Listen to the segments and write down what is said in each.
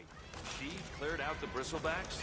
Wait, she cleared out the bristlebacks?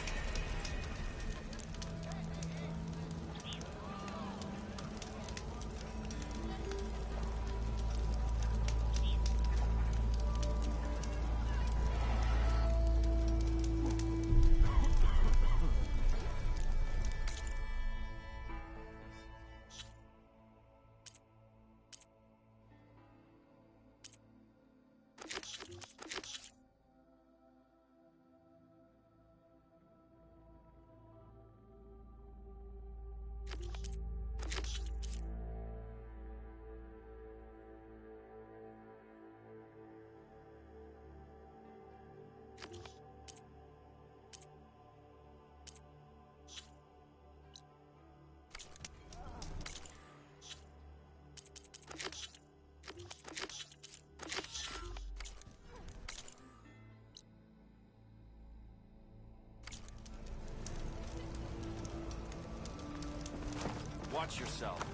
Watch yourself.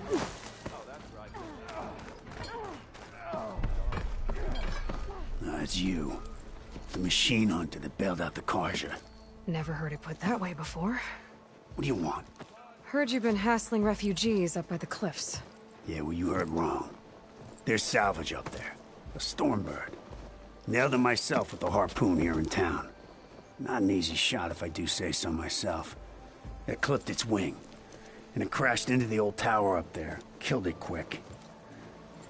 Oh, that's right. It's you. The machine hunter that bailed out the Karja. Never heard it put that way before. What do you want? Heard you've been hassling refugees up by the cliffs. Yeah, well, you heard wrong. There's salvage up there. A Stormbird. Nailed him myself with the harpoon here in town. Not an easy shot if I do say so myself. It clipped its wing. And it crashed into the old tower up there. Killed it quick.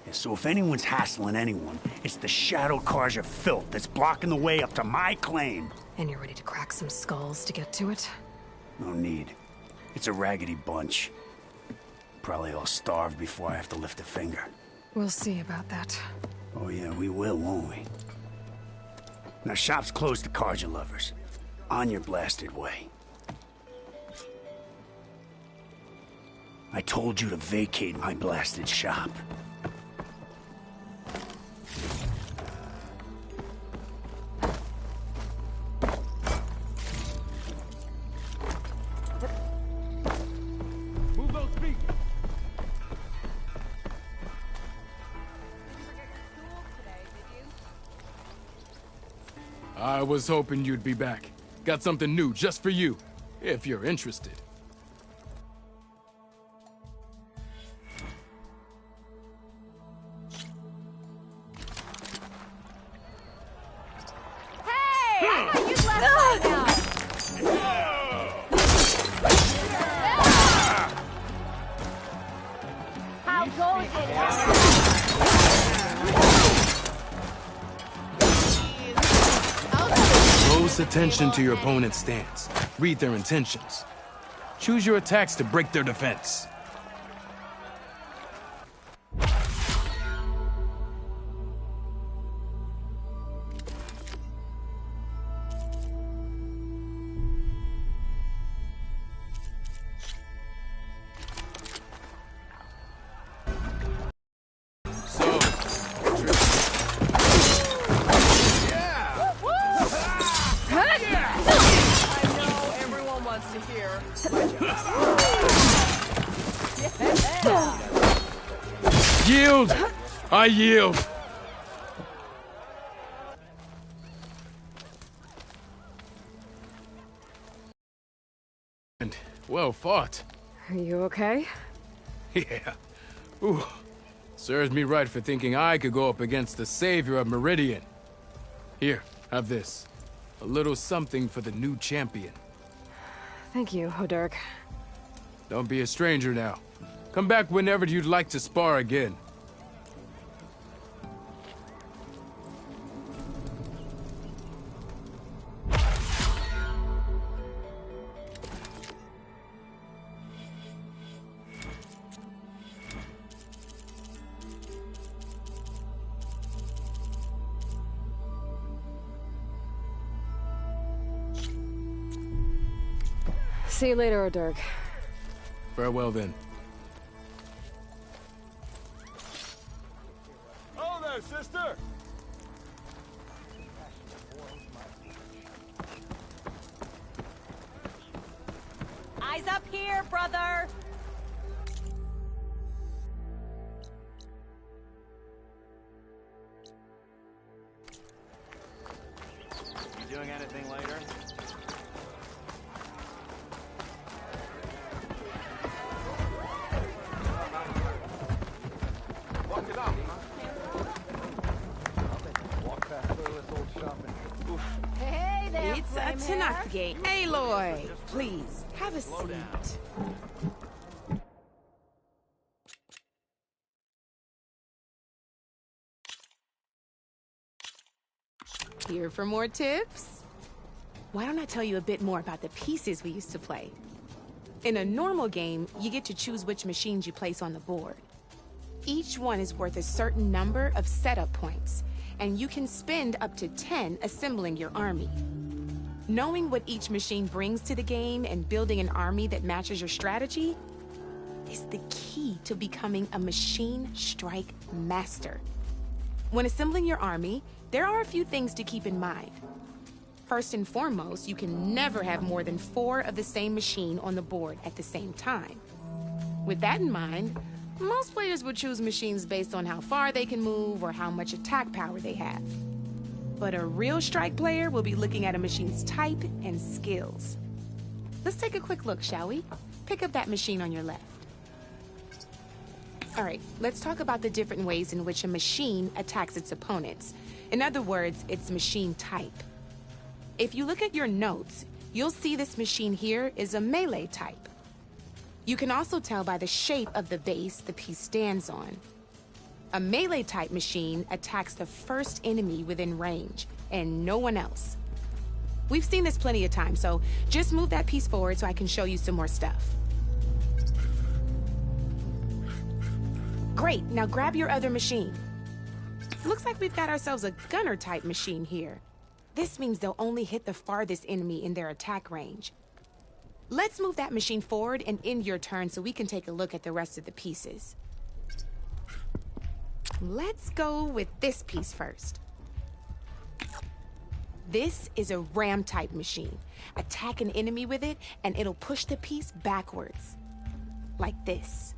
Yeah, so if anyone's hassling anyone, it's the Shadow Karja filth that's blocking the way up to my claim. And you're ready to crack some skulls to get to it? No need. It's a raggedy bunch. Probably all starved before I have to lift a finger. We'll see about that. Oh yeah, we will, won't we? Now shop's closed to Karja lovers. On your blasted way. I told you to vacate my blasted shop. Move those feet! I was hoping you'd be back. Got something new just for you, if you're interested. Close attention to your opponent's stance. Read their intentions. Choose your attacks to break their defense. Yield! I yield! And well fought. Are you okay? Yeah. Ooh. Serves me right for thinking I could go up against the savior of Meridian. Here, have this. A little something for the new champion. Thank you, Hodurk. Don't be a stranger now. Come back whenever you'd like to spar again. See you later, Hodurk. Farewell then. Oh there, sister! Eyes up here, brother! anything later. Walk it out, huh? Walk past this old shopping. Oof. Hey there, It's a flame hair. Tanakh. Aloy, please, have a Slow down. seat. Here for more tips? Why don't I tell you a bit more about the pieces we used to play? In a normal game, you get to choose which machines you place on the board. Each one is worth a certain number of setup points, and you can spend up to 10 assembling your army. Knowing what each machine brings to the game and building an army that matches your strategy is the key to becoming a machine strike master. When assembling your army, there are a few things to keep in mind. First and foremost, you can never have more than 4 of the same machine on the board at the same time. With that in mind, most players would choose machines based on how far they can move or how much attack power they have. But a real strike player will be looking at a machine's type and skills. Let's take a quick look, shall we? Pick up that machine on your left. All right, let's talk about the different ways in which a machine attacks its opponents. In other words, its machine type. If you look at your notes, you'll see this machine here is a melee type. You can also tell by the shape of the base the piece stands on. A melee type machine attacks the first enemy within range, and no one else. We've seen this plenty of times, so just move that piece forward so I can show you some more stuff. Great, now grab your other machine. Looks like we've got ourselves a gunner type machine here. This means they'll only hit the farthest enemy in their attack range. Let's move that machine forward and end your turn so we can take a look at the rest of the pieces. Let's go with this piece first. This is a ram type machine. Attack an enemy with it and it'll push the piece backwards. Like this.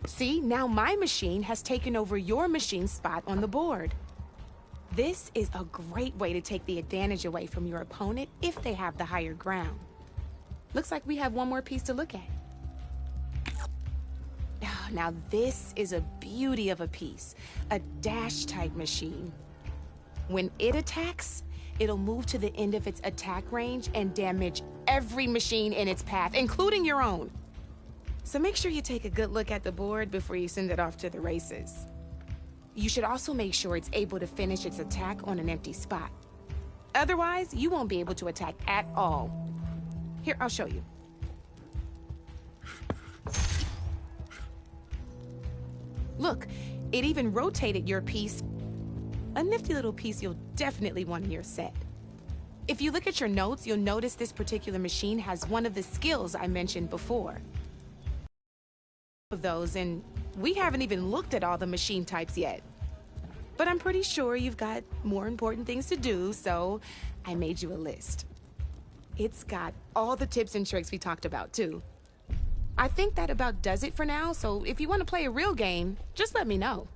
See, now my machine has taken over your machine's spot on the board. This is a great way to take the advantage away from your opponent if they have the higher ground. Looks like we have one more piece to look at. Now this is a beauty of a piece, a dash type machine. When it attacks, it'll move to the end of its attack range and damage every machine in its path, including your own. So make sure you take a good look at the board before you send it off to the races. You should also make sure it's able to finish its attack on an empty spot. Otherwise, you won't be able to attack at all. Here, I'll show you. Look, it even rotated your piece. A nifty little piece you'll definitely want in your set. If you look at your notes, you'll notice this particular machine has one of the skills I mentioned before. Of those, and we haven't even looked at all the machine types yet. But I'm pretty sure you've got more important things to do, so I made you a list. It's got all the tips and tricks we talked about, too. I think that about does it for now, so if you want to play a real game, just let me know.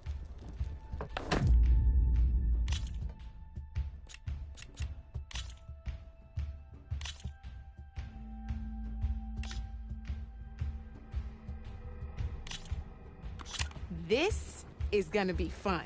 This is gonna be fun.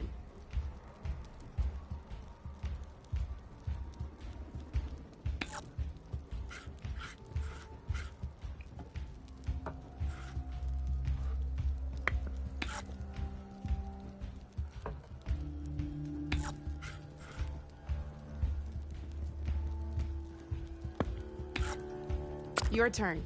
Your turn.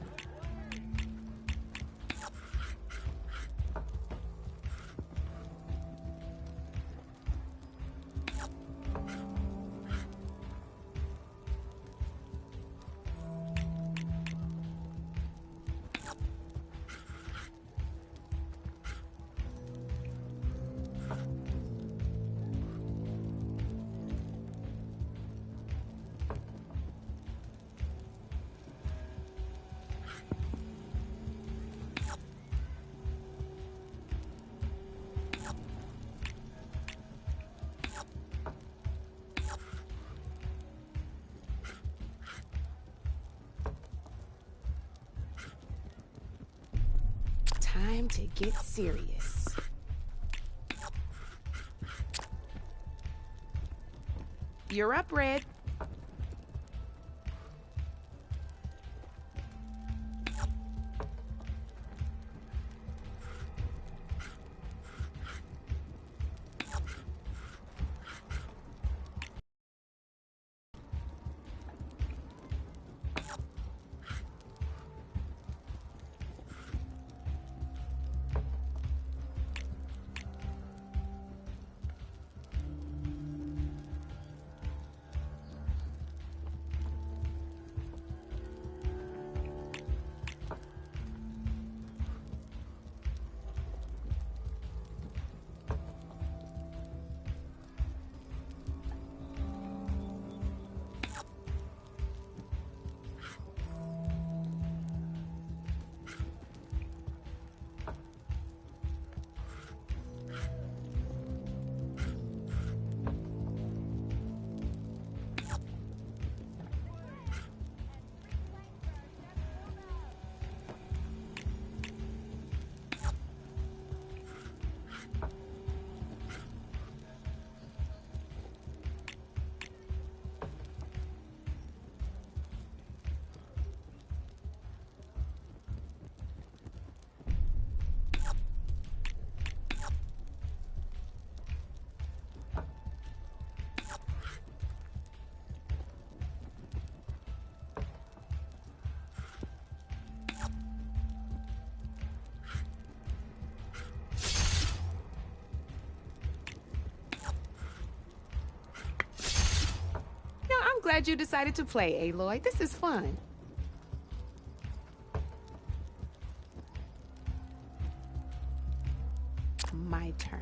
Time to get serious. You're up, Red. I'm glad you decided to play, Aloy. This is fun. My turn.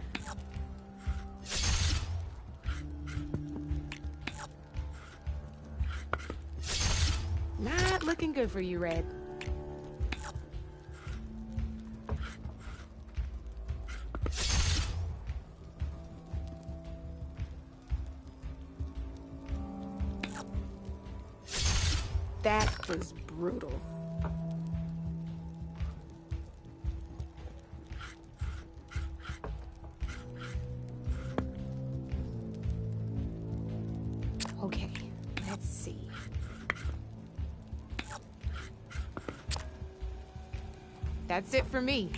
Not looking good for you, Red. That was brutal. Okay, let's see. That's it for me.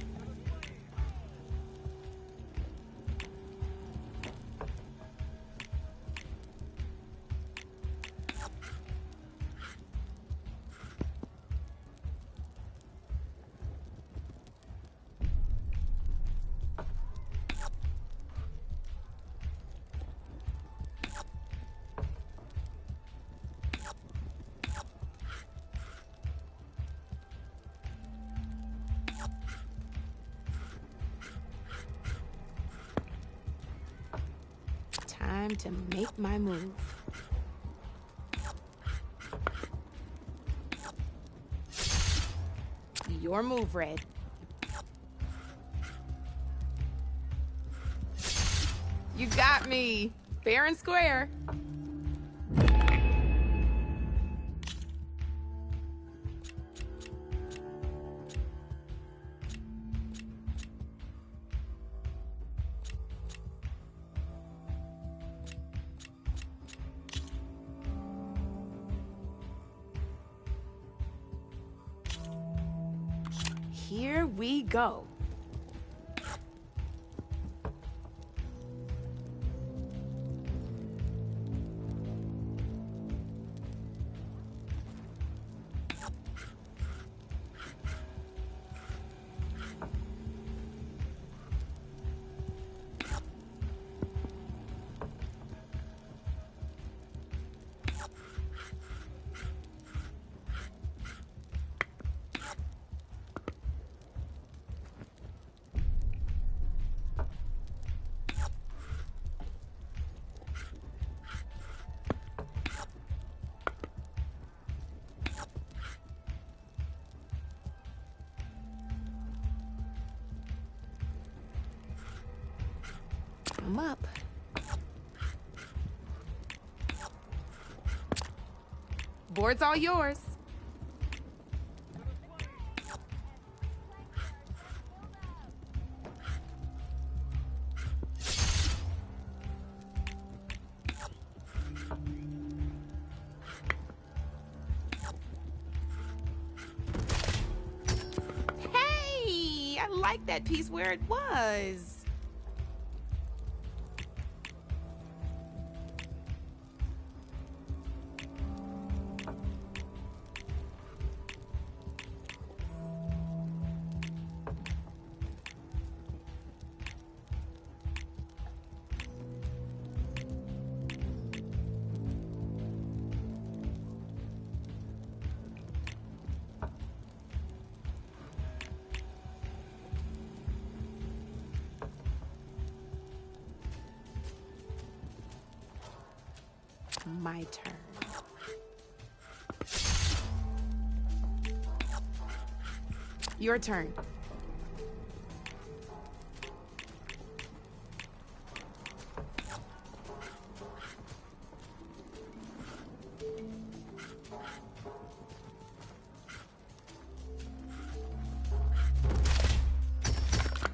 Time to make my move. Your move, Red. You got me. Fair and square. Here we go. I'm up. Board's all yours. I like that piece where it was. My turn. Your turn.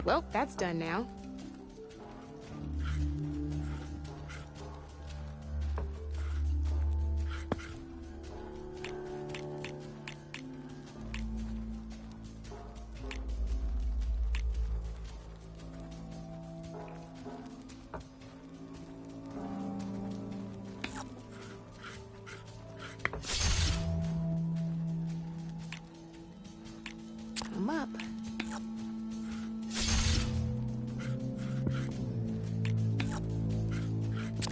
Well, that's done now. I'm up.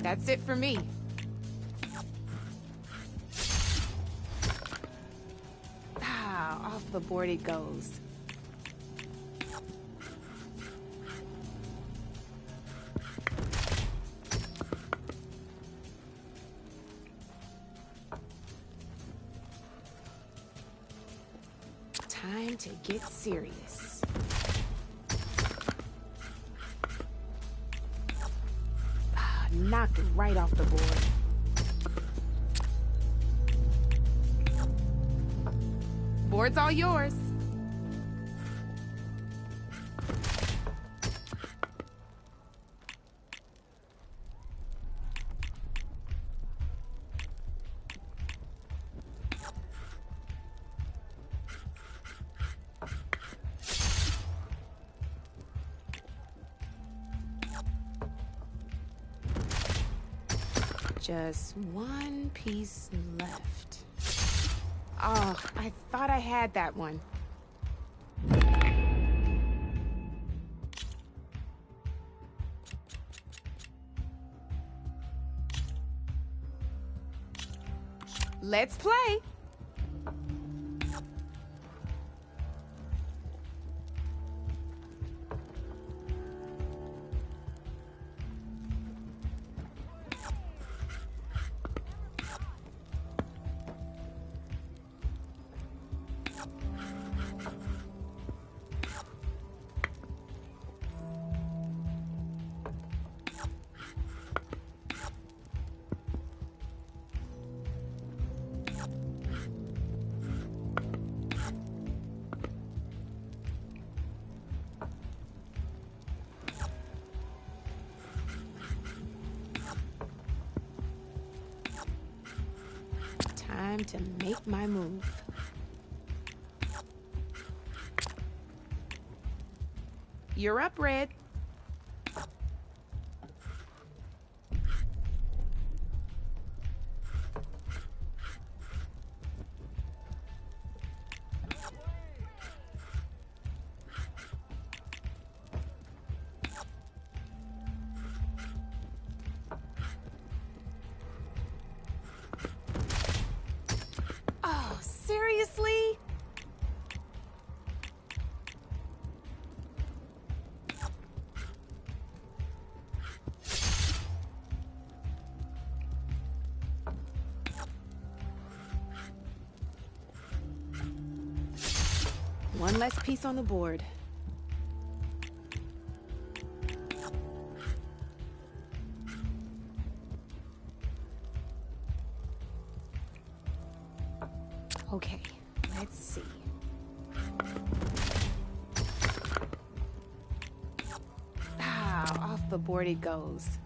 That's it for me. Ah, off the board it goes. Time to get serious. Ah, knocked right off the board. Board's all yours. Just one piece left. Oh, I thought I had that one. Let's play. Time to make my move. You're up, Red. Oh, seriously? One less piece on the board. Okay, let's see. Ah, off the board it goes.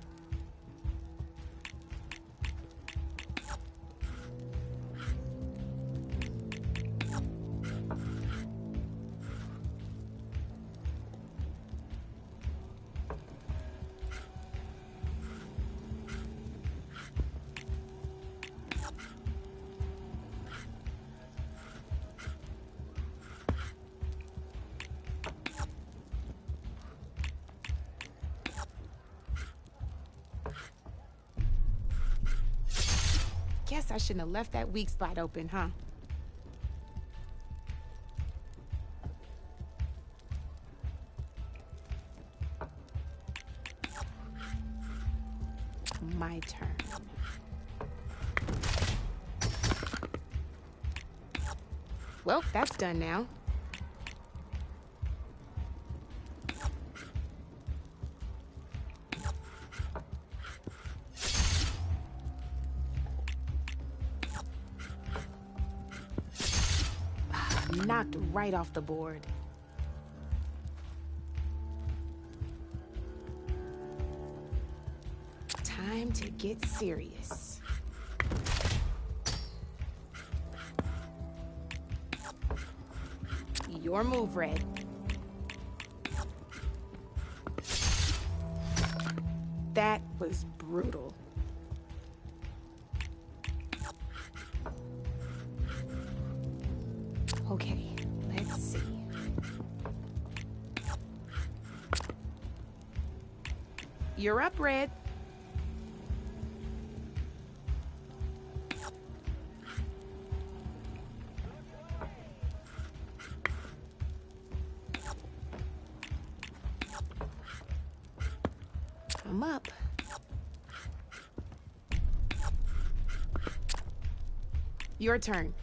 Guess I shouldn't have left that weak spot open, huh? My turn. Well, that's done now. Knocked right off the board. Time to get serious. Your move, Red. That was brutal. Okay, let's see. You're up, Red. I'm up. Your turn.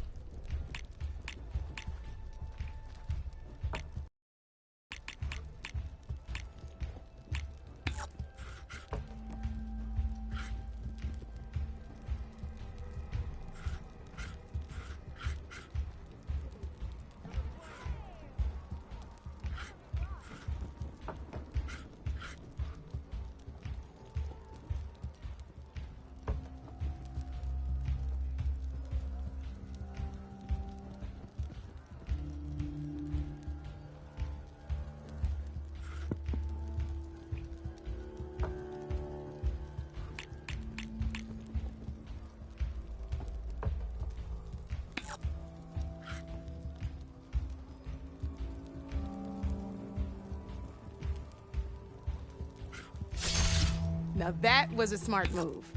Now that was a smart move.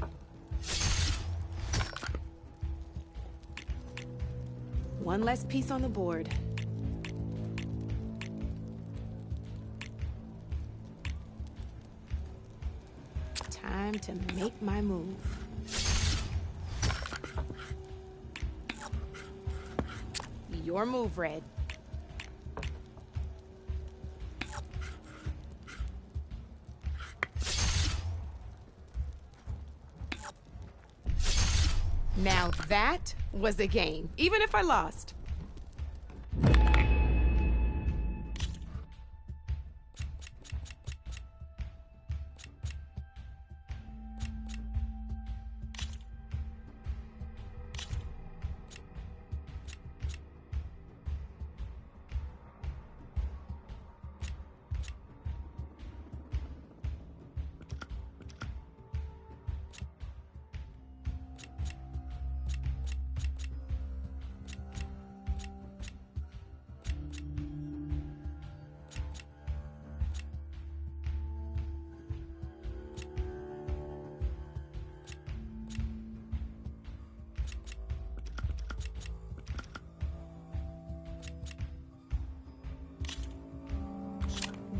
One less piece on the board. Time to make my move. Your move, Red. Now that was a game, even if I lost.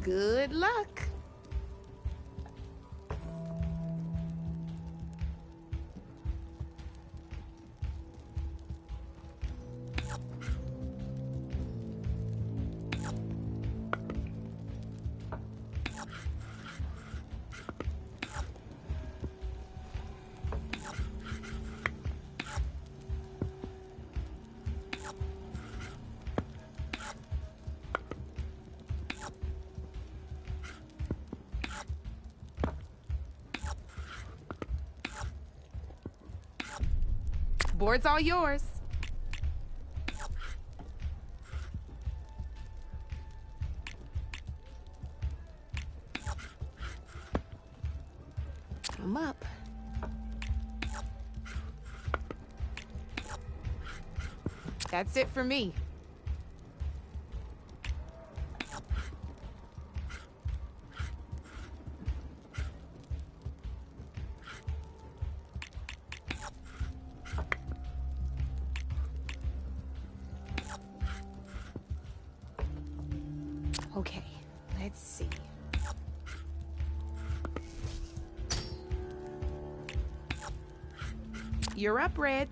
Good luck. Board's all yours. I'm up. That's it for me. Okay, let's see. You're up, Red.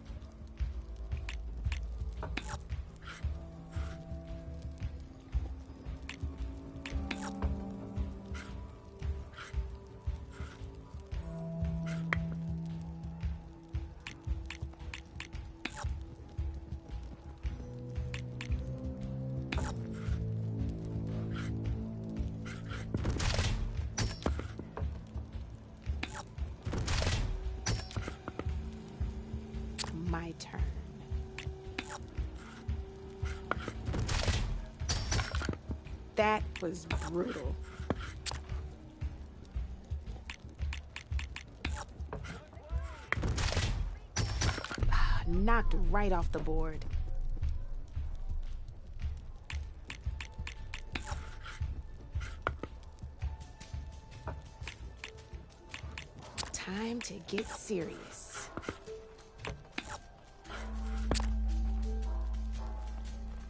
My turn. That was brutal. Knocked right off the board. Time to get serious.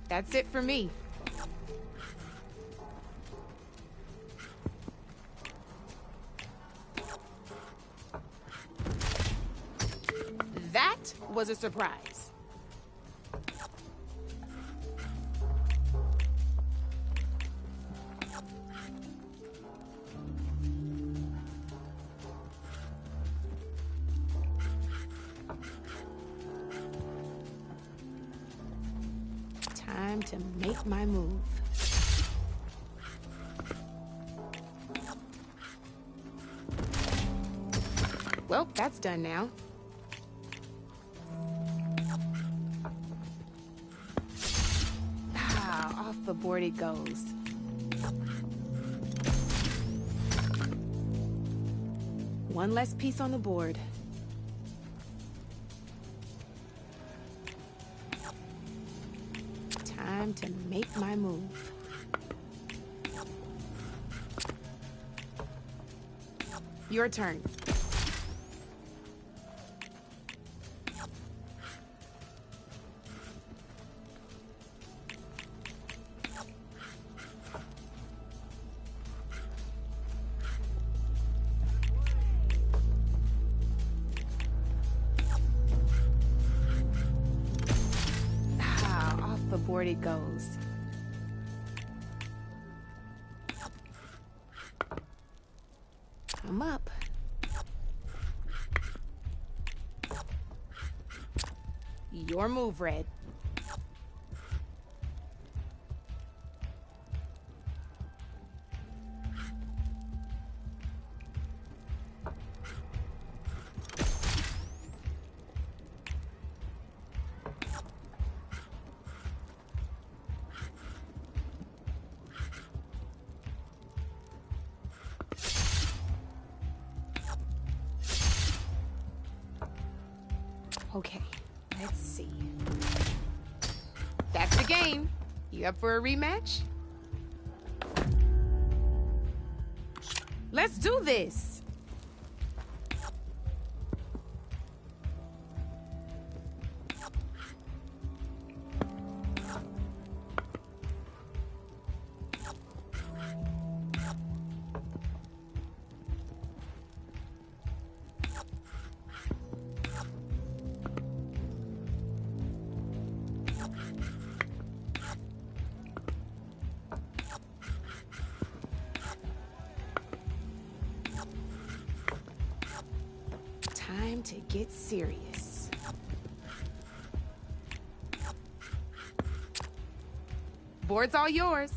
That's it for me. That was a surprise. Time to make my move. Well, that's done now. Ah, off the board it goes. One less piece on the board. Time to make my move. Your turn. Off the board it goes. I'm up. Your move, Red. Okay, let's see. That's the game. You up for a rematch? Let's do this. Time to get serious. Board's all yours.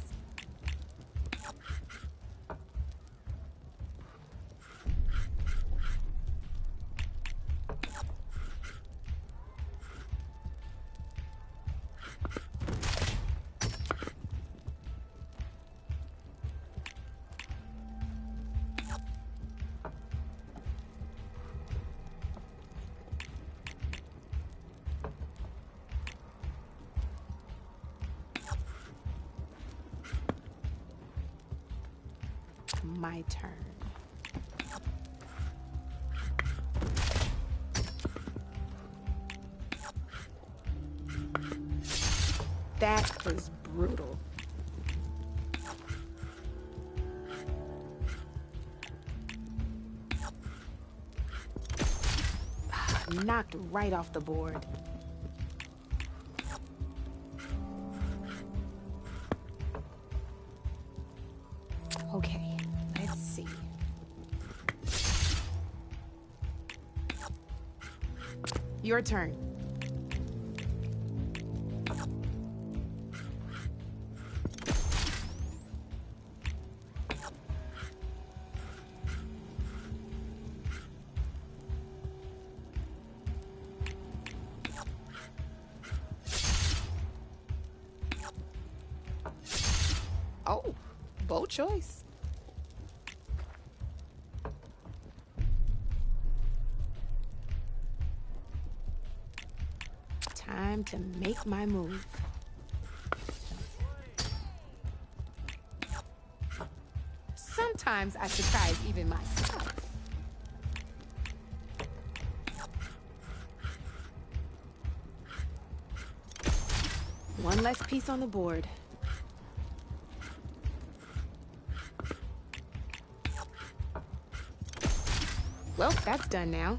My turn. That was brutal. knocked right off the board. Okay, let's see. Your turn. Oh, bold choice. Time to make my move. Sometimes I surprise even myself. One less piece on the board. Well, that's done now.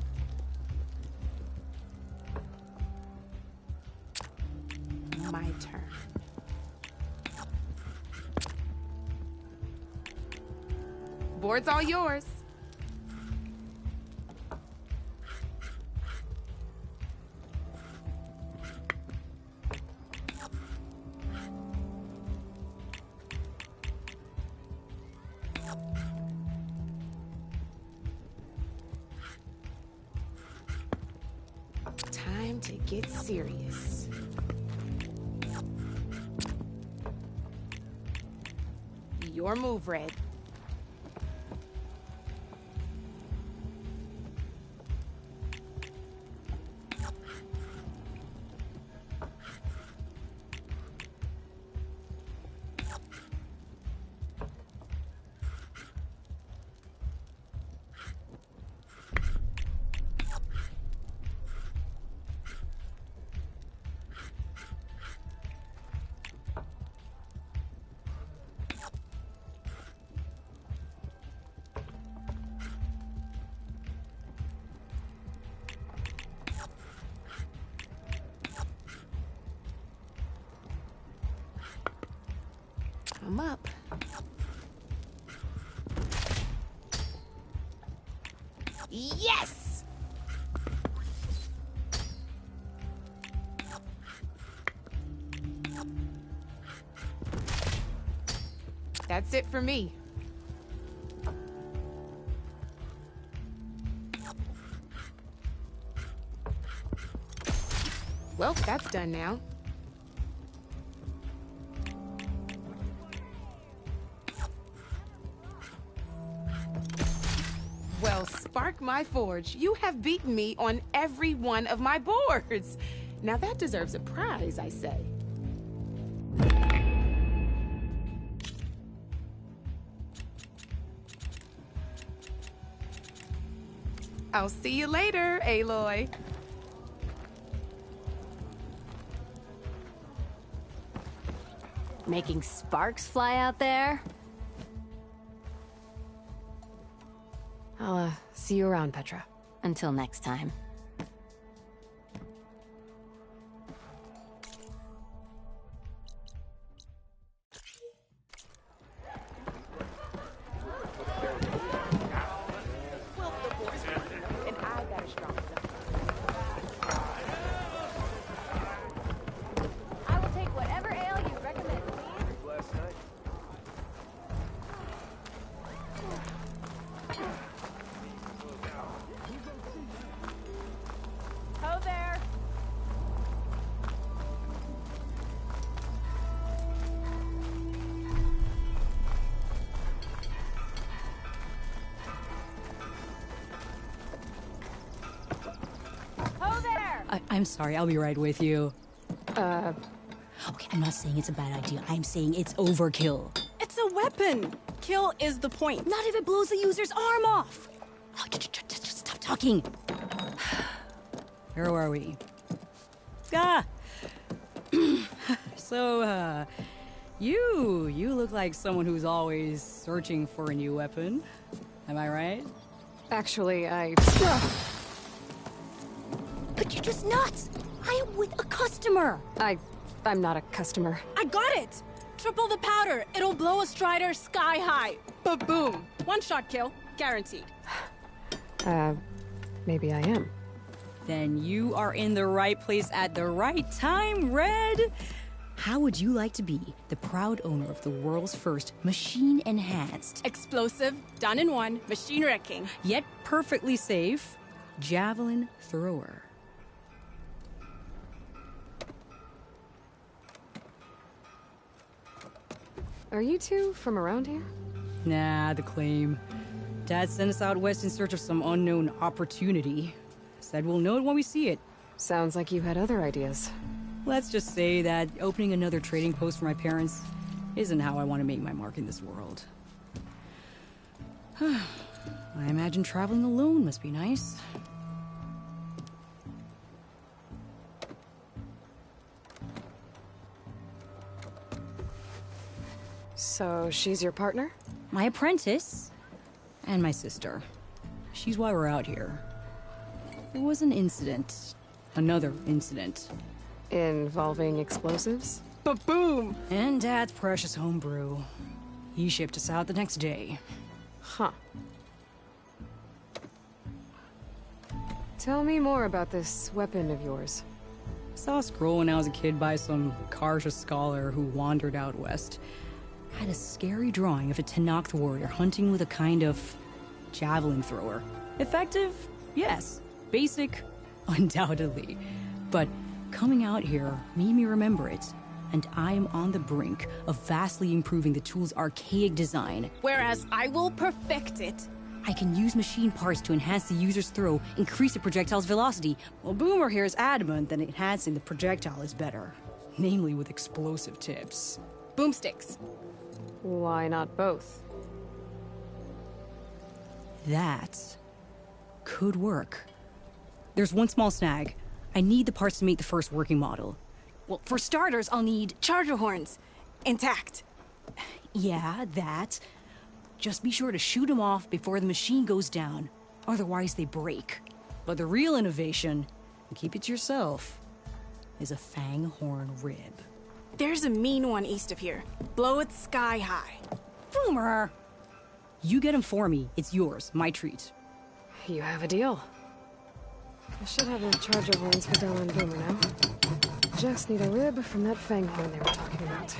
My turn. Board's all yours. Time to get serious. Your move, Red. I'm up. Yes! That's it for me. Well, that's done now. Well, spark my forge. You have beaten me on every one of my boards. Now that deserves a prize, I say. I'll see you later, Aloy. Making sparks fly out there? I'll, see you around, Petra. Until next time. I will take whatever ale you recommend, please. Last night. Ho there! Ho there! I'm sorry, I'll be right with you. Okay, I'm not saying it's a bad idea. I'm saying it's overkill. It's a weapon! Kill is the point. Not if it blows the user's arm off. Oh, just stop talking. Where were we? Ah! So, you look like someone who's always searching for a new weapon. Am I right? Actually, I... She's nuts! I am with a customer! I'm not a customer. I got it! Triple the powder. It'll blow a Strider sky high. Ba-boom. One shot kill. Guaranteed. Maybe I am. Then you are in the right place at the right time, Red! How would you like to be the proud owner of the world's first machine-enhanced, Explosive, done in one, machine wrecking. yet perfectly safe, javelin thrower? Are you two from around here? Nah, the claim. Dad sent us out west in search of some unknown opportunity. Said we'll know it when we see it. Sounds like you had other ideas. Let's just say that opening another trading post for my parents isn't how I want to make my mark in this world. I imagine traveling alone must be nice. So she's your partner? My apprentice and my sister. She's why we're out here. There was an incident. Another incident. Involving explosives? Ba-boom. And Dad's precious homebrew. He shipped us out the next day. Huh. Tell me more about this weapon of yours. Saw a scroll when I was a kid by some Karja scholar who wandered out west. Had a scary drawing of a Tenakth warrior hunting with a kind of javelin thrower. Effective? Yes. Basic? Undoubtedly. But coming out here made me remember it, and I am on the brink of vastly improving the tool's archaic design. Whereas I will perfect it. I can use machine parts to enhance the user's throw, increase the projectile's velocity. Well, Boomer here is adamant that enhancing the projectile is better. Namely with explosive tips. Boomsticks. Why not both? That could work. There's one small snag. I need the parts to make the first working model. Well, for starters, I'll need charger horns. Intact. Yeah, that. Just be sure to shoot them off before the machine goes down. Otherwise, they break. But the real innovation, and keep it to yourself, is a fang horn rib. There's a mean one east of here. Blow it sky high. Boomer! You get him for me. It's yours. My treat. You have a deal. I should have the charger horns for Della and Boomer now. Just need a rib from that fang horn they were talking about.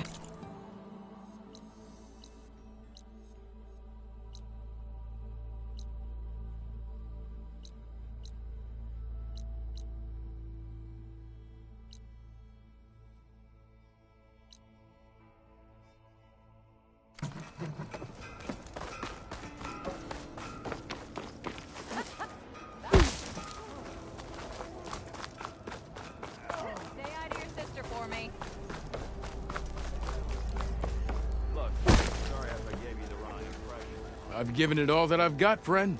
I've given it all that I've got, friend.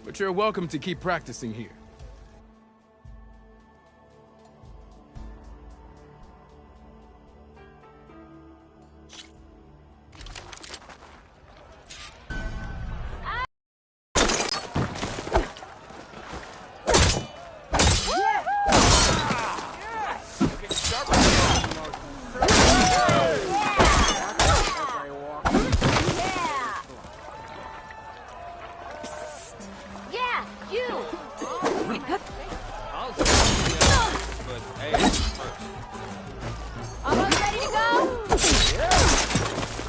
But you're welcome to keep practicing here. Yeah, you! Almost ready to go?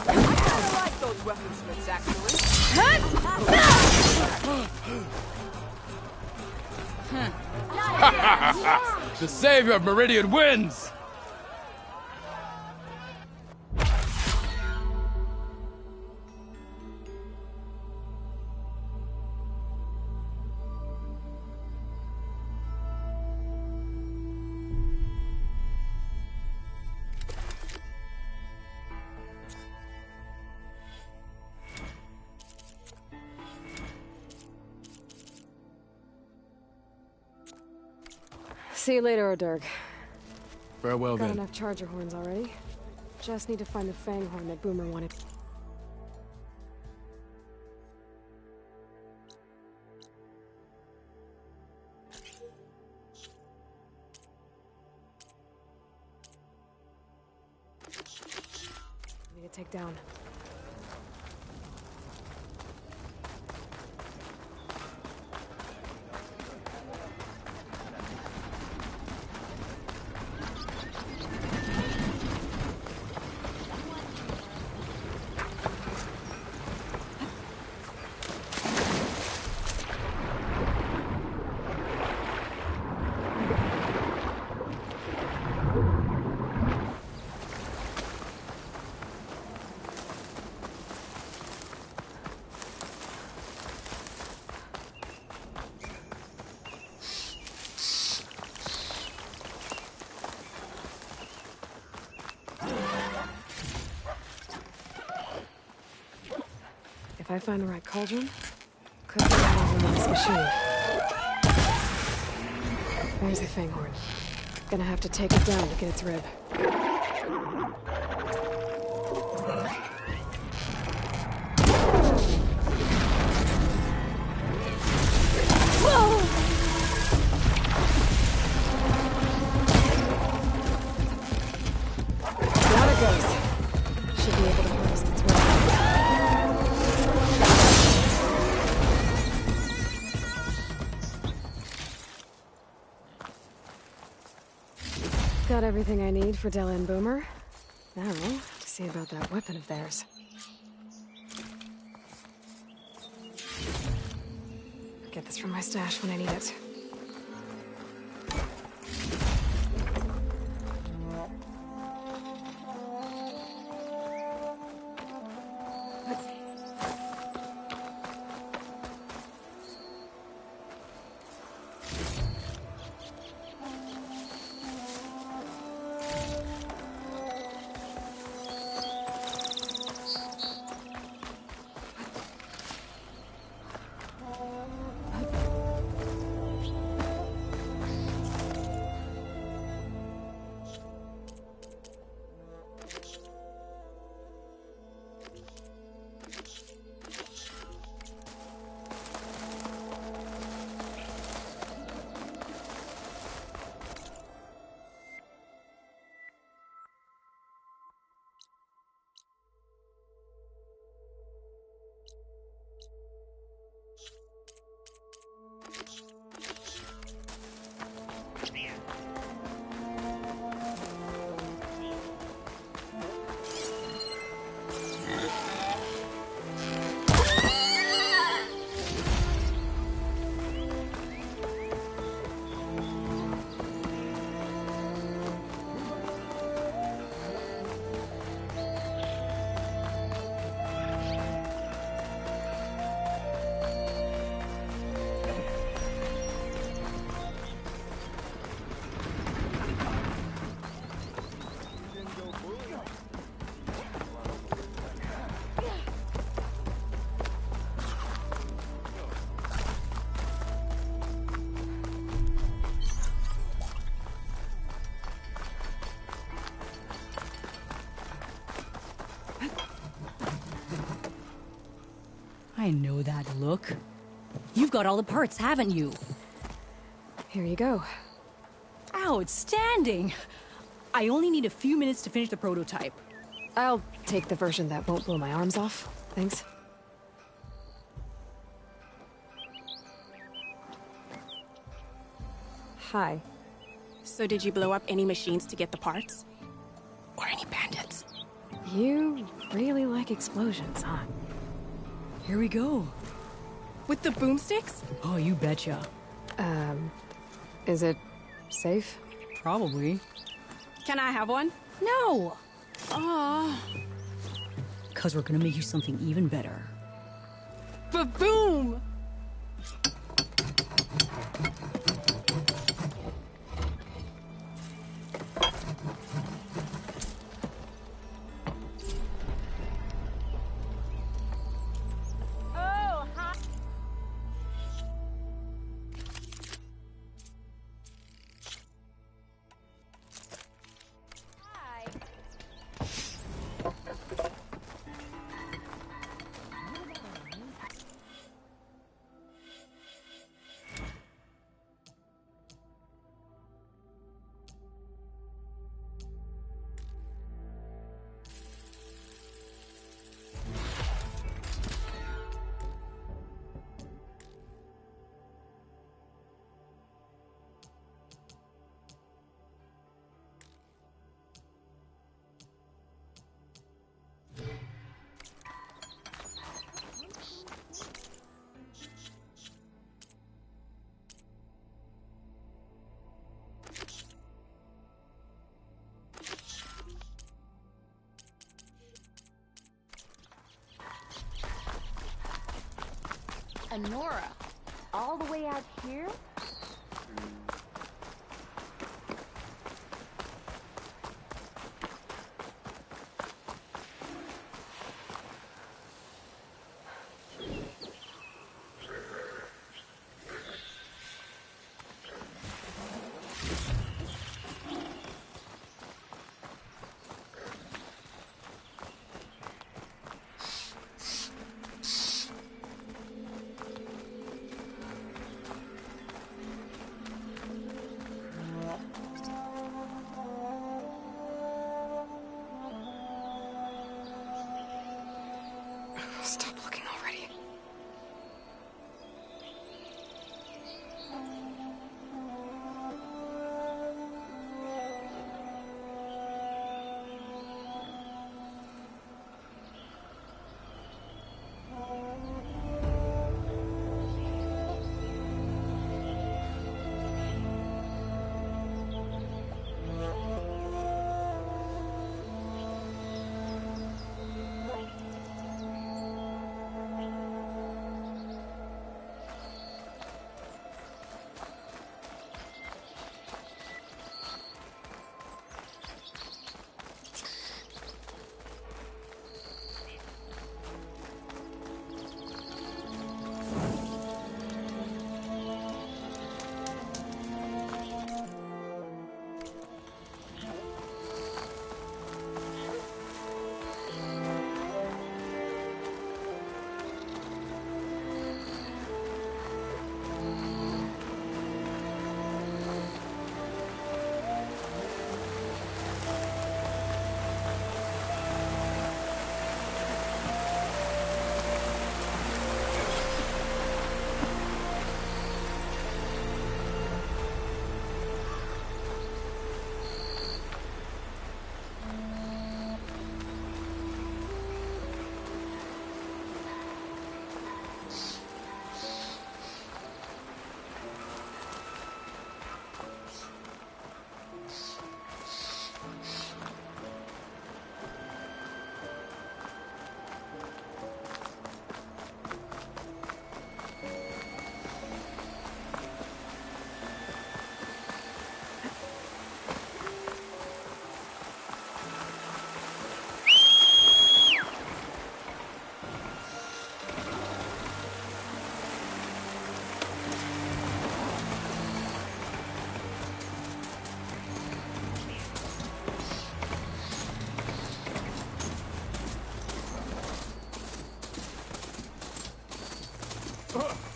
I kinda like those weaponsmiths, actually. The savior of Meridian wins! See you later, Oderg. Farewell Got then. enough charger horns already. Just need to find the fang horn that Boomer wanted. to take down. If I find the right cauldron, could be over on this machine. There's the fanghorn. Gonna have to take it down to get its rib. Down it goes. Should be able to harvest its rib. Got everything I need for Della and Boomer. Now, to see about that weapon of theirs. Get this from my stash when I need it. I know that look. You've got all the parts, haven't you? Here you go. Outstanding! I only need a few minutes to finish the prototype. I'll take the version that won't blow my arms off. Thanks. Hi. So did you blow up any machines to get the parts? Or any bandits? You really like explosions, huh? Here we go. With the boomsticks? Oh, you betcha. Is it safe? Probably. Can I have one? No! Aw. Cause we're gonna make you something even better. Ba-boom! Nora. All the way out here? Stop looking already.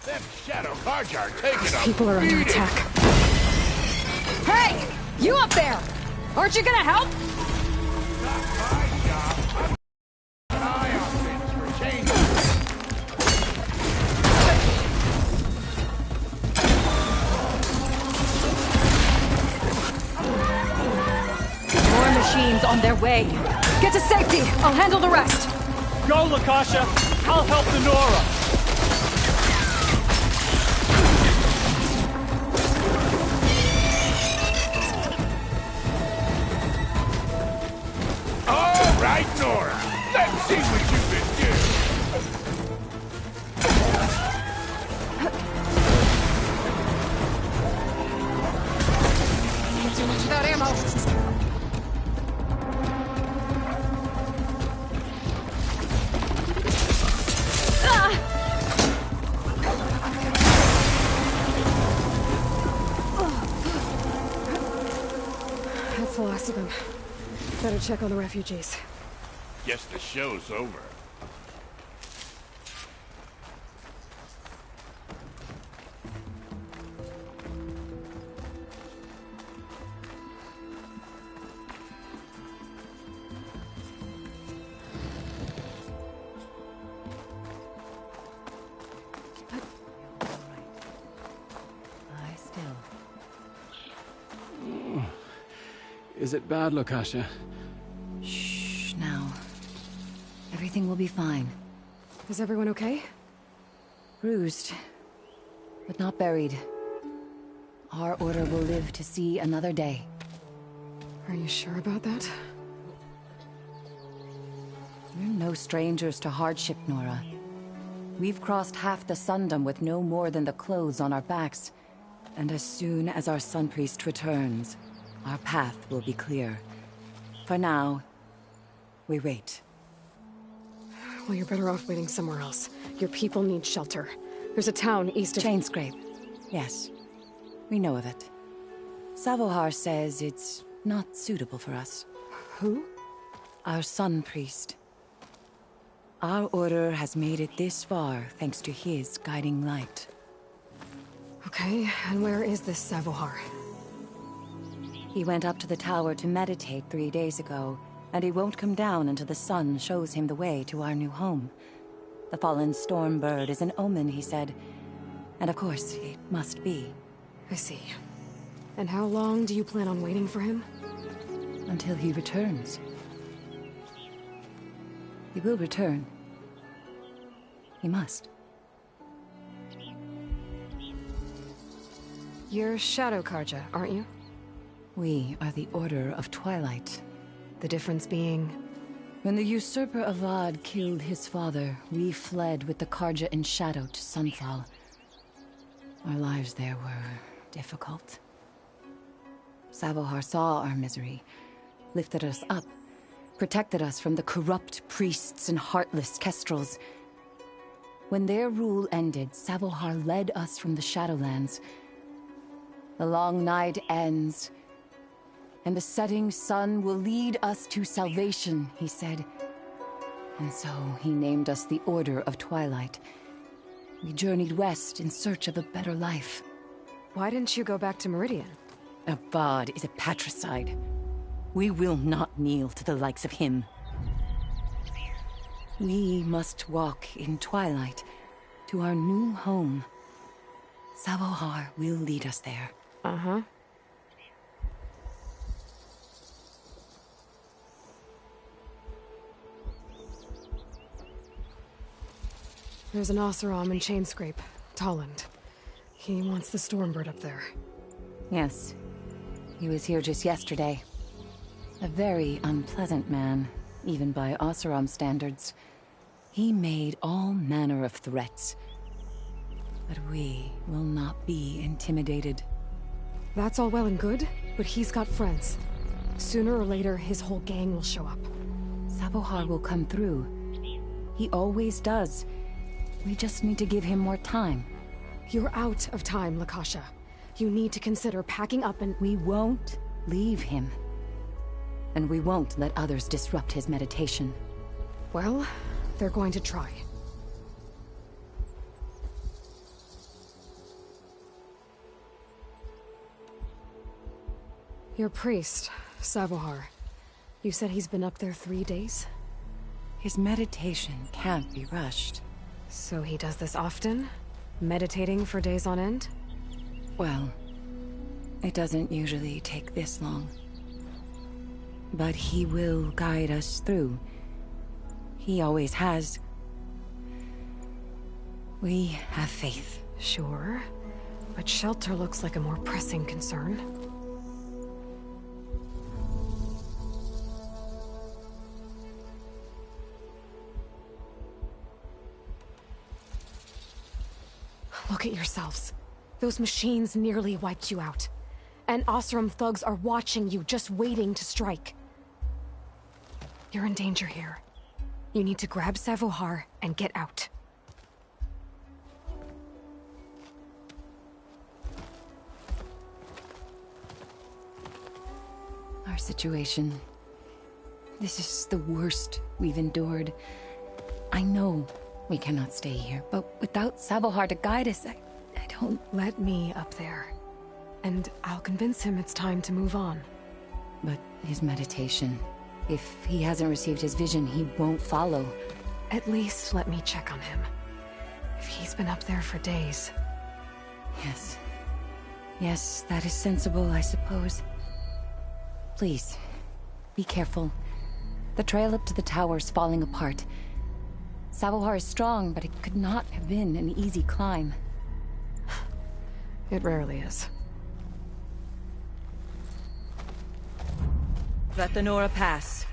Them shadow cards are taking Those a people are under beating. attack. Hey! You up there! Aren't you gonna help? Not my job. I'm an eye on things for change. More machines on their way. Get to safety. I'll handle the rest. Go, Lakasha! I'll help the Nora! All right, Nora. Let's see what you can do. Too much without ammo. That's the last of them. Better check on the refugees. Guess the show's over. Lie still. Is it bad, Lakasha? Shh, now. Everything will be fine. Is everyone okay? Bruised, but not buried. Our order will live to see another day. Are you sure about that? We're no strangers to hardship, Nora. We've crossed half the Sundom with no more than the clothes on our backs. And as soon as our Sun Priest returns, our path will be clear. For now, we wait. Well, you're better off waiting somewhere else. Your people need shelter. There's a town east of... Chainscrape. Yes. We know of it. Savohar says it's not suitable for us. Who? Our Sun Priest. Our order has made it this far thanks to his guiding light. Okay, and where is this Savohar? He went up to the tower to meditate 3 days ago, and he won't come down until the sun shows him the way to our new home. The fallen storm bird is an omen, he said. And of course, it must be. I see. And how long do you plan on waiting for him? Until he returns. He will return. He must. You're Shadow Karja, aren't you? We are the Order of Twilight. The difference being... When the usurper Avad killed his father, we fled with the Karja in shadow to Sunfall. Our lives there were difficult. Savohar saw our misery, lifted us up, protected us from the corrupt priests and heartless kestrels. When their rule ended, Savohar led us from the Shadowlands. The long night ends, and the setting sun will lead us to salvation, he said. And so he named us the Order of Twilight. We journeyed west in search of a better life. Why didn't you go back to Meridian? Avad is a patricide. We will not kneel to the likes of him. We must walk in twilight to our new home. Savohar will lead us there. Uh-huh. There's an Oseram in Chainscrape, Tolland. He wants the Stormbird up there. Yes. He was here just yesterday. A very unpleasant man, even by Oseram standards. He made all manner of threats. But we will not be intimidated. That's all well and good, but he's got friends. Sooner or later, his whole gang will show up. Savohar will come through. He always does. We just need to give him more time. You're out of time, Lakasha. You need to consider packing up and... We won't leave him. And we won't let others disrupt his meditation. Well, they're going to try. Your priest, Savohar. You said he's been up there 3 days? His meditation can't be rushed. So he does this often? Meditating for days on end? Well, it doesn't usually take this long. But he will guide us through. He always has. We have faith. Sure. But shelter looks like a more pressing concern. Look at yourselves. Those machines nearly wiped you out. And Oseram thugs are watching you, just waiting to strike. You're in danger here. You need to grab Savohar and get out. Our situation... This is the worst we've endured. I know we cannot stay here, but without Savohar to guide us, I don't... Let me up there. And I'll convince him it's time to move on. But his meditation... If he hasn't received his vision, he won't follow. At least let me check on him. If he's been up there for days. Yes. Yes, that is sensible, I suppose. Please, be careful. The trail up to the tower's falling apart. Savohar is strong, but it could not have been an easy climb. It rarely is. Let the Nora pass.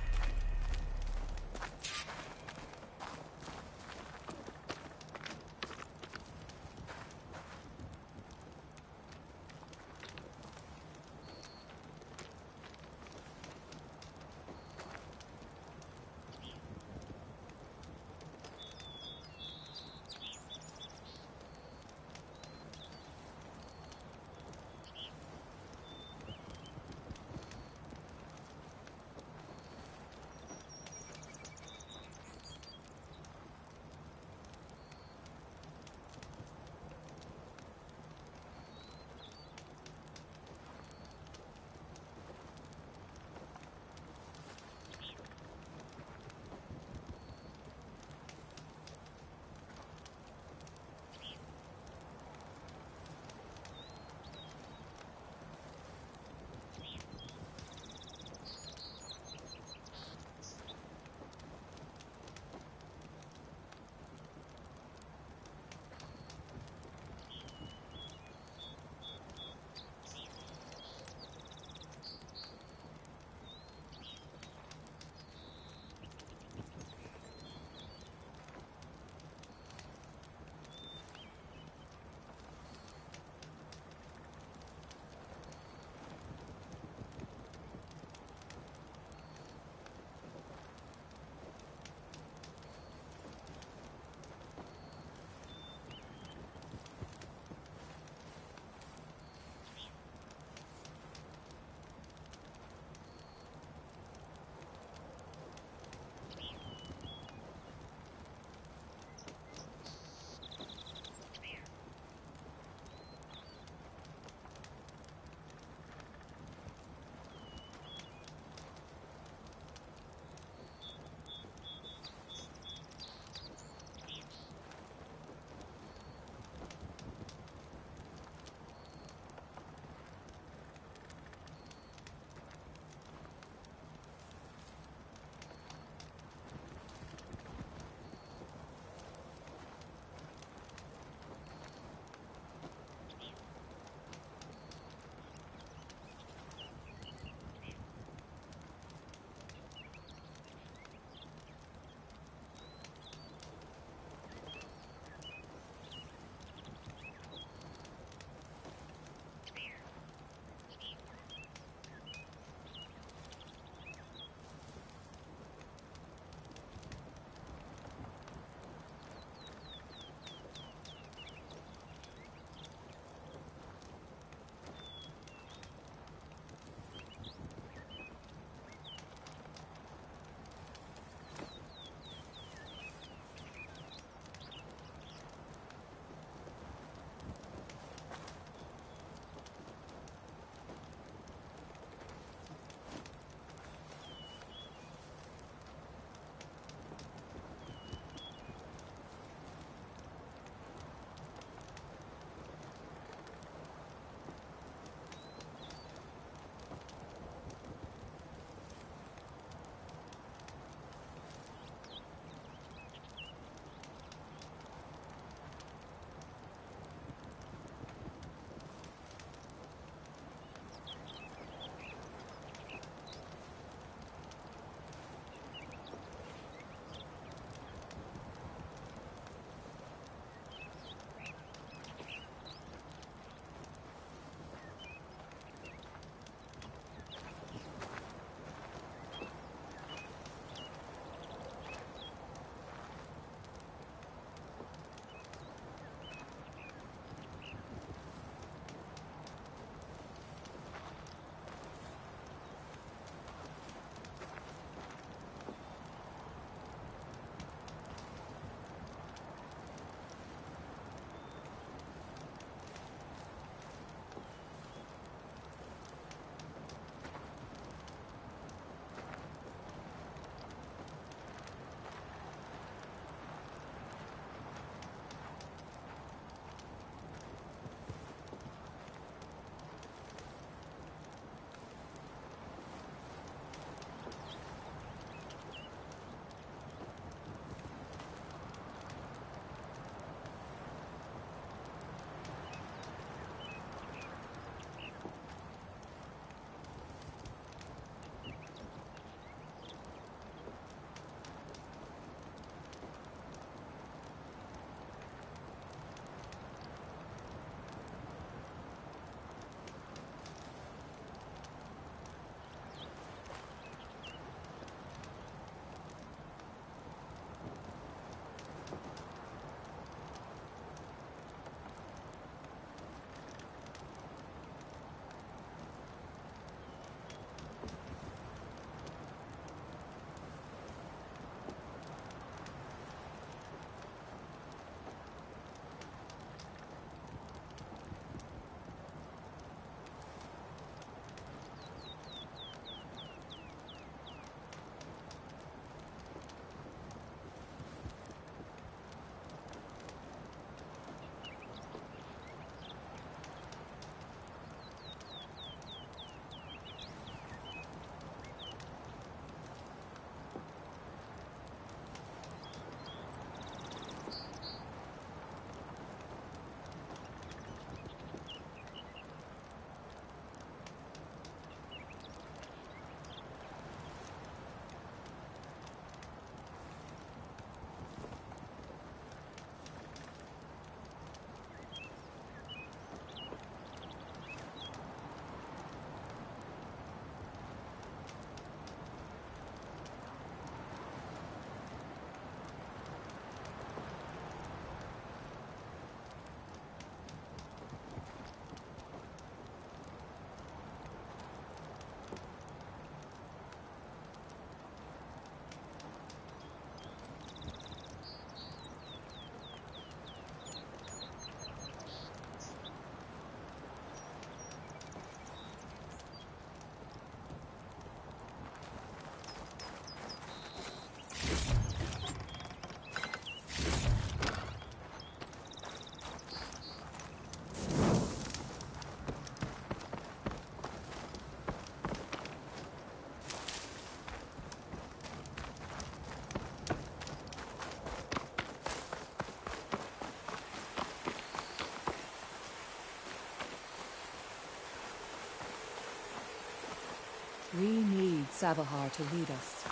We need Savahar to lead us.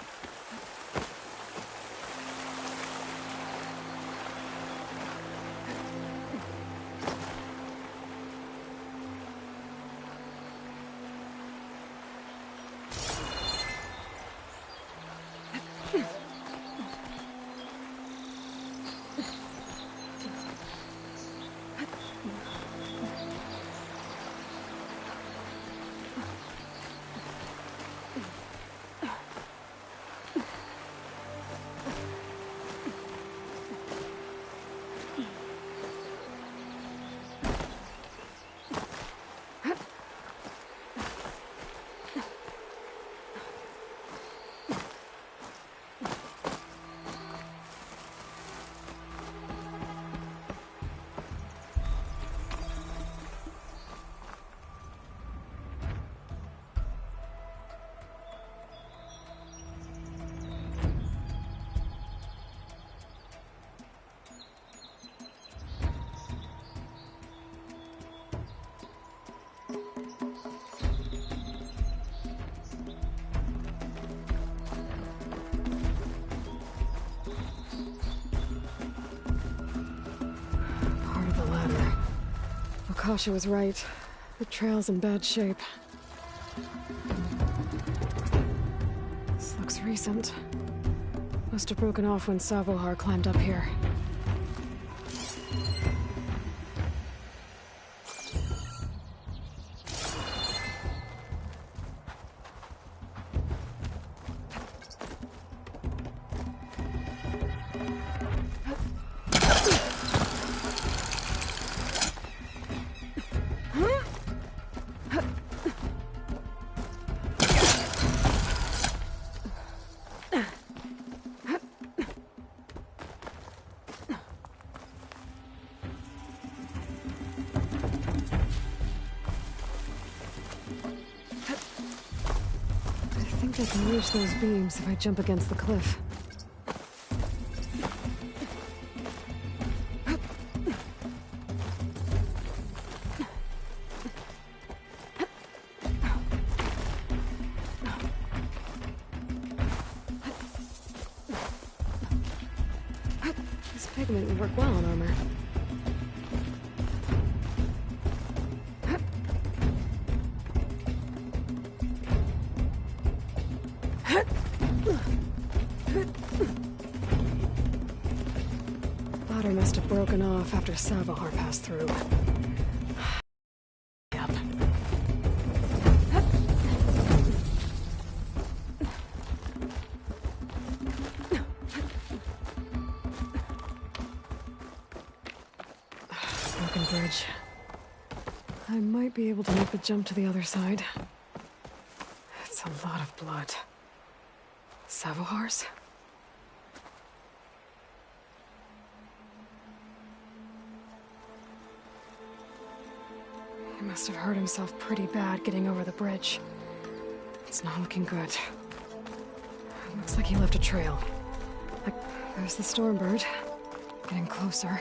Kasha was right. The trail's in bad shape. This looks recent. Must have broken off when Savohar climbed up here. I can reach those beams if I jump against the cliff. This pigment would work well on armor. Ladder must have broken off after Savohar passed through. Yep. Broken bridge. I might be able to make the jump to the other side. It's a lot of blood. Savohar's? He must have hurt himself pretty bad getting over the bridge. It's not looking good. It looks like he left a trail. Like, there's the Stormbird. Getting closer.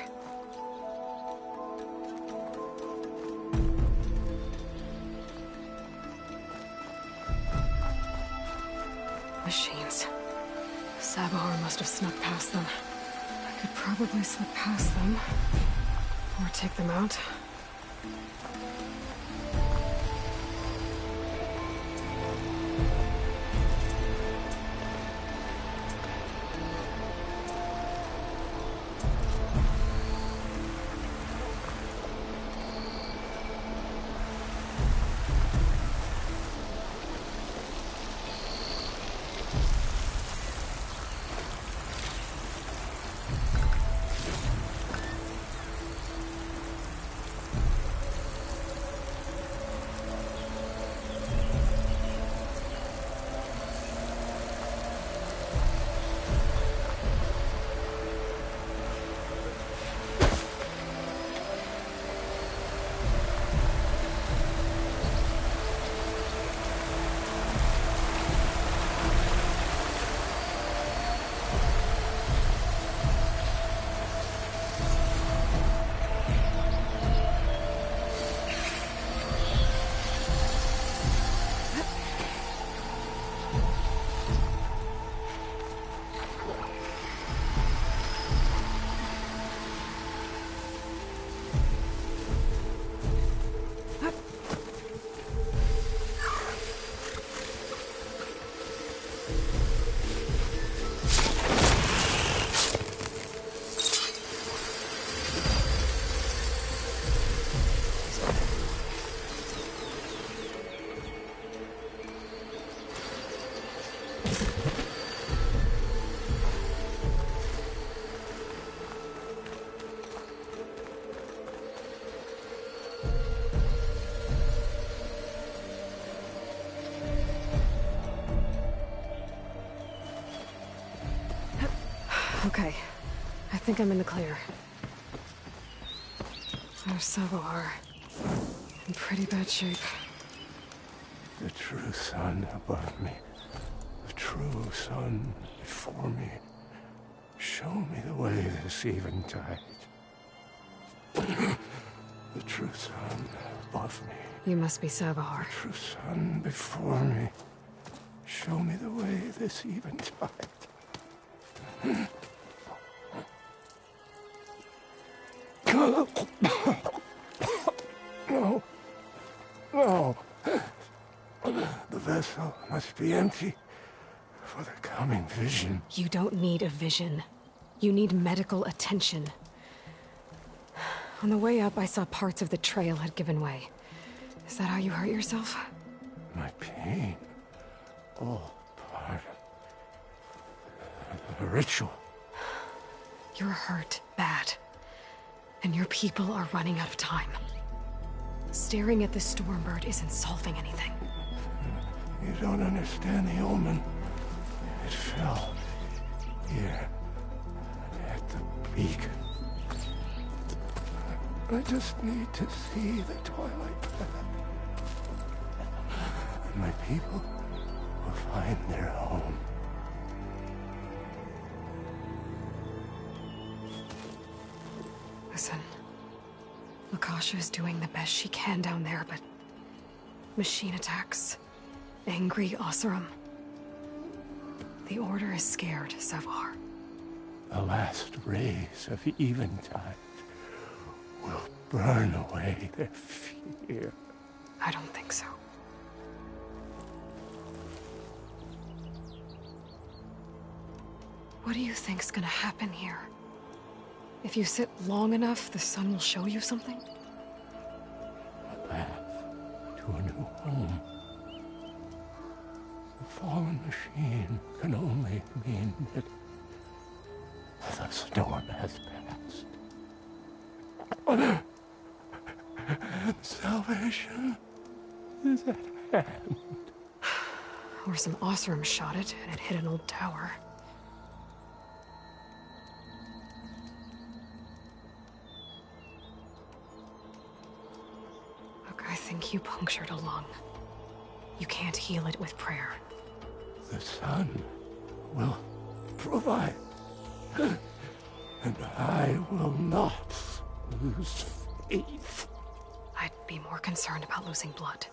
Machines. Savohar must have snuck past them. I could probably slip past them. Or take them out. Okay. I think I'm in the clear. Our Savoir. In pretty bad shape. The true sun above me. The true sun before me. Show me the way this eventide. The true sun above me. You must be Savoir. The true sun before me. Show me the way this eventide. No. No. The vessel must be empty for the coming vision. You don't need a vision. You need medical attention. On the way up, I saw parts of the trail had given way. Is that how you hurt yourself? My pain. All part of the ritual. You're hurt bad. And your people are running out of time. Staring at the Stormbird isn't solving anything. You don't understand the omen. It fell here at the peak. I just need to see the twilight path. And my people will find their home. Listen, Lakasha is doing the best she can down there, but machine attacks, angry Oseram. The Order is scared, Savoir. The last rays of eventide will burn away their fear. I don't think so. What do you think's gonna happen here? If you sit long enough, the sun will show you something? A path to a new home. The fallen machine can only mean that the storm has passed. And salvation is at hand. Or some Oseram shot it, and it hit an old tower. Look, I think you punctured a lung. You can't heal it with prayer. The sun will provide. And I will not lose faith. I'd be more concerned about losing blood.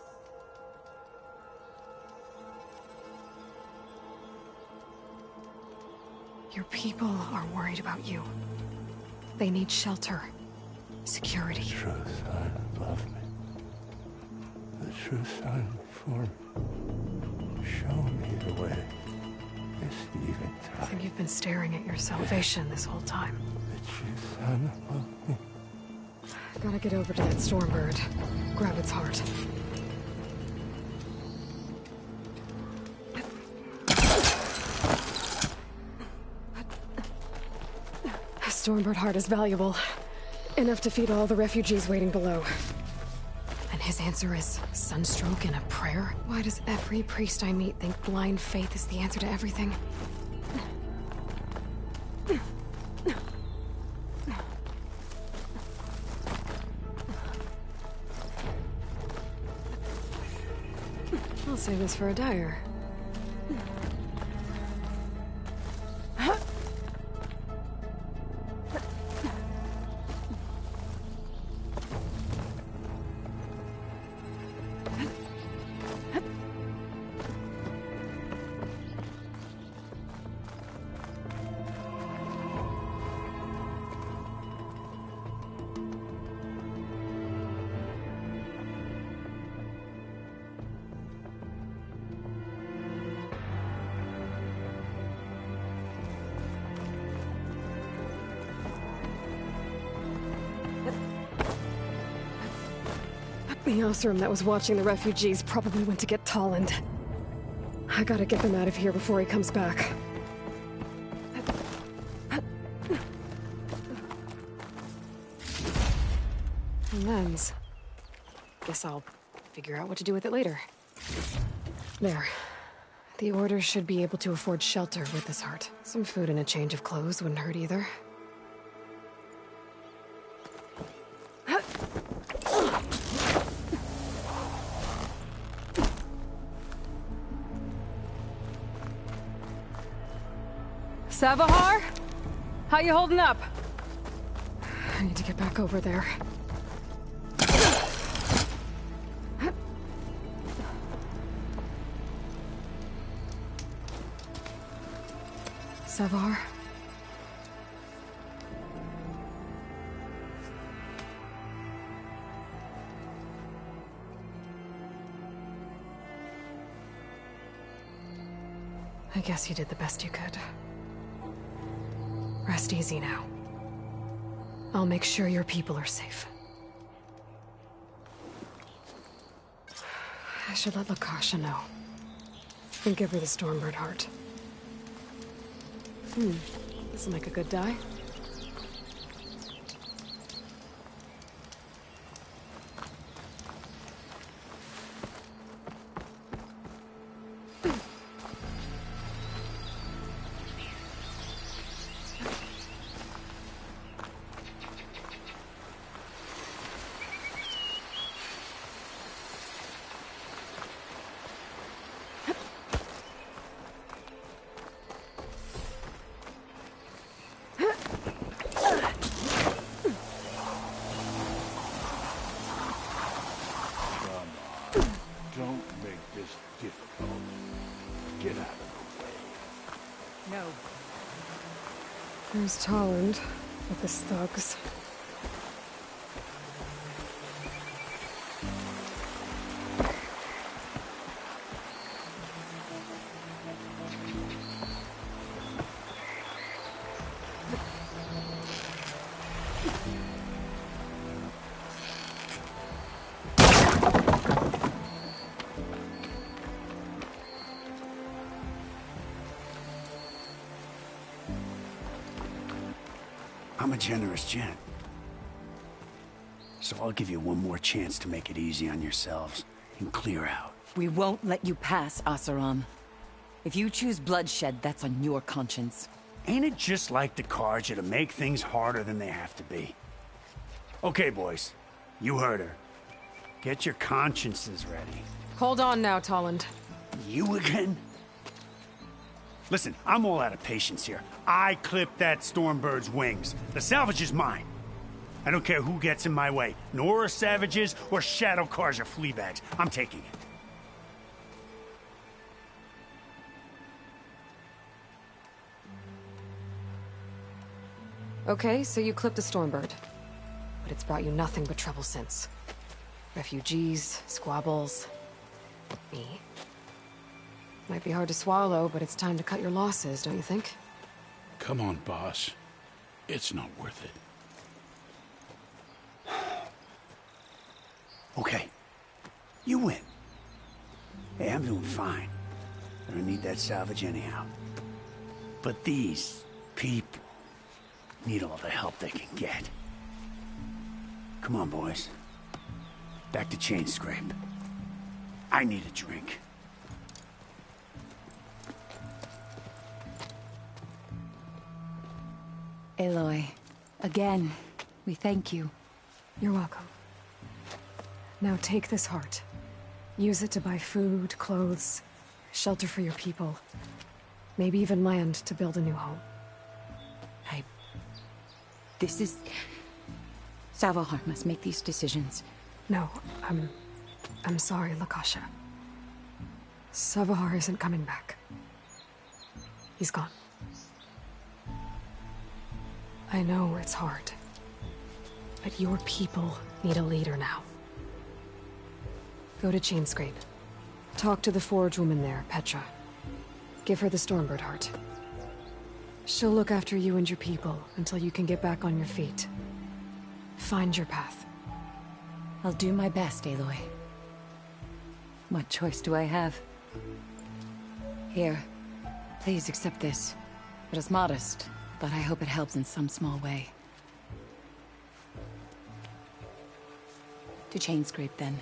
Your people are worried about you. They need shelter, security. The true sun above me. The true sun before me. Show me the way. This eventide. I think you've been staring at your salvation this whole time. The true sun above me. Gotta get over to that Stormbird. Grab its heart. A Stormbird heart is valuable. Enough to feed all the refugees waiting below. And his answer is sunstroke and a prayer? Why does every priest I meet think blind faith is the answer to everything? I'll save this for a dyer. The Oseram that was watching the refugees probably went to get Tolland. I gotta get them out of here before he comes back. Lens. Guess I'll figure out what to do with it later. There. The Order should be able to afford shelter with this heart. Some food and a change of clothes wouldn't hurt either. Savahar? How you holding up? I need to get back over there. Savahar? I guess you did the best you could. Rest easy now. I'll make sure your people are safe. I should let Lakasha know. And give her the Stormbird heart. This'll make a good dye. Don't make this difficult. Get out of the way. No. There's Tolland with his thugs. I'm a generous gent. So I'll give you one more chance to make it easy on yourselves and clear out. We won't let you pass, Asaram. If you choose bloodshed, that's on your conscience. Ain't it just like the Karja to make things harder than they have to be? Okay, boys. You heard her. Get your consciences ready. Hold on now, Tolland. You again? Listen, I'm all out of patience here. I clipped that Stormbird's wings. The salvage is mine. I don't care who gets in my way. Nora savages or Shadow Karja fleabags. I'm taking it. Okay, so you clipped the Stormbird. But it's brought you nothing but trouble since. Refugees, squabbles, me. Might be hard to swallow, but it's time to cut your losses, don't you think? Come on, boss. It's not worth it. Okay. You win. Hey, I'm doing fine. I don't need that salvage anyhow. But these people need all the help they can get. Come on, boys. Back to Chain Scrape. I need a drink. Aloy, again, we thank you. You're welcome. Now take this heart. Use it to buy food, clothes, shelter for your people. Maybe even land to build a new home. This is... Savahar must make these decisions. No, I'm sorry, Lakasha. Savahar isn't coming back. He's gone. I know it's hard, but your people need a leader now. Go to Chainscrape. Talk to the forge woman there, Petra. Give her the Stormbird heart. She'll look after you and your people until you can get back on your feet. Find your path. I'll do my best, Aloy. What choice do I have? Here, please accept this. It is modest, but I hope it helps in some small way. To Chainscrape, then.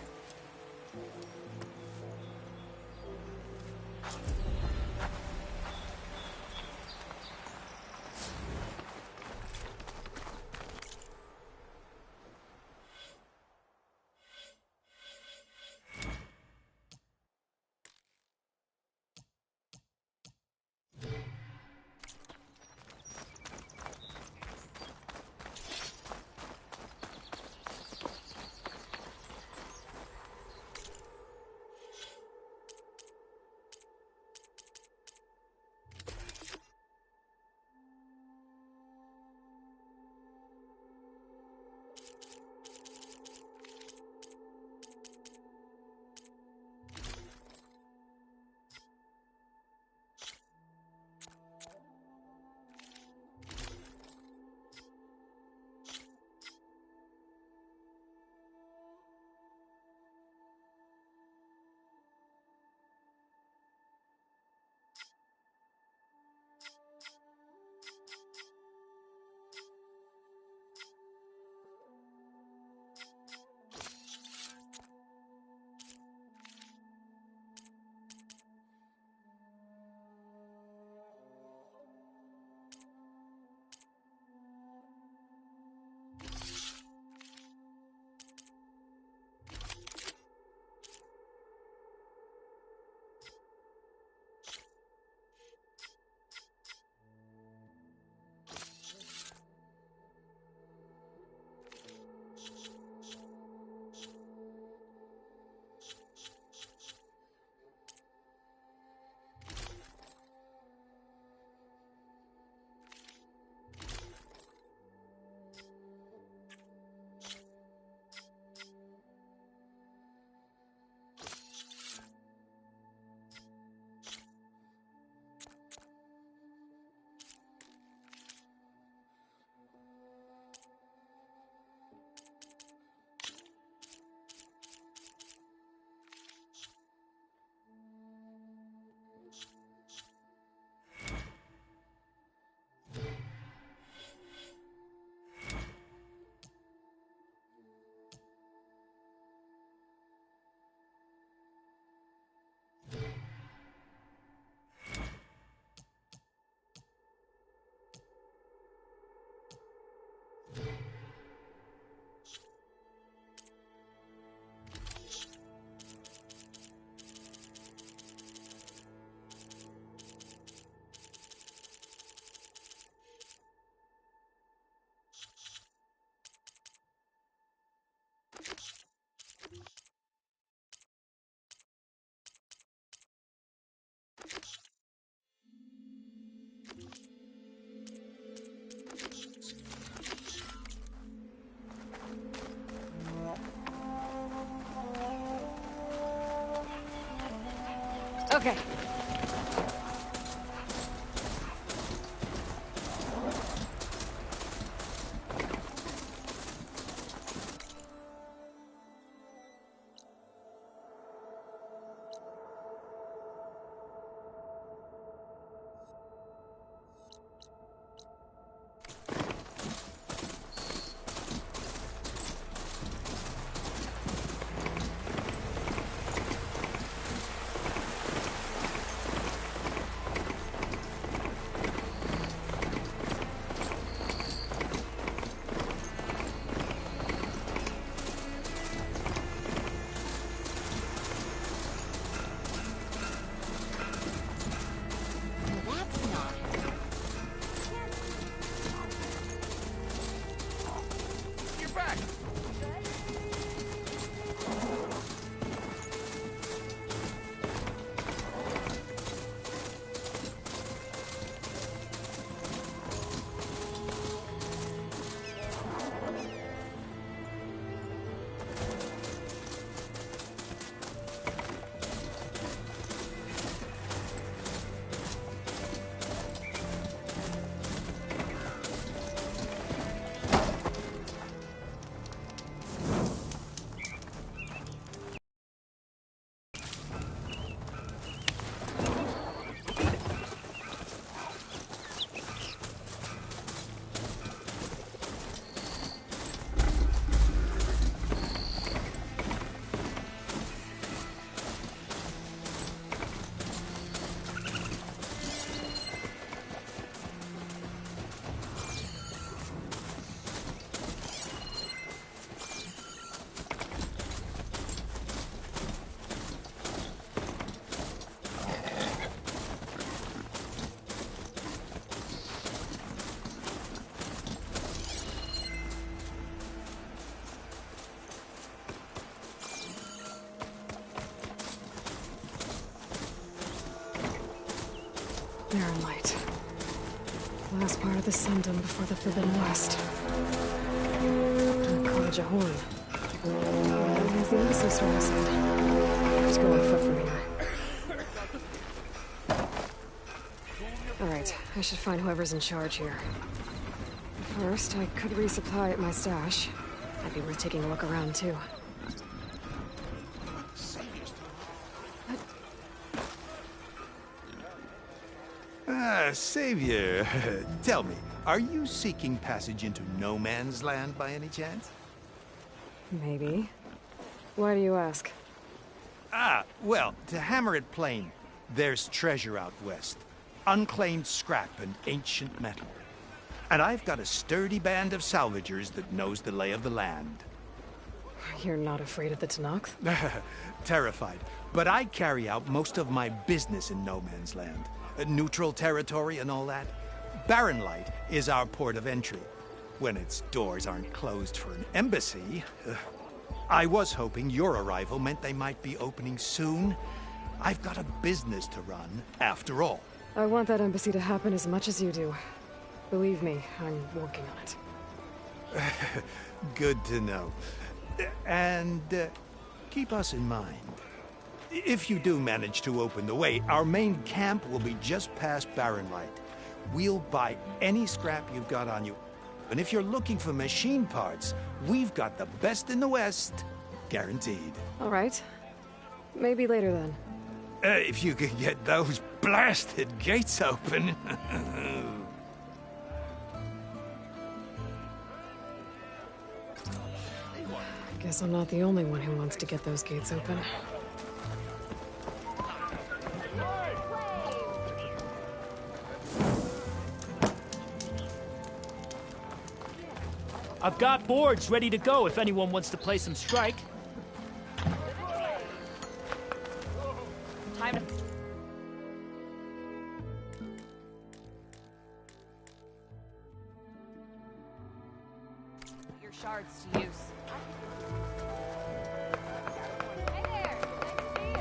Okay. Barren Light. Last part of the Sundom before the Forbidden West. College Horn. Here's the Immersive store outside. Just go on foot from here. Alright, I should find whoever's in charge here. First, I could resupply at my stash. Might be worth taking a look around, too. Savior, tell me, are you seeking passage into no man's land by any chance? Maybe. Why do you ask? Ah, well, to hammer it plain, there's treasure out west. Unclaimed scrap and ancient metal. And I've got a sturdy band of salvagers that knows the lay of the land. You're not afraid of the Tenakth? Terrified. But I carry out most of my business in no man's land. Neutral territory and all that. Barren Light is our port of entry. When its doors aren't closed for an embassy. I was hoping your arrival meant they might be opening soon. I've got a business to run, after all. I want that embassy to happen as much as you do. Believe me, I'm working on it. Good to know. And keep us in mind. If you do manage to open the way, our main camp will be just past Barren Light. We'll buy any scrap you've got on you. And if you're looking for machine parts, we've got the best in the West. Guaranteed. All right. Maybe later then. If you could get those blasted gates open. Guess I'm not the only one who wants to get those gates open. I've got boards ready to go if anyone wants to play some strike. Time to... Your shards to use. Hey there! Nice to see you!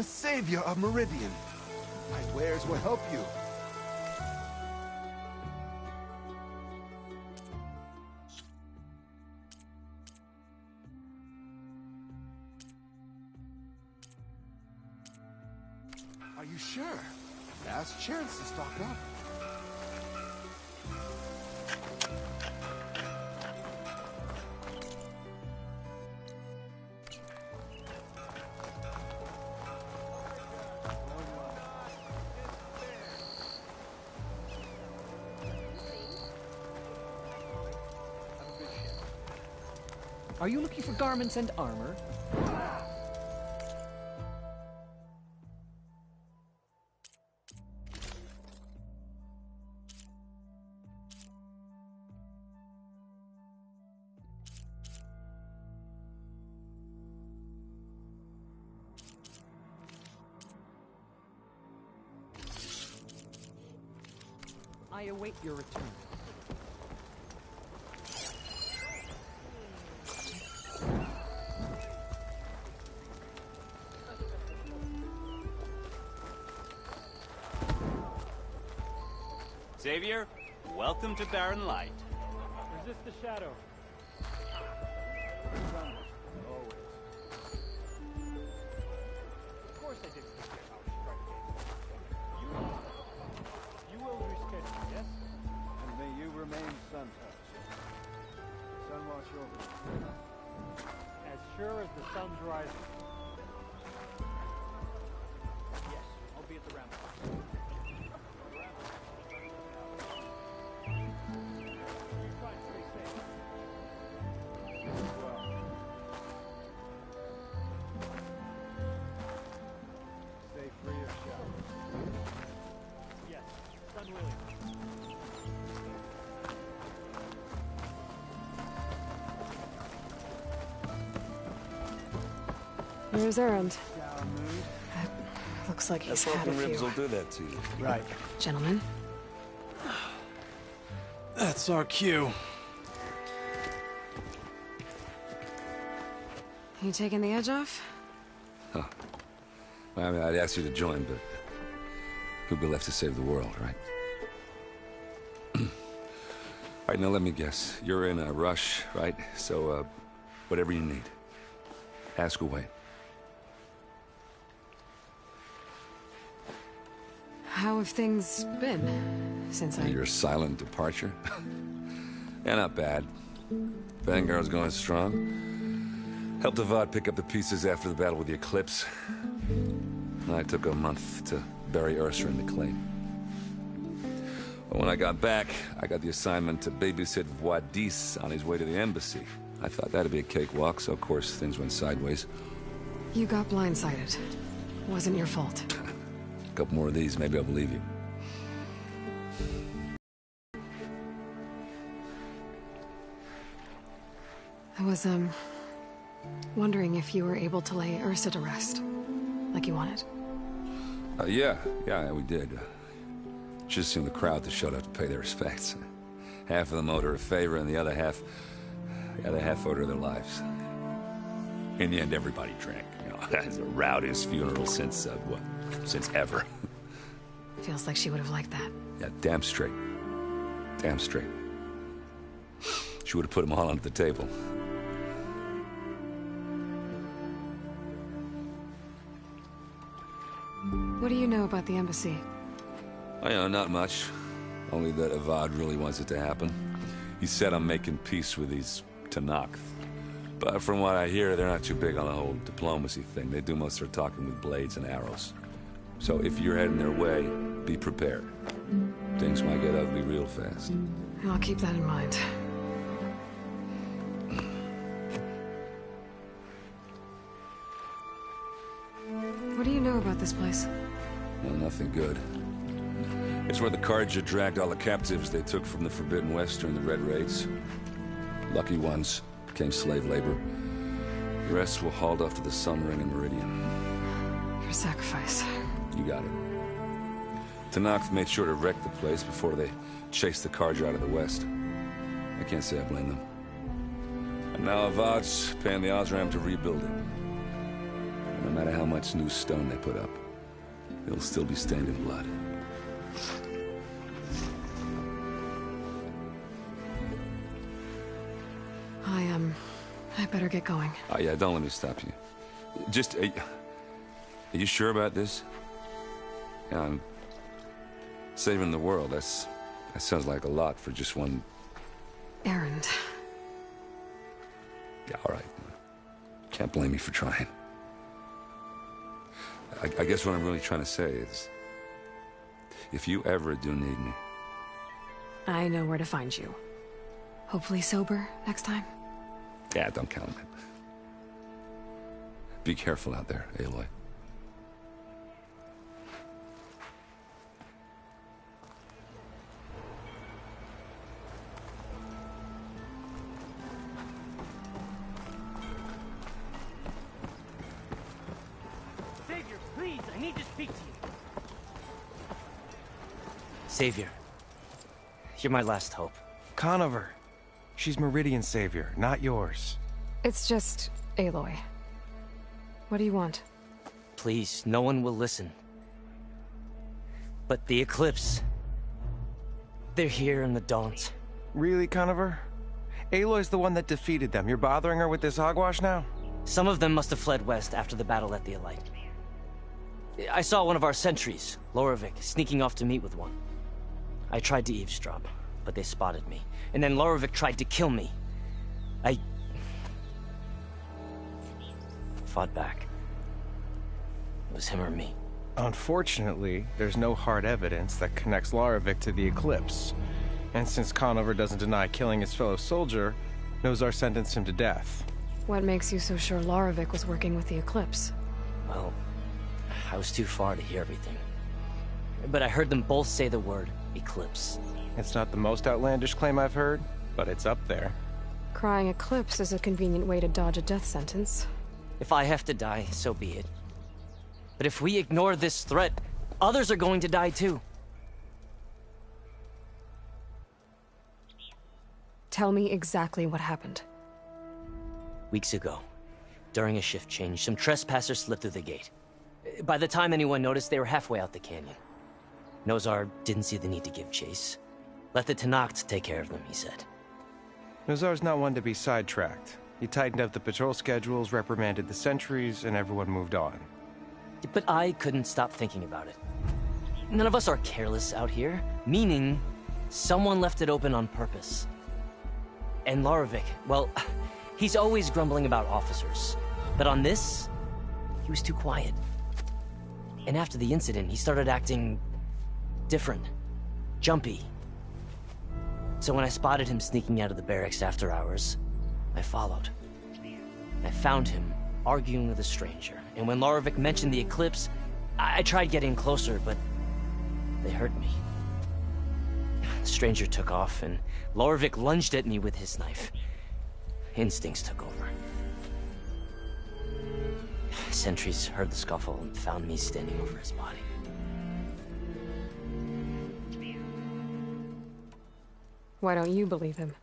the savior of Meridian. My wares will help you. Are you sure? Last chance to stock up. Are you looking for garments and armor? I await your return. Xavier, welcome to Barren Light. Resist the shadow. Always. Of course I didn't forget how to strike it. You will reschedule, yes? And may you remain sun-touched. Sun watch over you. As sure as the sun's rising. Yes, I'll be at the ramparts. Where's Errand? Looks like he's had a ribs few. will do that to you. Right. Gentlemen? That's our cue. You taking the edge off? Huh. Well, I mean, I'd ask you to join, but who'd be left to save the world, right? All right, now let me guess. You're in a rush, right? So, whatever you need, ask away. How have things been since Your silent departure? Yeah, not bad. Vanguard's going strong. Helped Avad pick up the pieces after the battle with the Eclipse. I took a month to bury Ursa in the claim. But when I got back, I got the assignment to babysit Wadis on his way to the embassy. I thought that'd be a cakewalk, so of course things went sideways. You got blindsided. Wasn't your fault. A couple more of these, maybe I'll believe you. I was, wondering if you were able to lay Ursa to rest, like you wanted. Yeah, we did. Just seemed the crowd that showed up to pay their respects. Half of them owed her a favor, and the other half owed her their lives. In the end, everybody drank. You know, that's the rowdiest funeral since since ever. Feels like she would have liked that. Yeah, damn straight. Damn straight. She would have put them all onto the table. What do you know about the embassy? Not much. Only that Avad really wants it to happen. He said I'm making peace with these Tenakth. But from what I hear, they're not too big on the whole diplomacy thing. They do most of their talking with blades and arrows. So if you're heading their way, be prepared. Things might get ugly real fast. I'll keep that in mind. What do you know about this place? Well, nothing good. It's where the Carja dragged all the captives they took from the Forbidden West during the Red Raids. Lucky ones became slave labor. The rest were hauled off to the Sun Ring and Meridian. Your sacrifice. You got it. Tenakth made sure to wreck the place before they chased the Carja out of the West. I can't say I blame them. And now Avad's paying the Osram to rebuild it. No matter how much new stone they put up, it'll still be stained in blood. I better get going. Oh, yeah, don't let me stop you. Just, are you sure about this? Yeah, I'm saving the world. That sounds like a lot for just one... Errand. Yeah, all right. Can't blame me for trying. I guess what I'm really trying to say is, if you ever do need me... I know where to find you. Hopefully sober next time. Yeah, don't count on it. Be careful out there, Aloy. Savior, please, I need to speak to you. Savior, you're my last hope. Conover. She's Meridian's savior, not yours. It's just Aloy. What do you want? Please, no one will listen. But the Eclipse... they're here in the Daunt. Really, Conover? Aloy's the one that defeated them. You're bothering her with this hogwash now? Some of them must have fled west after the battle at the Elite. I saw one of our sentries, Loravik, sneaking off to meet with one. I tried to eavesdrop, but they spotted me. And then Loravik tried to kill me. I fought back. It was him or me. Unfortunately, there's no hard evidence that connects Loravik to the Eclipse. And since Conover doesn't deny killing his fellow soldier, Nozar sentenced him to death. What makes you so sure Loravik was working with the Eclipse? Well, I was too far to hear everything. But I heard them both say the word Eclipse. It's not the most outlandish claim I've heard, but it's up there. Crying Eclipse is a convenient way to dodge a death sentence. If I have to die, so be it. But if we ignore this threat, others are going to die too. Tell me exactly what happened. Weeks ago, during a shift change, some trespassers slipped through the gate. By the time anyone noticed, they were halfway out the canyon. Nozar didn't see the need to give chase. Let the Tenakth take care of them, he said. Nozar's not one to be sidetracked. He tightened up the patrol schedules, reprimanded the sentries, and everyone moved on. But I couldn't stop thinking about it. None of us are careless out here, meaning someone left it open on purpose. And Loravik, well, he's always grumbling about officers. But on this, he was too quiet. And after the incident, he started acting different, jumpy. So when I spotted him sneaking out of the barracks after hours, I followed. I found him arguing with a stranger. And when Loravik mentioned the Eclipse, I tried getting closer, but they hurt me. The stranger took off, and Loravik lunged at me with his knife. Instincts took over. Sentries heard the scuffle and found me standing over his body. Why don't you believe him?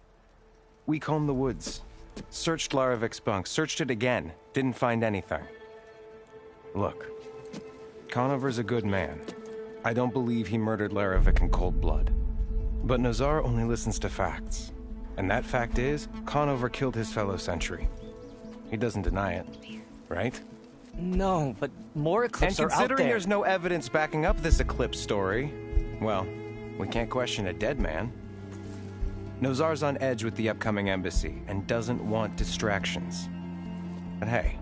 We combed the woods. Searched Laravik's bunk, searched it again. Didn't find anything. Look, Conover's a good man. I don't believe he murdered Laravik in cold blood. But Nozar only listens to facts. And that fact is, Conover killed his fellow sentry. He doesn't deny it, right? No, but more Eclipse are out there. And considering there's no evidence backing up this Eclipse story, well, we can't question a dead man. Nozar's on edge with the upcoming embassy and doesn't want distractions. But hey,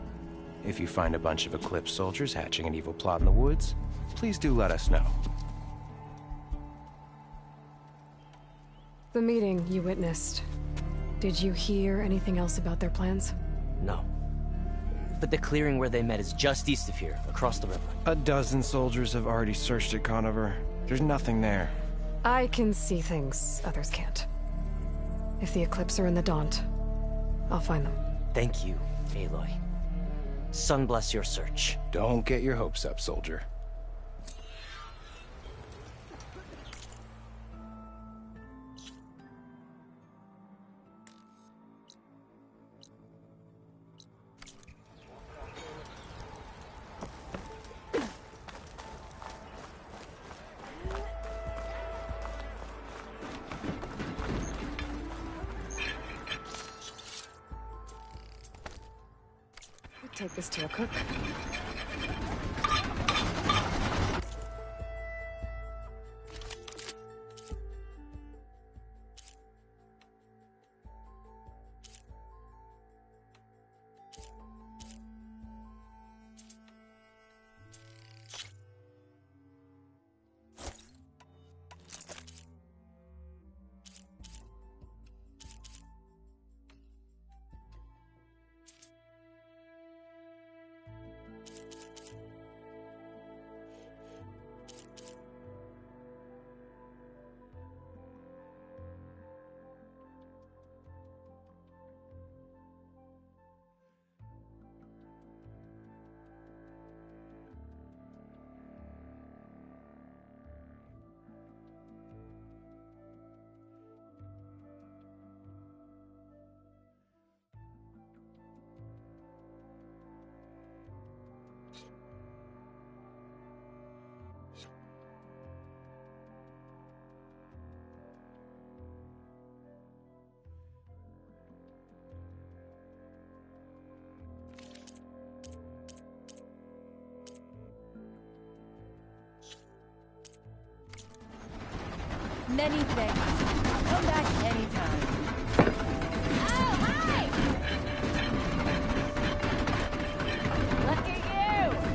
if you find a bunch of Eclipse soldiers hatching an evil plot in the woods, please do let us know. The meeting you witnessed. Did you hear anything else about their plans? No. But the clearing where they met is just east of here, across the river. A dozen soldiers have already searched it, Conover. There's nothing there. I can see things others can't. If the Eclipse are in the Daunt, I'll find them. Thank you, Aloy. Sun bless your search. Don't get your hopes up, soldier. Take this to a cook. Many thanks. Come back anytime. Oh, hi! Look at you!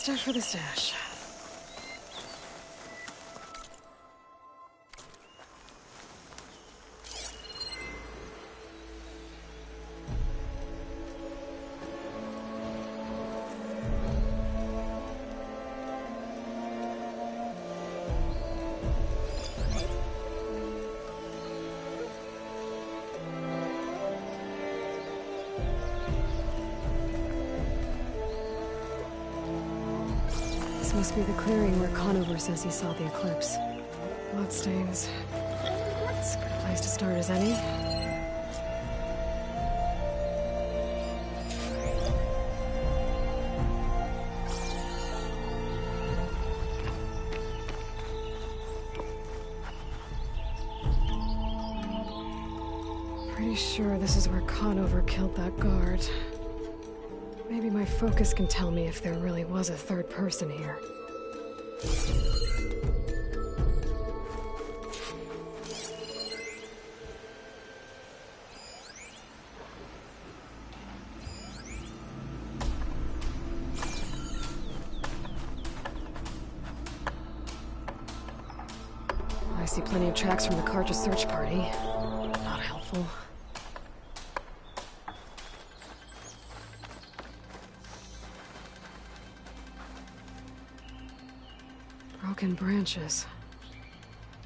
Stuff for the stash. This must be the clearing where Conover says he saw the eclipse. Bloodstains. It's a good place to start as any. Pretty sure this is where Conover killed that guard. Maybe my focus can tell me if there really was a third person here. I see plenty of tracks from the Karja search party. Not helpful. Broken branches.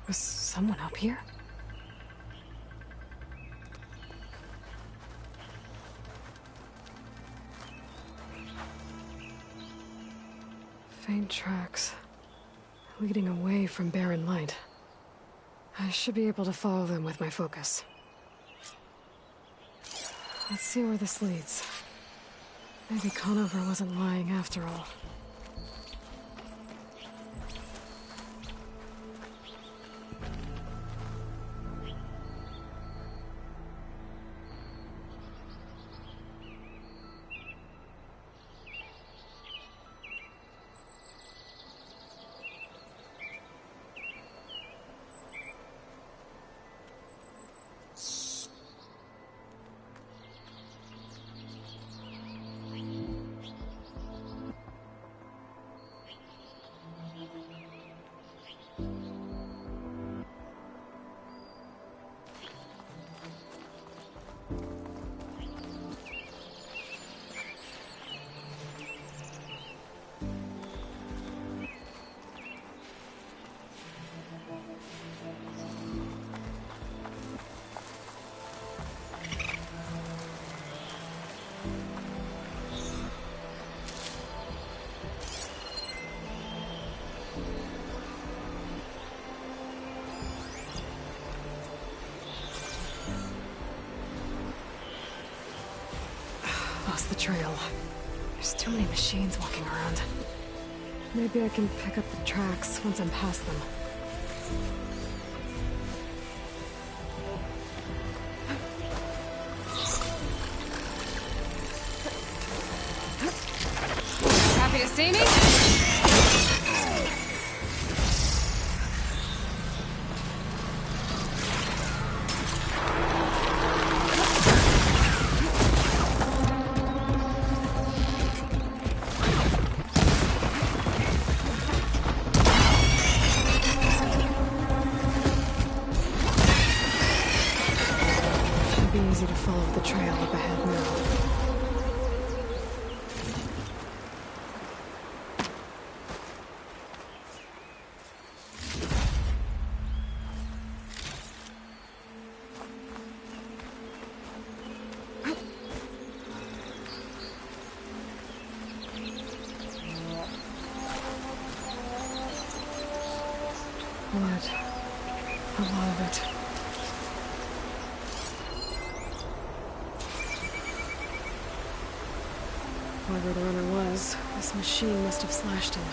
Was someone up here? Faint tracks. Leading away from barren light. I should be able to follow them with my focus. Let's see where this leads. Maybe Conover wasn't lying after all. Lost the trail. There's too many machines walking around. Maybe I can pick up the tracks once I'm past them. Happy to see me? Easy to follow the trail up ahead now. Blood. A lot of it. Whoever the runner was, this machine must have slashed him.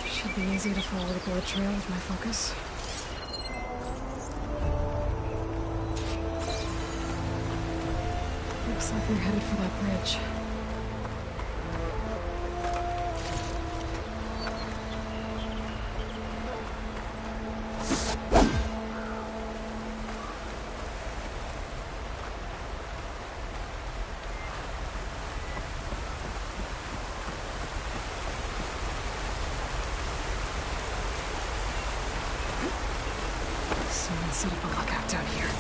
Should be easy to follow the blood trail with my focus. Looks like they're headed for that bridge. I'll set up a lookout down here.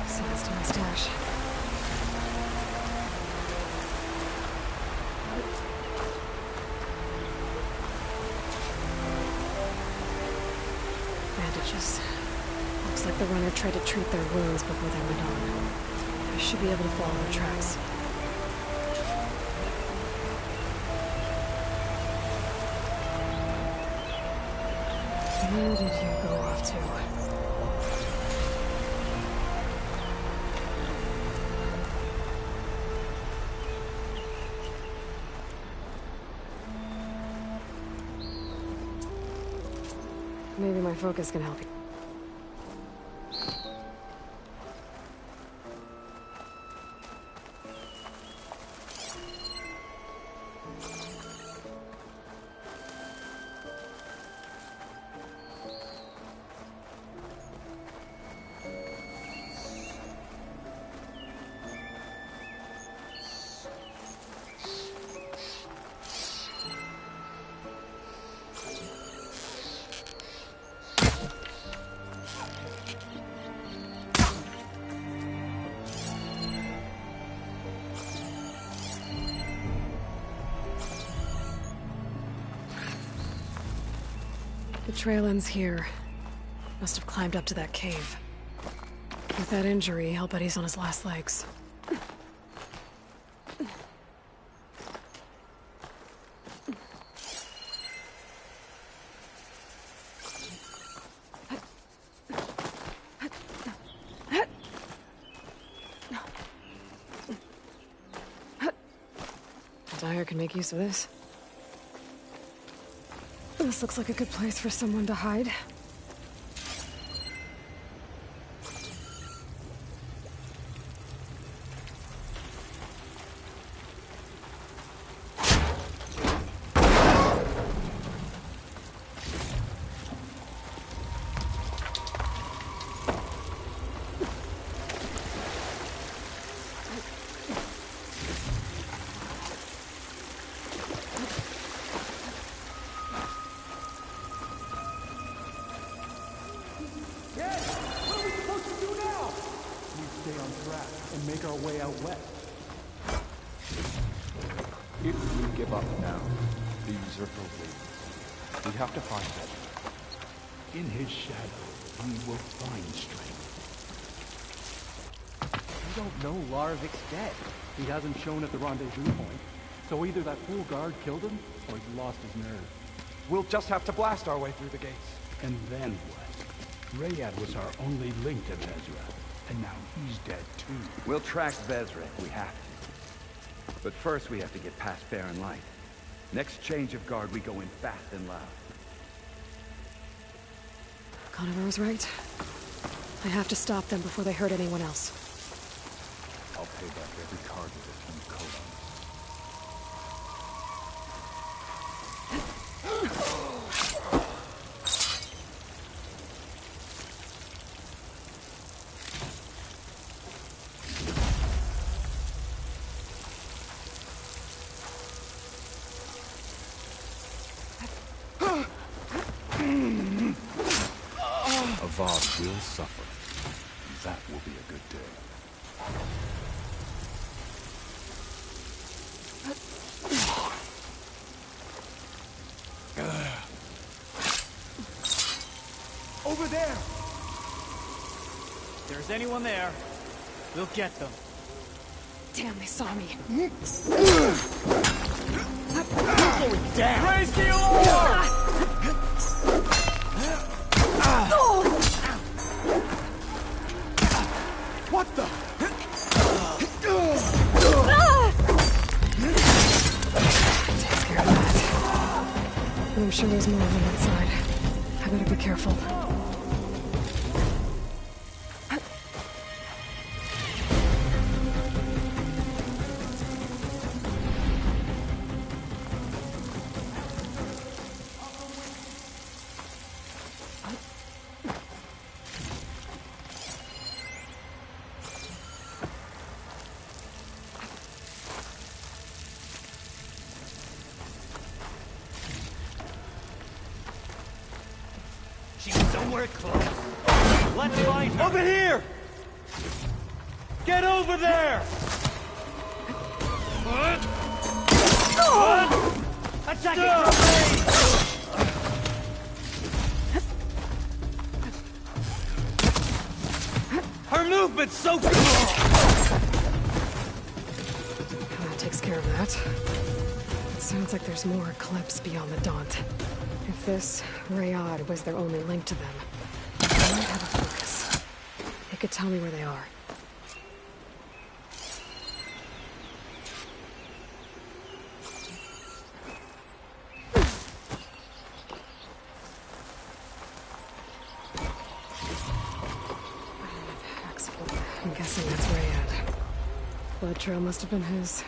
Besides to my stash. Bandages. Looks like the runner tried to treat their wounds before they went on. I should be able to follow their tracks. Where did you go off to? Maybe my focus can help you. The trail ends here. Must have climbed up to that cave. With that injury, I'll bet he's on his last legs. Dyer can make use of this. This looks like a good place for someone to hide. Make our way out west. If we give up now, the usurper wins. We have to find him. In his shadow, we will find strength. We don't know Larvik's dead. He hasn't shown at the rendezvous point. So either that fool guard killed him, or he lost his nerve. We'll just have to blast our way through the gates. And then what? Rayad was our only link to Vezra. And now he's dead too. We'll track Vezra if we have to. But first we have to get past Barren Light. Next change of guard, we go in fast and loud. Conover was right. I have to stop them before they hurt anyone else. I'll pay back every target if you code on. Avad will suffer. That will be a good day. Over there! If there's anyone there, we'll get them. Damn, they saw me. Going down! Raise the alarm! What the? Takes care of that. I'm sure there's more on the inside. I better be careful. She's somewhere close. Let's find her. Over here! Get over there! Attack it from me! Her movement's so good! That takes care of that. It sounds like there's more Eclipse beyond the Daunt. If this Rayad was their only link to them, they might have a focus. They could tell me where they are. I'm guessing that's Rayad. Blood trail must have been his.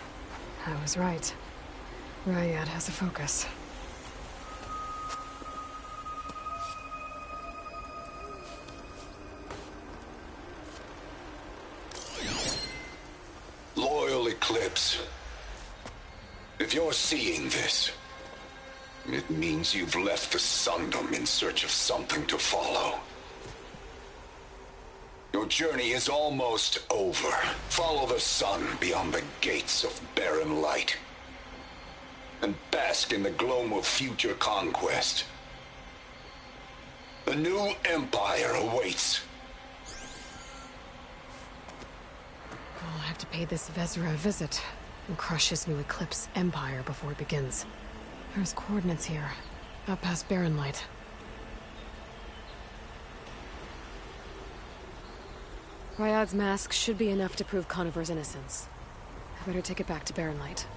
I was right. Rayad has a focus. Loyal Eclipse. If you're seeing this, it means you've left the Sundom in search of something to follow. Your journey is almost over. Follow the sun beyond the gates of barren light, and bask in the gloam of future conquest. The new empire awaits. I'll have to pay this Vezra a visit and crush his new Eclipse empire before it begins. There's coordinates here, out past barren light. Ryad's mask should be enough to prove Conover's innocence. I better take it back to barren light.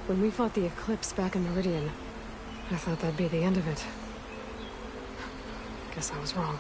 When we fought the Eclipse back in Meridian, I thought that'd be the end of it. Guess I was wrong.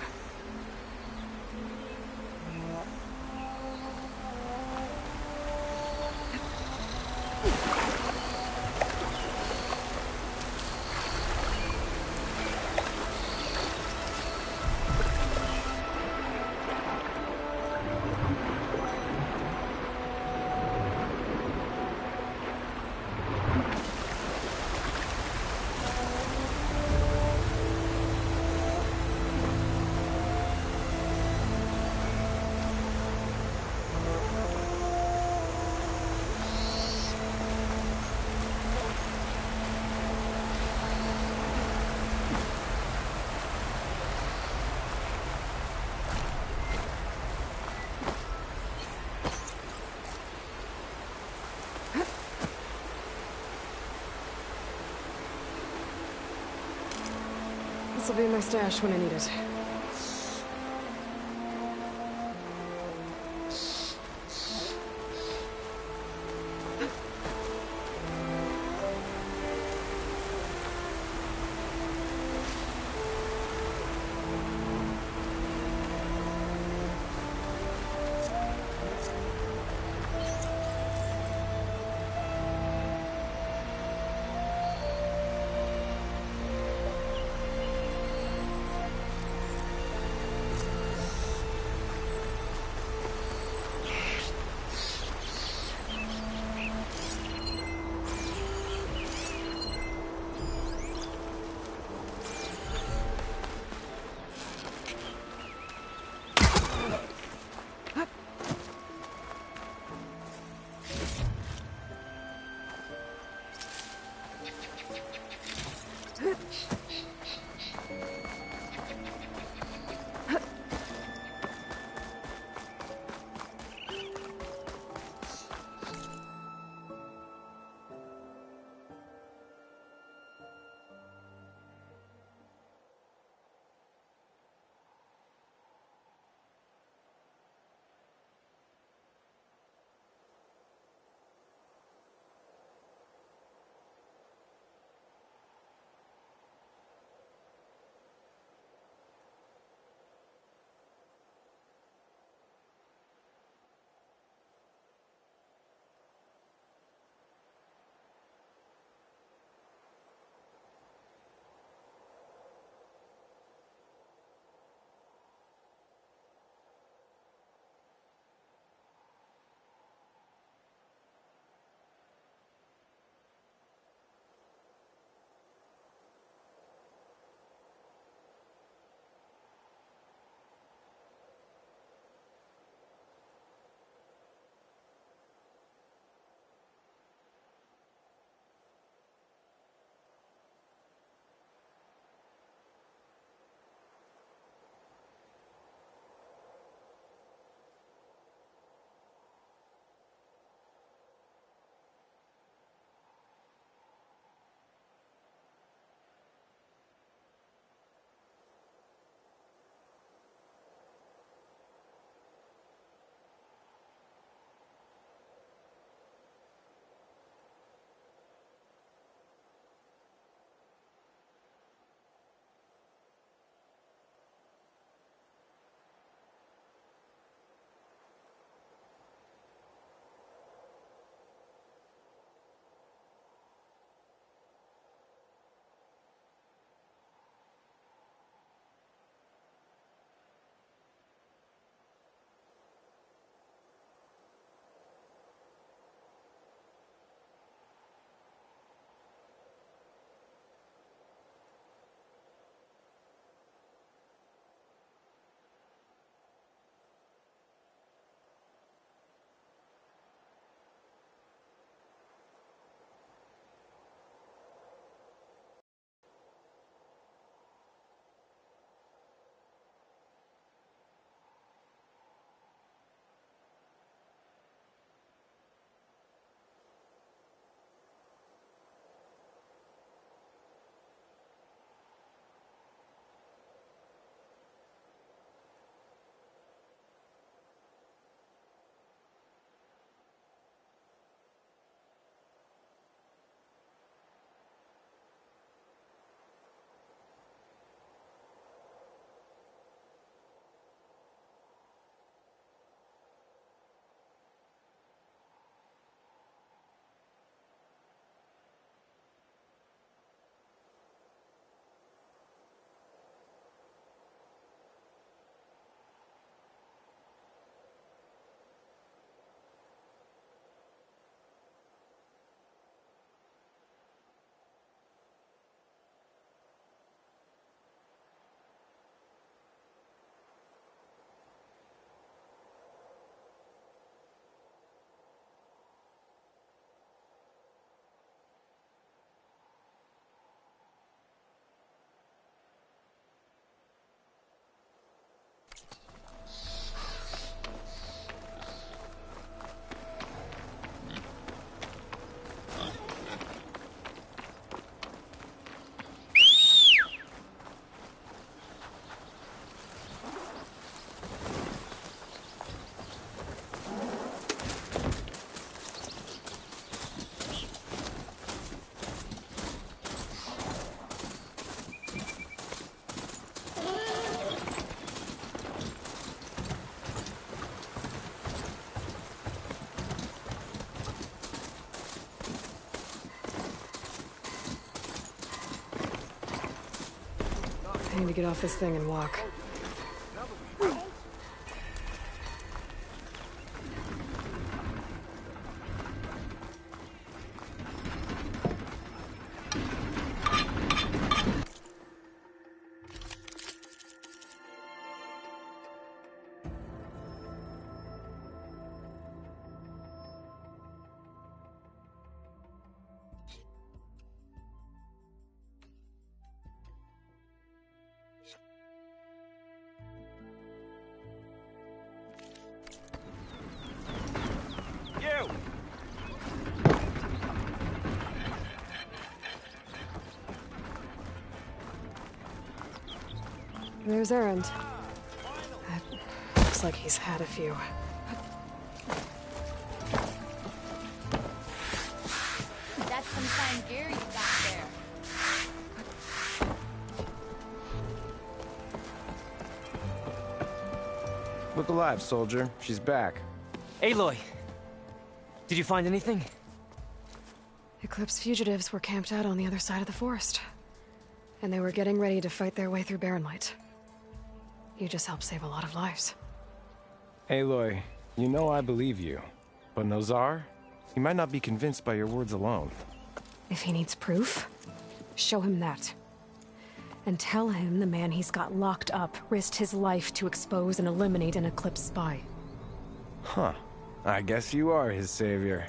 This'll be my stash when I need it. to get off this thing and walk. There's Errand. Looks like he's had a few. That's some fine gear you got there. Look alive, soldier. She's back. Aloy! Did you find anything? Eclipse fugitives were camped out on the other side of the forest. And they were getting ready to fight their way through Barren Light. You just helped save a lot of lives. Aloy, you know I believe you. But Nozar? He might not be convinced by your words alone. If he needs proof, show him that. And tell him the man he's got locked up risked his life to expose and eliminate an Eclipse spy. Huh. I guess you are his savior.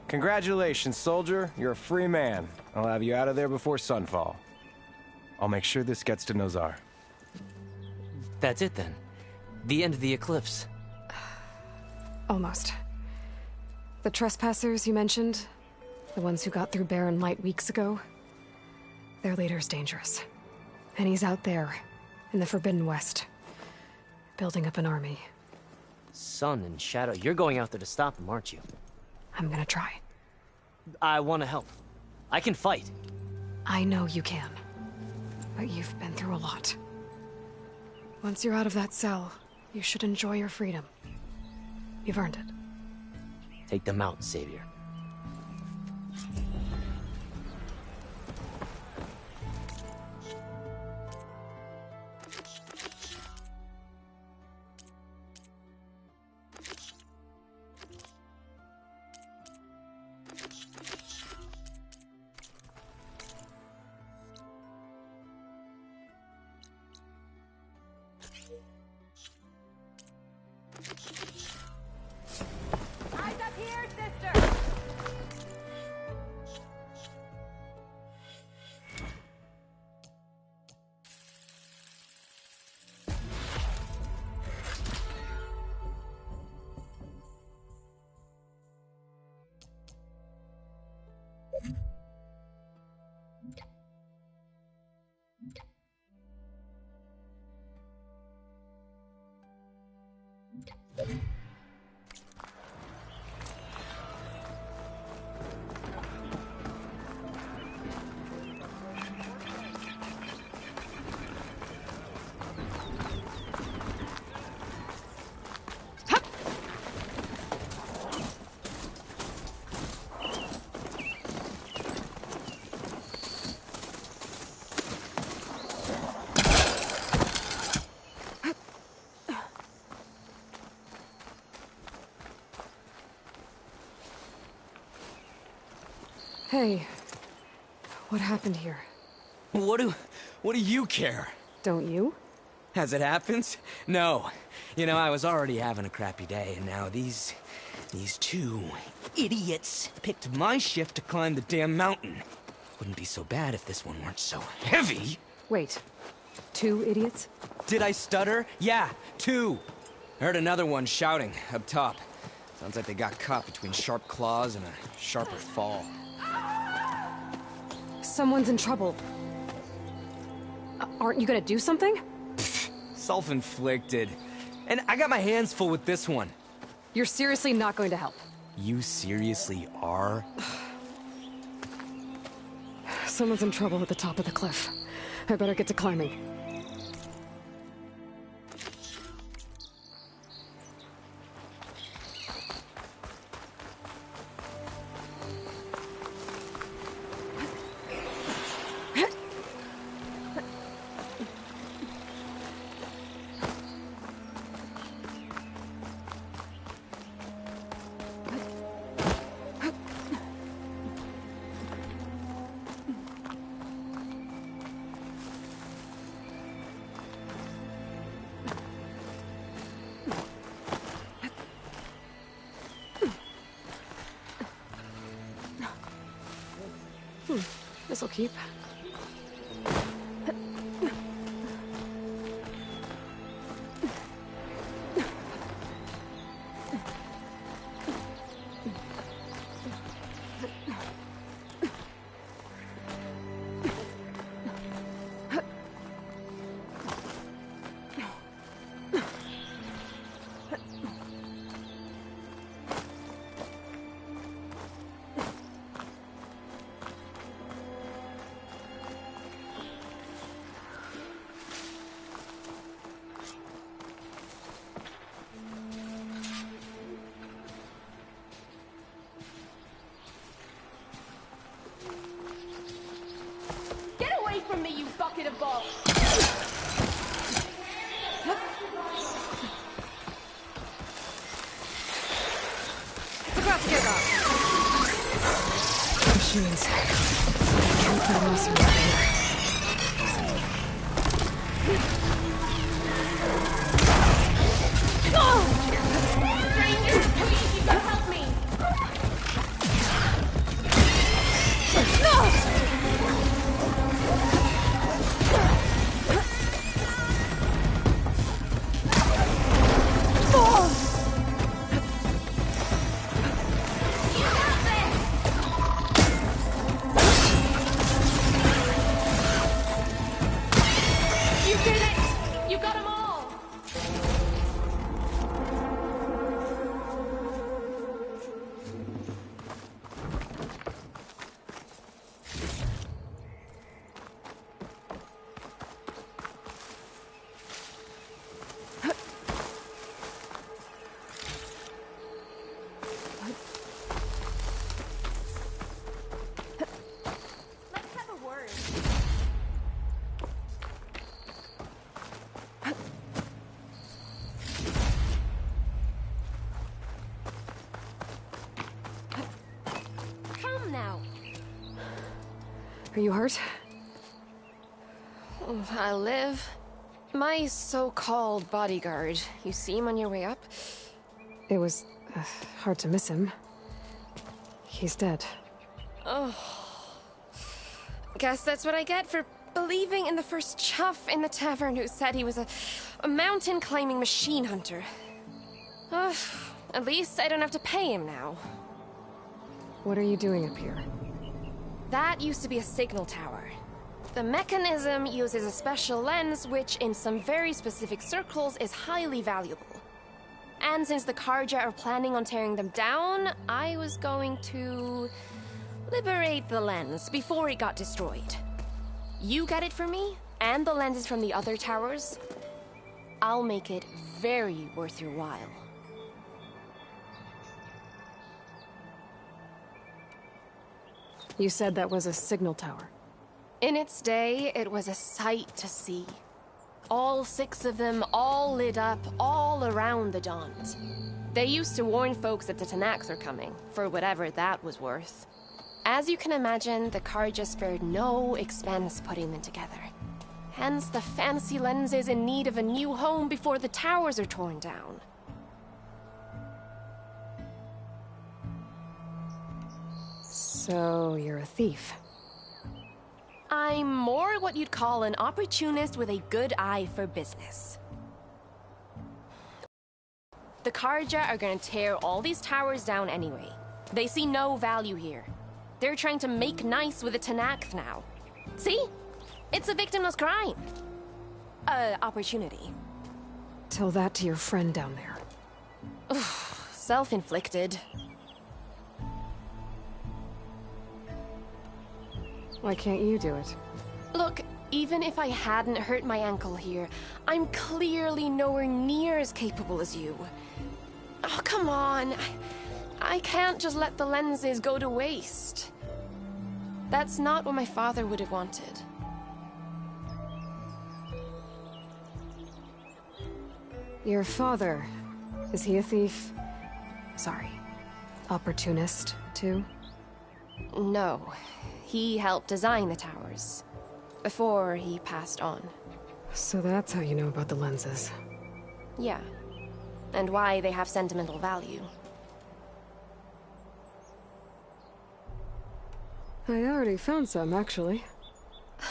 Congratulations, soldier. You're a free man. I'll have you out of there before sunfall. I'll make sure this gets to Nozar. That's it then. The end of the Eclipse. Almost. The trespassers you mentioned, the ones who got through Barren Light weeks ago, their leader's dangerous. And he's out there, in the Forbidden West, building up an army. Sun and Shadow, you're going out there to stop him, aren't you? I'm gonna try. I want to help. I can fight. I know you can. But you've been through a lot. Once you're out of that cell, you should enjoy your freedom. You've earned it. Take them out, Savior. Eyes up here, sister! Hey, what happened here? What do you care? Don't you? As it happens? No. You know, I was already having a crappy day, and now these two idiots picked my shift to climb the damn mountain. Wouldn't be so bad if this one weren't so heavy. Wait, 2 idiots? Did I stutter? Yeah, 2. I heard another one shouting up top. Sounds like they got caught between sharp claws and a sharper fall. Someone's in trouble. Aren't you gonna do something? Self-inflicted. And I got my hands full with this one. You're seriously not going to help? You seriously are? Someone's in trouble at the top of the cliff. I better get to climbing. This'll keep. Get away from me, you bucket of balls! It's about to get up. Machines. Can't put an awesome right here. Stranger, please, you gotta help me! You did it! You got them all! Let's have a word. Come now. Are you hurt? I live. My so-called bodyguard. You see him on your way up? It was hard to miss him. He's dead. Oh. Guess that's what I get for believing in the first chuff in the tavern who said he was a mountain-climbing machine hunter. At least I don't have to pay him now. What are you doing up here? That used to be a signal tower. The mechanism uses a special lens which, in some very specific circles, is highly valuable. And since the Karja are planning on tearing them down, I was going to liberate the lens before it got destroyed. You get it for me, and the lenses from the other towers. I'll make it very worth your while. You said that was a signal tower. In its day, it was a sight to see. All 6 of them, all lit up, all around the Dawns. They used to warn folks that the Tanaks are coming, for whatever that was worth. As you can imagine, the Karja spared no expense putting them together. Hence the fancy lenses in need of a new home before the towers are torn down. So, you're a thief. I'm more what you'd call an opportunist with a good eye for business. The Karja are gonna tear all these towers down anyway. They see no value here. They're trying to make nice with the Tanakh now. See? It's a victimless crime. Opportunity. Tell that to your friend down there. Self-inflicted. Why can't you do it? Look, even if I hadn't hurt my ankle here, I'm clearly nowhere near as capable as you. Oh, come on. I can't just let the lenses go to waste. That's not what my father would have wanted. Your father, is he a thief? Sorry, opportunist, too? No. He helped design the towers. Before he passed on. So that's how you know about the lenses. Yeah. And why they have sentimental value. I already found some, actually.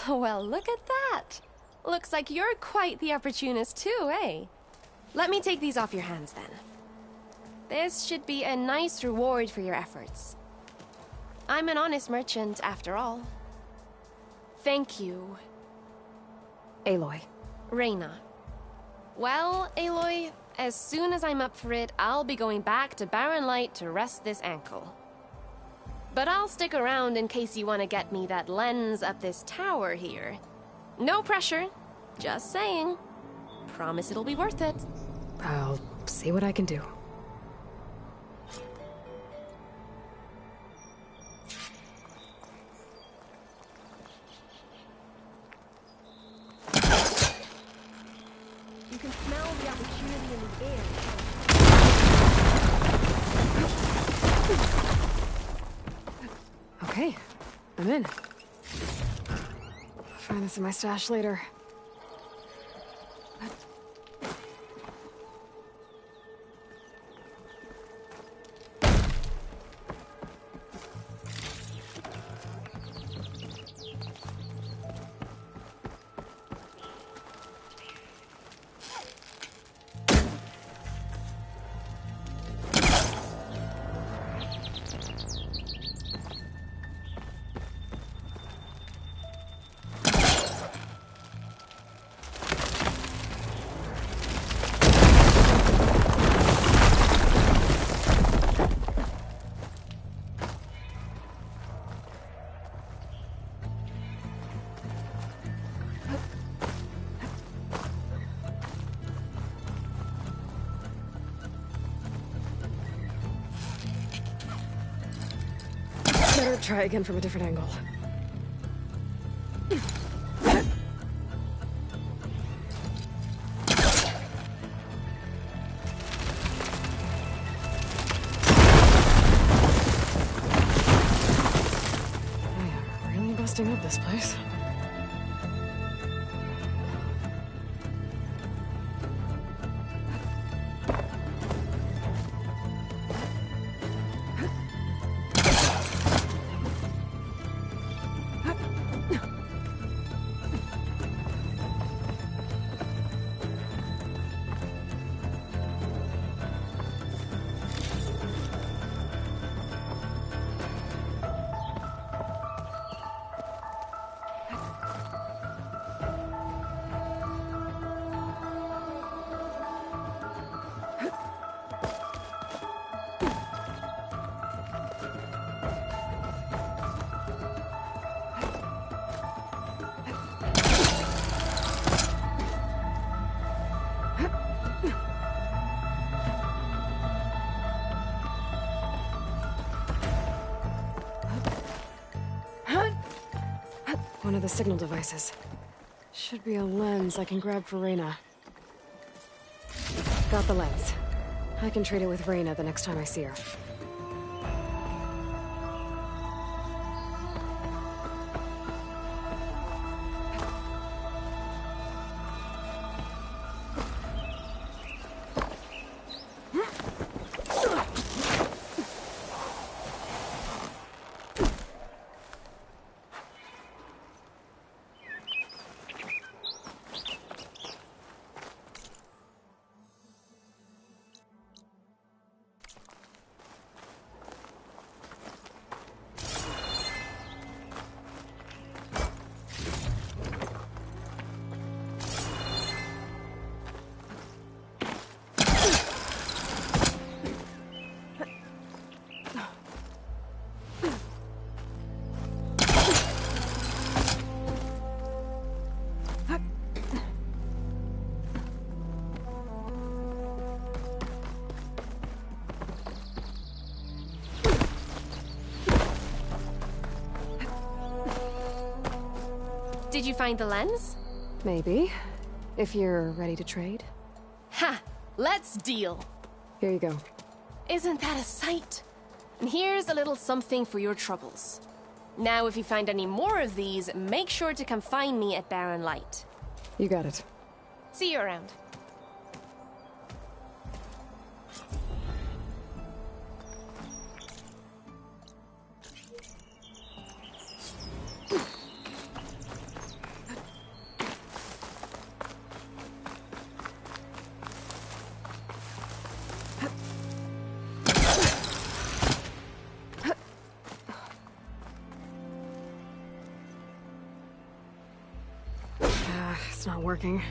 Well, look at that. Looks like you're quite the opportunist too, eh? Let me take these off your hands then. This should be a nice reward for your efforts. I'm an honest merchant, after all. Thank you. Aloy. Reyna. Well, Aloy, as soon as I'm up for it, I'll be going back to Barren Light to rest this ankle. But I'll stick around in case you want to get me that lens up this tower here. No pressure, just saying. Promise it'll be worth it. I'll see what I can do. You can smell the opportunity in the air. Okay, I'm in. I'll find this in my stash later. Better try again from a different angle. I am really busting up this place. One of the signal devices. Should be a lens I can grab for Reyna. Got the lens. I can trade it with Reyna the next time I see her. Did you find the lens? Maybe. If you're ready to trade. Ha! Let's deal! Here you go. Isn't that a sight? And here's a little something for your troubles. Now, if you find any more of these, make sure to come find me at Barren Light. You got it. See you around. not working.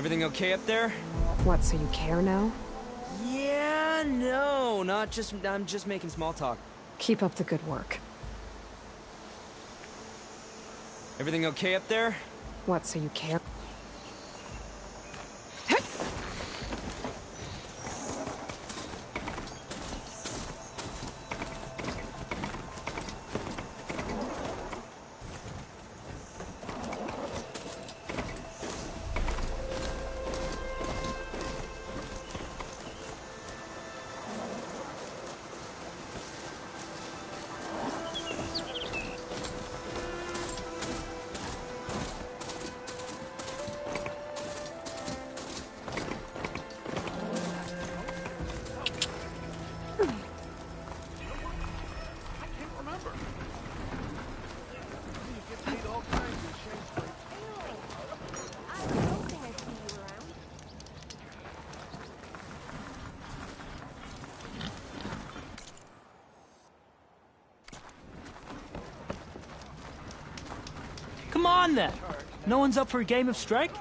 Everything okay up there? What, so you care now? Yeah, no, not just... I'm just making small talk. Keep up the good work. Everything okay up there? What, so you care? Come on, then. No one's up for a game of strike?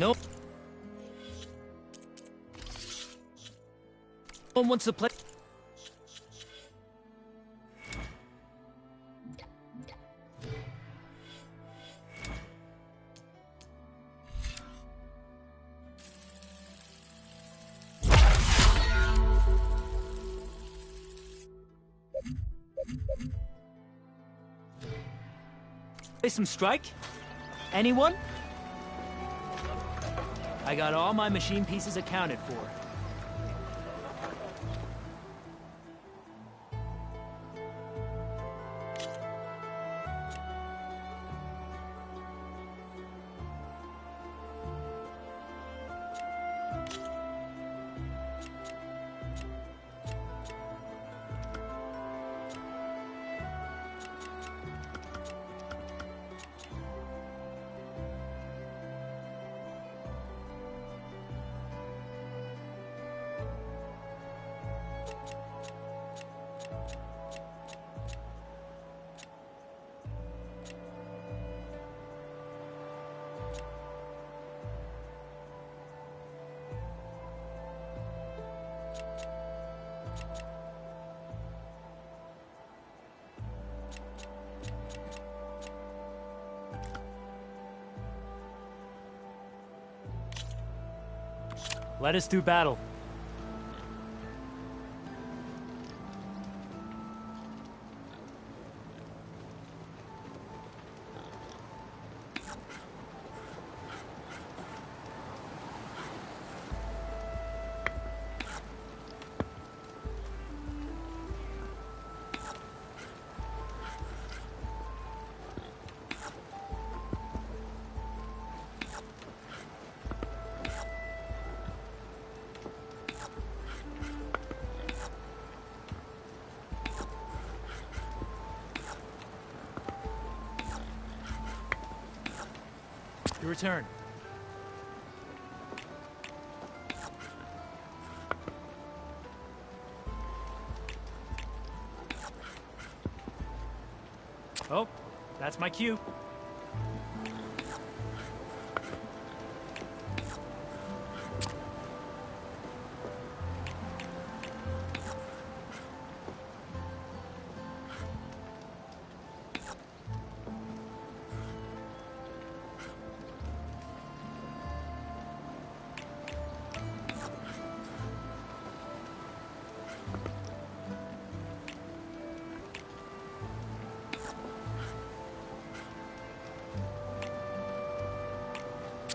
No one wants to play. Play some strike? Anyone? I got all my machine pieces accounted for. Let us do battle. Your turn. Oh, that's my cue.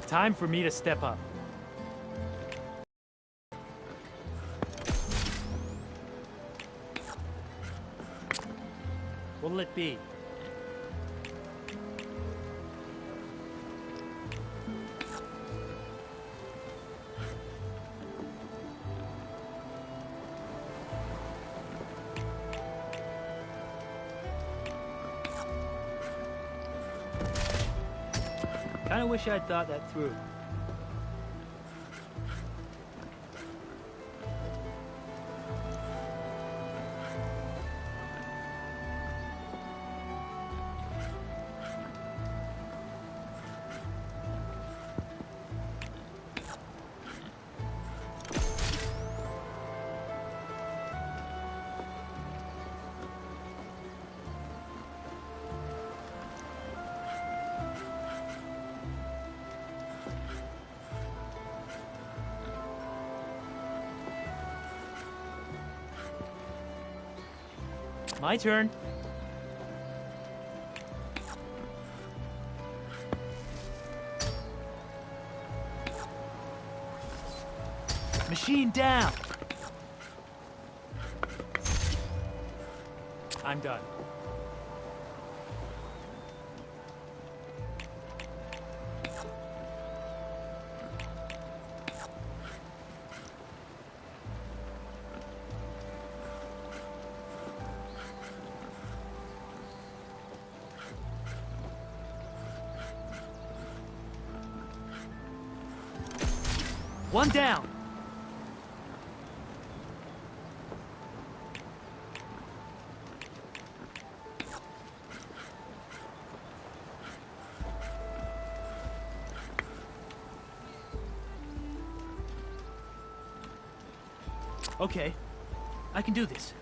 Time for me to step up. What'll it be? Kinda wish I'd thought that through. My turn. Machine down. I'm done. One down. Okay. I can do this.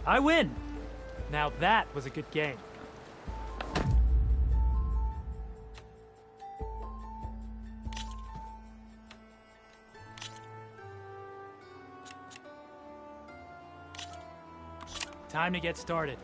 I win! Now that was a good game. Time to get started.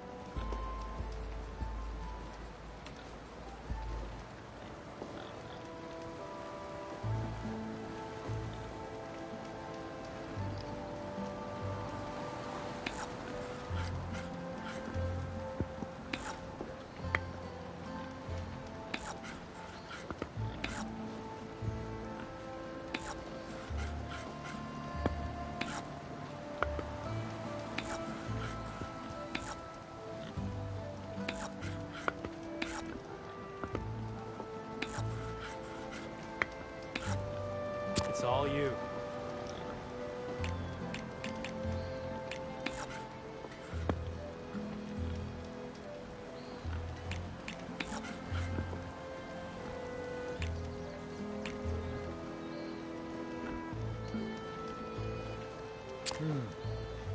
It's all you.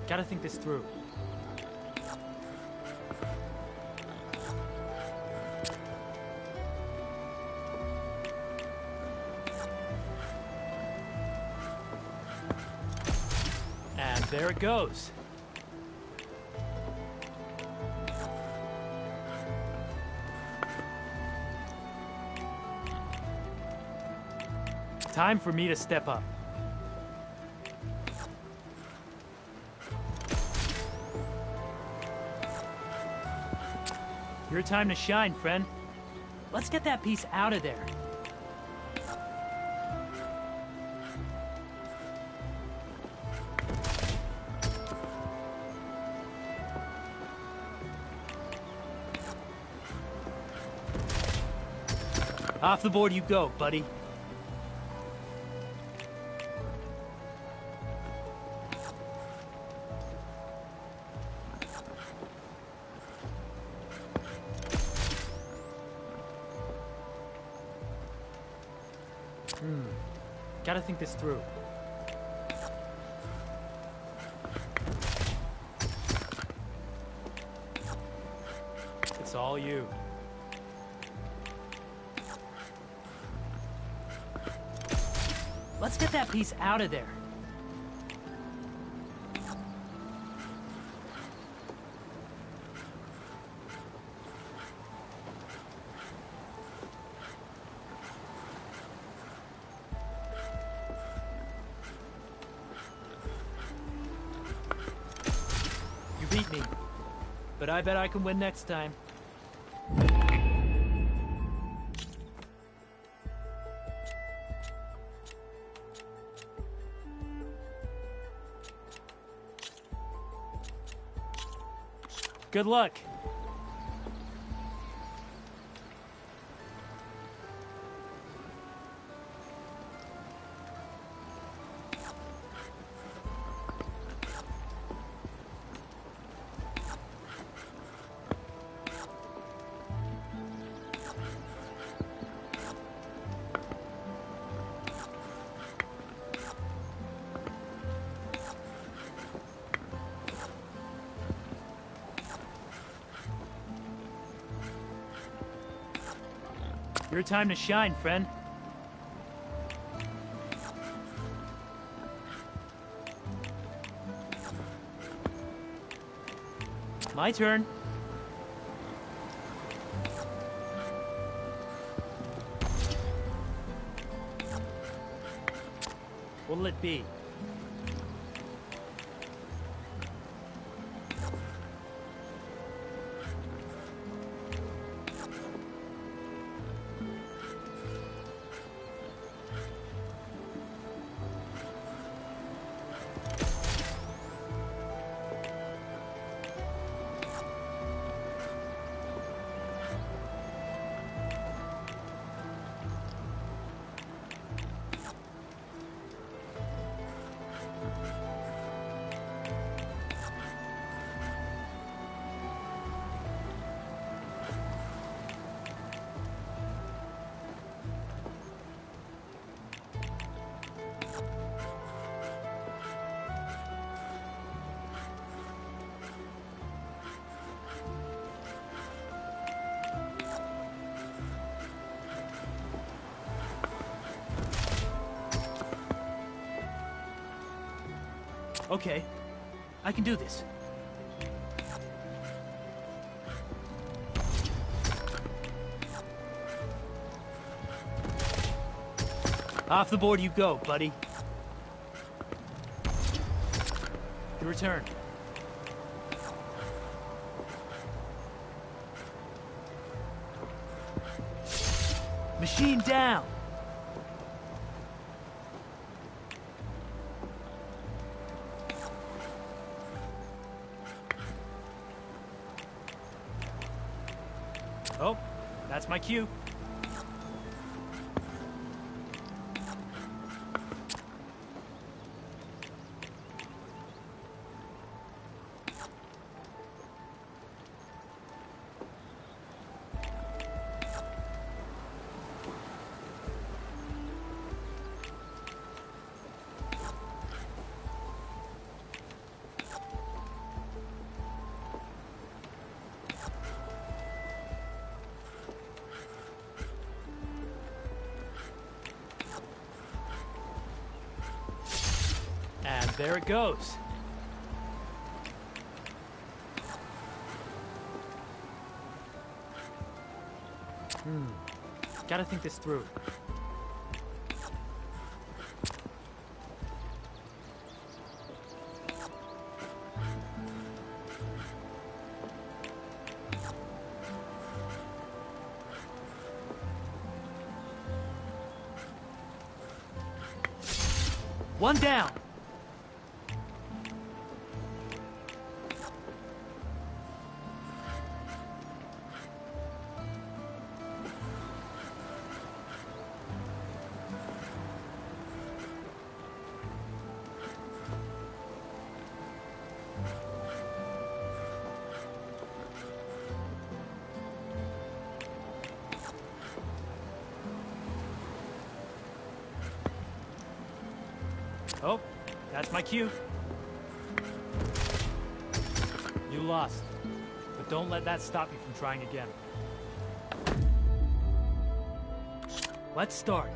Gotta think this through. And there it goes. Time for me to step up. Your time to shine, friend. Let's get that piece out of there. Off the board you go, buddy. Gotta think this through. It's all you. Let's get that piece out of there. You beat me, but I bet I can win next time. Good luck. Your time to shine, friend. My turn. What'll it be? Okay, I can do this. Off the board you go, buddy. Your turn. Machine down! Oh, that's my cue. And there it goes. Gotta think this through. One down. Oh, that's my cue. You lost, but don't let that stop you from trying again. Let's start.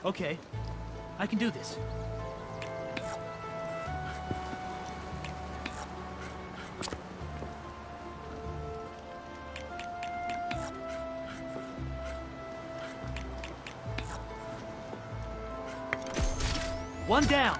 Okay, I can do this. One down.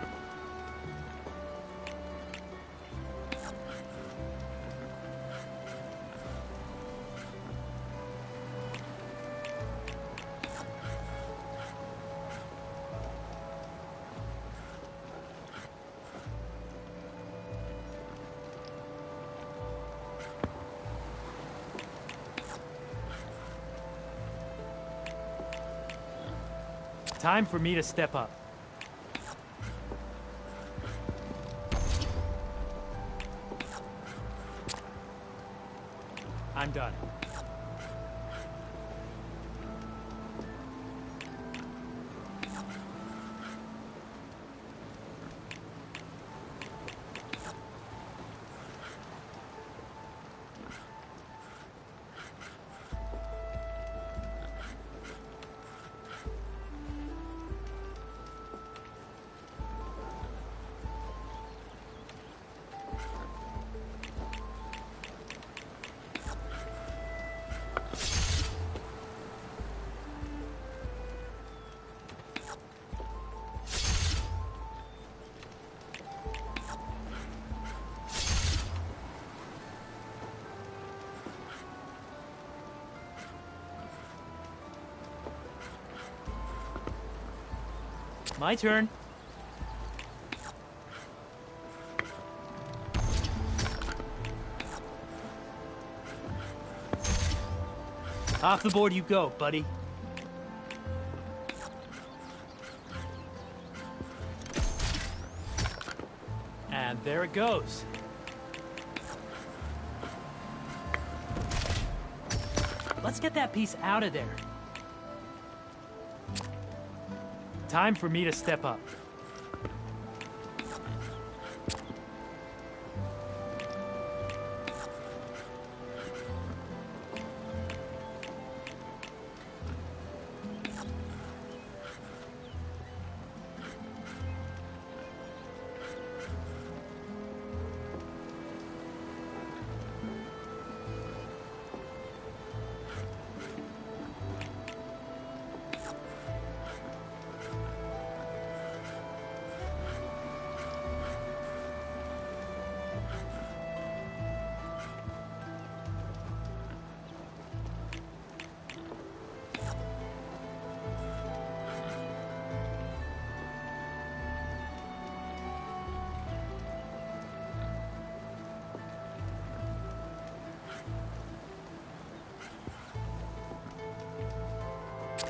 Time for me to step up. I'm done. My turn. Off the board you go, buddy. And there it goes. Let's get that piece out of there. Time for me to step up.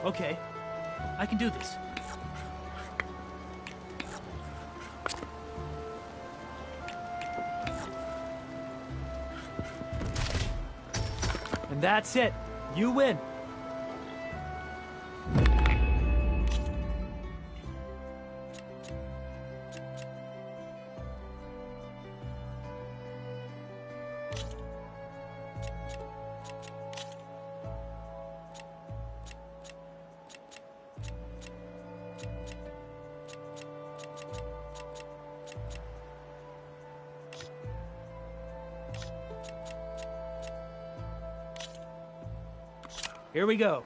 Okay, I can do this. And that's it. You win. Here we go.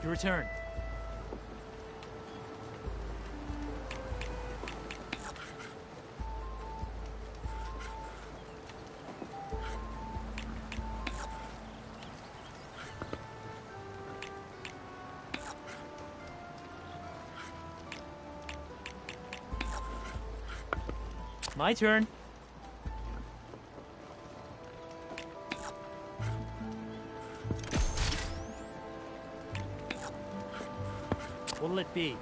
Your turn. My turn. What'll it be?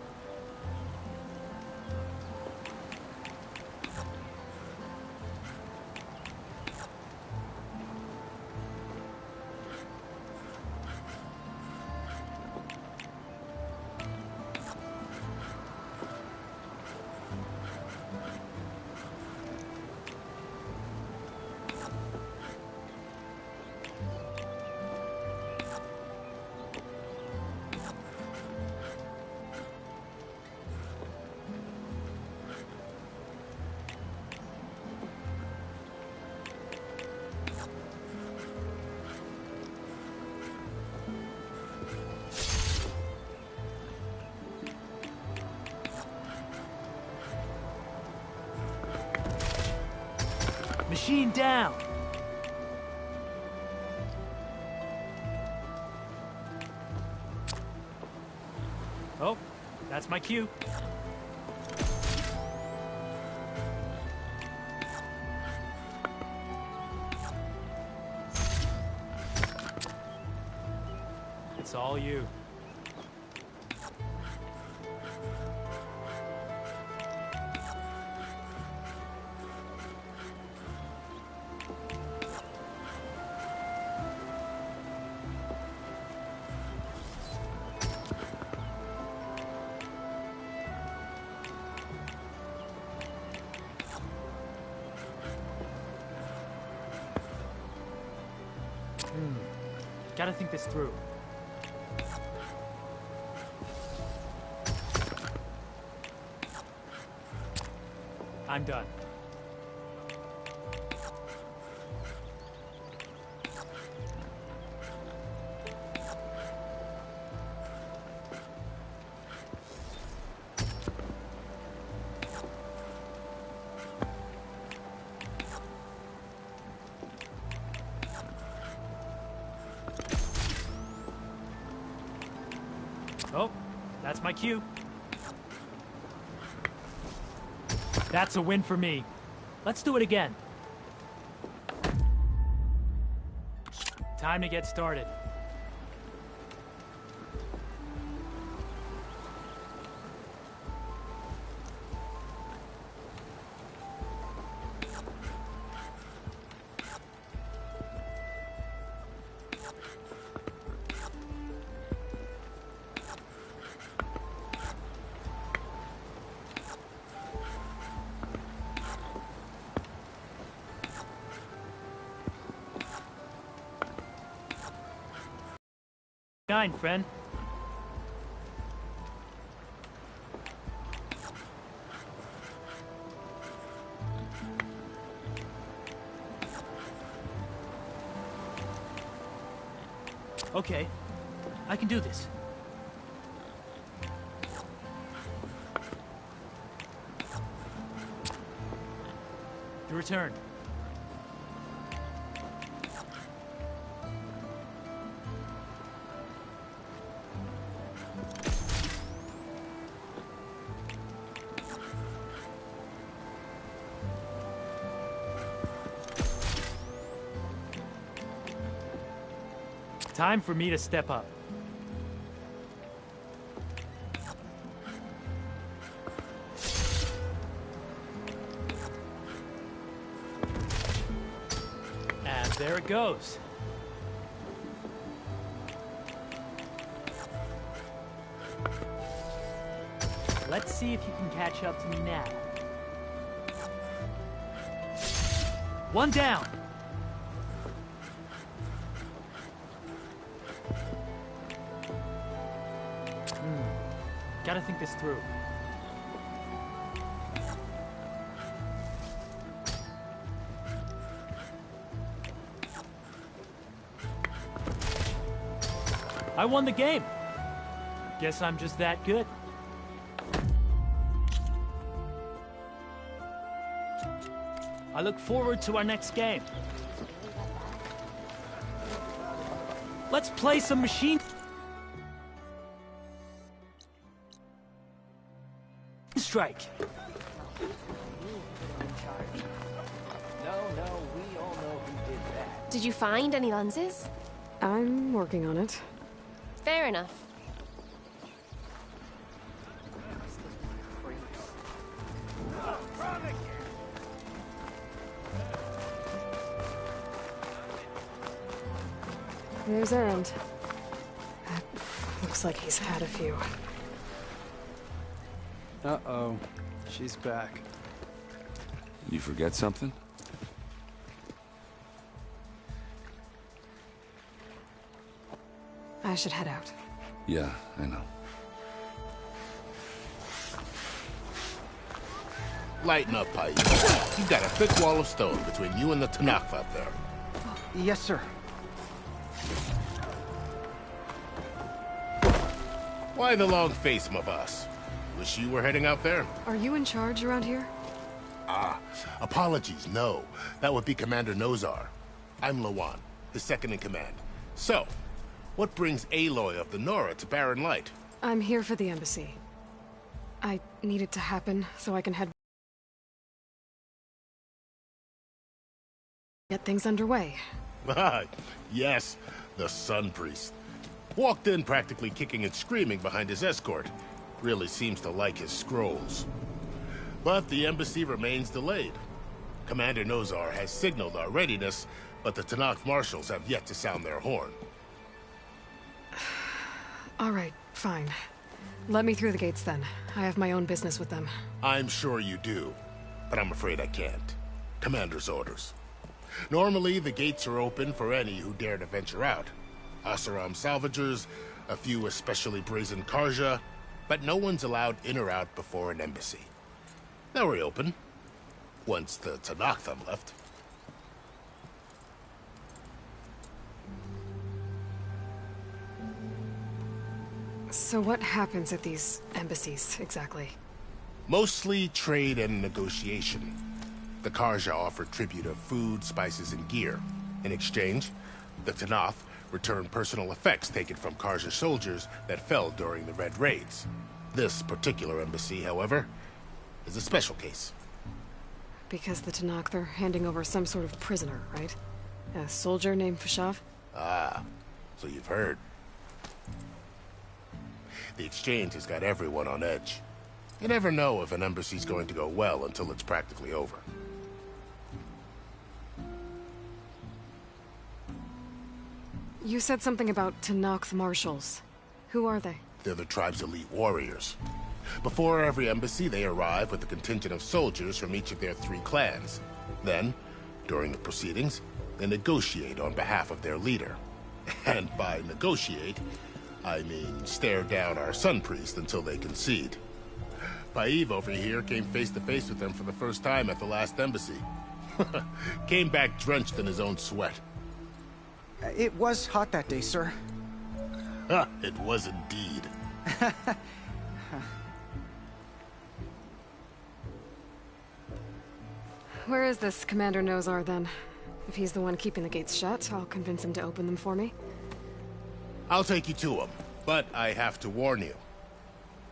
Machine down! Oh, that's my cue. It's all you. Gotta think this through. I'm done. That's my cue. That's a win for me. Let's do it again. Time to get started. Kind, friend. Okay, I can do this. Your turn. Time for me to step up. And there it goes. Let's see if you can catch up to me now. One down. Gotta think this through. I won the game. Guess I'm just that good. I look forward to our next game. Let's play some machine strike. No, we all know who did that. Did you find any lenses? I'm working on it. Fair enough. There's Erend. Looks like he's had a few. Uh-oh. She's back. You forget something? I should head out. Yeah, I know. Lighten up, Pike. You got a thick wall of stone between you and the Tanakh up there. Yes, sir. Why the long face, my boss? Wish you were heading out there? Are you in charge around here? Ah, apologies, no. That would be Commander Nozar. I'm Lawan, his second in command. So, what brings Aloy of the Nora to Barren Light? I'm here for the embassy. I need it to happen so I can get things underway. Ah, yes, the Sun Priest. Walked in practically kicking and screaming behind his escort. Really seems to like his scrolls. But the embassy remains delayed. Commander Nozar has signaled our readiness, but the Tanakh marshals have yet to sound their horn. All right, fine. Let me through the gates then. I have my own business with them. I'm sure you do, but I'm afraid I can't. Commander's orders. Normally, the gates are open for any who dare to venture out. Asaram salvagers, a few especially brazen Karja, but no one's allowed in or out before an embassy. They'll reopen, once the Tanakh have left. So what happens at these embassies, exactly? Mostly trade and negotiation. The Karja offer tribute of food, spices, and gear. In exchange, the Tanakh return personal effects taken from Karja soldiers that fell during the Red Raids. This particular embassy, however, is a special case. Because the Tanakh, they're handing over some sort of prisoner, right? A soldier named Fashav? Ah, so you've heard. The exchange has got everyone on edge. You never know if an embassy's going to go well until it's practically over. You said something about Tanakh marshals. Who are they? They're the tribe's elite warriors. Before every embassy, they arrive with a contingent of soldiers from each of their 3 clans. Then, during the proceedings, they negotiate on behalf of their leader. And by negotiate, I mean stare down our sun priest until they concede. Paiv over here came face to face with them for the first time at the last embassy. Came back drenched in his own sweat. It was hot that day, sir. It was indeed. Where is this Commander Nozar, then? If he's the one keeping the gates shut, I'll convince him to open them for me. I'll take you to him, but I have to warn you.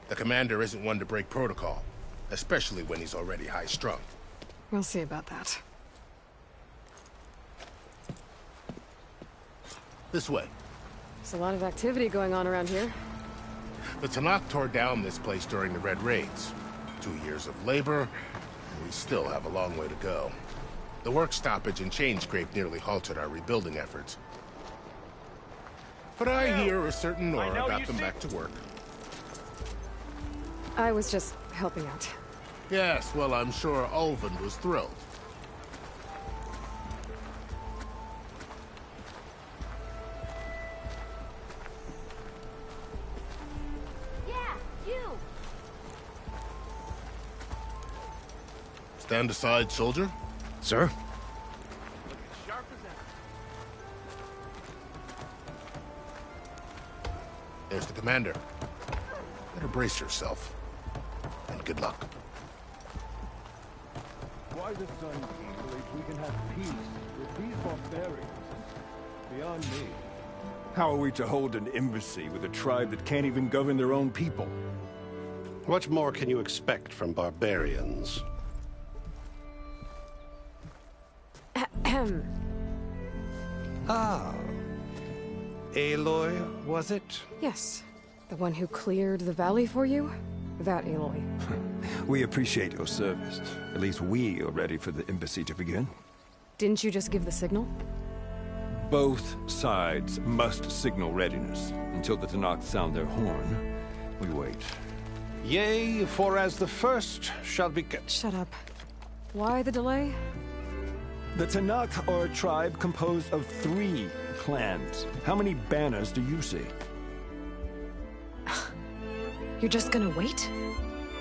The commander isn't one to break protocol, especially when he's already high-strung. We'll see about that. This way. There's a lot of activity going on around here. The Tanakh tore down this place during the Red Raids. 2 years of labor, and we still have a long way to go. The work stoppage and chain scrape nearly halted our rebuilding efforts. But I hear a certain Nora got them back to work. I was just helping out. Yes, well, I'm sure Ulvin was thrilled. Yeah, you! Stand aside, soldier. Sir? There's the commander. Better brace yourself. And good luck. Why the Sun King believes we can have peace with these barbarians is beyond me. How are we to hold an embassy with a tribe that can't even govern their own people? What more can you expect from barbarians? Ah. Aloy, was it? Yes. The one who cleared the valley for you? That Aloy. We appreciate your service. At least we are ready for the embassy to begin. Didn't you just give the signal? Both sides must signal readiness. Until the Tanakh sound their horn, we wait. Yea, for as the first shall be... Shut up. Why the delay? The Tanakh are a tribe composed of 3 clans. How many banners do you see? You're just gonna wait?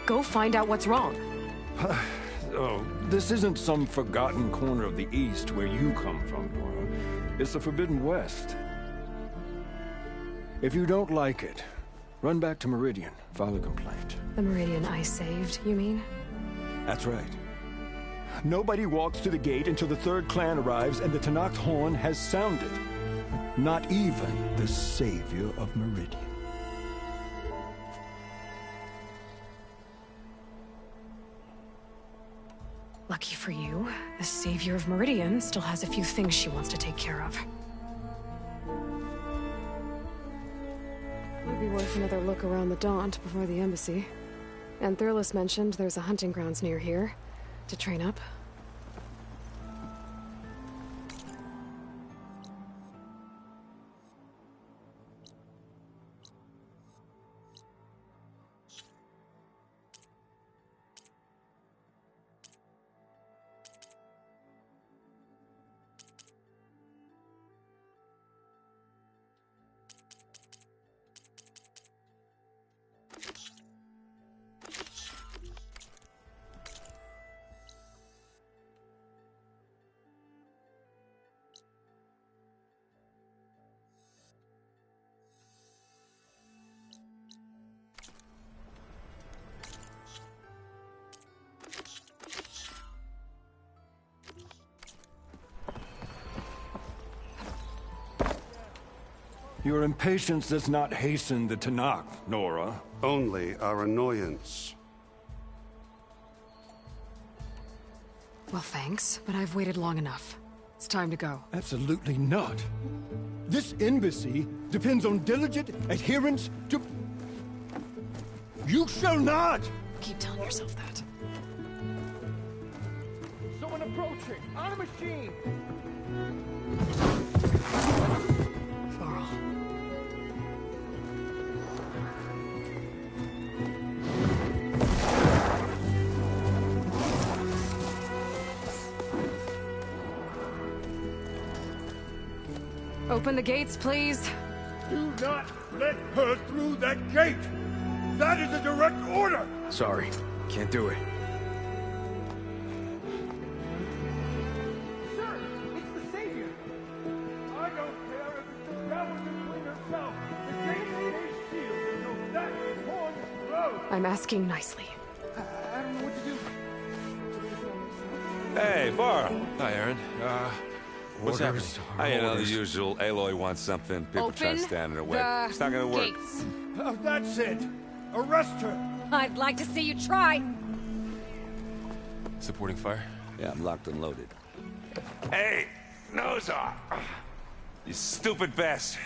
Go find out what's wrong. Oh, this isn't some forgotten corner of the East where you come from, Nora. It's the Forbidden West. If you don't like it, run back to Meridian, file a complaint. The Meridian I saved, you mean? That's right. Nobody walks to the gate until the 3rd clan arrives and the Tanakh horn has sounded. Not even the savior of Meridian. Lucky for you, the savior of Meridian still has a few things she wants to take care of. Might be worth another look around the Daunt before the embassy. And Thurlis mentioned there's a hunting grounds near here to train up. Your impatience does not hasten the Tanakh, Nora. Only our annoyance. Well, thanks, but I've waited long enough. It's time to go. Absolutely not. This embassy depends on diligent adherence to... You shall not! Keep telling yourself that. Someone approaching! On a machine! Varl. Open the gates, please. Do not let her through that gate! That is a direct order! Sorry, can't do it. Sir, it's the Savior! I don't care if it's the devil between herself. The gate is a shield until that horn blows. I'm asking nicely. I don't know what to do. Hey, Varl. Hi, Aaron. What's happening? You know, the usual. Aloy wants something. People try to stand in her way. It's not gonna work. Gates. That's it! Arrest her! I'd like to see you try. Supporting fire? Yeah, I'm locked and loaded. Hey, nose off! You stupid bastard.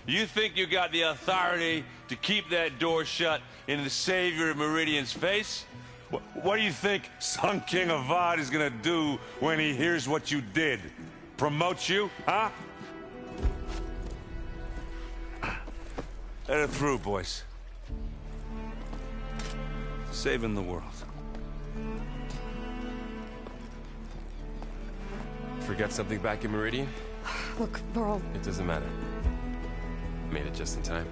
You think you got the authority to keep that door shut in the Savior of Meridian's face? What do you think Sun King Avad is gonna do when he hears what you did? Promote you, huh? Let her through, boys. Saving the world. Forget something back in Meridian? Look, Varl. It doesn't matter. Made it just in time.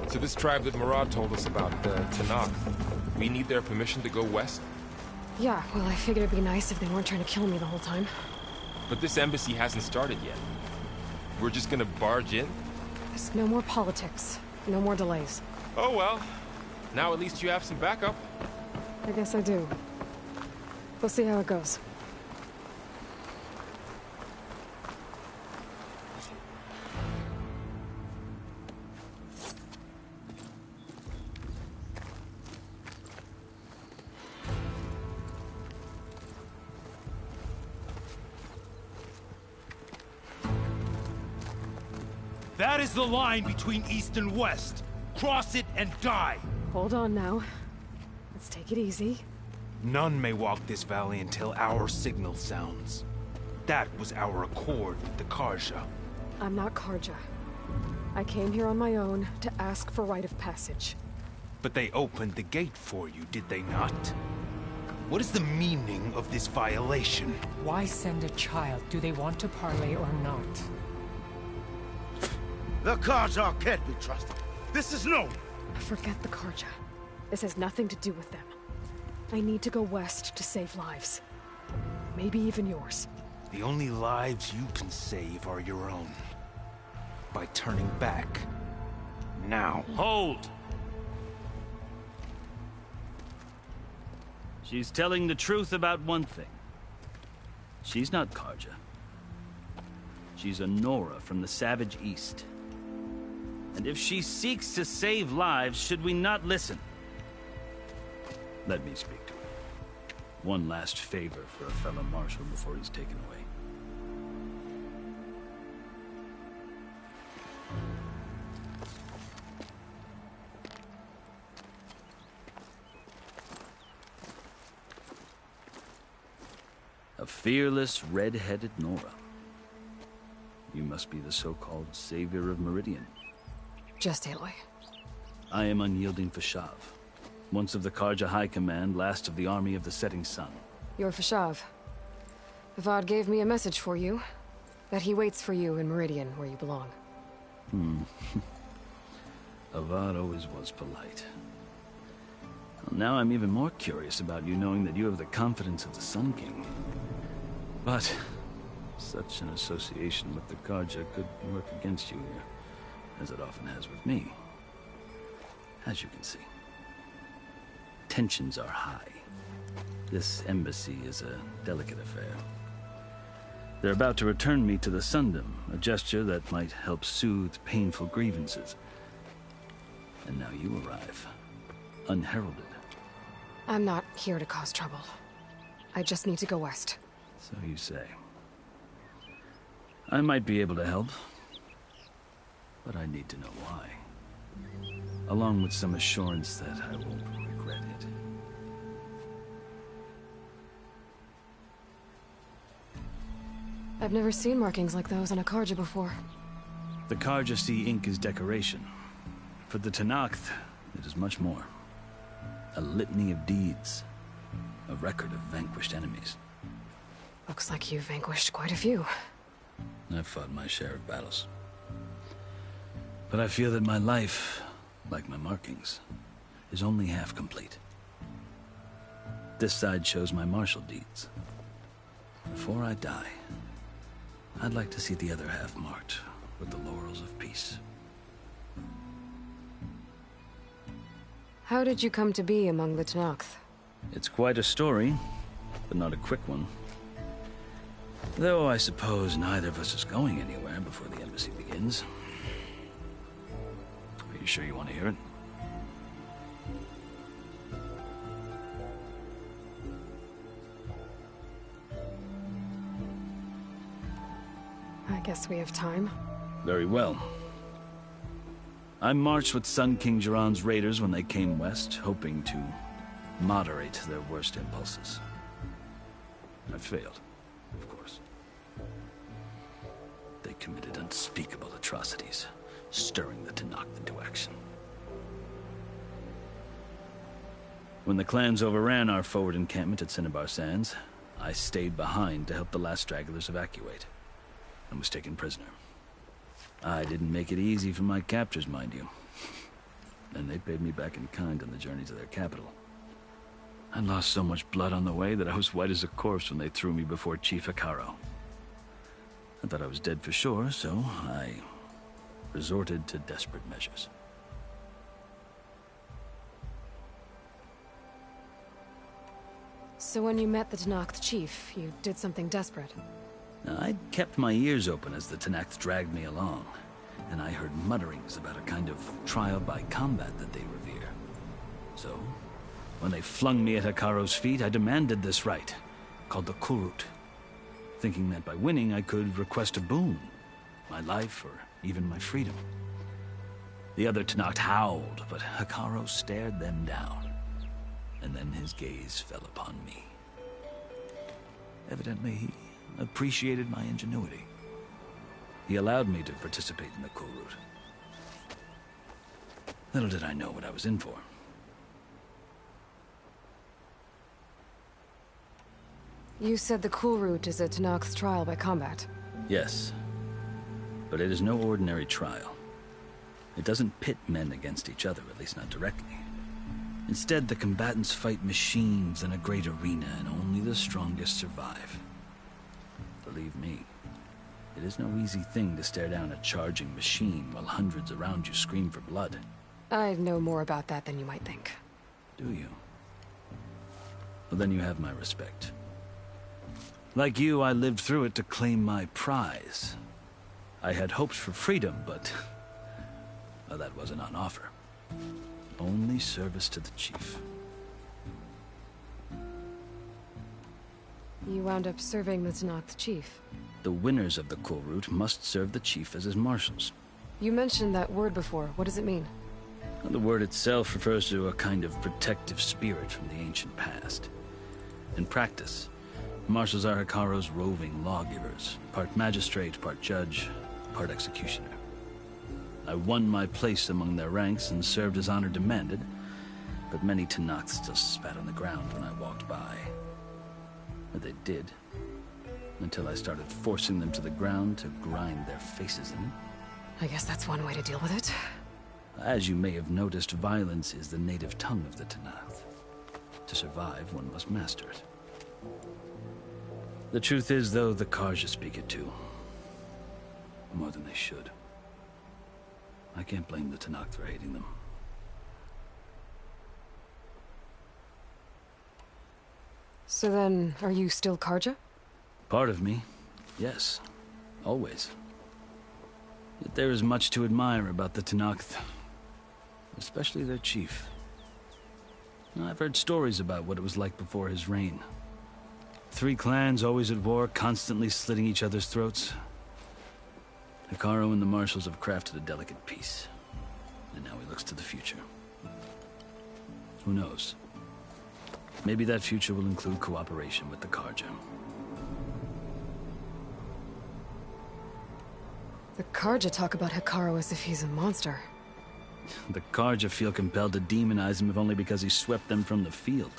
So this tribe that Murad told us about, the Tanakh, we need their permission to go west? Yeah, well, I figured it'd be nice if they weren't trying to kill me the whole time. But this embassy hasn't started yet. We're just gonna barge in? There's no more politics. No more delays. Oh well. Now at least you have some backup. I guess I do. We'll see how it goes. That is the line between East and West. Cross it and die. Hold on now. Let's take it easy. None may walk this valley until our signal sounds. That was our accord with the Karja. I'm not Karja. I came here on my own to ask for rite of passage. But they opened the gate for you, did they not? What is the meaning of this violation? Why send a child? Do they want to parley or not? The Karja can't be trusted. This is no... Forget the Karja. This has nothing to do with them. I need to go west to save lives. Maybe even yours. The only lives you can save are your own. By turning back. Now. Hold! She's telling the truth about one thing. She's not Karja. She's a Nora from the Savage East. And if she seeks to save lives, should we not listen? Let me speak to her. One last favor for a fellow marshal before he's taken away. A fearless, red-headed Nora. You must be the so-called Savior of Meridian. Just Aloy. I am Unyielding Fashav. Once of the Karja High Command, last of the Army of the Setting Sun. You're Fashav. Avad gave me a message for you. That he waits for you in Meridian, where you belong. Avad always was polite. Well, now I'm even more curious about you knowing that you have the confidence of the Sun King. But such an association with the Karja could work against you here, as it often has with me. As you can see. tensions are high. This embassy is a delicate affair. They're about to return me to the Sundom, a gesture that might help soothe painful grievances. And now you arrive, unheralded. I'm not here to cause trouble. I just need to go west. So you say. I might be able to help, but I need to know why. Along with some assurance that I won't regret it. I've never seen markings like those on a Karja before. The Karja Sea ink is decoration. For the Tenakth, it is much more. A litany of deeds. A record of vanquished enemies. Looks like you've vanquished quite a few. I've fought my share of battles. But I feel that my life, like my markings, is only half complete. This side shows my martial deeds. Before I die, I'd like to see the other half marked with the laurels of peace. How did you come to be among the Tenakth? It's quite a story, but not a quick one. Though I suppose neither of us is going anywhere before the embassy begins. Are you sure you want to hear it? I guess we have time. Very well. I marched with Sun King Jiran's raiders when they came west, hoping to moderate their worst impulses. I failed, of course. They committed unspeakable atrocities, stirring the Tenakth into action. When the clans overran our forward encampment at Cinnabar Sands, I stayed behind to help the last stragglers evacuate, and was taken prisoner. I didn't make it easy for my captors, mind you. And they paid me back in kind on the journey to their capital. I lost so much blood on the way that I was white as a corpse when they threw me before Chief Hikaro. I thought I was dead for sure, so I resorted to desperate measures. So when you met the Tenakth chief, you did something desperate? I'd kept my ears open as the Tenakth dragged me along, and I heard mutterings about a kind of trial by combat that they revere. So, when they flung me at Hikaro's feet, I demanded this right, called the Kurut, thinking that by winning I could request a boon, my life or even my freedom. The other Tenakth howled, but Hikaro stared them down, and then his gaze fell upon me. Evidently, he appreciated my ingenuity. He allowed me to participate in the Kurut. Little did I know what I was in for. You said the Kurut is a Tenakth's trial by combat. Yes, but it is no ordinary trial. It doesn't pit men against each other, at least not directly. Instead, the combatants fight machines in a great arena, and only the strongest survive. Believe me, it is no easy thing to stare down a charging machine while hundreds around you scream for blood. I know more about that than you might think. Do you? Well, then you have my respect. Like you, I lived through it to claim my prize. I had hoped for freedom, but well, that wasn't on offer. Only service to the chief. You wound up serving the Tenakth chief. The winners of the Kurut must serve the chief as his marshals. You mentioned that word before. What does it mean? The word itself refers to a kind of protective spirit from the ancient past. In practice, marshals are Hikaro's roving lawgivers, part magistrate, part judge, part executioner. I won my place among their ranks and served as honor demanded, but many Tenakth still spat on the ground when I walked by. Or they did, until I started forcing them to the ground to grind their faces in. I guess that's one way to deal with it. As you may have noticed, violence is the native tongue of the Tenakth. To survive, one must master it. The truth is, though, the Karja speak it too. More than they should. I can't blame the Tenakth for hating them. So then, are you still Karja? Part of me, yes. Always. Yet there is much to admire about the Tenakth. Especially their chief. I've heard stories about what it was like before his reign. 3 clans always at war, constantly slitting each other's throats. Hekarro and the Marshals have crafted a delicate peace. And now he looks to the future. Who knows? Maybe that future will include cooperation with the Karja. The Karja talk about Hekarro as if he's a monster. The Karja feel compelled to demonize him if only because he swept them from the field.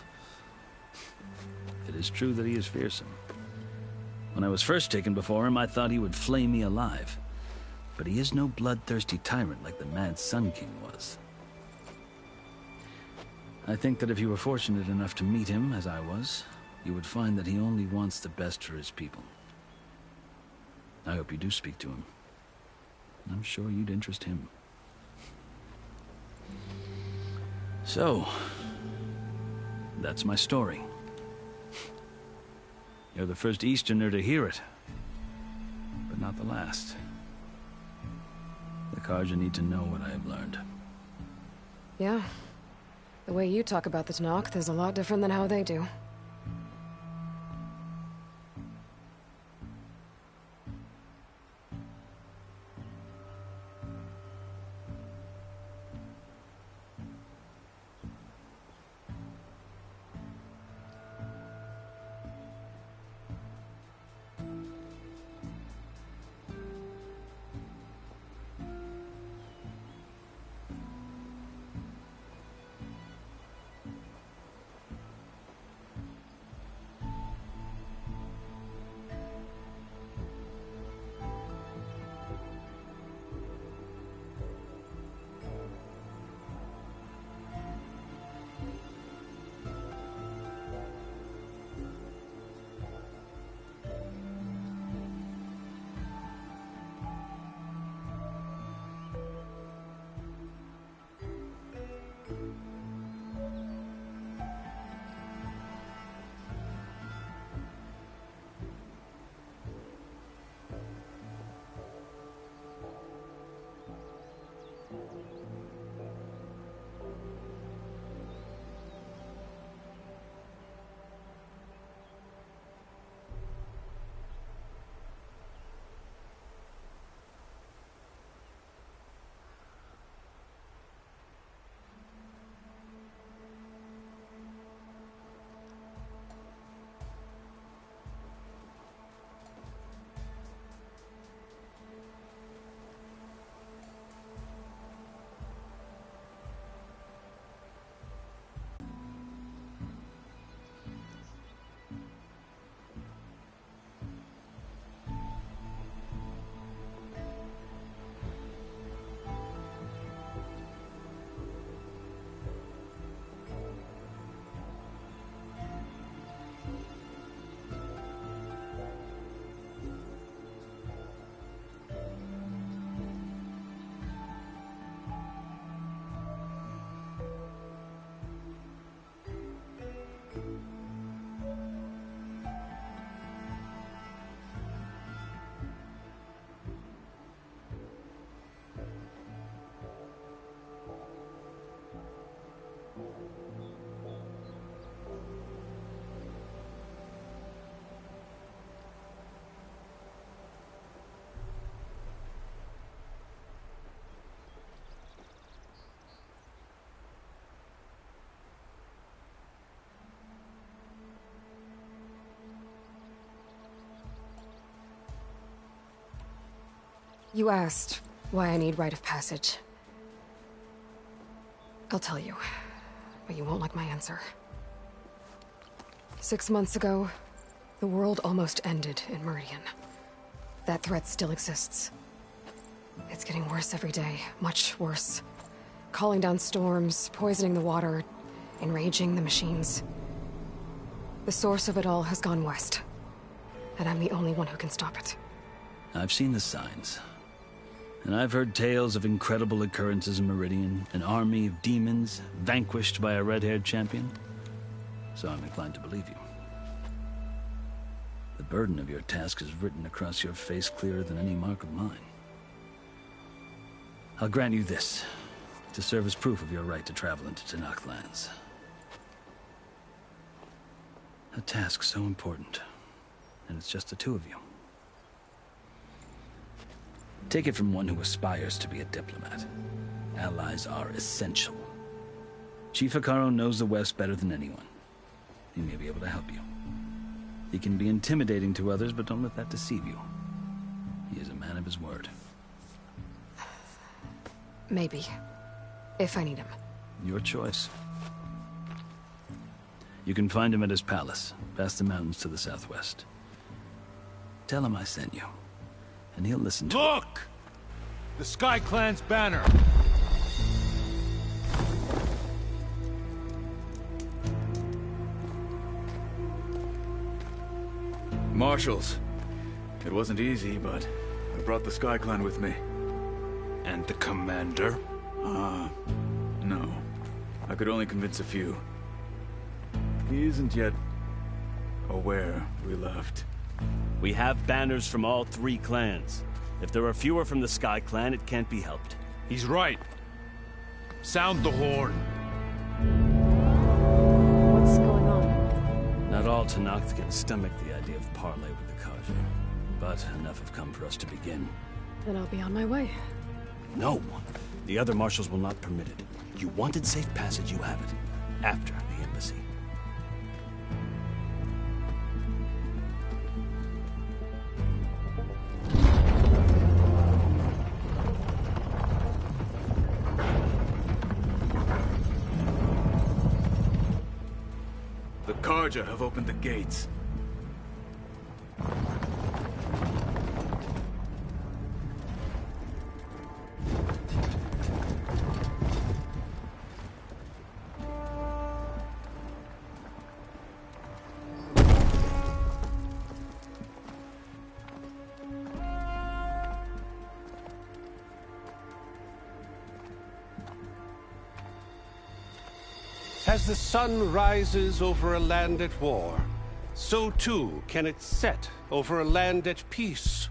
It is true that he is fearsome. When I was first taken before him, I thought he would flay me alive. But he is no bloodthirsty tyrant like the Mad Sun King was. I think that if you were fortunate enough to meet him, as I was, you would find that he only wants the best for his people. I hope you do speak to him. I'm sure you'd interest him. So, that's my story. You're the first Easterner to hear it, but not the last. The Karja need to know what I have learned. Yeah. The way you talk about the Tenakth is a lot different than how they do. You asked why I need rite of passage. I'll tell you, but you won't like my answer. 6 months ago, the world almost ended in Meridian. That threat still exists. It's getting worse every day, much worse. Calling down storms, poisoning the water, enraging the machines. The source of it all has gone west, and I'm the only one who can stop it. I've seen the signs. And I've heard tales of incredible occurrences in Meridian, an army of demons vanquished by a red-haired champion. So I'm inclined to believe you. The burden of your task is written across your face clearer than any mark of mine. I'll grant you this, to serve as proof of your right to travel into Tenakth lands. A task so important, and it's just the two of you. Take it from one who aspires to be a diplomat. Allies are essential. Chief Hekarro knows the West better than anyone. He may be able to help you. He can be intimidating to others, but don't let that deceive you. He is a man of his word. Maybe. If I need him. Your choice. You can find him at his palace, past the mountains to the southwest. Tell him I sent you, and he'll listen to Look! The Sky Clan's banner! Marshals. It wasn't easy, but I brought the Sky Clan with me. And the commander? No. I could only convince a few. He isn't yet aware we left. We have banners from all 3 clans. If there are fewer from the Sky Clan, it can't be helped. He's right. Sound the horn. What's going on? Not all Tenakth can stomach the idea of parley with the Karja, but enough have come for us to begin. Then I'll be on my way. No! The other marshals will not permit it. You wanted safe passage, you have it. After the embassy. The Karja have opened the gates. As the sun rises over a land at war, so too can it set over a land at peace.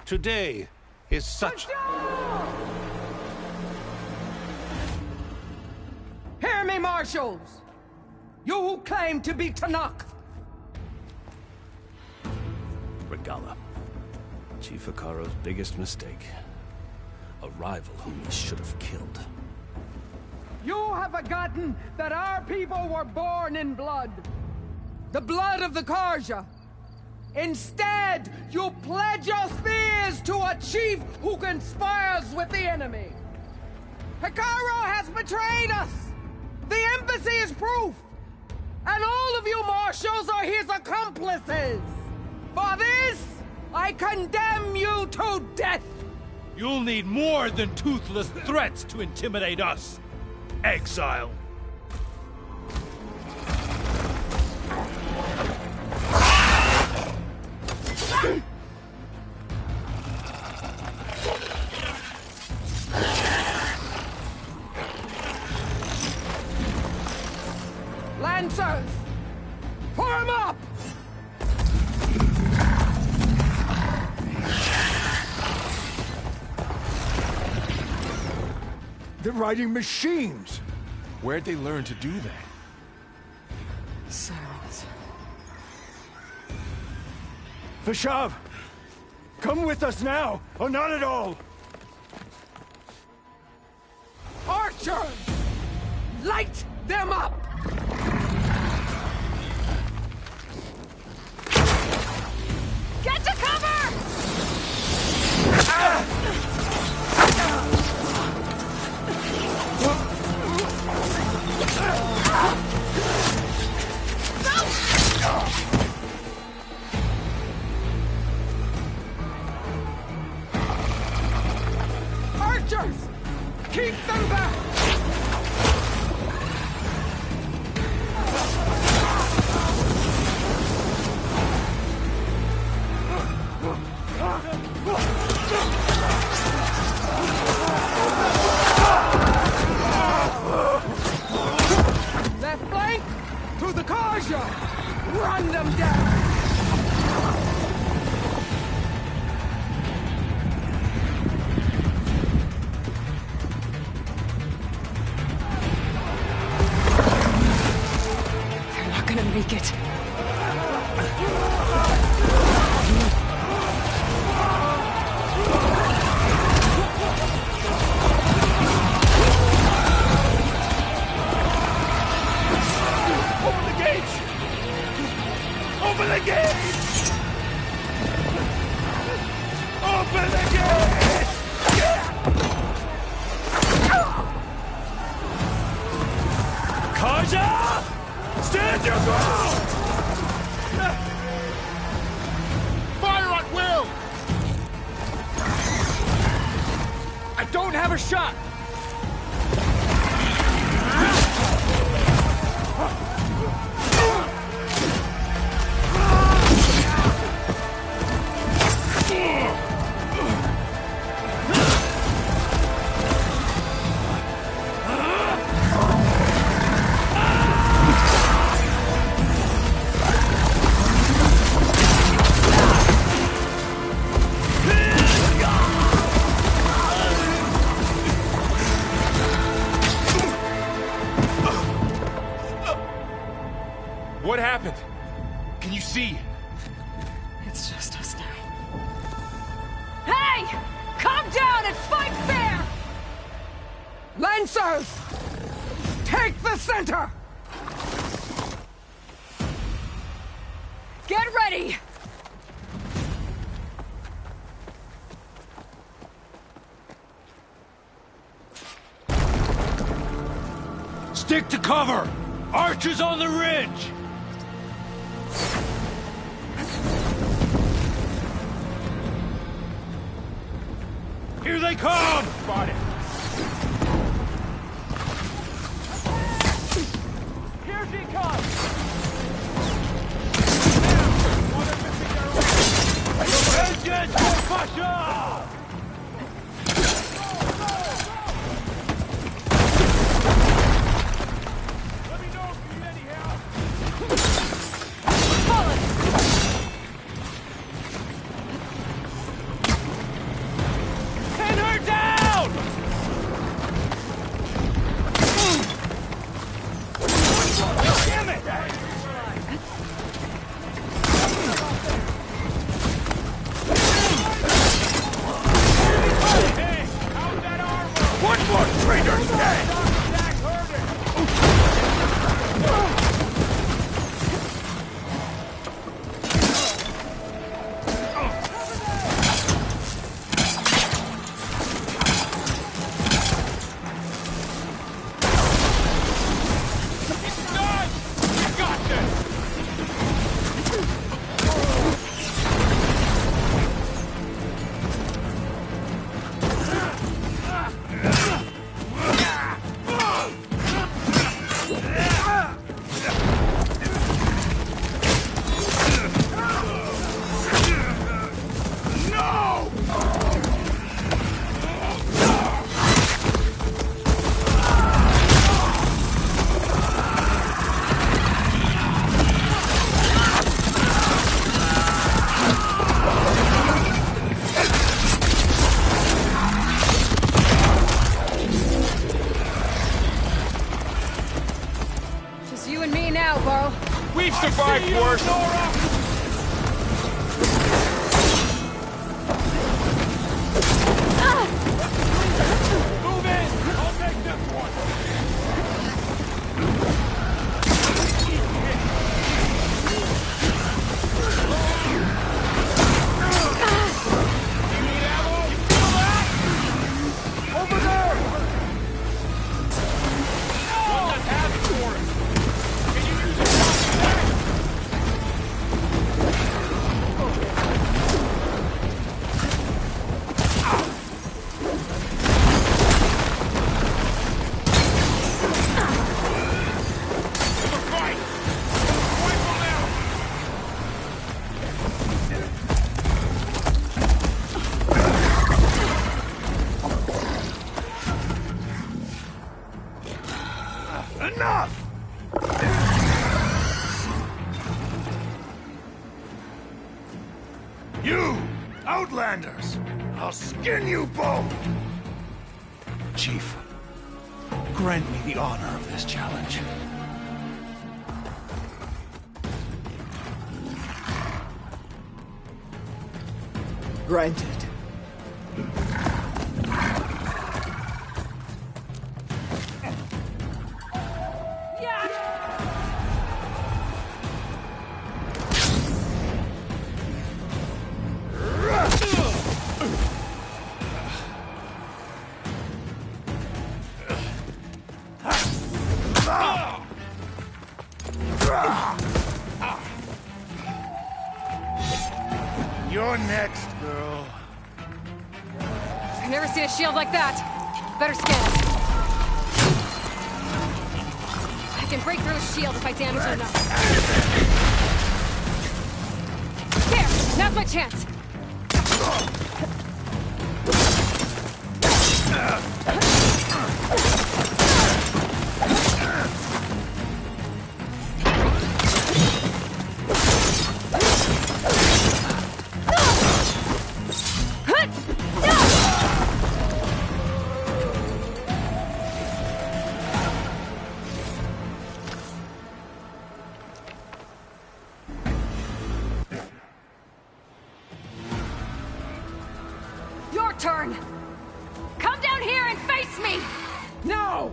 Today is such... Hear me, marshals! You who claim to be Tenakth! Regala. Chief Hekarro's biggest mistake. A rival whom he should have killed. You have forgotten that our people were born in blood. The blood of the Karja. Instead, you pledge your spears to a chief who conspires with the enemy. Hekarro has betrayed us. The embassy is proof. And all of you marshals are his accomplices. For this, I condemn you to death. You'll need more than toothless threats to intimidate us. Exile. Lancers! Form up! They're riding machines! Where'd they learn to do that? Silence. Vashav! Come with us now, or not at all! Archers! Light them up! Get to cover! Archers! Keep them back! Left flank! To the Karja! Run them down! have a shot! What happened? Can you see? It's just us now. Hey! Calm down and fight fair! Lancers! Take the center! Get ready! Stick to cover! Archers on the ridge! Here they come! Spot it. Here she comes! Vengeance for Pasha! Let me know if you need any help! Pin her down! Damn it! Hey, how's that armor? One more traitor's dead! Jack heard it! It's done! You got this! Just you and me now, Burl. We've survived worse! Move in! I'll take this one! You need ammo? You feel that? Over there! What does have it for us? Can you use it? Enough! You, Outlanders! I'll skin you both! Chief, grant me the honor of this challenge. Granted. You're next, girl. I've never seen a shield like that. Better scan. I can break through his shield if I damage it enough. There! Now's my chance! Your turn! Come down here and face me! No!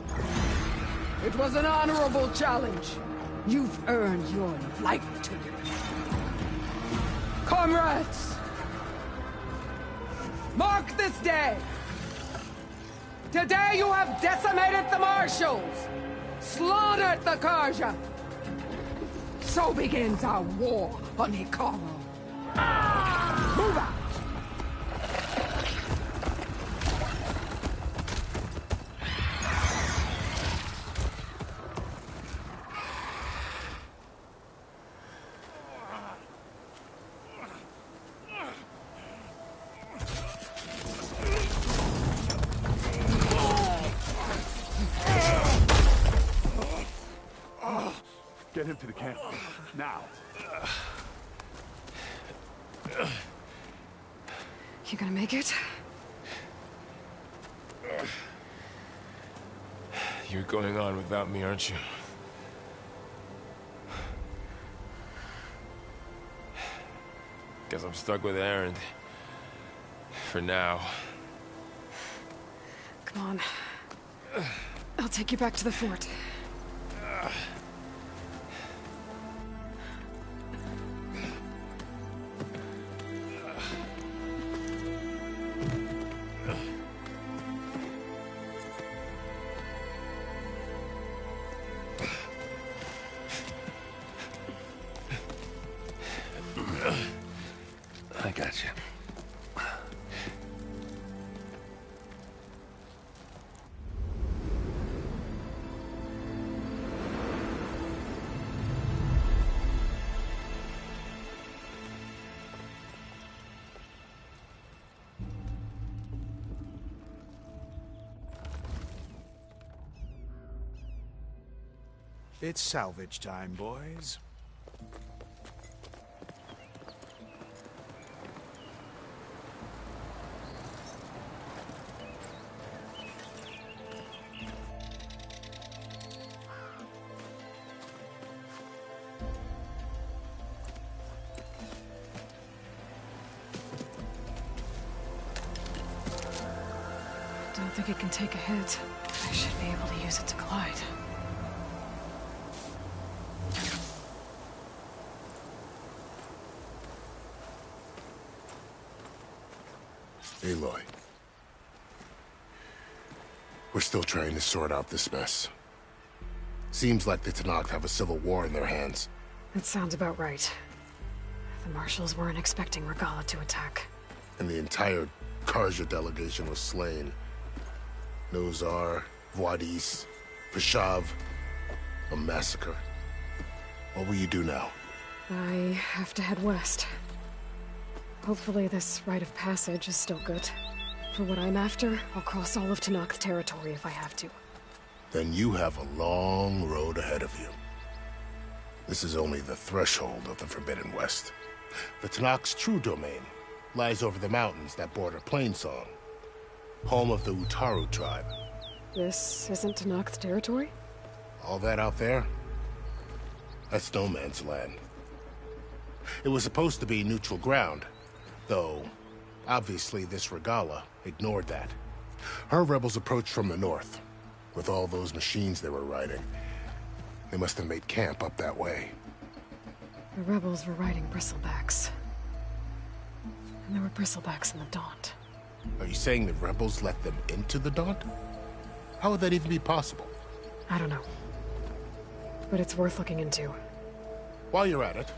It was an honorable challenge. You've earned your life to me. Comrades! Mark this day! Today you have decimated the Marshals! Slaughtered the Karja! So begins our war on Hikaru. Move out! Get him to the camp. Now. You gonna make it? You're going on without me, aren't you? Guess I'm stuck with Aaron. For now. Come on. I'll take you back to the fort. I got you. It's salvage time, boys. Don't think it can take a hit. I should be able to use it to glide. Aloy. We're still trying to sort out this mess. Seems like the Tenakth have a civil war in their hands. That sounds about right. The Marshals weren't expecting Regala to attack. And the entire Karja delegation was slain. Nozar, Voidis, Vashav. A massacre. What will you do now? I have to head west. Hopefully this rite of passage is still good. For what I'm after, I'll cross all of Tenakth territory if I have to. Then you have a long road ahead of you. This is only the threshold of the Forbidden West. The Tenakth's true domain lies over the mountains that border Plainsong, home of the Utaru tribe. This isn't Tenakth territory? All that out there? That's no man's land. It was supposed to be neutral ground, though obviously this Regala ignored that. Her rebels approached from the north, with all those machines they were riding. They must have made camp up that way. The rebels were riding bristlebacks. And there were bristlebacks in the Daunt. Are you saying the rebels let them into the Daunt? How would that even be possible? I don't know. But it's worth looking into. While you're at it,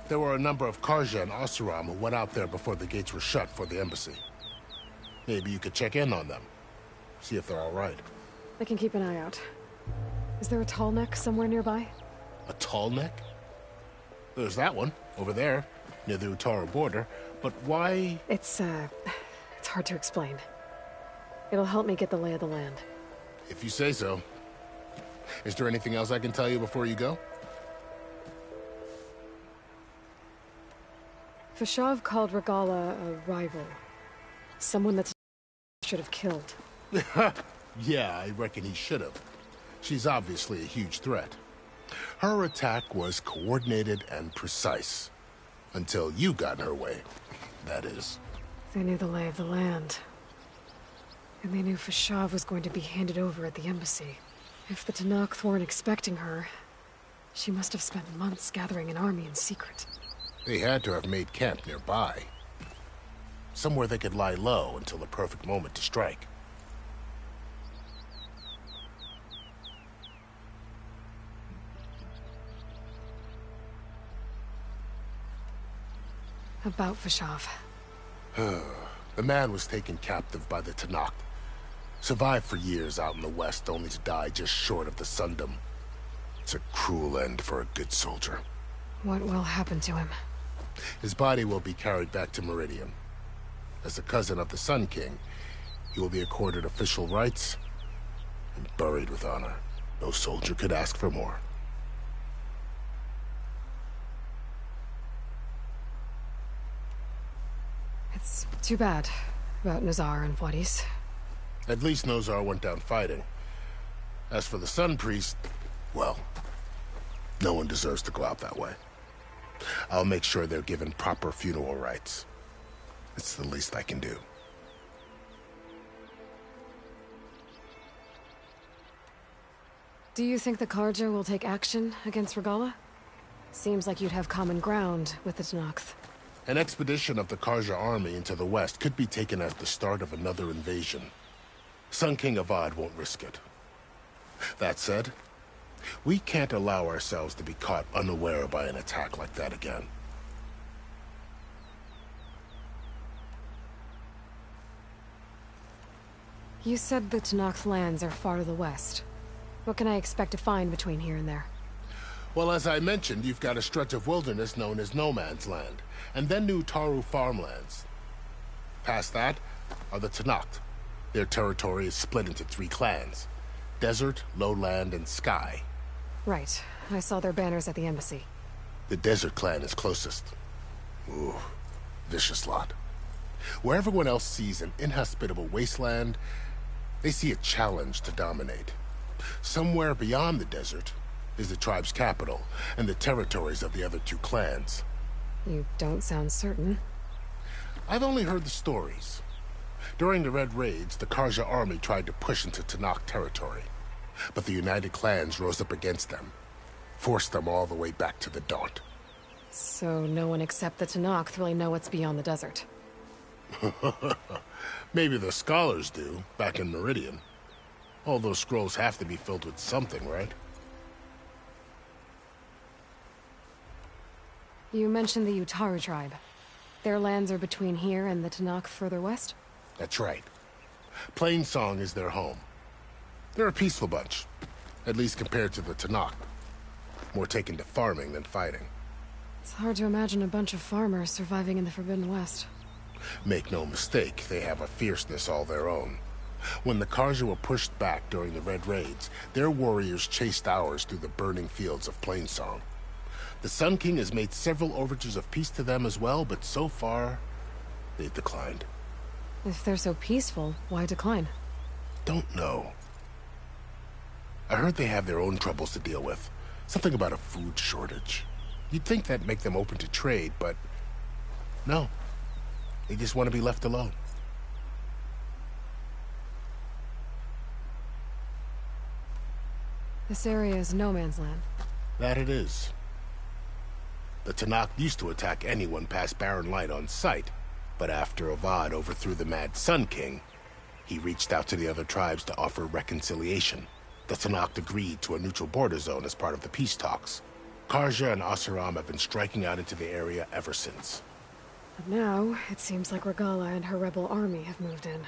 there were a number of Karja and Oseram who went out there before the gates were shut for the embassy. Maybe you could check in on them. See if they're all right. I can keep an eye out. Is there a tall neck somewhere nearby? A tall neck? There's that one, over there, near the Utaru border. But why? It's hard to explain. It'll help me get the lay of the land. If you say so. Is there anything else I can tell you before you go? Fashav called Regala a rival. Someone that should have killed. Yeah, I reckon he should have. She's obviously a huge threat. Her attack was coordinated and precise. Until you got in her way, that is. They knew the lay of the land. And they knew Fashav was going to be handed over at the embassy. If the Tenakth weren't expecting her, she must have spent months gathering an army in secret. They had to have made camp nearby. Somewhere they could lie low until the perfect moment to strike. About Fashav. The man was taken captive by the Tenakth. Survived for years out in the west, only to die just short of the Sundom. It's a cruel end for a good soldier. What will happen to him? His body will be carried back to Meridian. As a cousin of the Sun King, he will be accorded official rights and buried with honor. No soldier could ask for more. It's too bad about Nazar and Wadis. At least Nozar went down fighting. As for the Sun Priest, well, no one deserves to go out that way. I'll make sure they're given proper funeral rites. It's the least I can do. Do you think the Karja will take action against Regala? Seems like you'd have common ground with the Tenakth. An expedition of the Karja army into the west could be taken as the start of another invasion. Sun King Avad won't risk it. That said, we can't allow ourselves to be caught unaware by an attack like that again. You said the Tenakth lands are far to the west. What can I expect to find between here and there? Well, as I mentioned, you've got a stretch of wilderness known as No Man's Land, and then New Taru farmlands. Past that are the Tenakth. Their territory is split into 3 clans: Desert, Lowland, and Sky. Right. I saw their banners at the embassy. The Desert clan is closest. Ooh, vicious lot. Where everyone else sees an inhospitable wasteland, they see a challenge to dominate. Somewhere beyond the desert is the tribe's capital and the territories of the other 2 clans. You don't sound certain. I've only heard the stories. During the Red Raids, the Karja army tried to push into Tenakth territory, but the United Clans rose up against them, forced them all the way back to the Daunt. So no one except the Tenakth really know what's beyond the desert. Maybe the scholars do, back in Meridian. All those scrolls have to be filled with something, right? You mentioned the Utaru tribe. Their lands are between here and the Tenakth further west? That's right. Plainsong is their home. They're a peaceful bunch, at least compared to the Tenakth. More taken to farming than fighting. It's hard to imagine a bunch of farmers surviving in the Forbidden West. Make no mistake, they have a fierceness all their own. When the Karja were pushed back during the Red Raids, their warriors chased ours through the burning fields of Plainsong. The Sun King has made several overtures of peace to them as well, but so far, they've declined. If they're so peaceful, why decline? Don't know. I heard they have their own troubles to deal with. Something about a food shortage. You'd think that'd make them open to trade, but no. They just want to be left alone. This area is no man's land. That it is. The Tenakth used to attack anyone past Barren Light on sight, but after Avad overthrew the Mad Sun King, he reached out to the other tribes to offer reconciliation. The Tenakth agreed to a neutral border zone as part of the peace talks. Karja and Oseram have been striking out into the area ever since. But now, it seems like Regala and her rebel army have moved in.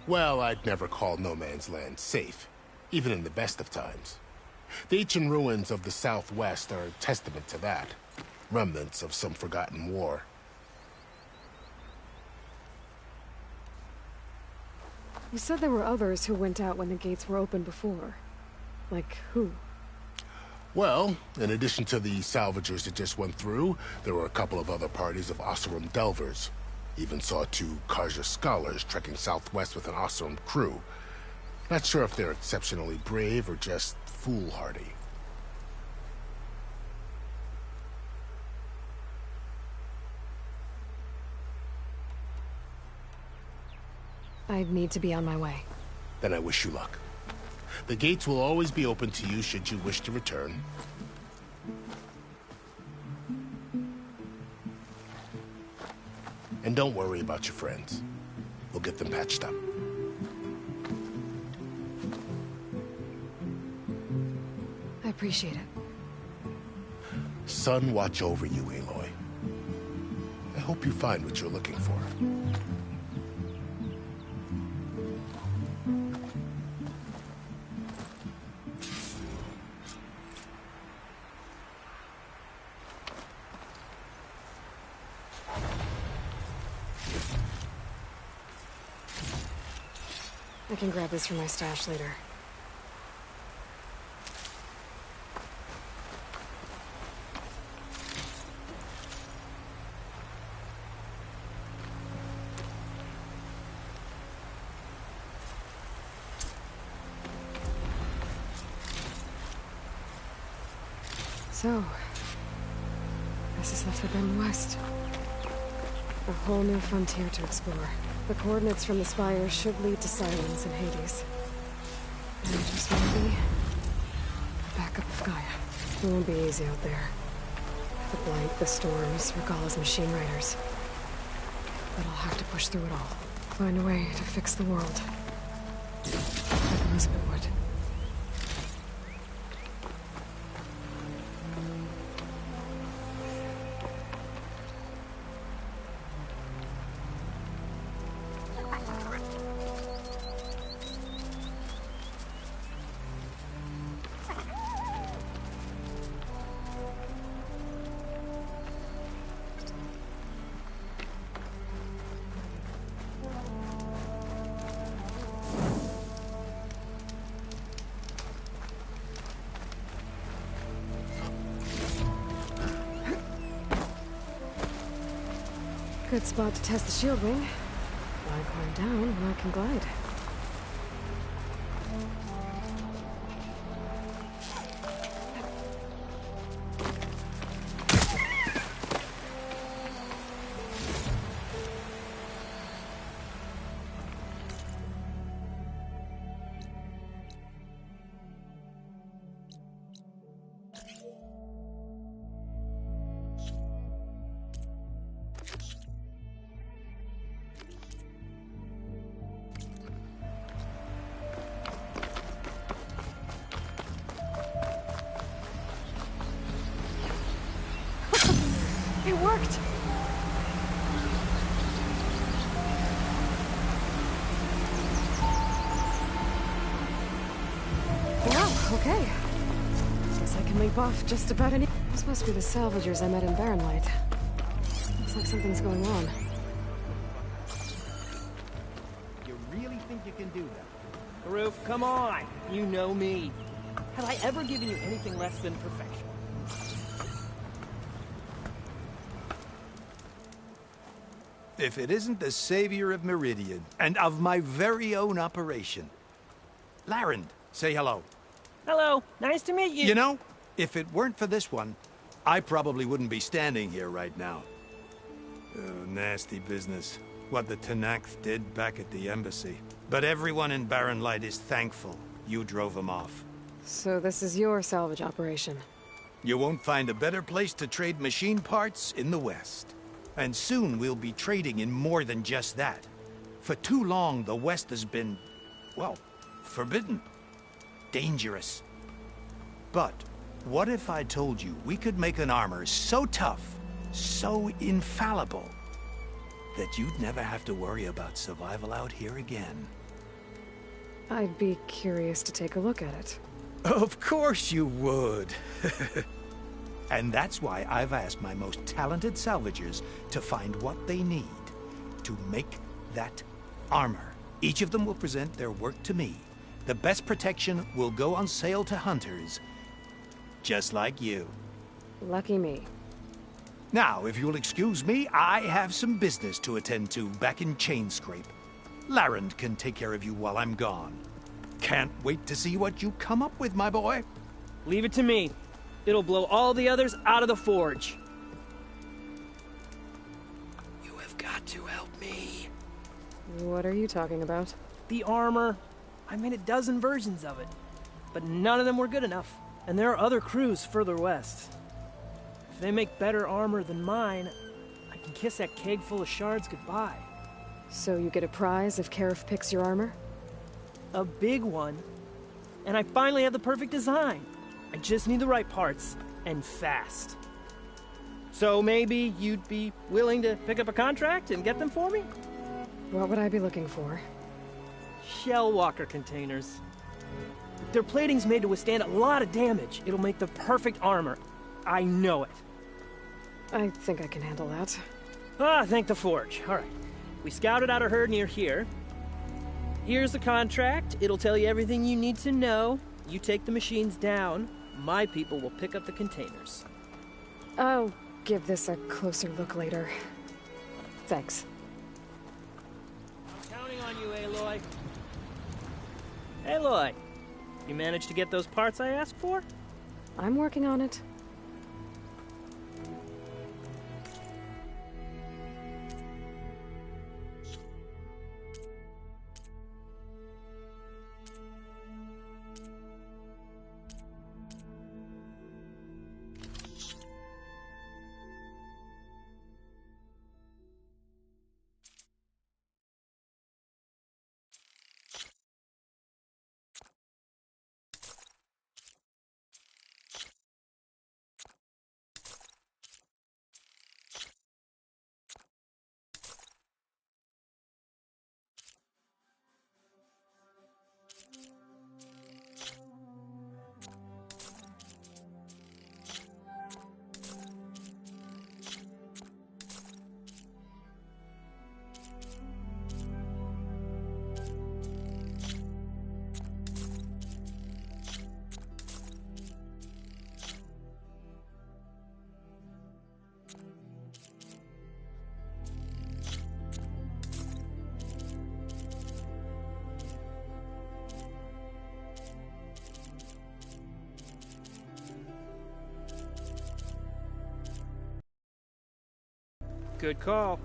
Well, I'd never call No Man's Land safe, even in the best of times. The ancient ruins of the Southwest are a testament to that. Remnants of some forgotten war. You said there were others who went out when the gates were open before. Like who? Well, in addition to the salvagers that just went through, there were a couple of other parties of Oseram delvers. Even saw 2 Karja scholars trekking southwest with an Oseram crew. Not sure if they're exceptionally brave or just foolhardy. I'd need to be on my way. Then I wish you luck. The gates will always be open to you should you wish to return. And don't worry about your friends. We'll get them patched up. I appreciate it. Sun watch over you, Aloy. I hope you find what you're looking for. I can grab this from my stash later. So, this is the Forbidden West. A whole new frontier to explore. The coordinates from the spires should lead to Silence and Hades. And just maybe, the backup of Gaia. It won't be easy out there. The blight, the storms, Regalla's machine riders. But I'll have to push through it all. Find a way to fix the world. Like Elizabeth would. Good spot to test the shield wing. Why climb down when I can glide? It worked! Wow, okay. Guess I can leap off just about any... This must be the salvagers I met in Barrenlight. Looks like something's going on. You really think you can do that? Karuk, come on! You know me. Have I ever given you anything less than perfection? If it isn't the savior of Meridian, and of my very own operation. Larend, say hello. Hello, nice to meet you. You know, if it weren't for this one, I probably wouldn't be standing here right now. Oh, nasty business. What the Tenakth did back at the embassy. But everyone in Barrenlight is thankful you drove them off. So this is your salvage operation? You won't find a better place to trade machine parts in the West. And soon we'll be trading in more than just that. For too long, the West has been, well, forbidden. Dangerous. But what if I told you we could make an armor so tough, so infallible, that you'd never have to worry about survival out here again? I'd be curious to take a look at it. Of course you would. And that's why I've asked my most talented salvagers to find what they need to make that armor. Each of them will present their work to me. The best protection will go on sale to hunters, just like you. Lucky me. Now, if you'll excuse me, I have some business to attend to back in Chainscrape. Larend can take care of you while I'm gone. Can't wait to see what you come up with, my boy. Leave it to me. It'll blow all the others out of the forge. You have got to help me. What are you talking about? The armor. I made a dozen versions of it, but none of them were good enough. And there are other crews further west. If they make better armor than mine, I can kiss that keg full of shards goodbye. So you get a prize if Karif picks your armor? A big one. And I finally have the perfect design. I just need the right parts, and fast. So maybe you'd be willing to pick up a contract and get them for me? What would I be looking for? Shell walker containers. Their plating's made to withstand a lot of damage. It'll make the perfect armor. I know it. I think I can handle that. Ah, thank the forge. All right. We scouted out a herd near here. Here's the contract. It'll tell you everything you need to know. You take the machines down. My people will pick up the containers. I'll give this a closer look later. Thanks. I'm counting on you, Aloy. Aloy, you managed to get those parts I asked for? I'm working on it. Good call.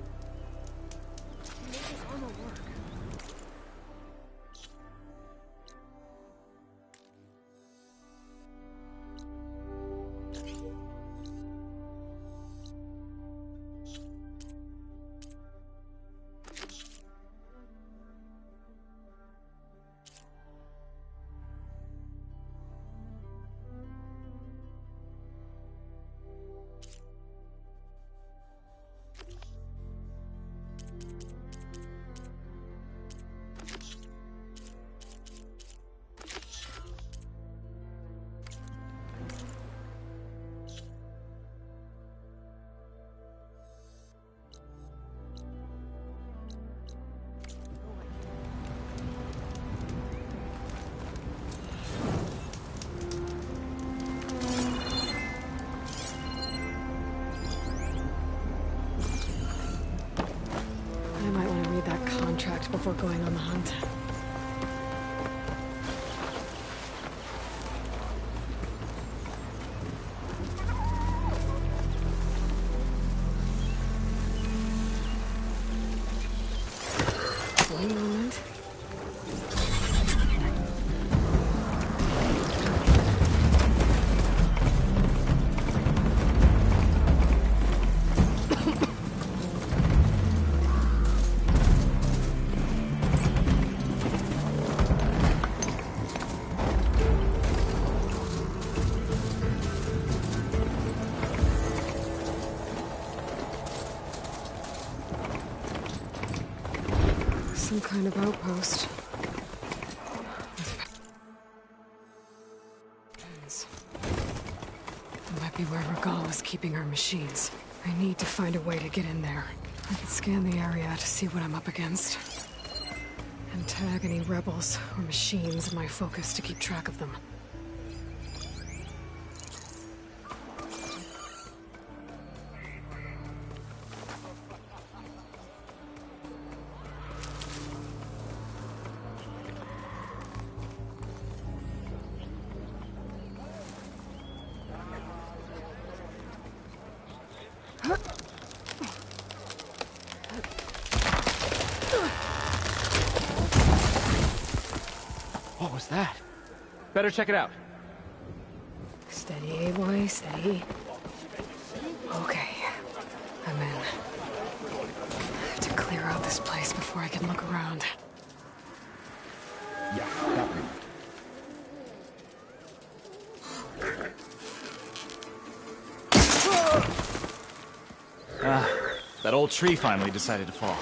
Before going on the hunt. One moment. Some kind of outpost. might be where Regala was keeping her machines. I need to find a way to get in there. I can scan the area to see what I'm up against. And tag any rebels or machines in my focus to keep track of them. What was that? Better check it out. Steady, boy, steady. Okay, I'm in. I have to clear out this place before I can look around. Yeah, that one. Ah, that old tree finally decided to fall.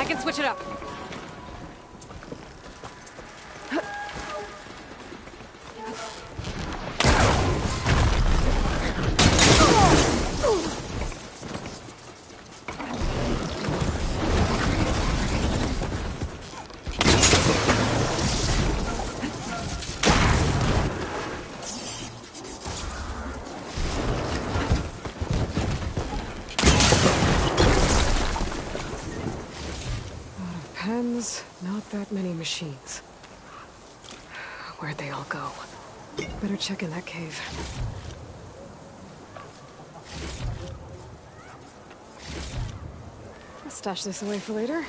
I can switch it up. Pens, not that many machines. Where'd they all go? Better check in that cave. stash this away for later.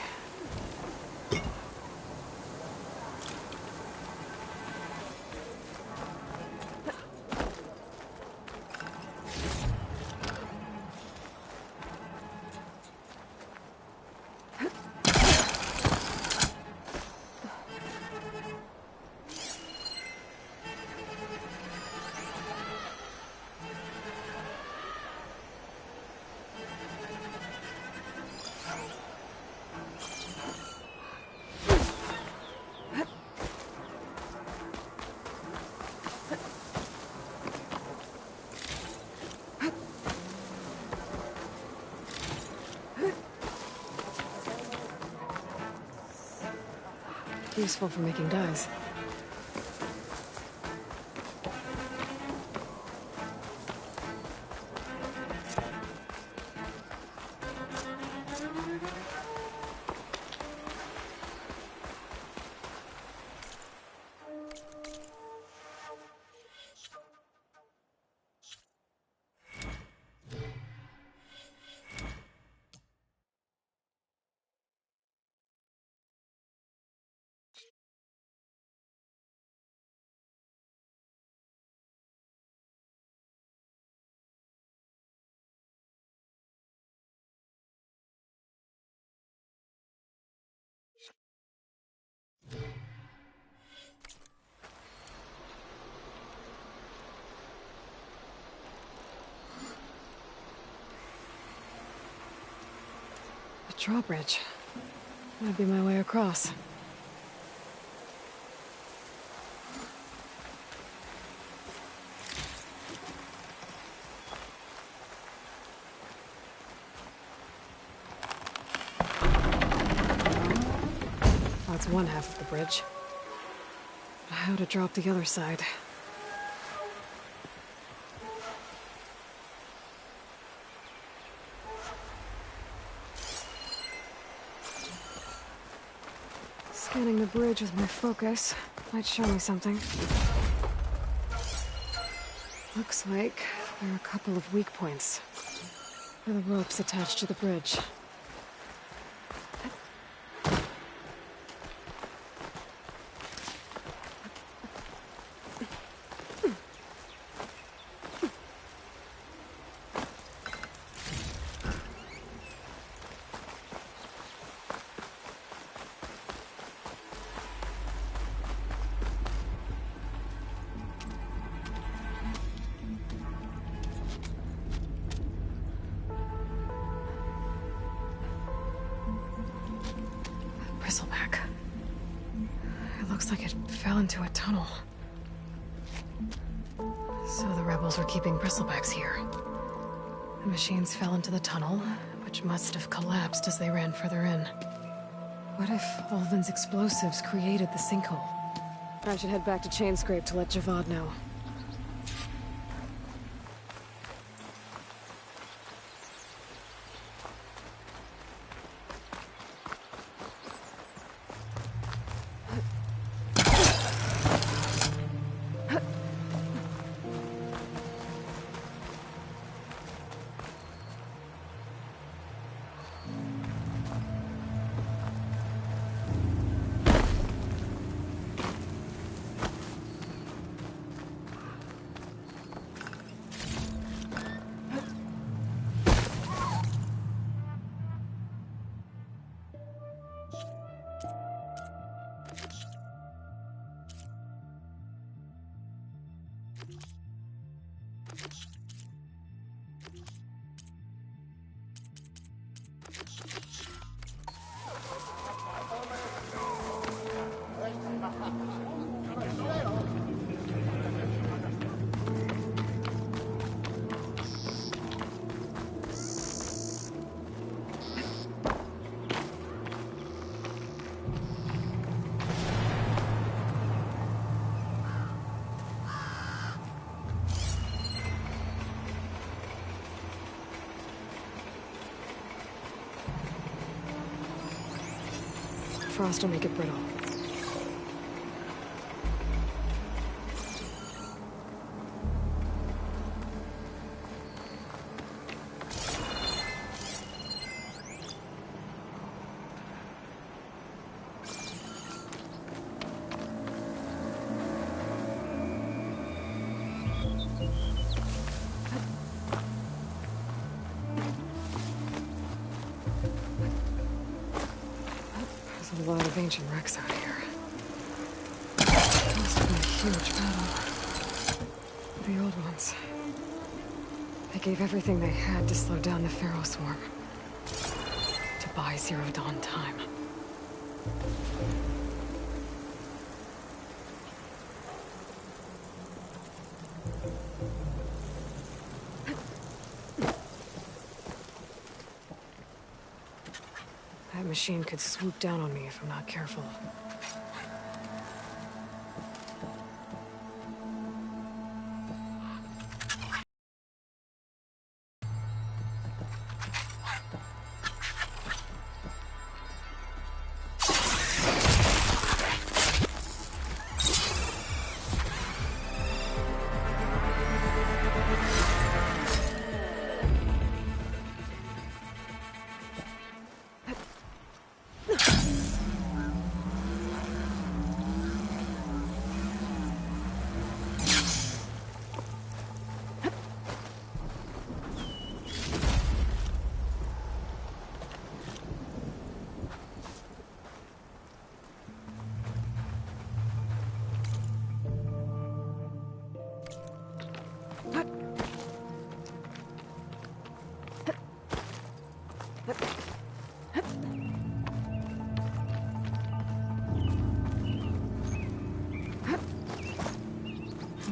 Useful for making dyes. Drawbridge. Might be my way across. That's one half of the bridge. How to drop the other side? Scanning the bridge with my focus might show me something. Looks like there are a couple of weak points where the rope's attached to the bridge. Bristleback. It looks like it fell into a tunnel. So the rebels were keeping bristlebacks here. The machines fell into the tunnel, which must have collapsed as they ran further in. What if Ulvin's explosives created the sinkhole? I should head back to Chainscrape to let Javad know. Frost will make it brittle. a lot of ancient wrecks out here. Must have been a huge battle. The old ones. They gave everything they had to slow down the Pharaoh swarm. To buy Zero Dawn time. That machine could swoop down on me if I'm not careful.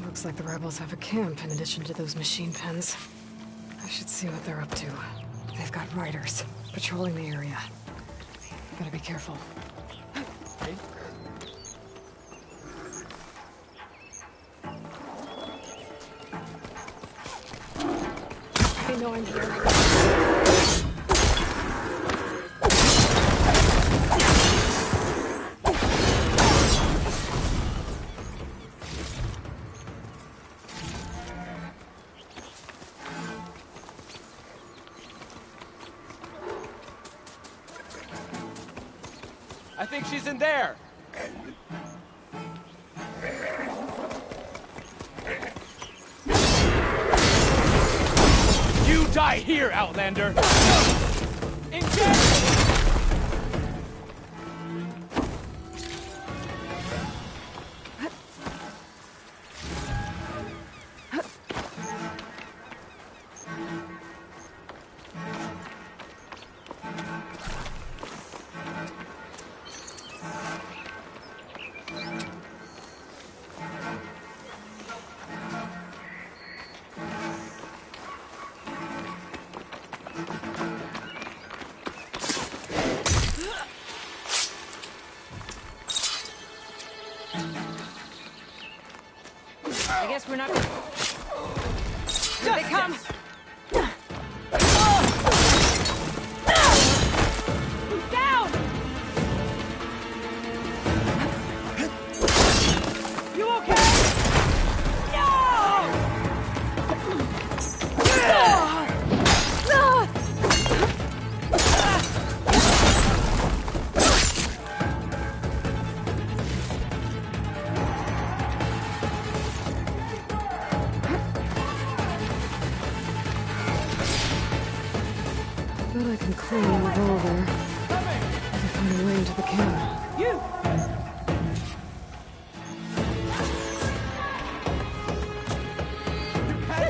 Looks like the rebels have a camp in addition to those machine pens. I should see what they're up to. They've got riders patrolling the area. Gotta be careful. Hey. They know I'm here. I think she's in there. You die here, Outlander! Engage! I guess we're not... Here they come! Down! You okay? But I can clean the revolver. I can find a way into the camp. You!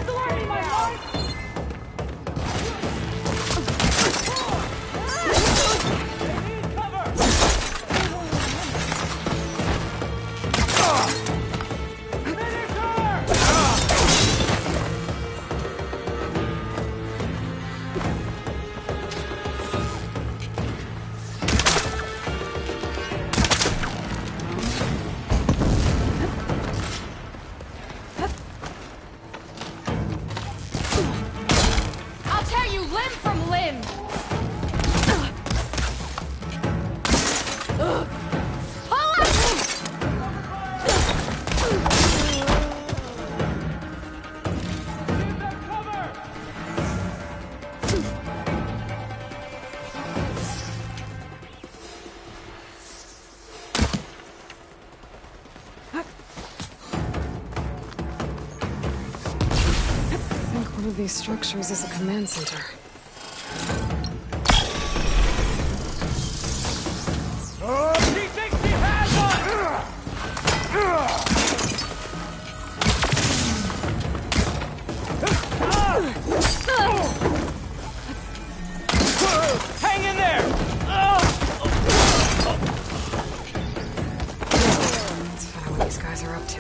Disarm me, my lord! I'll tear you limb from limb! I think one of these structures is a command center. T-60 has Hang in there! Let's find out what these guys are up to.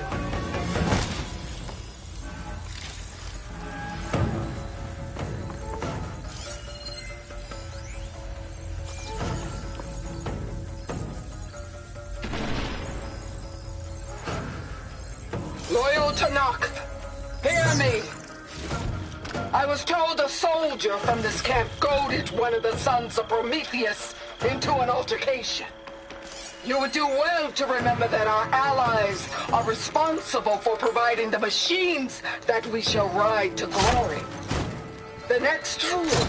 Loyal Tanakh, hear me. I was told a soldier from this camp goaded one of the sons of Prometheus into an altercation. You would do well to remember that our allies are responsible for providing the machines that we shall ride to glory. The next fool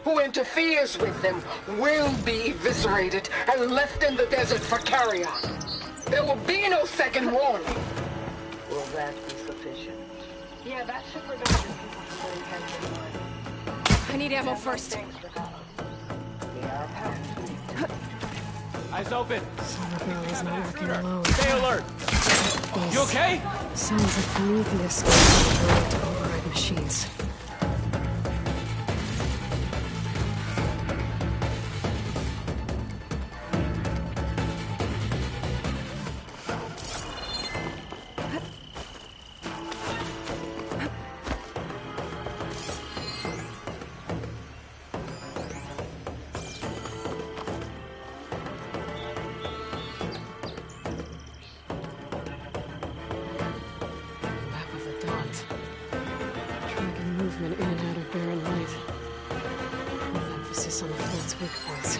who interferes with them will be eviscerated and left in the desert for carrion. There will be no second warning. Will that be sufficient? Yeah, that should prevent you people from getting heads. I need ammo first. Eyes open. Solar barrel's not working alone. Stay alert. You okay? Sons of Prometheus going to override machines. Movement in and out of barren light, with emphasis on the float's weak points.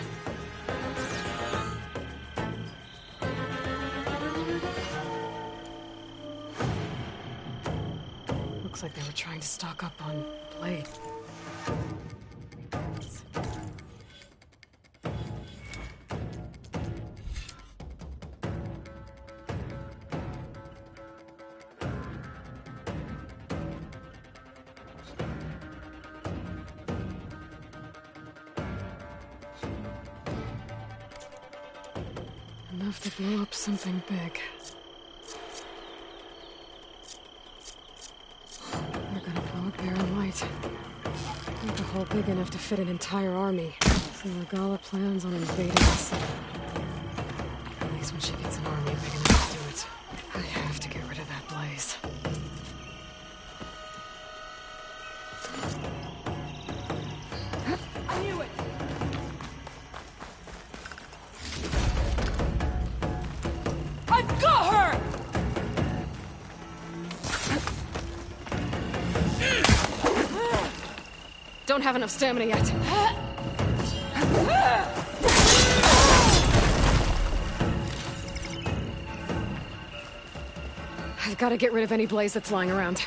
Looks like they were trying to stock up on blade. Enough to blow up something big. They're gonna blow up barren light. Make a hole big enough to fit an entire army. So Regala plans on invading the city. At least when she gets an army big enough to do it. I have to get rid of that blaze. I knew it! I've got her! Don't have enough stamina yet. I've got to get rid of any blaze that's lying around.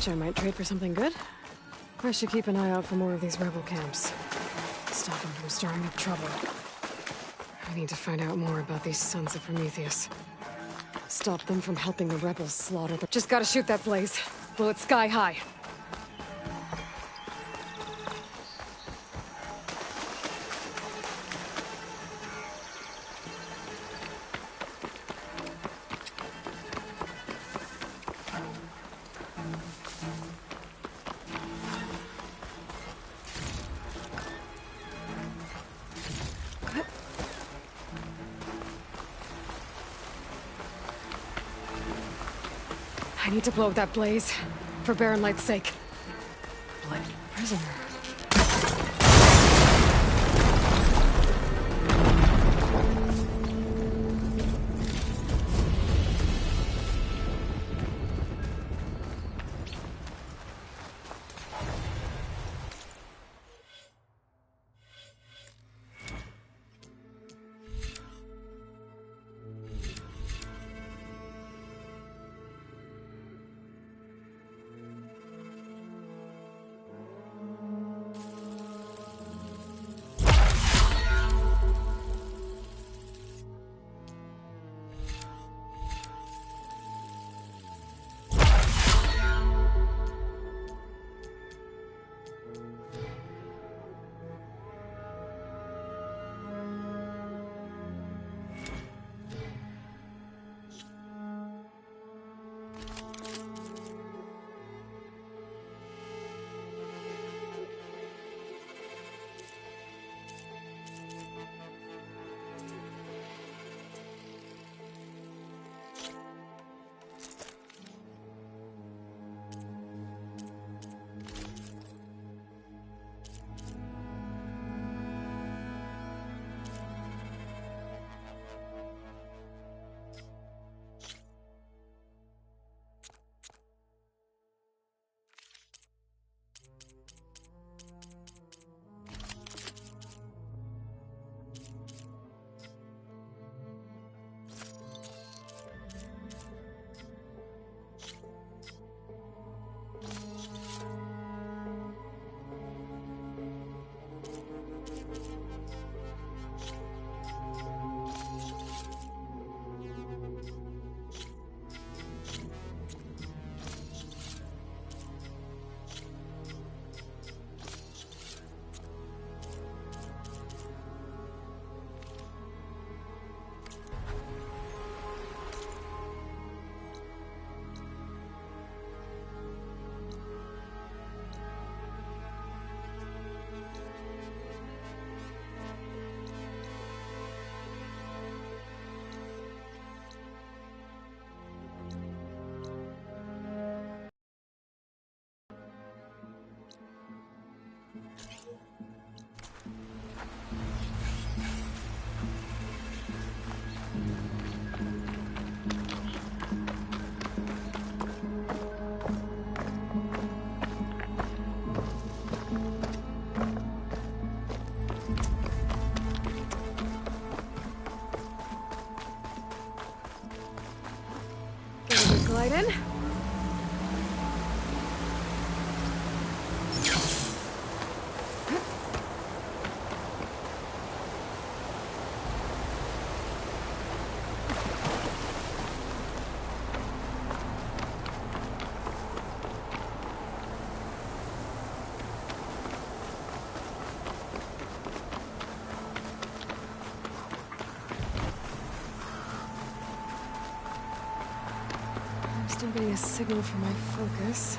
I might trade for something good. I should keep an eye out for more of these rebel camps. Stop them from stirring up trouble. I need to find out more about these sons of Prometheus. Stop them from helping the rebels slaughter them. Just gotta shoot that blaze. Blow it sky high. I need to blow that blaze, for Barren Light's sake. Bloody prisoner. right in. Still getting a signal for my focus.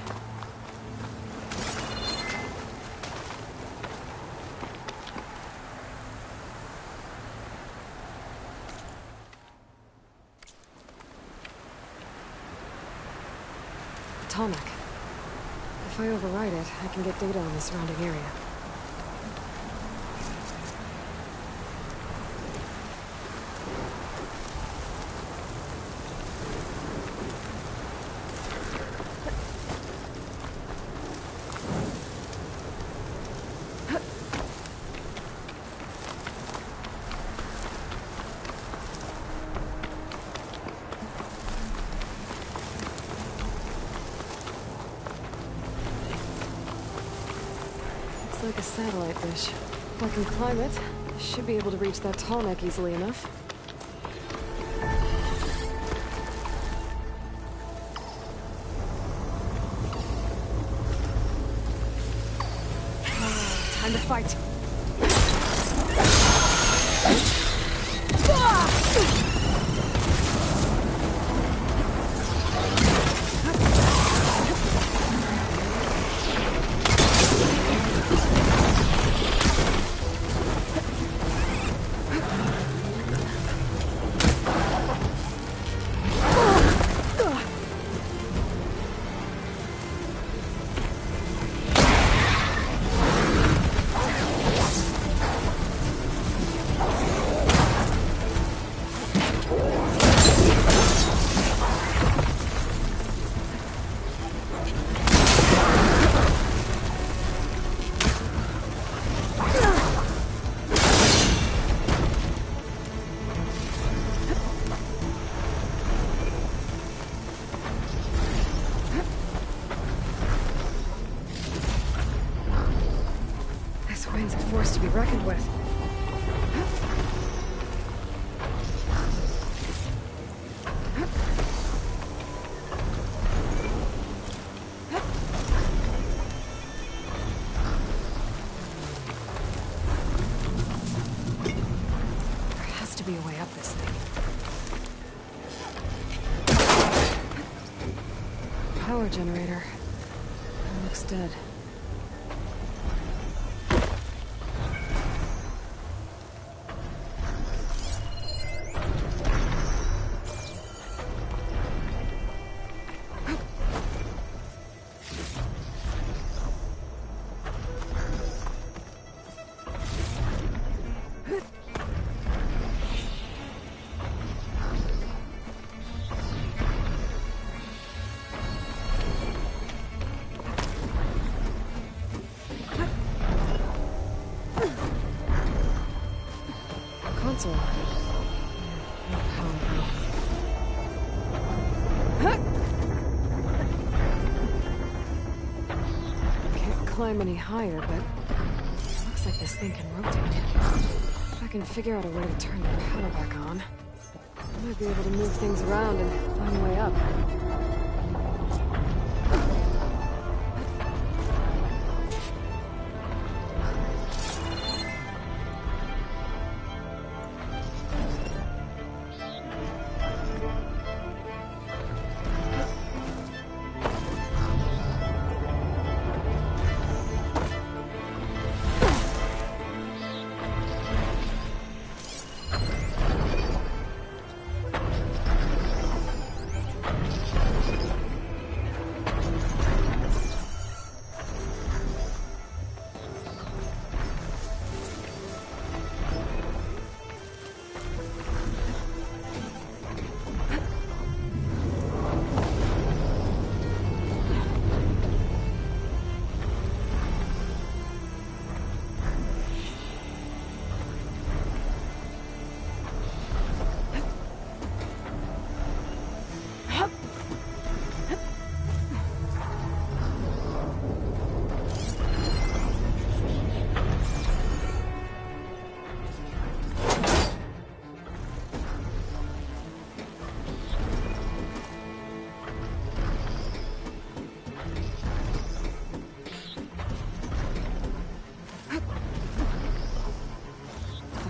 Tallneck. If I override it, I can get data on the surrounding area. Like a satellite dish. If I can climb it, I should be able to reach that Tallneck easily enough. Time to fight. To be reckoned with. There has to be a way up this thing. Power generator. It looks dead. Console. No power though. Can't climb any higher, but looks like this thing can rotate. If I can figure out a way to turn the power back on, I might be able to move things around and find a way up.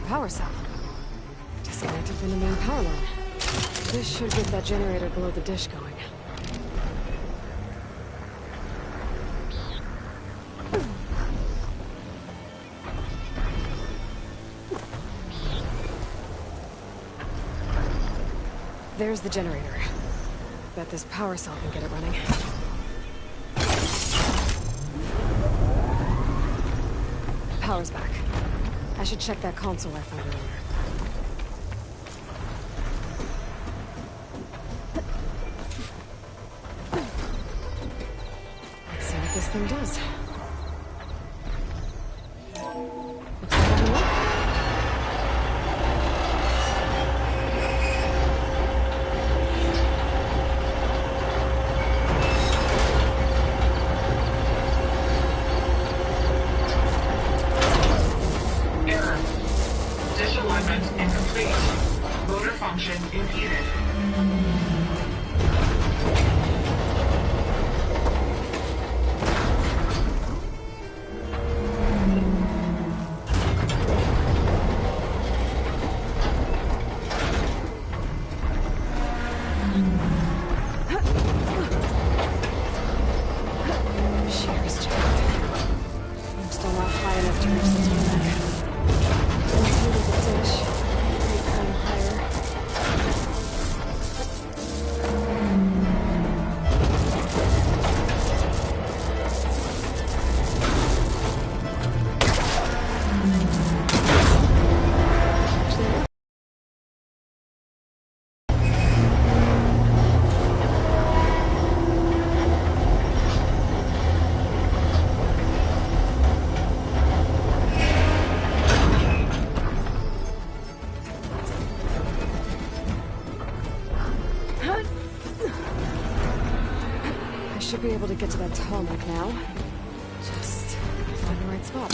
power cell. Disconnected from the main power line. This should get that generator below the dish going. There's the generator. Bet this power cell can get it running. Power's back. I should check that console I found earlier. Let's see what this thing does. Looks like I'm in. Error. Disalignment incomplete. Motor function impeded. Shear's jacked. I'm still not high enough to reach the tarmac. Including the dish. Maybe kind of higher. I should be able to get to that tarmac now. Just gotta find the right spot.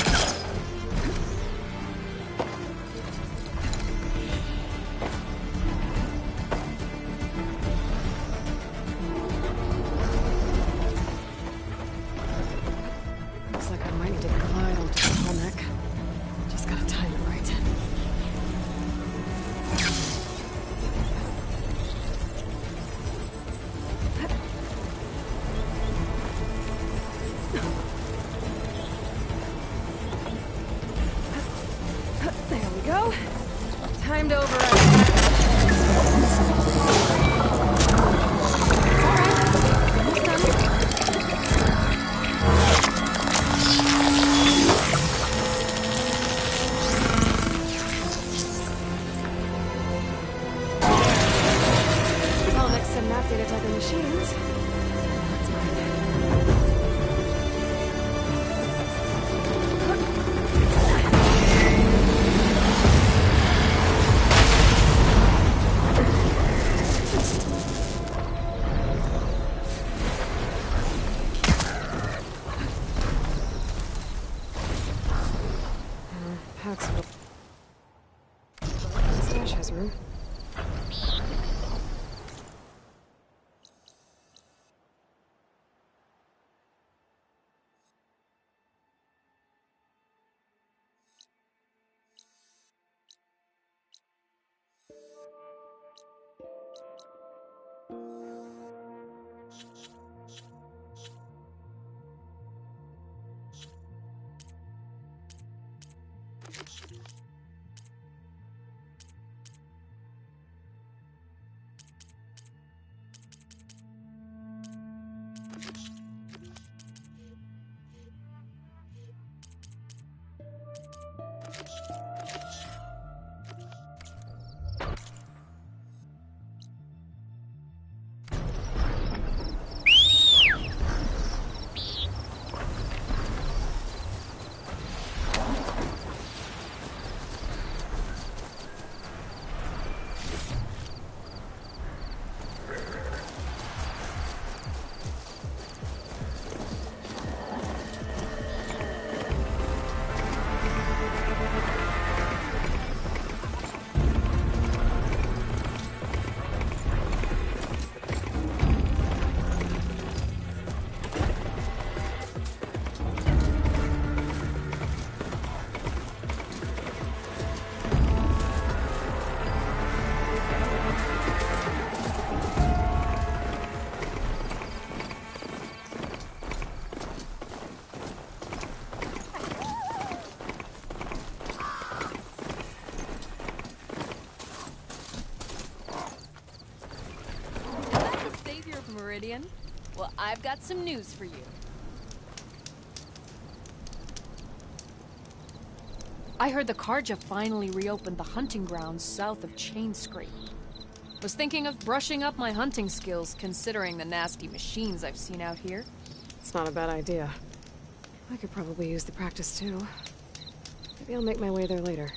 Looks like I might need to glide onto the tarmac. Just gotta time it right. There we go. Time to override. I'll mix some map data type in machines. That's mine. Packs full. Stash has room. Well, I've got some news for you. I heard the Karja finally reopened the hunting grounds south of Chain Scrape. Was thinking of brushing up my hunting skills, considering the nasty machines I've seen out here. It's not a bad idea. I could probably use the practice too. Maybe I'll make my way there later.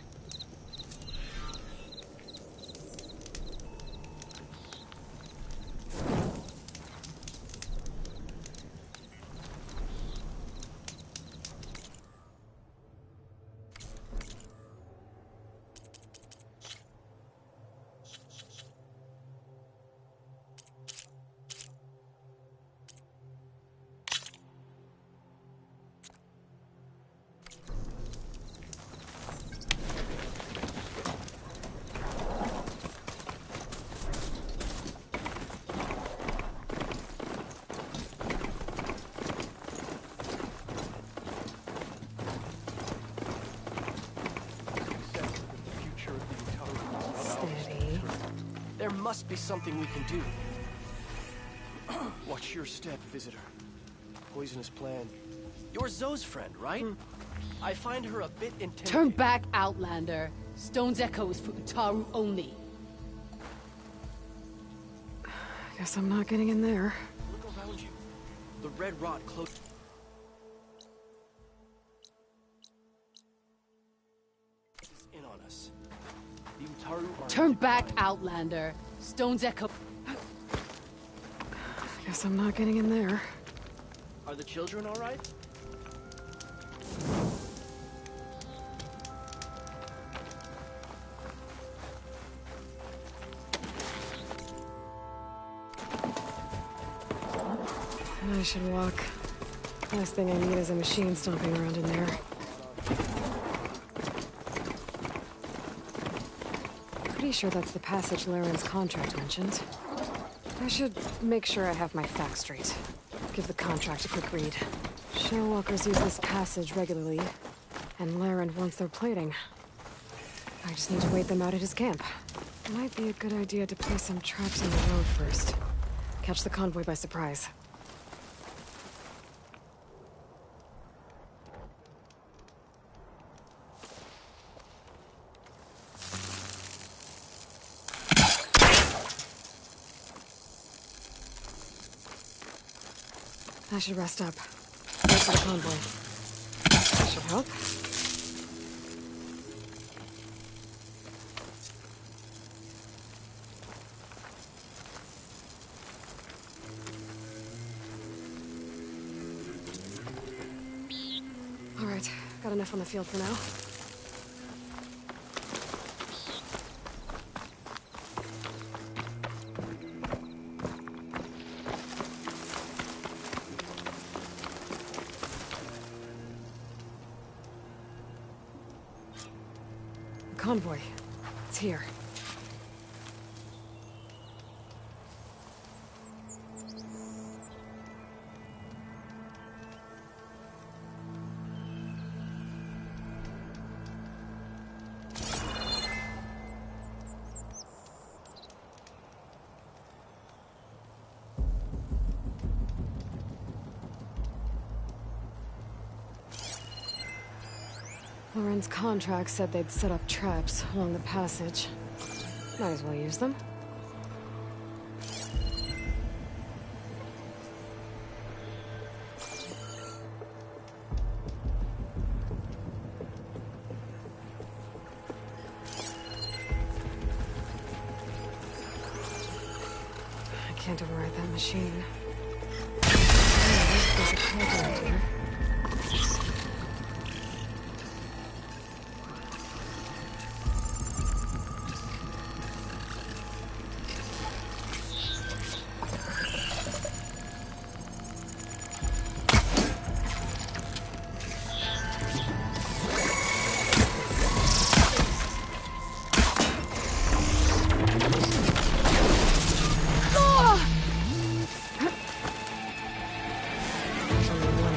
There must be something we can do. Watch your step, visitor. Poisonous plan. You're Zoe's friend, right? I find her a bit intimidating. Turn back, Outlander. Stone's Echo is for Utaru only. Guess I'm not getting in there. Look around you. The red rot close. In on us. The Utaru are Turn back, Outlander. Stone's Echo. Guess I'm not getting in there. Are the children all right? I should walk. Last thing I need is a machine stomping around in there. Pretty sure that's the passage Laren's contract mentioned. I should make sure I have my facts straight. Give the contract a quick read. Shellwalkers use this passage regularly, and Laren wants their plating. I just need to wait them out at his camp. Might be a good idea to place some traps on the road first. Catch the convoy by surprise. I should rest up. Wait for the convoy. That should help. All right, got enough on the field for now. Convoy. It's here. Lauren's contract said they'd set up traps along the passage. Might as well use them. I can't override that machine. There's a calculator here.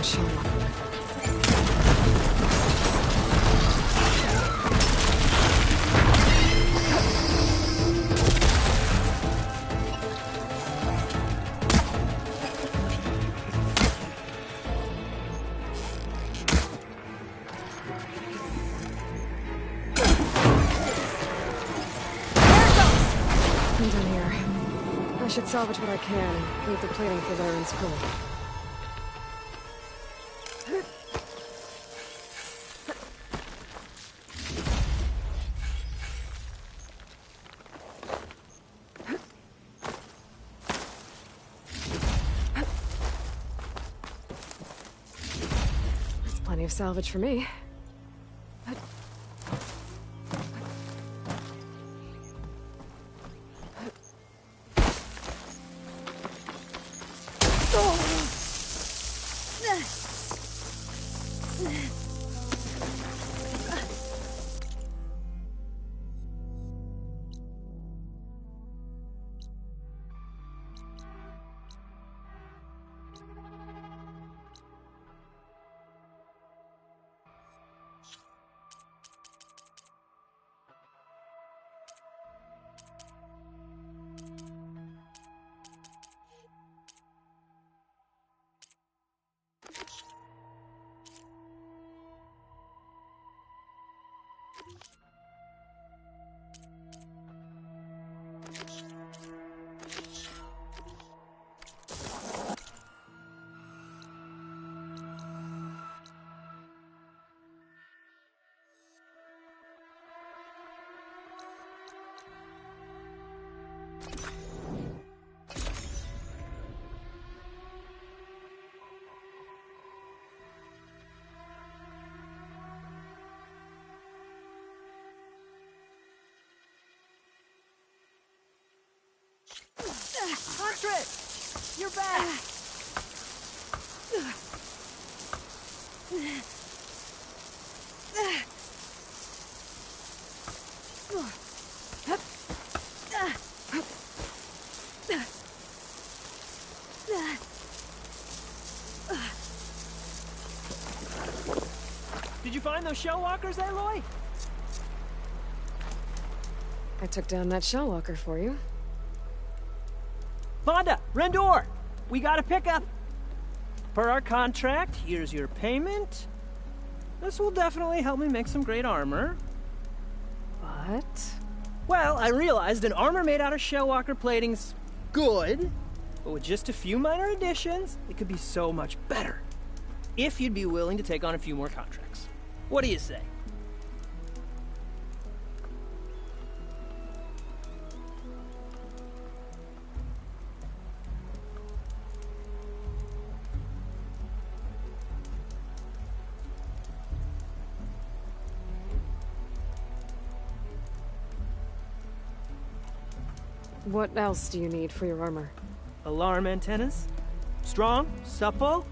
Shot. I should salvage what I can and leave the plating for Laren's crew. That's plenty of salvage for me. Huntress! You're back! Did you find those shell walkers, Aloy? I took down that shell walker for you. Vonda! Rendor! We got a pickup! Per our contract, here's your payment. This will definitely help me make some great armor. What? Well, I realized an armor made out of shellwalker plating's good, but with just a few minor additions, it could be so much better. If you'd be willing to take on a few more contracts. What do you say? What else do you need for your armor? Alarm antennas? Strong? Supple?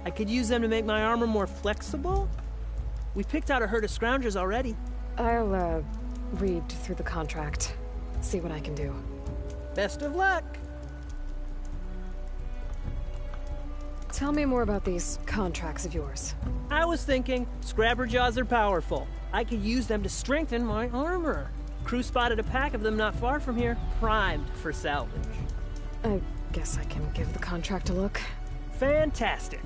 I could use them to make my armor more flexible? We picked out a herd of scroungers already. I'll, read through the contract. See what I can do. Best of luck! Tell me more about these contracts of yours. I was thinking, Scrabber Jaws are powerful. I could use them to strengthen my armor. Crew spotted a pack of them not far from here, primed for salvage. I guess I can give the contract a look. Fantastic.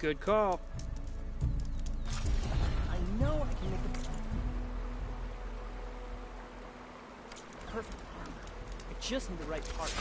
Good call. I know I can make a perfect armor. I just need the right parts.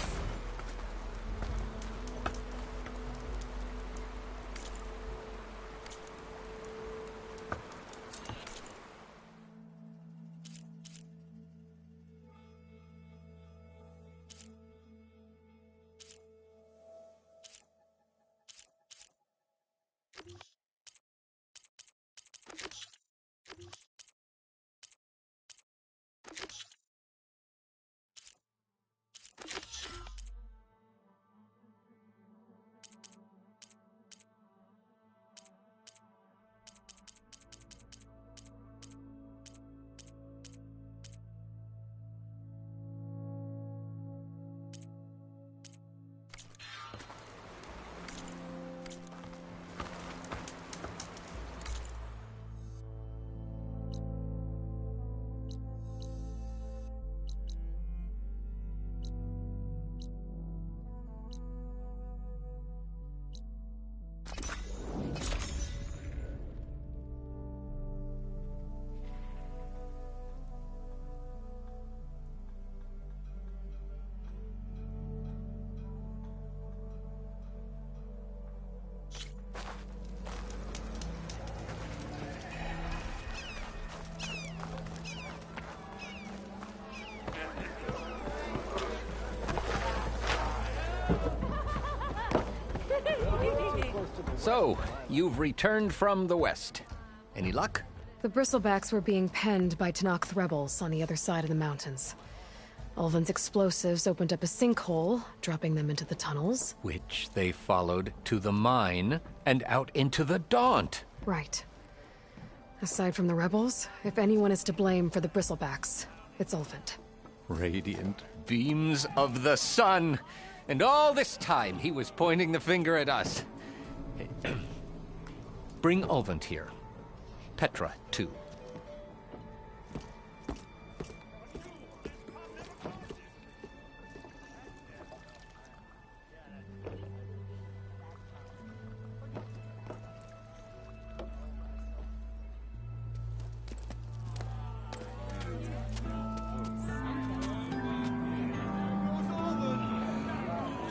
So, you've returned from the west. Any luck? The bristlebacks were being penned by Tenakth rebels on the other side of the mountains. Ulvin's explosives opened up a sinkhole, dropping them into the tunnels. Which they followed to the mine and out into the Daunt. Right. Aside from the rebels, if anyone is to blame for the bristlebacks, it's Ulvin. Radiant beams of the sun. And all this time he was pointing the finger at us. Bring Ulvin here. Petra, too.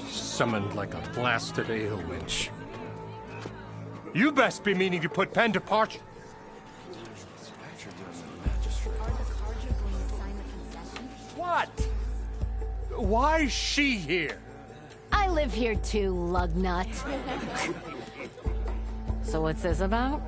Summoned like a blasted ale winch. You best be meaning to put pen to parchment. What? Why is she here? I live here too, lugnut. So what's this about?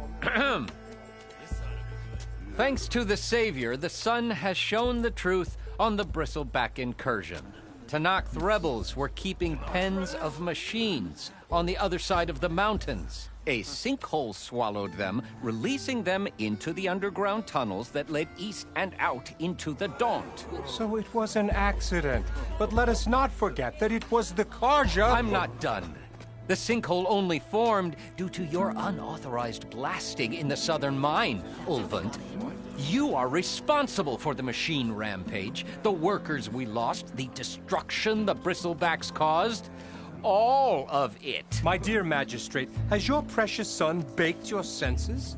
Thanks to the Savior, the sun has shown the truth on the bristleback incursion. Tenakth rebels were keeping pens of machines on the other side of the mountains. A sinkhole swallowed them, releasing them into the underground tunnels that led east and out into the Daunt. So it was an accident. But let us not forget that it was the Karja— I'm not done. The sinkhole only formed due to your unauthorized blasting in the southern mine, Ulvund. You are responsible for the machine rampage, the workers we lost, the destruction the bristlebacks caused. All of it. My dear magistrate, has your precious son baked your senses?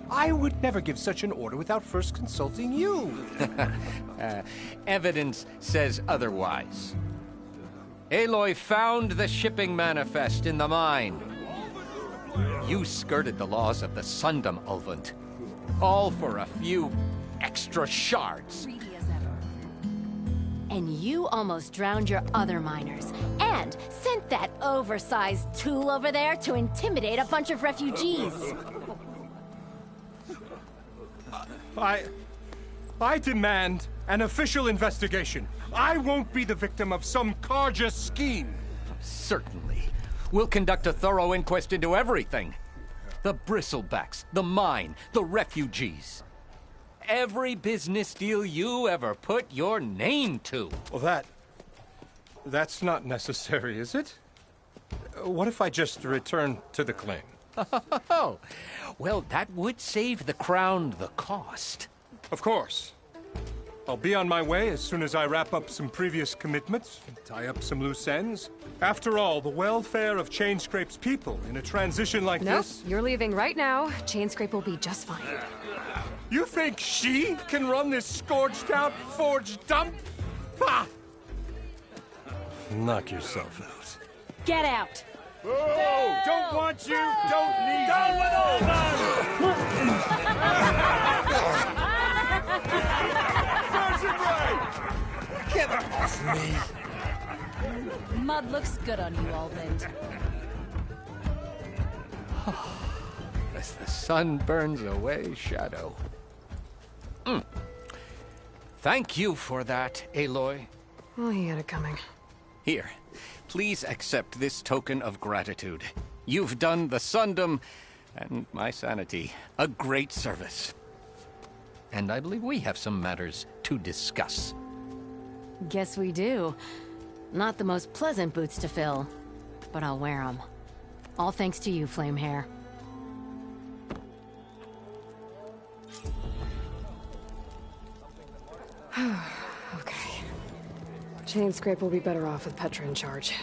I would never give such an order without first consulting you. Evidence says otherwise. Aloy found the shipping manifest in the mine. You skirted the laws of the Sundom, Ulvund. All for a few extra shards. And you almost drowned your other miners. And sent that oversized tool over there to intimidate a bunch of refugees. I demand an official investigation. I won't be the victim of some Karja scheme. Certainly. We'll conduct a thorough inquest into everything. The bristlebacks, the mine, the refugees. Every business deal you ever put your name to. Well, that's not necessary, is it? What if I just return to the claim? Oh, well, that would save the crown the cost. Of course. I'll be on my way as soon as I wrap up some previous commitments, tie up some loose ends. After all, the welfare of Chainscrape's people in a transition like this... Nope, you're leaving right now. Chainscrape will be just fine. You think she can run this scorched-out forged dump? Ha! Knock yourself out. Get out! Oh, don't want you, don't need Down you. Get her off me! Mud looks good on you, Ulvin. As the sun burns away shadow. Thank you for that, Aloy. Well, he had it coming. Here, please accept this token of gratitude. You've done the Sundom and my sanity a great service. And I believe we have some matters to discuss. Guess we do. Not the most pleasant boots to fill, but I'll wear them. All thanks to you, Flamehair. Okay. Chainscrape will be better off with Petra in charge.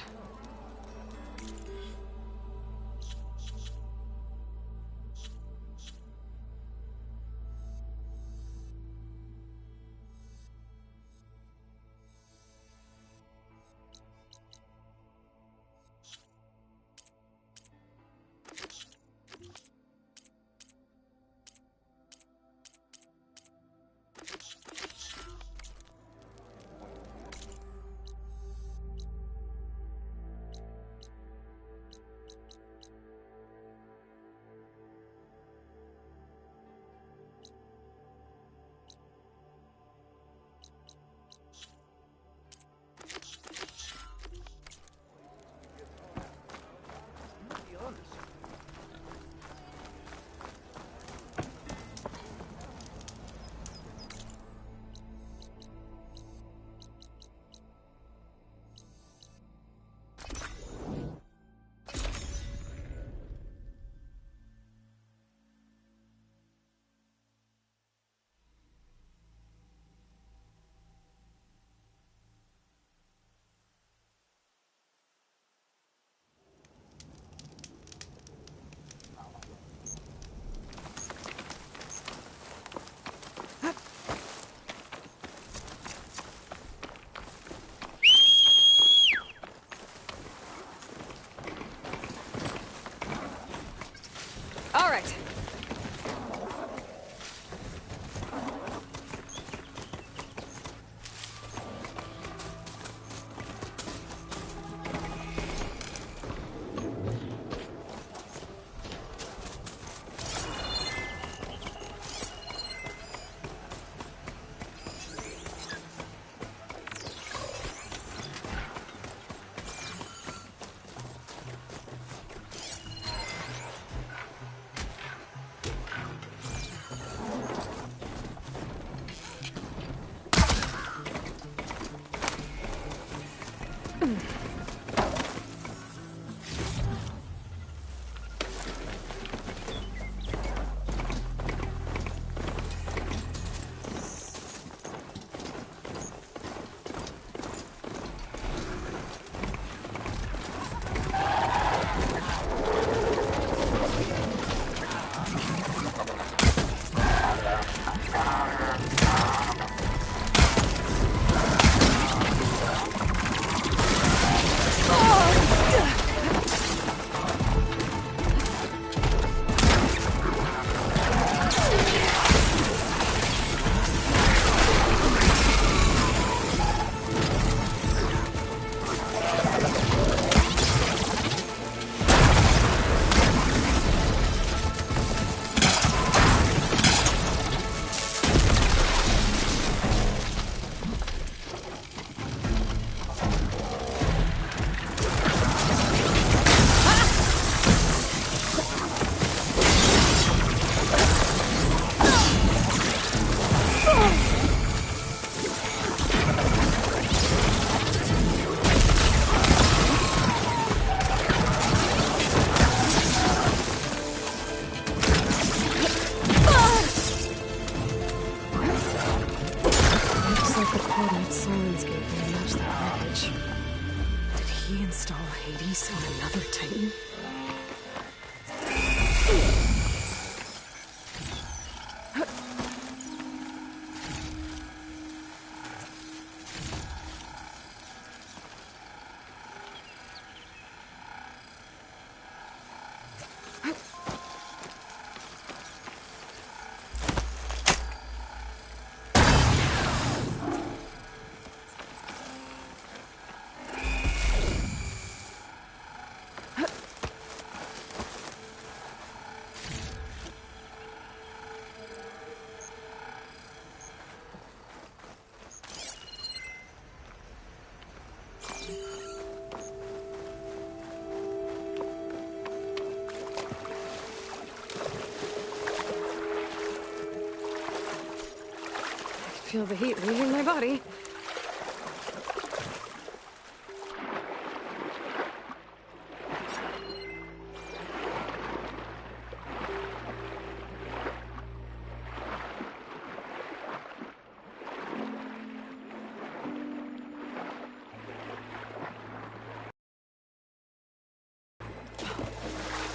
Feel the heat leaving my body.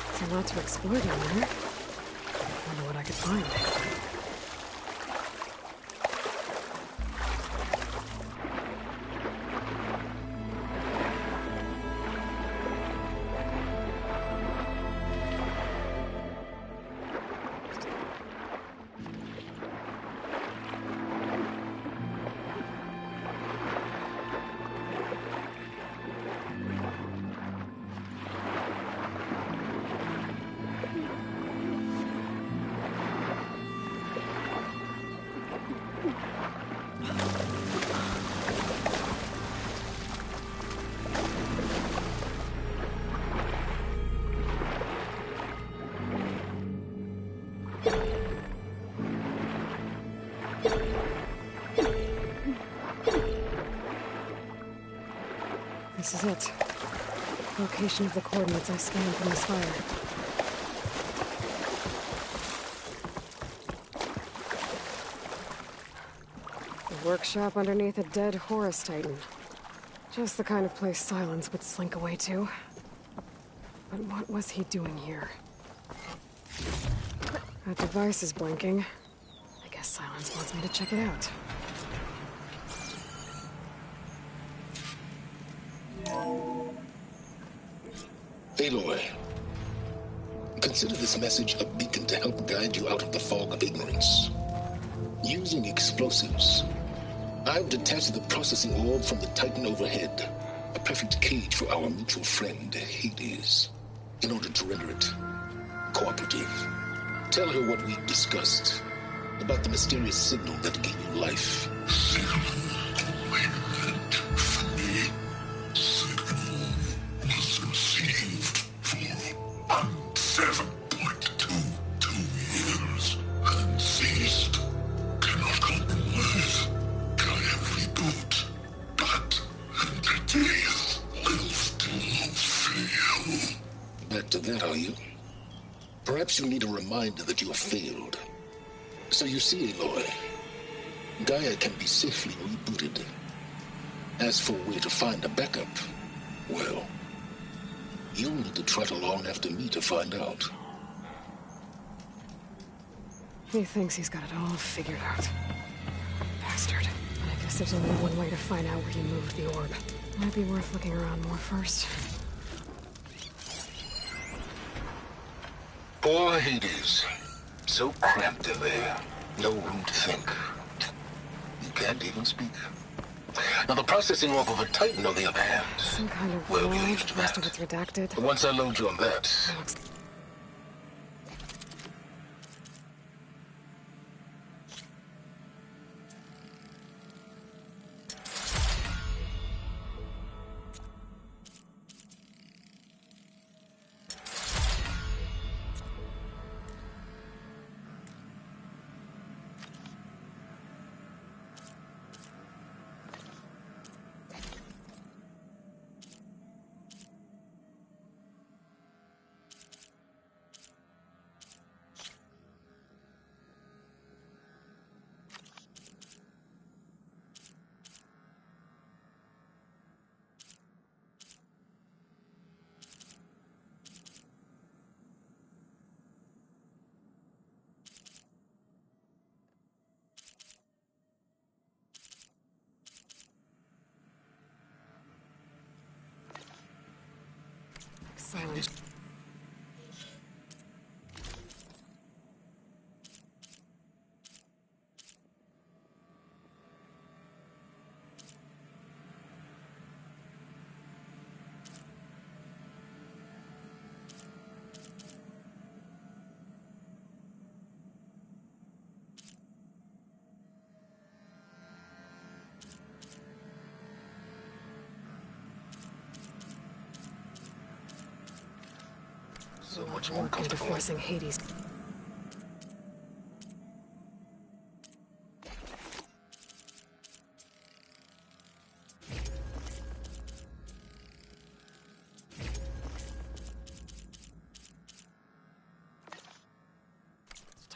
There's a lot to explore down there. Wonder what I could find. This is it. Location of the coordinates I scanned from the spire. A workshop underneath a dead Horus Titan. Just the kind of place Silence would slink away to. But what was he doing here? That device is blinking. I guess Silence wants me to check it out. Aloy, consider this message a beacon to help guide you out of the fog of ignorance. Using explosives, I've detached the processing orb from the Titan overhead, a perfect cage for our mutual friend, Hades, in order to render it cooperative. Tell her what we discussed about the mysterious signal that gave you life. Can I reboot? But entertain. you? Perhaps you need a reminder that you have failed. So you see, Aloy, Gaia can be safely rebooted. As for where to find a backup, well, you'll need to trot along after me to find out. He thinks he's got it all figured out. Bastard. But I guess there's only one way to find out where he moved the orb. Might be worth looking around more first. Poor Hades. So cramped in there. No room to think. You can't even speak. Now, the processing warp of a Titan, on the other hand... Some kind of well, log, you're used to most that. of it's redacted. But once I load you on that... Silence. So much more Into comfortable. forcing Hades.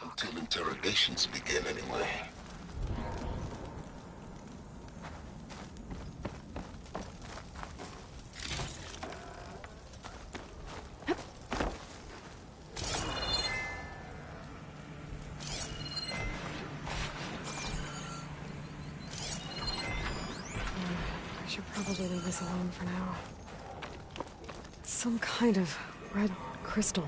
Until interrogations begin, anyway. I should probably leave this alone for now. It's some kind of red crystal.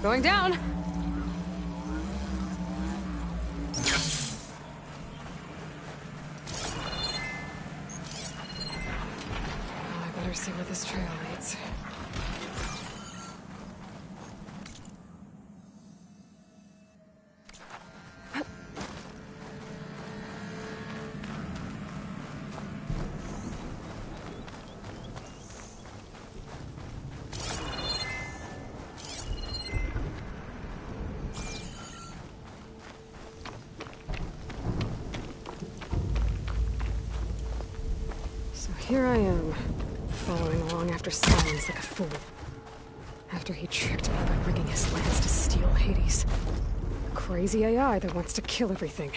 Going down. I better see where this trail leads. Here I am, following along after Silence like a fool. After he tricked me by rigging his lance to steal Hades. Crazy AI that wants to kill everything.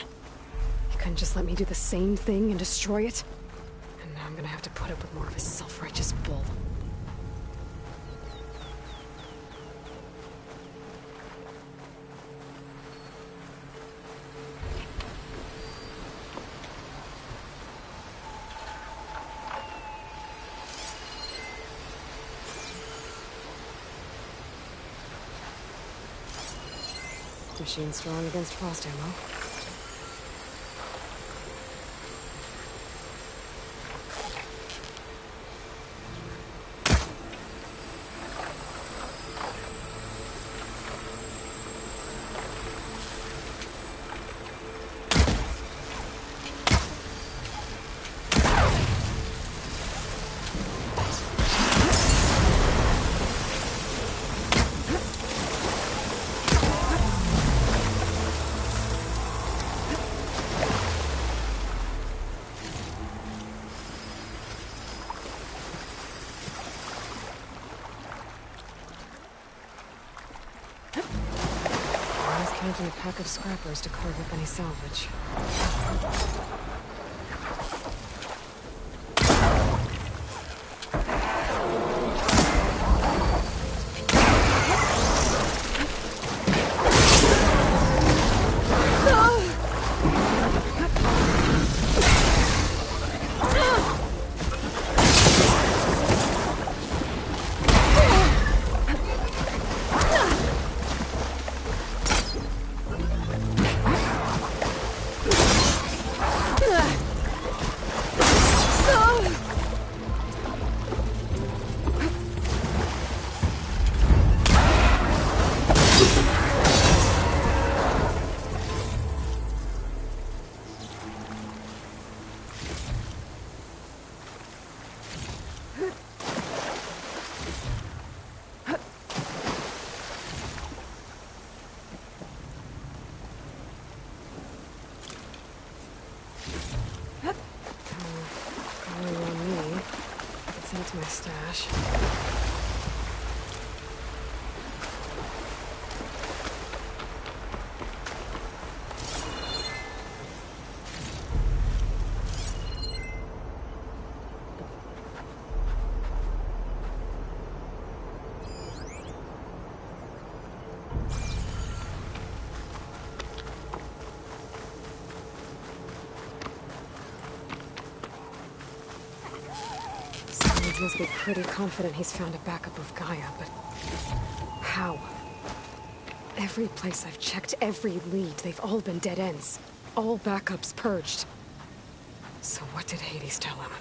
He couldn't just let me do the same thing and destroy it? And now I'm gonna have to put up with more of his self-righteous bull. Machine strong against frost ammo. Counting a pack of scrappers to carve up any salvage. My stash. He must be pretty confident he's found a backup of Gaia, but how? Every place I've checked, every lead, they've all been dead ends. All backups purged. So what did Hades tell him?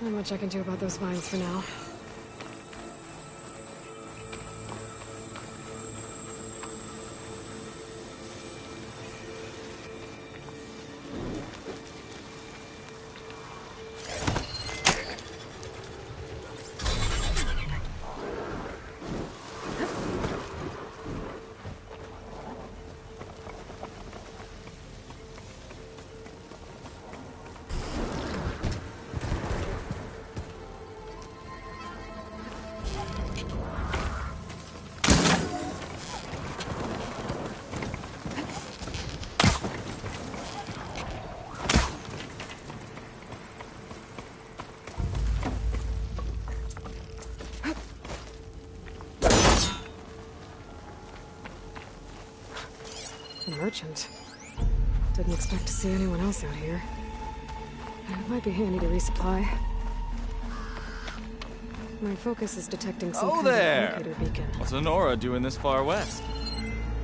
Not much I can do about those vines for now. Merchant. Didn't expect to see anyone else out here. It might be handy to resupply. My focus is detecting some kind there! of locator beacon. What's Honora doing this far west?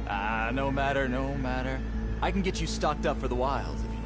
No matter. I can get you stocked up for the wilds if you need.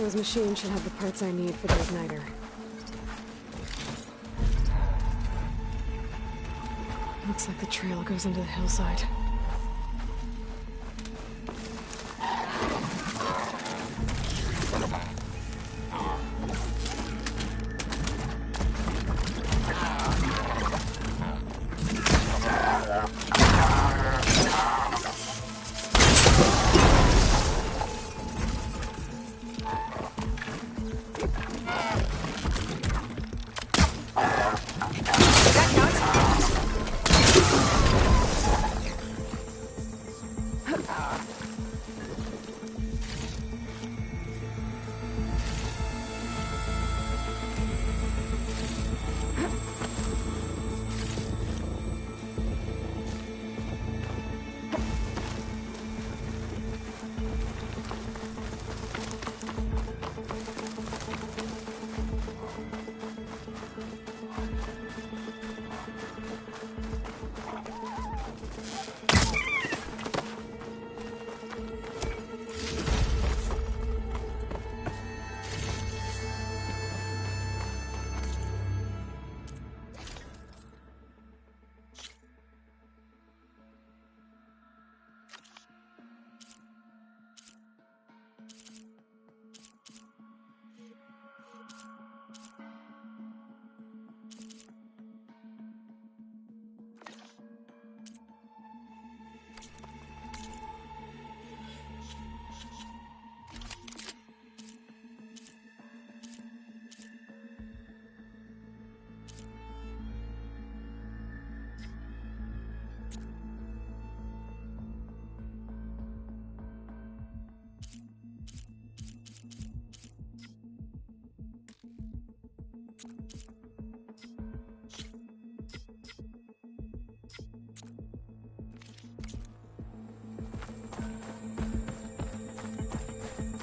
Those machines should have the parts I need for the igniter. Looks like the trail goes into the hillside.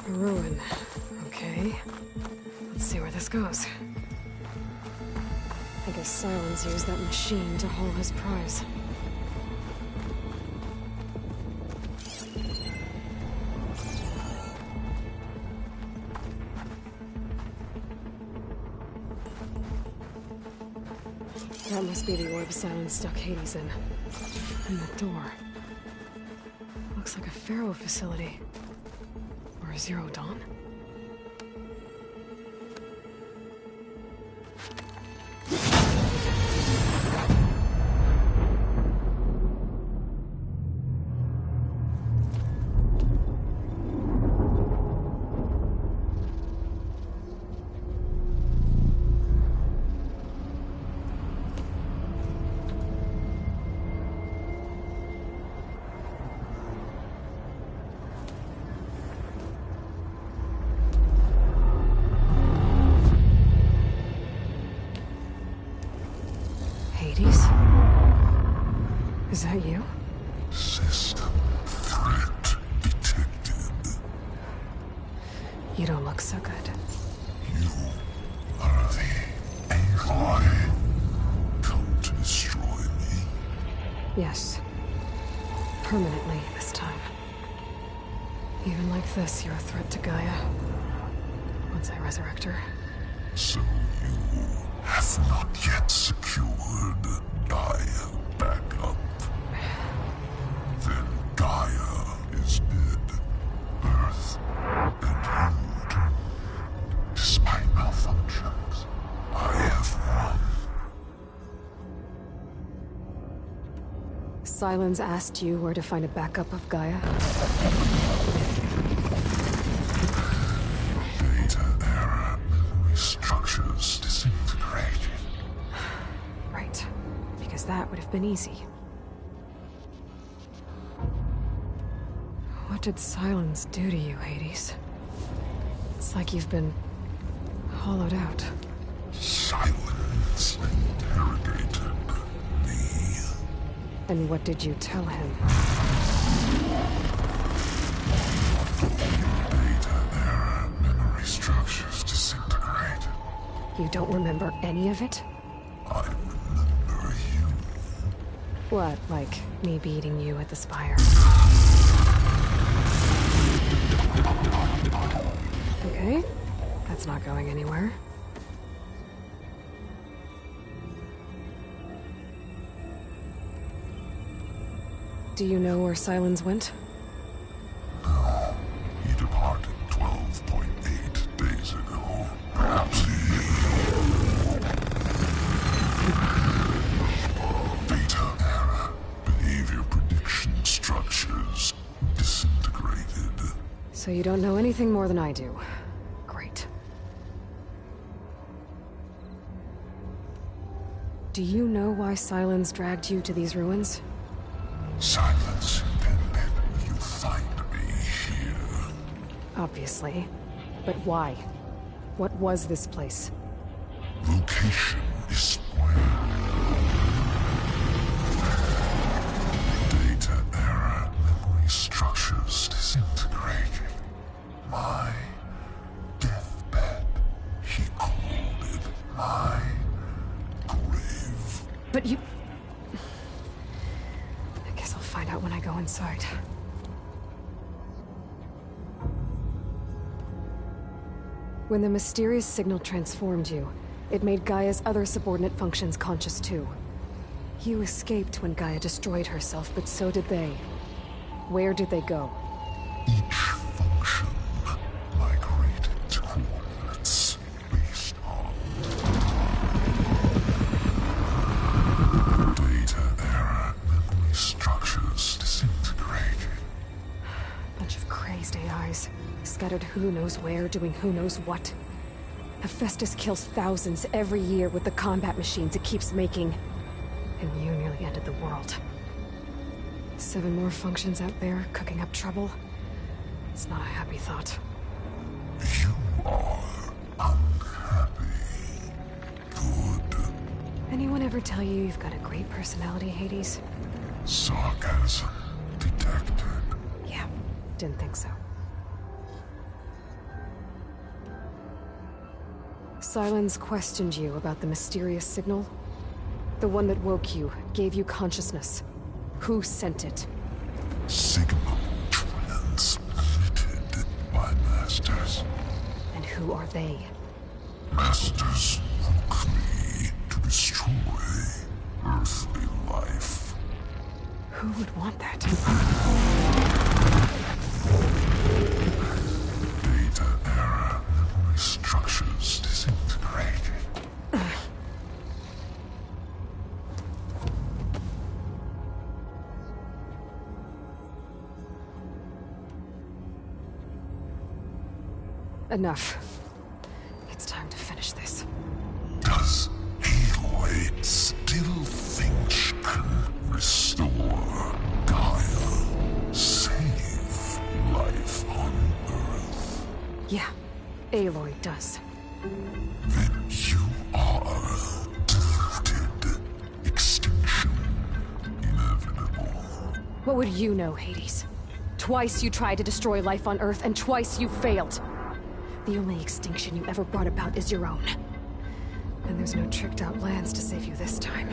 A ruin. Okay. Let's see where this goes. I guess Silence used that machine to haul his prize. That must be the orb Silence stuck Hades in. And the door. Looks like a Pharaoh facility. Or a Zero Dawn? Is that you? System threat detected. You don't look so good. You are the Aloy. Come to destroy me? Yes. Permanently this time. Even like this, you're a threat to Gaia. Once I resurrect her. So you have not yet secured Gaia back up. Then Gaia is dead. Earth and you too. Despite malfunctions, I have won. Silence asked you where to find a backup of Gaia? Data error. Memory structures disintegrated. Right. Because that would have been easy. What did Silence do to you, Hades? It's like you've been hollowed out. Silence interrogated me. And what did you tell him? Data error. Memory structures disintegrated. You don't remember any of it? I remember you. What, like me beating you at the spire? Okay. That's not going anywhere. Do you know where Silence went? No. He departed 12.8 days ago. Perhaps Beta error. Behavior prediction structures disintegrated. So you don't know anything more than I do. Great. Do you know why Silence dragged you to these ruins? Silence intended you find me here. Obviously. But why? What was this place? Location is spoiled. Data error. Memory structures disintegrating. My deathbed. He called it my grave. But you... I guess I'll find out when I go inside. When the mysterious signal transformed you, it made Gaia's other subordinate functions conscious too. You escaped when Gaia destroyed herself, but so did they. Where did they go? Each function migrated to coordinates based on data error. Memory structures disintegrating. Bunch of crazed AIs, scattered who knows where, doing who knows what. Hephaestus kills thousands every year with the combat machines it keeps making. And you nearly ended the world. 7 more functions out there, cooking up trouble. It's not a happy thought. You are unhappy. Good. Anyone ever tell you you've got a great personality, Hades? Sarcasm detected. Yeah, didn't think so. Silence questioned you about the mysterious signal. The one that woke you, gave you consciousness. Who sent it? Signal transmitted by masters. And who are they? Masters woke me to destroy earthly life. Who would want that? Data error. Memory structures disintegrating. Enough. It's time to finish this. Does Aloy still think she can restore Gaia? Save life on Earth? Yeah, Aloy does. Then you are deluded. Extinction inevitable. What would you know, Hades? Twice you tried to destroy life on Earth, and twice you failed. The only extinction you ever brought about is your own. And there's no tricked-out lands to save you this time.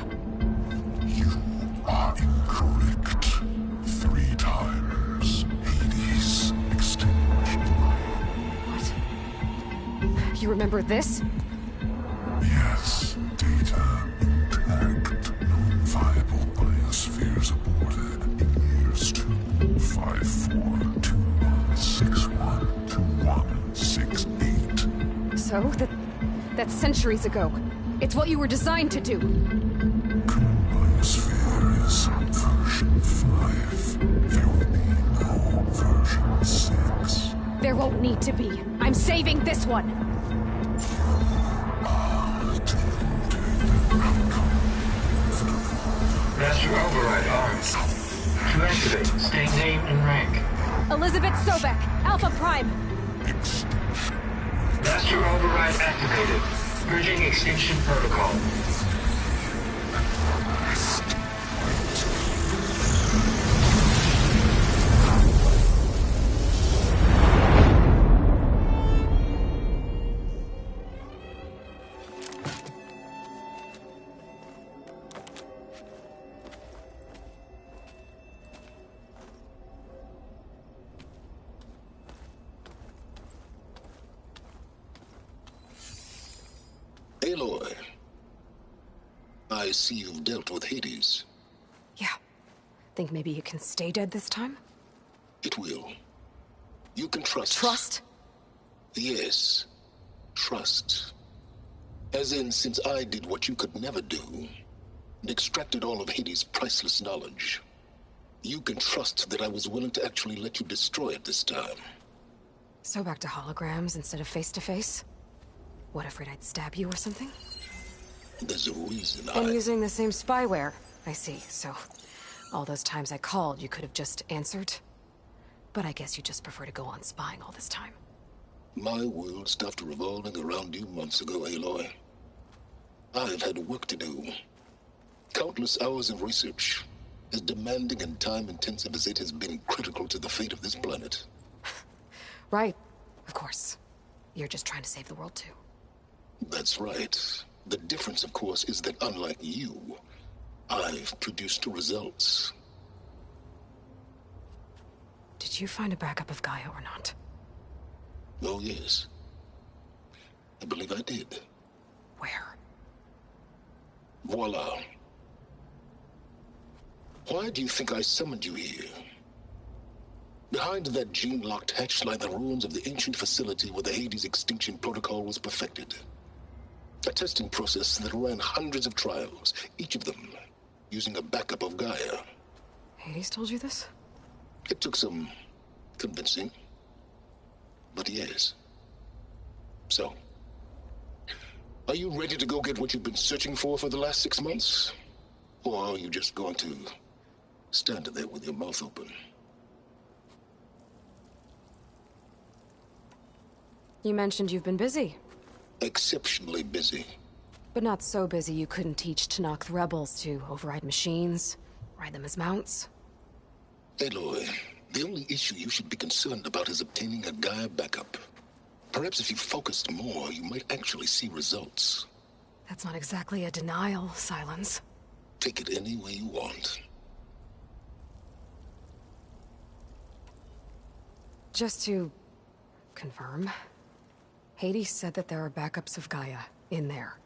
You are incorrect. 3 times. Hades extinguished life. What? You remember this? Yes. Data intact. Non-viable biospheres aborted in years 254, 2161, 2168. So? That's centuries ago. It's what you were designed to do. Biosphere is version 5. There will be no version 6. There won't need to be. I'm saving this one. Master override arms. To activate, state name and rank. Elizabeth Sobek, Alpha Prime. Master override activated. Purging extinction protocol. see you've dealt with Hades. Yeah. Think maybe it can stay dead this time? It will. You can trust. Trust? Yes. Trust. As in, since I did what you could never do, and extracted all of Hades' priceless knowledge, you can trust that I was willing to actually let you destroy it this time. So back to holograms instead of face-to-face? What, afraid I'd stab you or something? There's a reason And using the same spyware. I see, so all those times I called, you could have just answered? But I guess you just prefer to go on spying all this time. My world stopped revolving around you months ago, Aloy. I've had work to do. Countless hours of research, as demanding and time-intensive as it has been critical to the fate of this planet. Right, of course. You're just trying to save the world, too. That's right. The difference, of course, is that unlike you, I've produced results. Did you find a backup of Gaia or not? Oh, yes. I believe I did. Where? Voila. Why do you think I summoned you here? Behind that gene-locked hatch lie the ruins of the ancient facility where the Hades extinction protocol was perfected. A testing process that ran hundreds of trials, each of them using a backup of Gaia. Hades told you this? It took some convincing, but yes. So, are you ready to go get what you've been searching for the last 6 months? Or are you just going to stand there with your mouth open? You mentioned you've been busy. Exceptionally busy. But not so busy you couldn't teach Tenakth rebels to override machines, ride them as mounts. Aloy, the only issue you should be concerned about is obtaining a Gaia backup. Perhaps if you focused more, you might actually see results. That's not exactly a denial, Silence. Take it any way you want. Just to confirm, Hades said that there are backups of Gaia in there.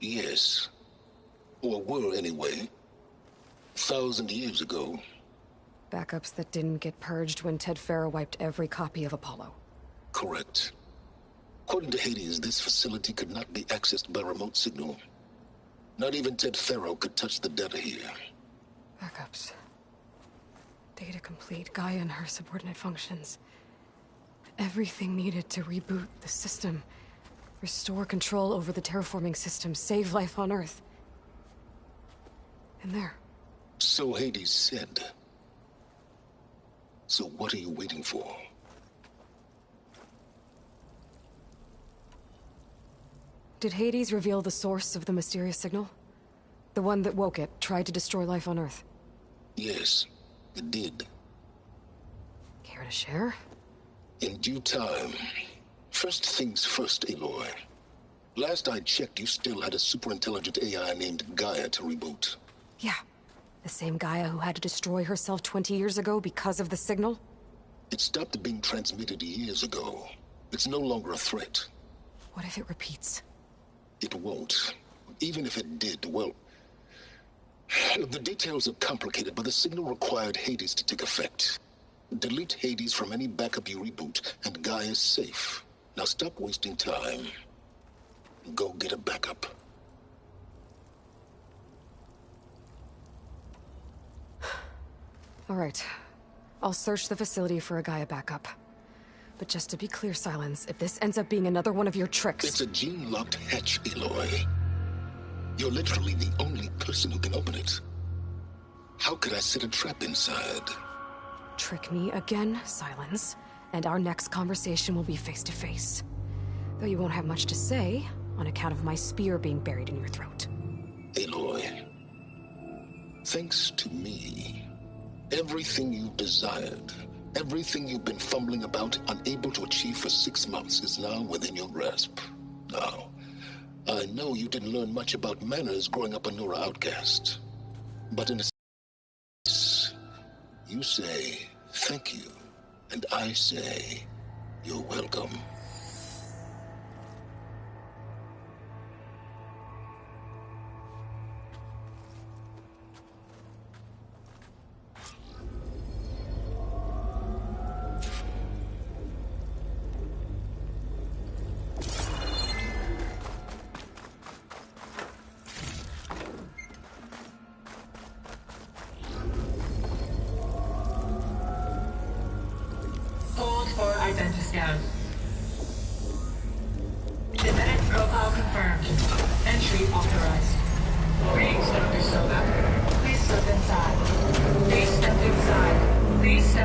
Yes. Or were, anyway. 1,000 years ago. Backups that didn't get purged when Ted Farrow wiped every copy of Apollo. Correct. According to Hades, this facility could not be accessed by remote signal. Not even Ted Farrow could touch the data here. Backups. Data complete, Gaia and her subordinate functions. Everything needed to reboot the system. Restore control over the terraforming system, save life on Earth. And there. So Hades said. So what are you waiting for? Did Hades reveal the source of the mysterious signal? The one that woke it, tried to destroy life on Earth? Yes, it did. Care to share? In due time. First things first, Aloy. Last I checked, you still had a superintelligent AI named Gaia to reboot. Yeah. The same Gaia who had to destroy herself 20 years ago because of the signal? It stopped being transmitted years ago. It's no longer a threat. What if it repeats? It won't. Even if it did, well... The details are complicated, but the signal required Hades to take effect. Delete Hades from any backup you reboot, and Gaia's safe. Now stop wasting time. Go get a backup. All right. I'll search the facility for a Gaia backup. But just to be clear, Silence, if this ends up being another one of your tricks... It's a gene-locked hatch, Aloy. You're literally the only person who can open it. How could I set a trap inside? Trick me again, Silence, and our next conversation will be face-to-face. Though you won't have much to say, on account of my spear being buried in your throat. Aloy, thanks to me, everything you've desired, everything you've been fumbling about, unable to achieve for 6 months, is now within your grasp. Now, I know you didn't learn much about manners growing up a Nora outcast. But in a sense, you say, thank you, and I say, you're welcome.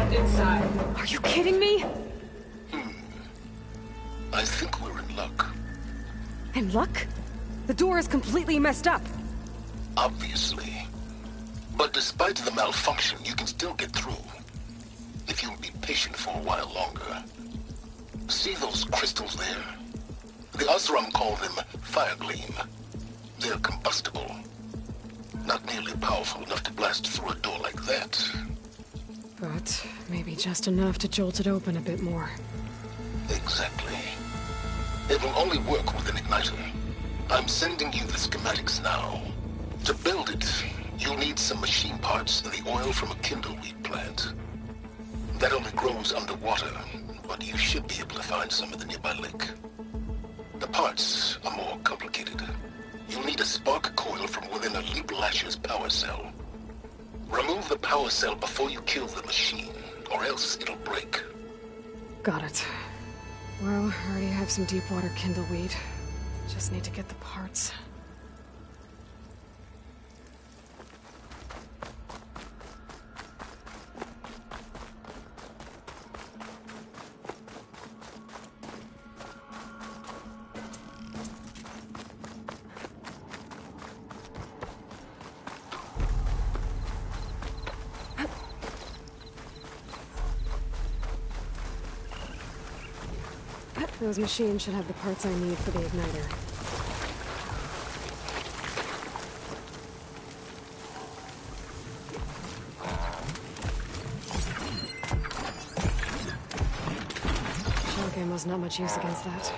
trapped inside. Are you kidding me? I think we're in luck. In luck? The door is completely messed up. Obviously. But despite the malfunction, you can still get through. If you'll be patient for a while longer. See those crystals there? The Osram call them fire gleam. They're combustible. Not nearly powerful enough to blast through a door like that. But maybe just enough to jolt it open a bit more. Exactly. It will only work with an igniter. I'm sending you the schematics now. To build it, you'll need some machine parts and the oil from a kindleweed plant. That only grows underwater, but you should be able to find some in the nearby lake. The parts are more complicated. You'll need a spark coil from within a Leap Lasher's power cell. Remove the power cell before you kill the machine, or else it'll break. Got it. Well, I already have some deep water kindleweed. Just need to get the parts. Those machines should have the parts I need for the igniter. Shell game was not much use against that.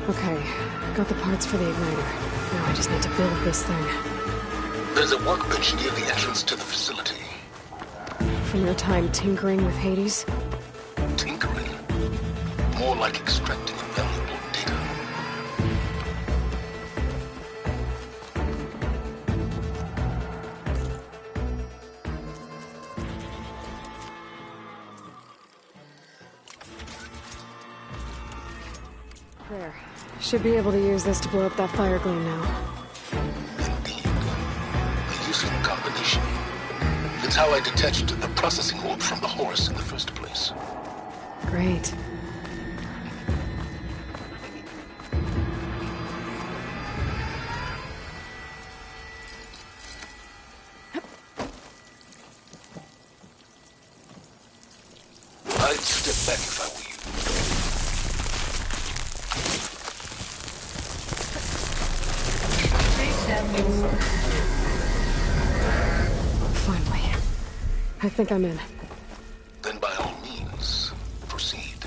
Okay, got the parts for the igniter. Now I just need to build this thing. There's a workbench near the entrance to the facility. From your time tinkering with Hades? Tinkering? More like extracting invaluable data. There. Should be able to use this to blow up that fire gleam now. Indeed. A useful combination. It's how I detached the processing orb from the horse in the first place. Great. I'd step back if I were you. Finally. I think I'm in. Then by all means, proceed.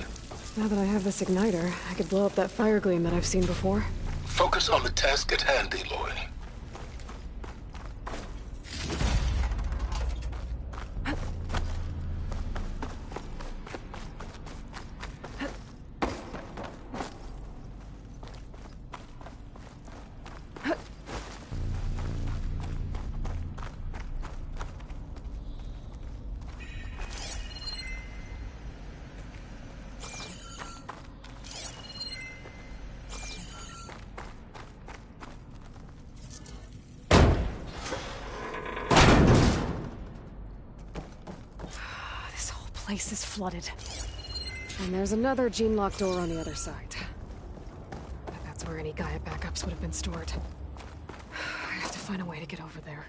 Now that I have this igniter, I could blow up that fire gleam that I've seen before. Focus on the task at hand, Aloy. Place is flooded. And there's another gene-locked door on the other side. But that's where any Gaia backups would have been stored. I have to find a way to get over there.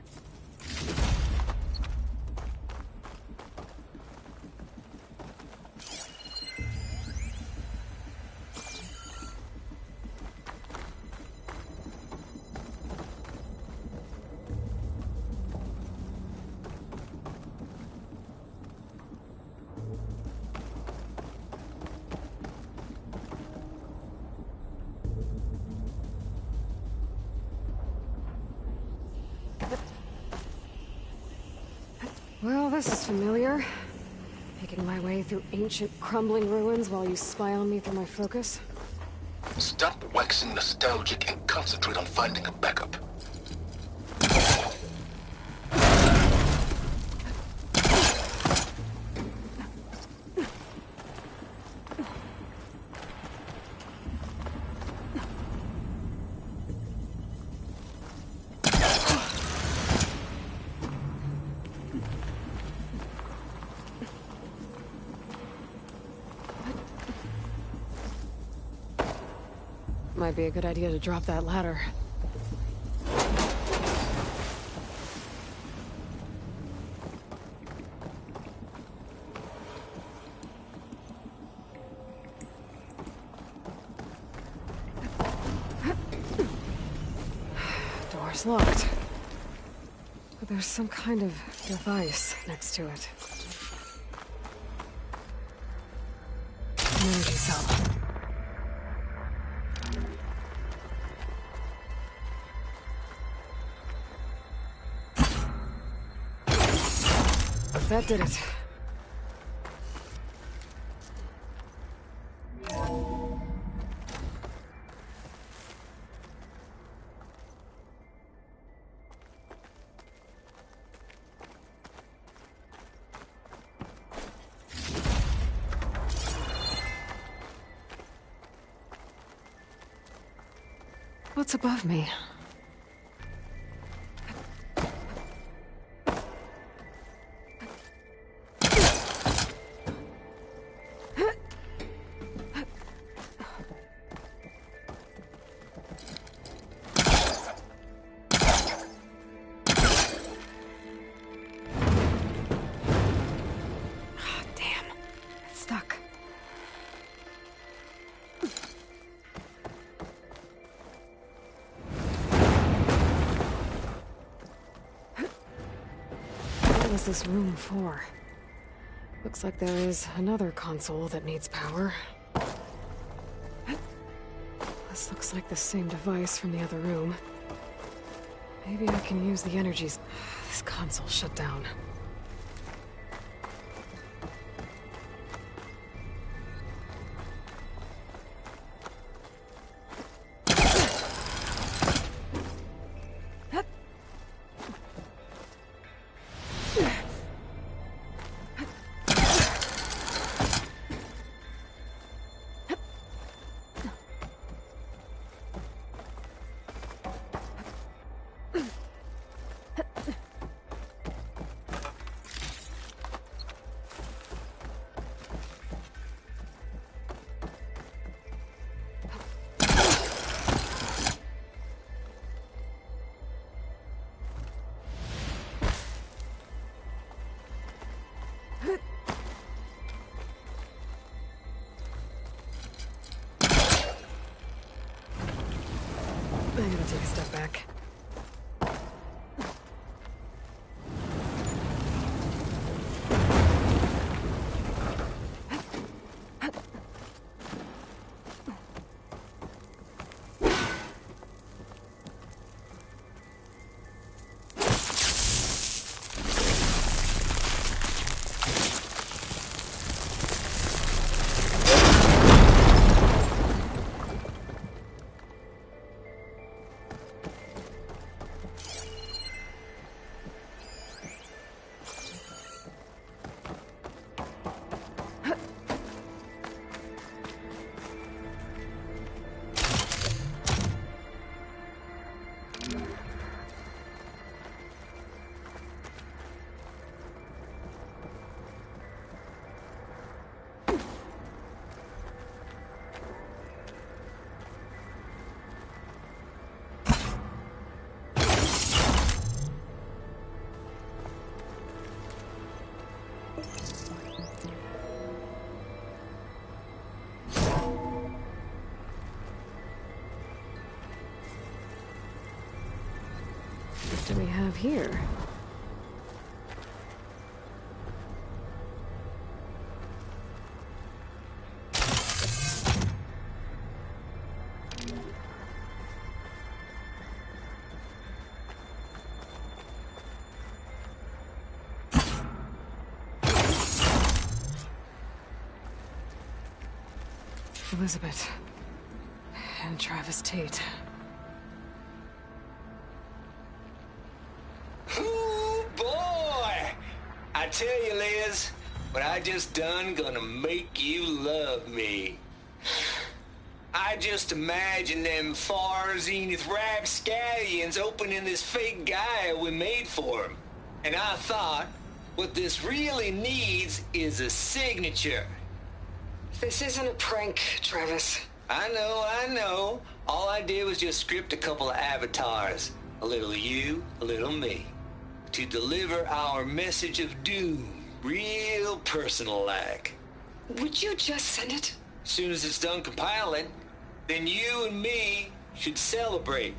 Well, this is familiar. Making my way through ancient, crumbling ruins while you spy on me through my focus. Stop waxing nostalgic and concentrate on finding a backup. Might be a good idea to drop that ladder. Door's locked. But there's some kind of device next to it. An energy cell. That did it. What's above me? This room for? Looks like there is another console that needs power. This looks like the same device from the other room. Maybe I can use the energies. This console shut down. I'm gonna take a step back. What do we have here? Elizabeth. And Travis Tate. Ooh, boy! I tell you, Liz, what I just done gonna make you love me. I just imagine them far zenith rapscallions opening this fake guy we made for him. And I thought, what this really needs is a signature. This isn't a prank, Travis. I know. All I did was just script a couple of avatars. A little you, a little me. To deliver our message of doom, real personal-like. Would you just send it? As soon as it's done compiling, then you and me should celebrate.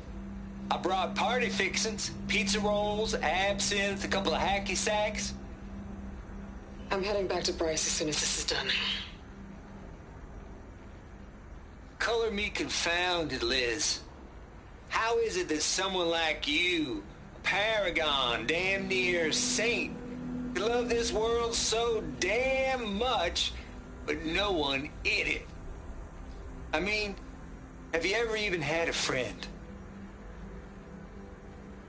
I brought party fixins, pizza rolls, absinthe, a couple of hacky sacks. I'm heading back to Bryce as soon as this is done. Color me confounded, Liz. How is it that someone like you, a paragon, damn near saint, could love this world so damn much, but no one in it? I mean, have you ever even had a friend?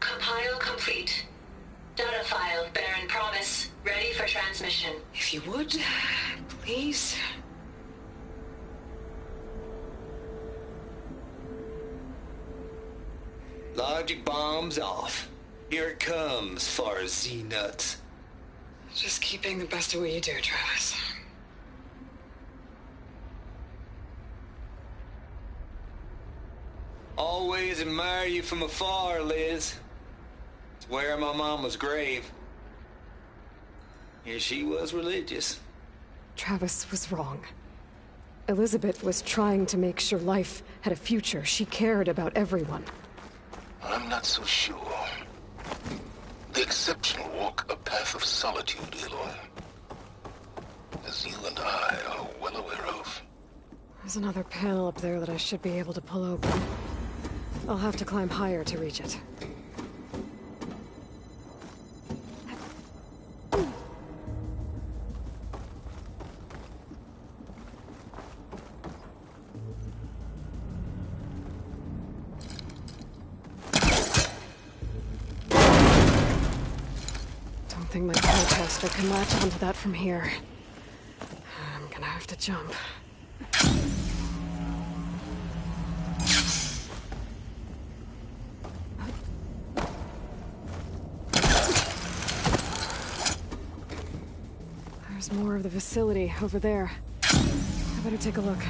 Compile complete. Data file, Baron Promise, ready for transmission. If you would, please. Logic bombs off. Here it comes, far as Z-nuts. Just keep being the best at what you do, Travis. Always admire you from afar, Liz. It's where my mama's grave. And she was religious. Travis was wrong. Elizabeth was trying to make sure life had a future. She cared about everyone. I'm not so sure. The exceptional walk a path of solitude, Aloy. As you and I are well aware of. There's another panel up there that I should be able to pull open. I'll have to climb higher to reach it. I think my telecaster can latch onto that from here. I'm gonna have to jump. There's more of the facility over there. I better take a look.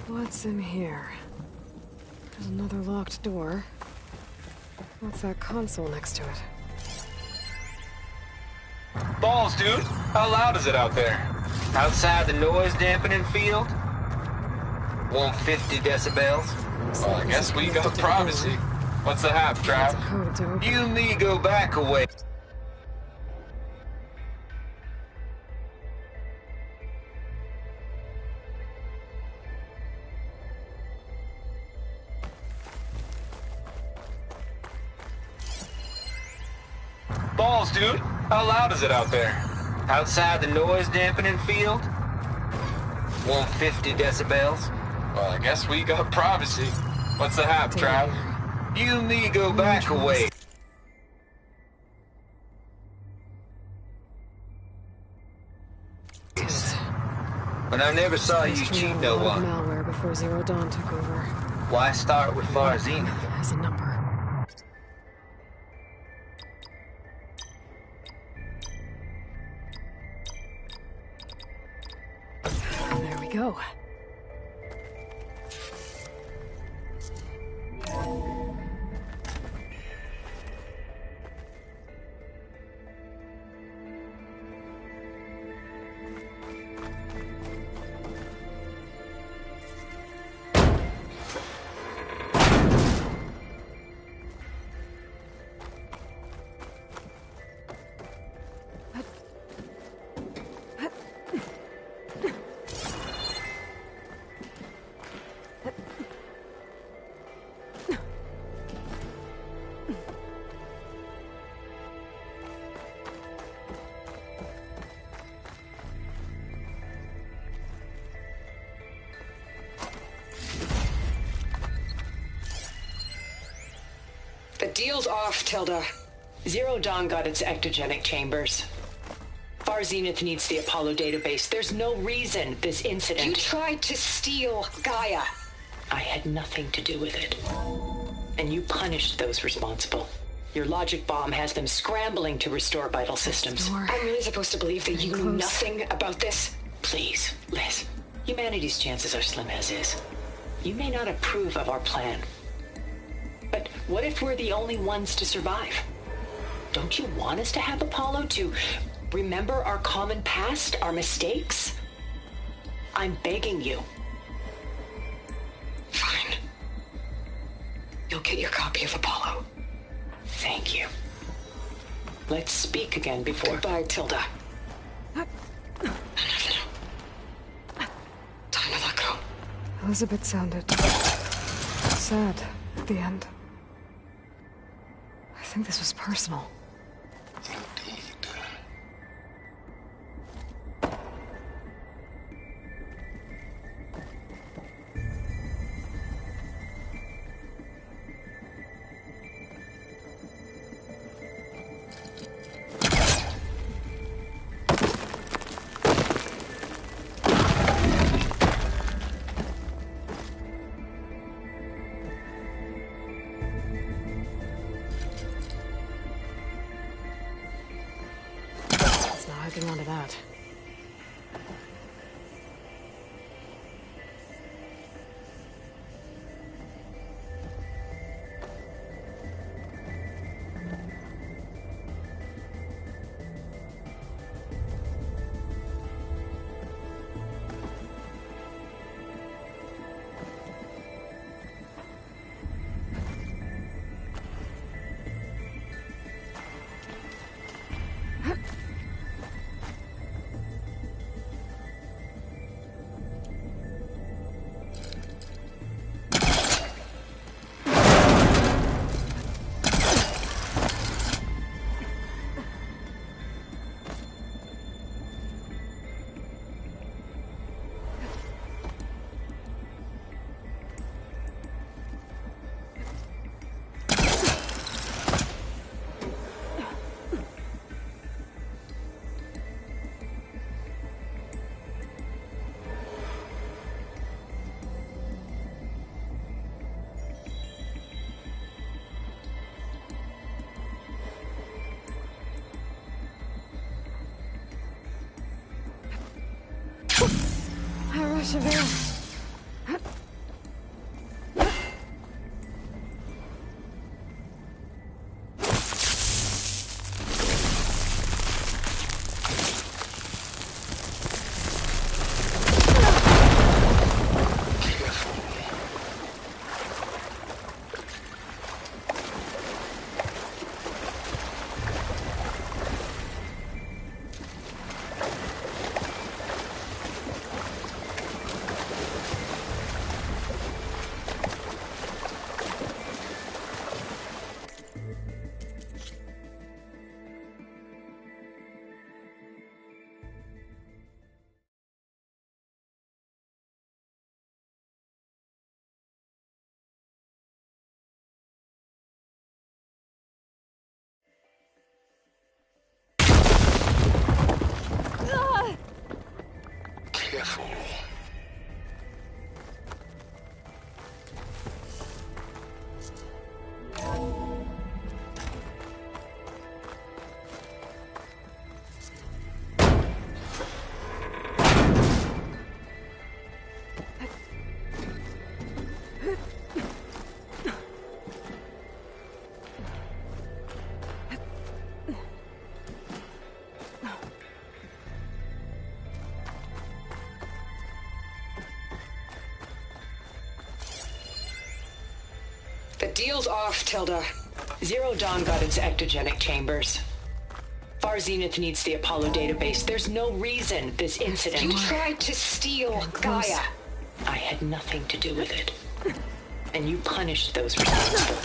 What's in here? There's another locked door. What's that console next to it? Balls, dude. How loud is it out there? Outside the noise dampening field? 150 decibels? Well, I guess we got privacy. What's the hap, Trav? You and me go back a way. Balls, dude. How loud is it out there? Outside the noise dampening field? 150 decibels? Well, I guess we got privacy. What's the hap, Trav? You and me go back a way. But I never saw you cheat no one. Malware before Zero Dawn took over. Why start with Far Zenith? Has a number. There we go. deal's off, Tilda. Zero Dawn got its ectogenic chambers. Far Zenith needs the Apollo database. There's no reason this incident... You tried to steal Gaia. I had nothing to do with it. And you punished those responsible. Your logic bomb has them scrambling to restore vital systems. I'm really supposed to believe that you knew nothing about this? Please, Liz. Humanity's chances are slim as is. You may not approve of our plan. But what if we're the only ones to survive? Don't you want us to have Apollo to remember our common past, our mistakes? I'm begging you. Fine. You'll get your copy of Apollo. Thank you. Let's speak again before... Goodbye, Tilda. Time to let go. Elizabeth sounded sad at the end. I think this was personal. Hooking onto that. Severe. The deal's off, Tilda. Zero Dawn got its ectogenic chambers. Far Zenith needs the Apollo database. There's no reason this incident... You tried to steal Gaia. I had nothing to do with it. And you punished those responsible.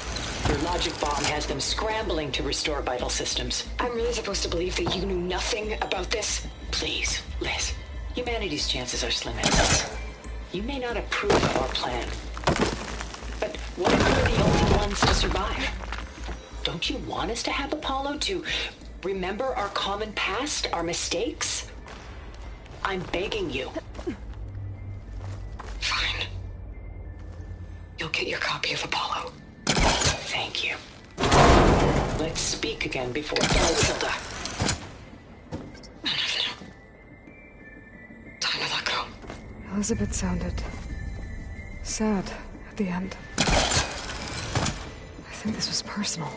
Your logic bomb has them scrambling to restore vital systems. I'm really supposed to believe that you knew nothing about this? Please, Liz. Humanity's chances are slim as is. You may not approve of our plan. But what if we're the only ones to survive? Don't you want us to have Apollo to remember our common past, our mistakes? I'm begging you. Fine. You'll get your copy of Apollo. Thank you. Let's speak again before Hilda. Time to let go. Elizabeth sounded sad at the end. I think this was personal.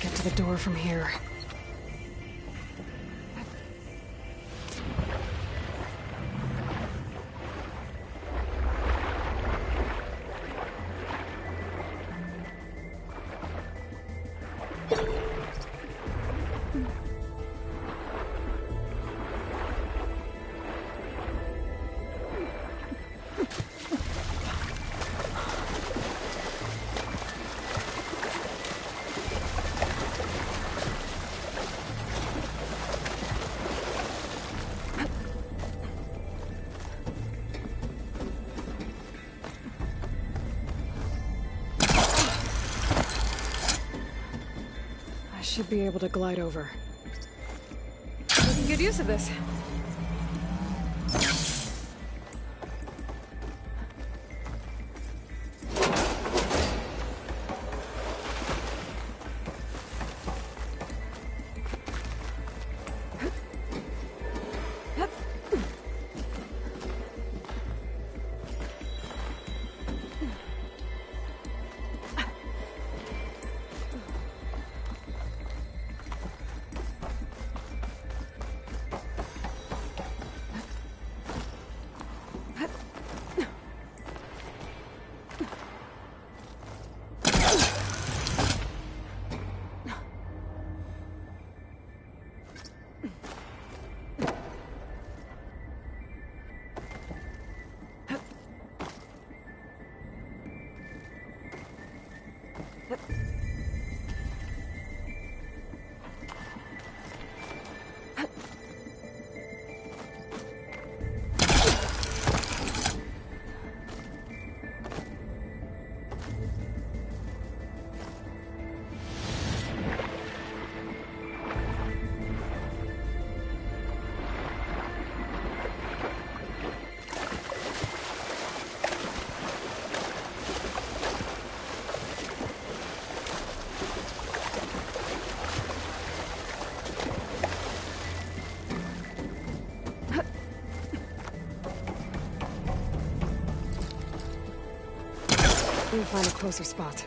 Get to the door from here. Should be able to glide over. We can get use of this. Let me find a closer spot.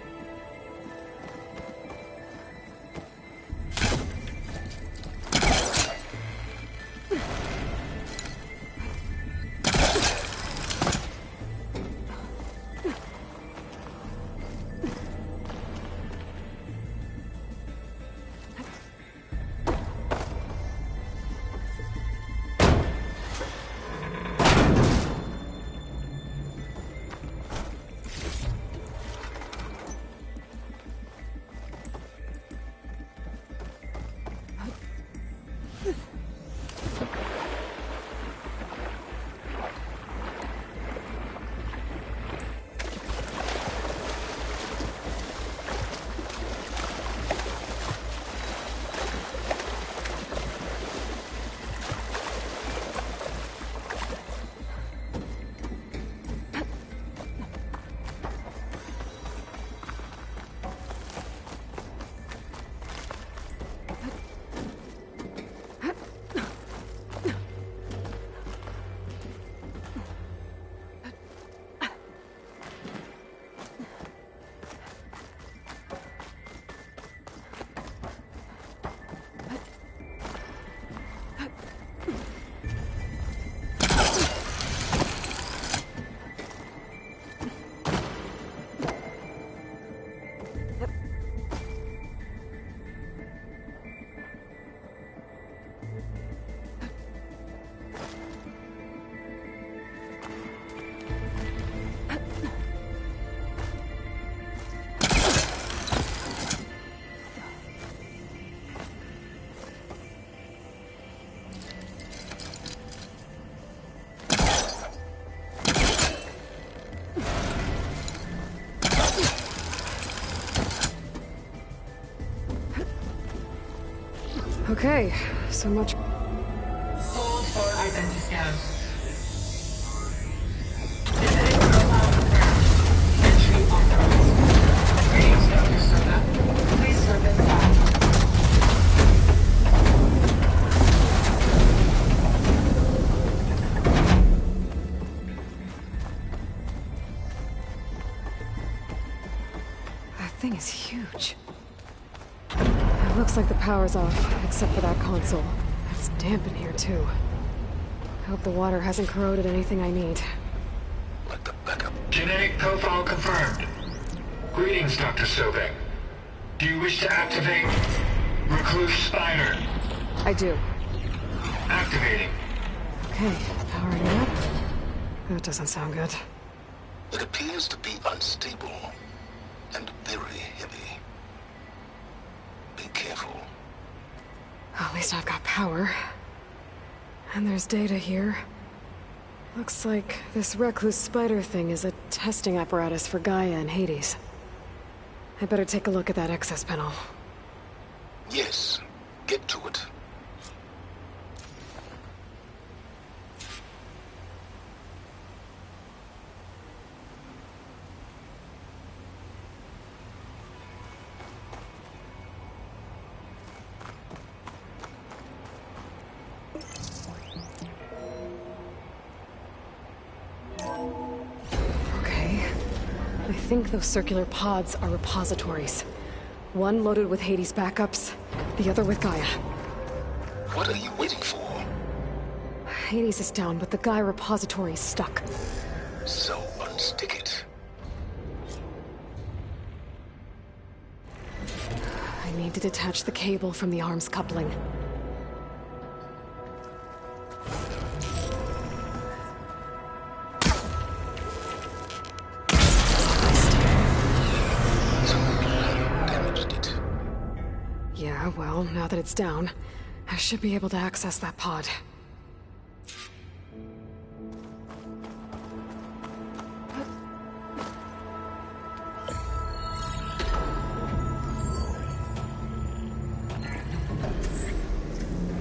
Okay, so much. Hold for identiscan. Entry authorized. Greetings, Dr. Soda. Please service that. That thing is huge. It looks like the power's off, except for that console. It's damp in here, too. I hope the water hasn't corroded anything I need. Genetic profile confirmed. Greetings, Dr. Sobek. Do you wish to activate Recluse Spider? I do. Activating. Okay, powering up. That doesn't sound good. It appears to be unstable and very heavy. Be careful. At least I've got power. And there's data here. Looks like this Recluse Spider thing is a testing apparatus for Gaia and Hades. I better take a look at that access panel. Yes, get to it. I think those circular pods are repositories. One loaded with Hades backups, the other with Gaia. What are you waiting for? Hades is down, but the Gaia repository is stuck. So unstick it. I need to detach the cable from the arms coupling. Yeah, well, now that it's down, I should be able to access that pod.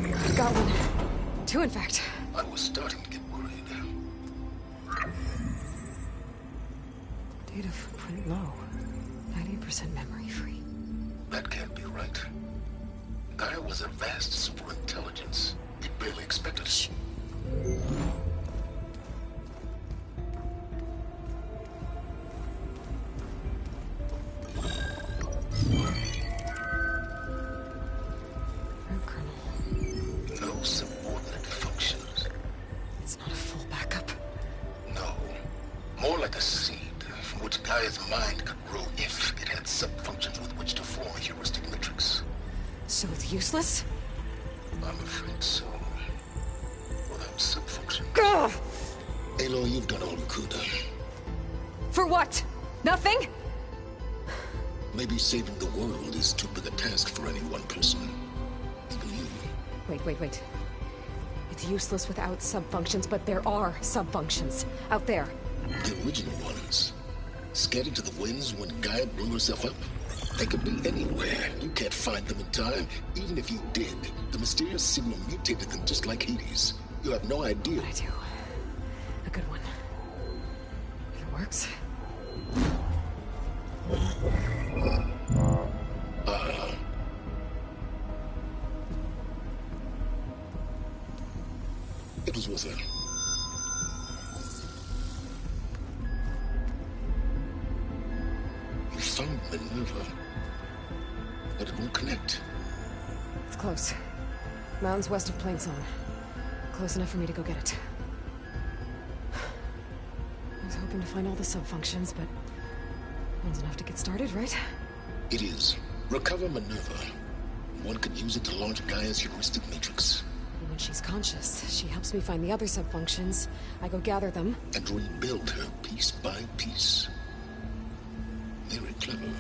I've got one. Two, in fact. I was starting to get worried. Data footprint low. 90% memory free. That can't be right. Gaia was a vast superintelligence. He barely expected it. seed from which Gaia's mind could grow if it had sub-functions with which to form a heuristic matrix. So it's useless? I'm afraid so. Without sub-function. Ugh! Aloy, you've done all you could. For what? Nothing? Maybe saving the world is too big a task for any one person. Even you. Wait. It's useless without subfunctions, but there are subfunctions out there. The original ones. Scattered to the winds when Gaia blew herself up? They could be anywhere. You can't find them in time. Even if you did, the mysterious signal mutated them just like Hades. You have no idea. But I do. A good one. If it works. It was worth it. You found Minerva, but it won't connect. It's close. Mountains west of Plainsong. Close enough for me to go get it. I was hoping to find all the subfunctions, but one's enough to get started, right? It is. Recover Minerva. One could use it to launch Gaia's heuristic matrix. And when she's conscious, she helps me find the other subfunctions. I go gather them. And rebuild her piece by piece. Very clever.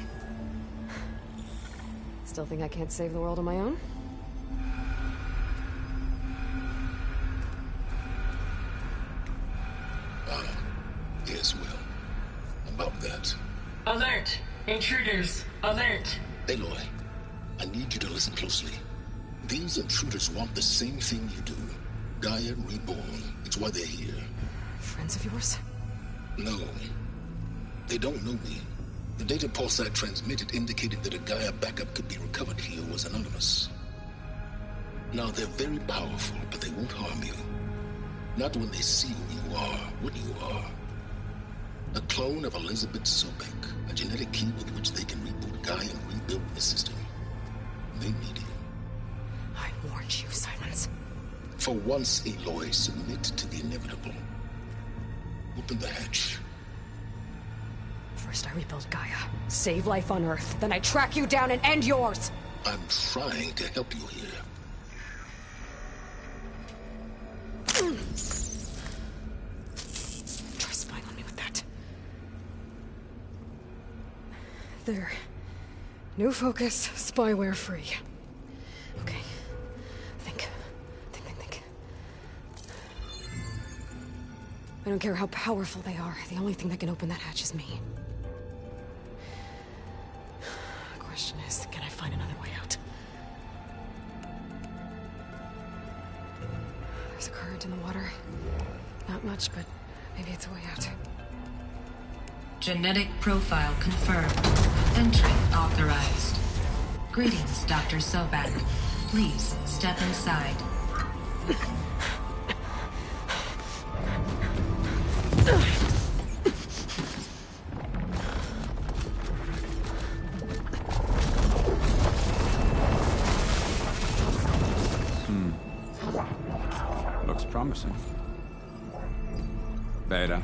Still think I can't save the world on my own? Yes, well. About that. Alert! Intruders! Alert! Aloy, I need you to listen closely. These intruders want the same thing you do. Gaia reborn. It's why they're here. Friends of yours? No. They don't know me. The data pulse I transmitted indicated that a Gaia backup could be recovered here was anonymous. Now, they're very powerful, but they won't harm you. Not when they see who you are, what you are. A clone of Elizabeth Sobek, a genetic key with which they can reboot Gaia and rebuild the system. They need you. I warned you, Silence. For once, Aloy, submit to the inevitable. Open the hatch. First I rebuild Gaia, save life on Earth, then I track you down and end yours! I'm trying to help you here. Try spying on me with that. There. New focus, spyware free. Okay. Think. I don't care how powerful they are. The only thing that can open that hatch is me. The question is, can I find another way out? There's a current in the water. Not much, but maybe it's a way out. Genetic profile confirmed. Entry authorized. Greetings, Dr. Sobek. Please step inside. Looks promising. Beta.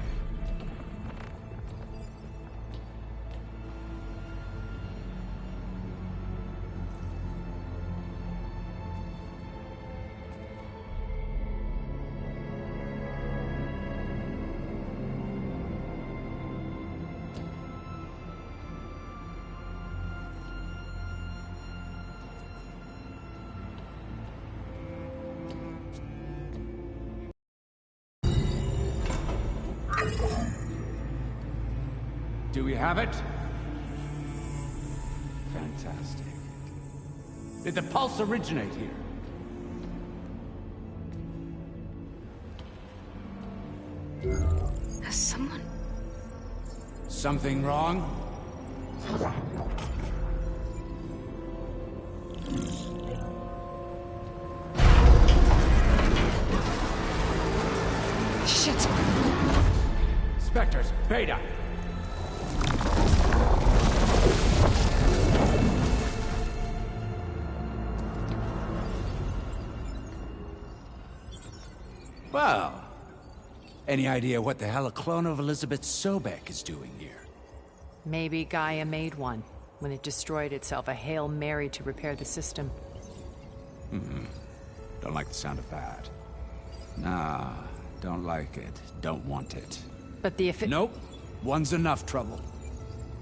Do we have it? Fantastic. Did the pulse originate here? Has someone... Something wrong? Shit! Spectres, Beta! Well, Any idea what the hell a clone of Elizabeth Sobek is doing here? Maybe Gaia made one. When it destroyed itself, a Hail Mary to repair the system. Don't like the sound of that. Nah, don't like it. Don't want it. But the Nope. One's enough trouble.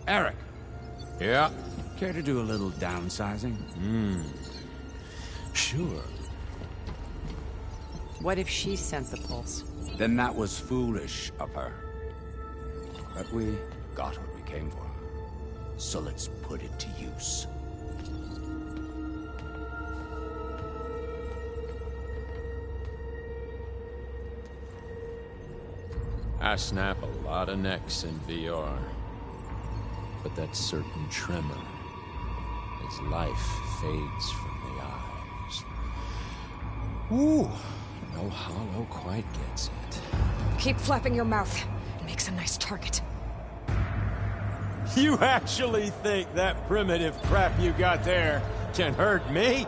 Eric. Yeah? Care to do a little downsizing? Sure. What if she sent the pulse? Then that was foolish of her. But we got what we came for. So let's put it to use. I snap a lot of necks in VR. But that certain tremor as life fades from the eyes. Ooh, no hollow quite gets it. Keep flapping your mouth. It makes a nice target. You actually think that primitive crap you got there can hurt me?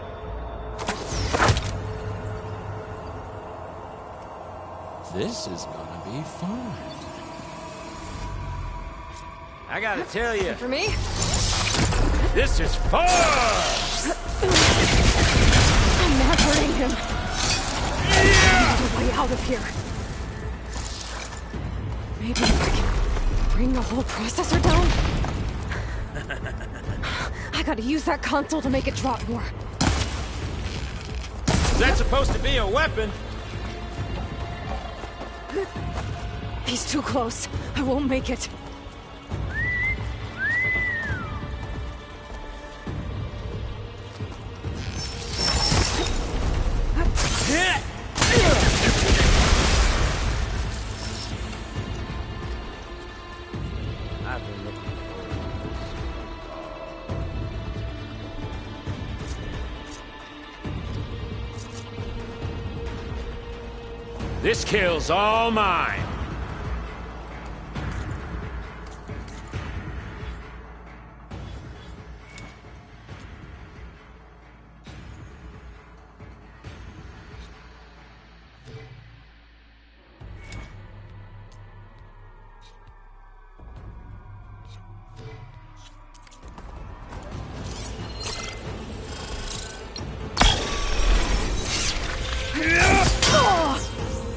This is gonna be fun. I gotta tell you. For me? This is fun! I'm not hurting him. Get a way out of here. Maybe if I can bring the whole processor down? I gotta use that console to make it drop more. Is that supposed to be a weapon? He's too close. I won't make it. This kill's all mine.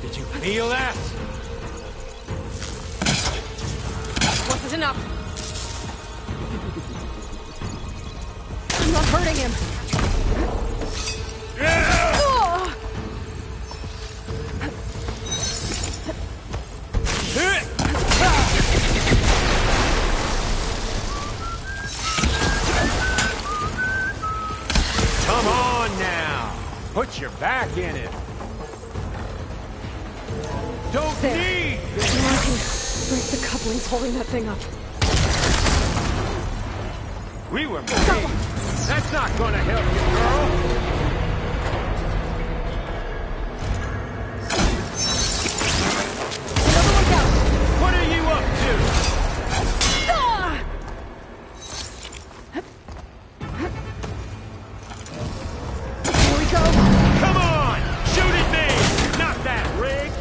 Did you feel that? Wasn't enough. I'm not hurting him. Come on now. Put your back in it. Don't There. need Now I can break the couplings holding that thing up. We were made. That's not gonna help you, girl. What are you up to? Here we go. Come on! Shoot at me! Not that rig!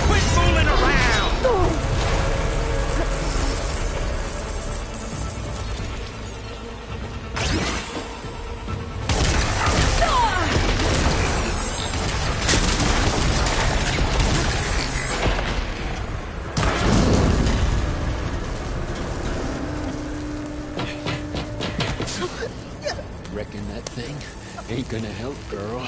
Quit fooling around! Reckon that thing ain't gonna help, girl.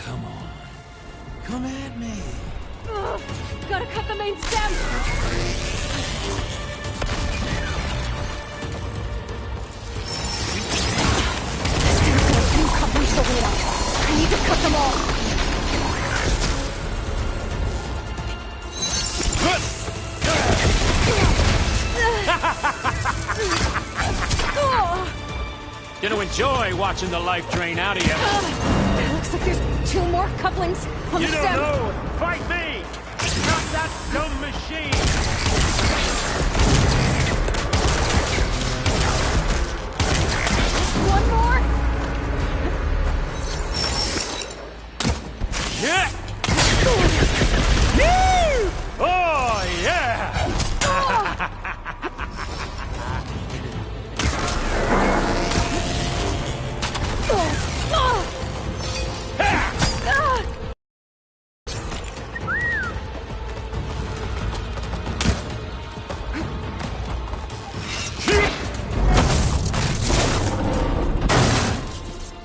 Come on. Come at me. Gotta cut the main stem. There's a few couplings holding it up. I need to cut them all. Gonna enjoy watching the life drain out of you. Looks like there's 2 more couplings on You the don't stem. know! Fight me! Not that dumb machine! One more! Yeah! Oh, yeah!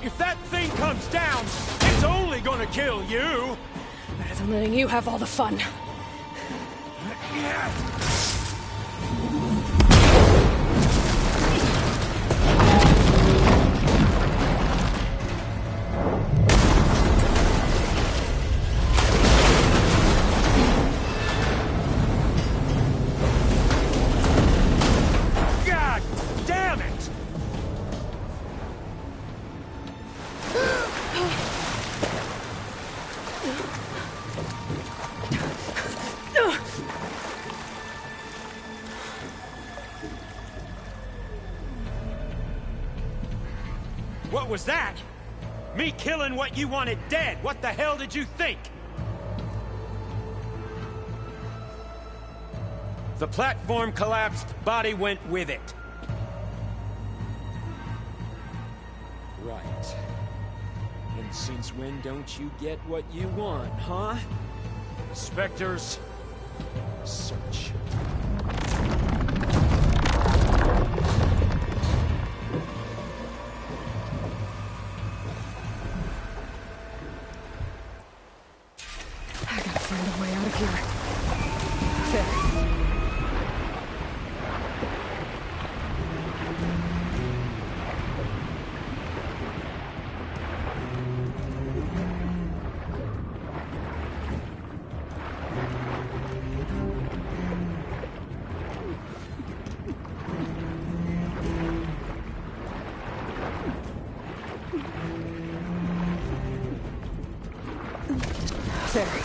If that thing comes down, it's only gonna kill you! Better than letting you have all the fun. God damn it! What was that? Me killing what you wanted dead. What the hell did you think? The platform collapsed, body went with it. Right. And since when don't you get what you want, huh? Spectres, search. I gotta find a way out of here. There.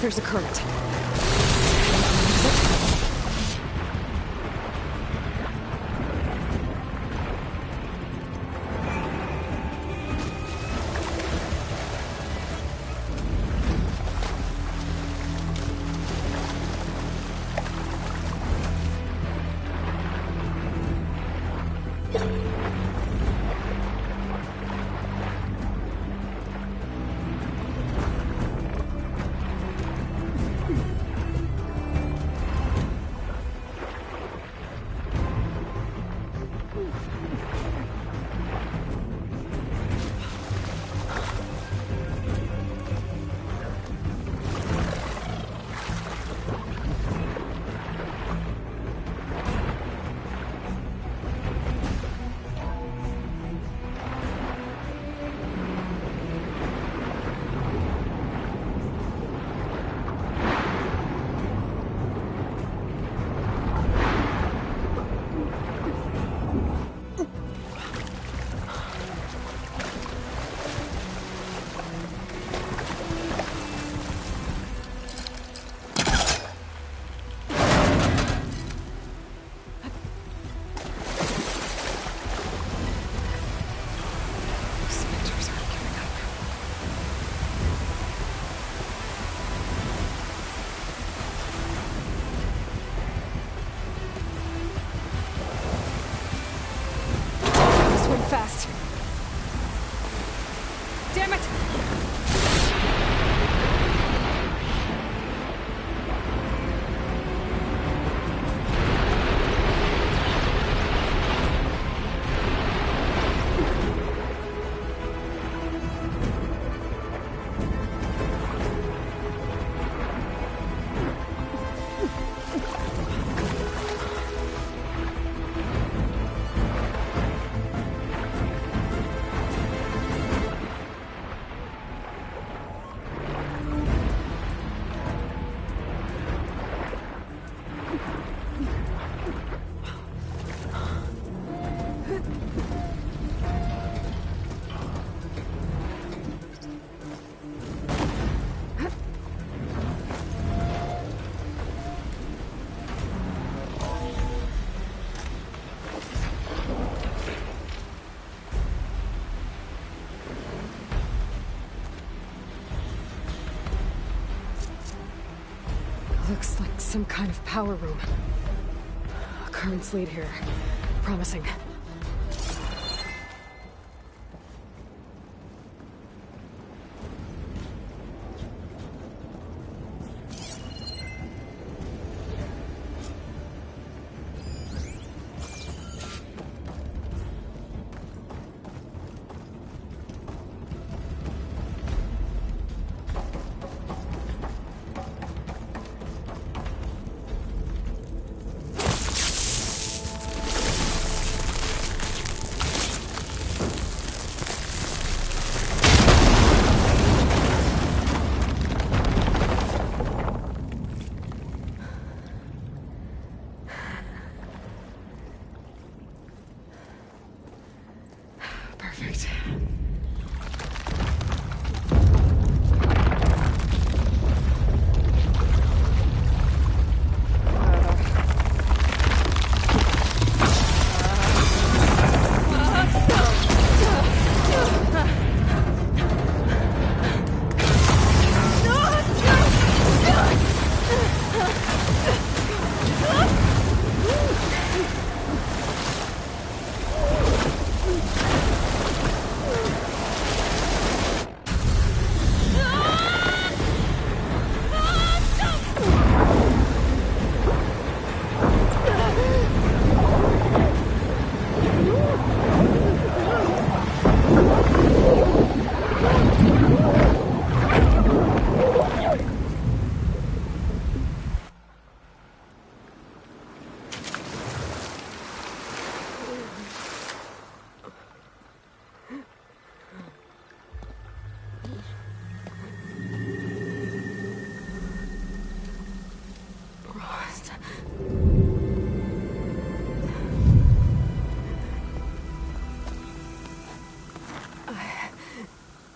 There's a current. Looks like some kind of power room. Currents lead here. Promising. Perfect.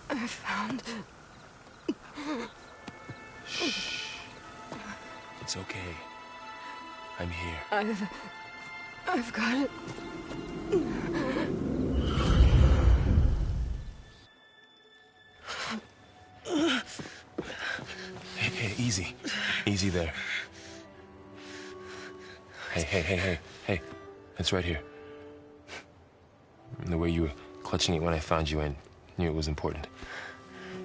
I found... Shh. It's okay. I'm here. I've got it. Hey, easy. Easy there. Hey. It's right here. The way you were clutching it when I found you, I knew it was important.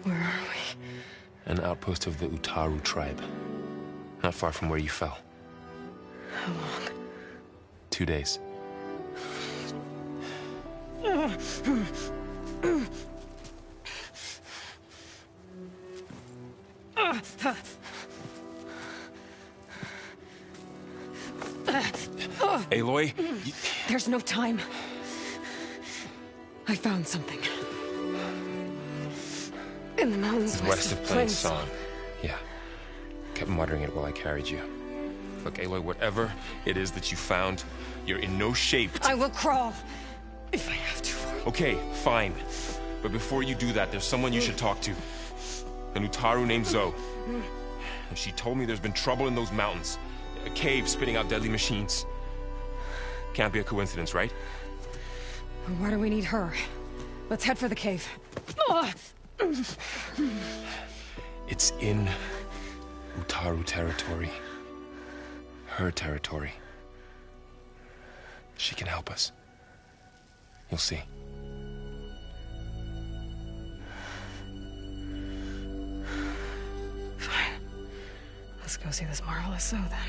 Where are we? An outpost of the Utaru tribe. Not far from where you fell. How long? 2 days. Aloy, There's no time. I found something. In the mountains west of Plain Song. Yeah. Kept muttering it while I carried you. Look, Aloy, whatever it is that you found, you're in no shape to... I will crawl, if I have to. Okay, fine. But before you do that, there's someone you should talk to. An Utaru named Zoe. She told me there's been trouble in those mountains. A cave spitting out deadly machines. Can't be a coincidence, right? Why do we need her? Let's head for the cave. It's in Utaru territory. Her territory. She can help us. You'll see. Fine. Let's go see this marvelous Zoe then.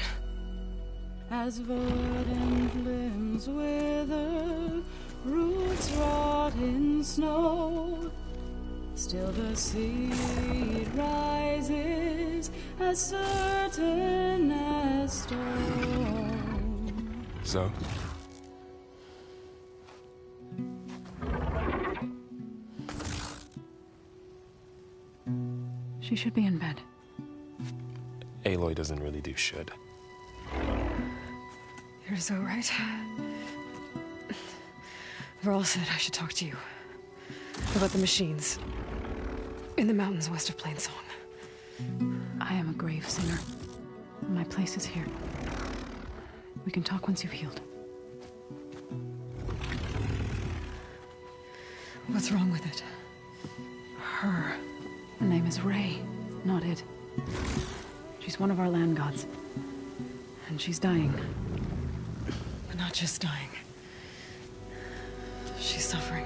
As verdant limbs wither, roots rot in snow, still the seed rises as certain as stone. Zoe? She should be in bed. Aloy doesn't really do should. You're so right. Varl said I should talk to you about the machines in the mountains west of Plain Song. I am a grave singer. My place is here. We can talk once you've healed. What's wrong with it? Her name is Ray, not it. She's one of our land gods. And she's dying. Not just dying. She's suffering.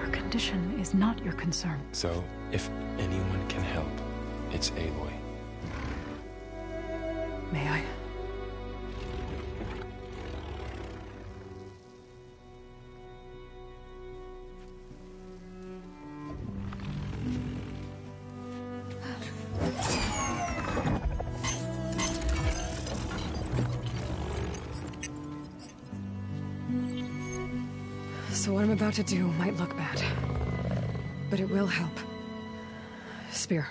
Her condition is not your concern. So, if anyone can help, it's Aloy. May I? So what I'm about to do might look bad, but it will help. Spear.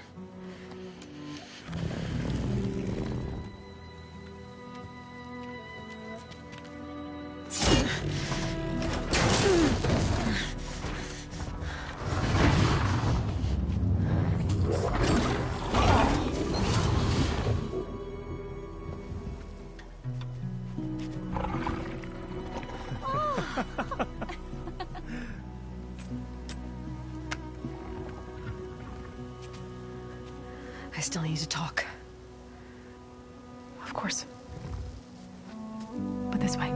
I still need to talk. Of course. But this way.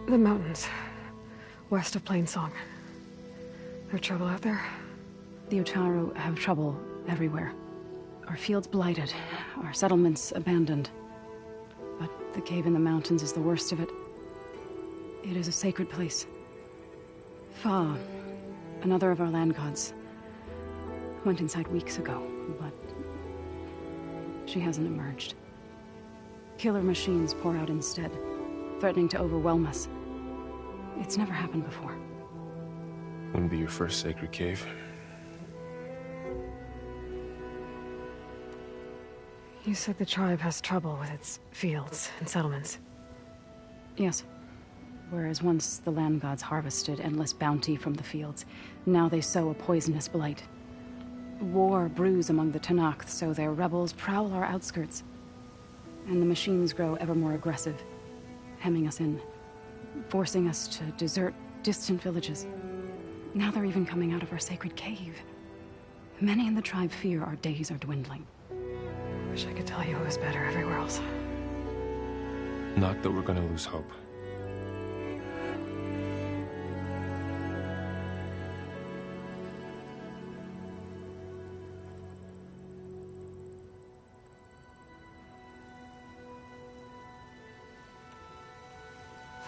The mountains, west of Plainsong. There trouble out there? The Utaru have trouble everywhere. Our fields blighted, our settlements abandoned. But the cave in the mountains is the worst of it. It is a sacred place. Fa, another of our land gods, went inside weeks ago, but she hasn't emerged. Killer machines pour out instead, threatening to overwhelm us. It's never happened before. Wouldn't be your first sacred cave. You said the tribe has trouble with its fields and settlements. Yes. Whereas once the land gods harvested endless bounty from the fields, now they sow a poisonous blight. War brews among the Tenakth, so their rebels prowl our outskirts. And the machines grow ever more aggressive, hemming us in, forcing us to desert distant villages. Now they're even coming out of our sacred cave. Many in the tribe fear our days are dwindling. Wish I could tell you it was better everywhere else. Not that we're gonna lose hope.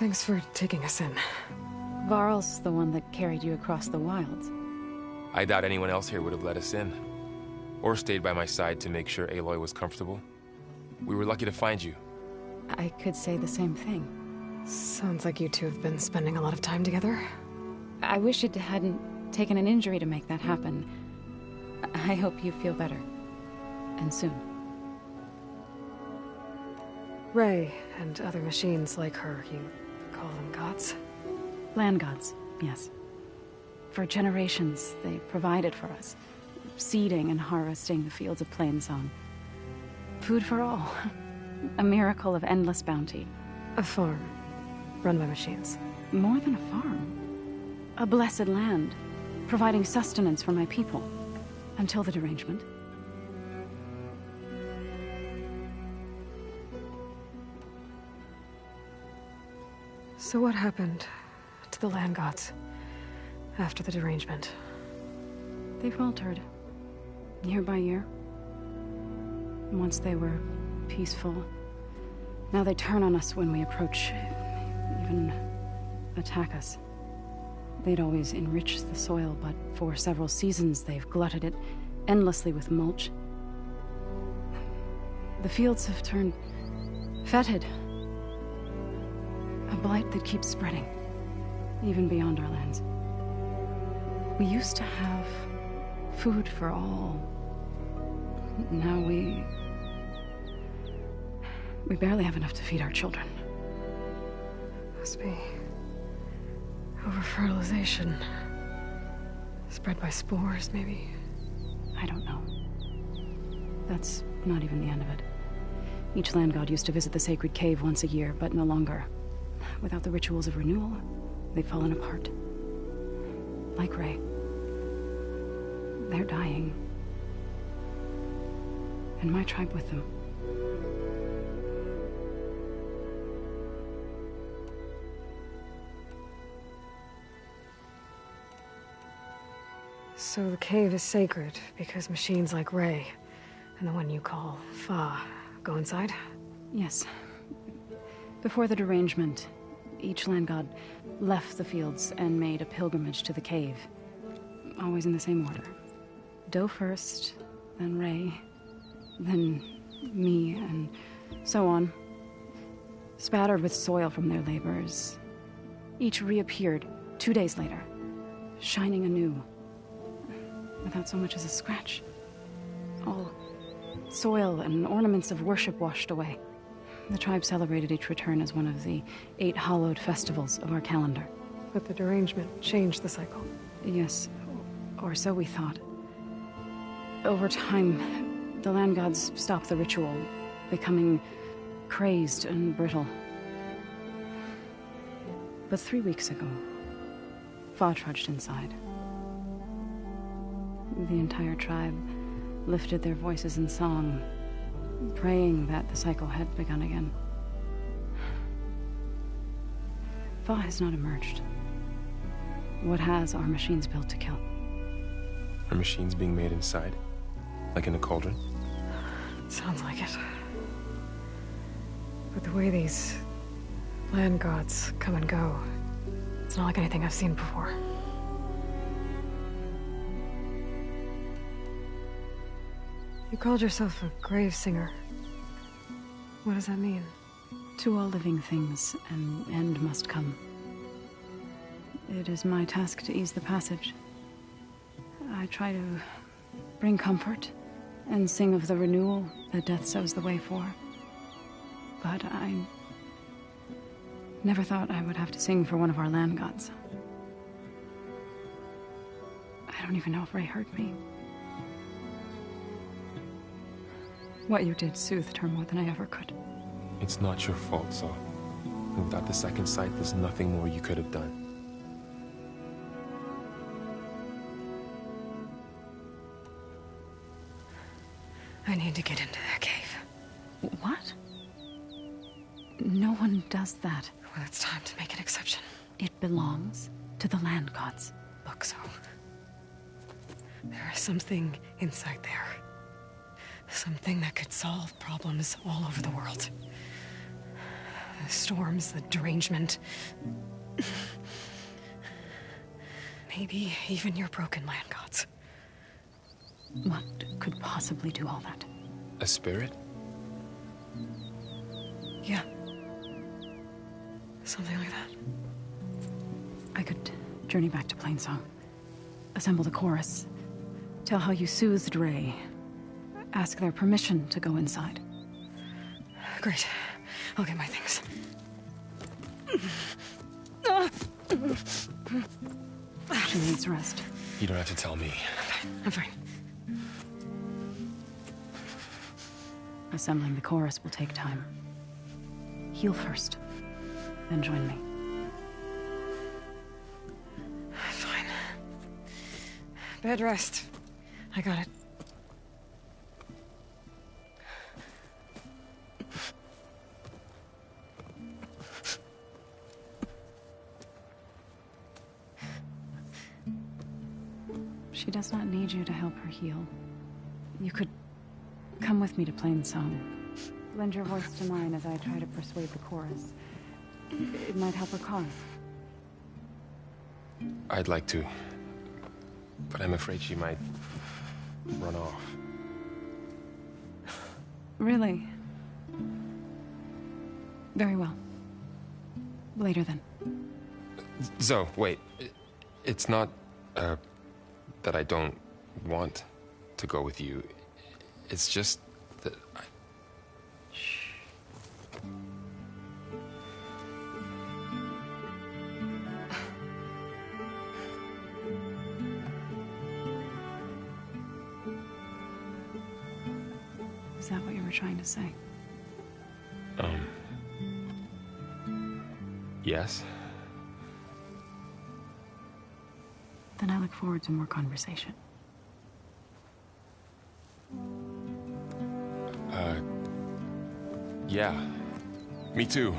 Thanks for taking us in. Varl's the one that carried you across the wilds. I doubt anyone else here would have let us in. Or stayed by my side to make sure Aloy was comfortable. We were lucky to find you. I could say the same thing. Sounds like you two have been spending a lot of time together. I wish it hadn't taken an injury to make that happen. I hope you feel better. And soon. Ray and other machines like her, you call them gods? Land gods, yes. For generations, they provided for us. Seeding and harvesting the fields of Plainsong. Food for all. A miracle of endless bounty. A farm, run by machines. More than a farm. A blessed land, providing sustenance for my people. Until the derangement. So what happened to the land gods after the derangement? They faltered. Year by year. Once they were peaceful. Now they turn on us when we approach, even attack us. They'd always enriched the soil, but for several seasons they've glutted it endlessly with mulch. The fields have turned fetid. A blight that keeps spreading, even beyond our lands. We used to have food for all. Now we barely have enough to feed our children. Must be over-fertilization. Spread by spores, maybe? I don't know. That's not even the end of it. Each land god used to visit the sacred cave once a year, but no longer. Without the rituals of renewal, they've fallen apart. Like Ray. They're dying. And my tribe with them. So the cave is sacred because machines like Ray and the one you call Fa go inside? Yes. Before the derangement, each land god left the fields and made a pilgrimage to the cave. Always in the same order. Doe first, then Ray, then me, and so on. Spattered with soil from their labors. Each reappeared 2 days later, shining anew. Without so much as a scratch. All soil and ornaments of worship washed away. The tribe celebrated each return as one of the 8 hallowed festivals of our calendar. But the derangement changed the cycle. Yes, or so we thought. Over time, the land gods stopped the ritual, becoming crazed and brittle. But 3 weeks ago, Fa trudged inside. The entire tribe lifted their voices in song, praying that the cycle had begun again. Fa has not emerged. What has are machines built to kill. Are machines being made inside? Like in a cauldron? Sounds like it. But the way these land gods come and go, it's not like anything I've seen before. You called yourself a grave singer. What does that mean? To all living things, an end must come. It is my task to ease the passage. I try to bring comfort and sing of the renewal that death sows the way for. But I never thought I would have to sing for one of our land gods. I don't even know if Ray heard me. What you did soothed her more than I ever could. It's not your fault, so without the second sight, there's nothing more you could have done. I need to get into that cave. What? No one does that. Well, it's time to make an exception. It belongs to the land gods. Look, so there is something inside there. Something that could solve problems all over the world. The storms, the derangement. Maybe even your broken land gods. What could possibly do all that? A spirit? Yeah. Something like that. I could journey back to Plainsong. Assemble the chorus. Tell how you soothed Ray. Ask their permission to go inside. Great. I'll get my things. She needs rest. You don't have to tell me. I'm fine. Assembling the chorus will take time. Heal first, then join me. Fine. Bed rest. I got it. She does not need you to help her heal. You could come with me to Plainsong. Lend your voice to mine as I try to persuade the chorus. It might help her cause. I'd like to, but I'm afraid she might run off. Really? Very well. Later then. Zoe, wait. It's not, that I don't want to go with you. It's just that I... Shh. Is that what you were trying to say? Yes? Then I look forward to more conversation. Yeah. Me too.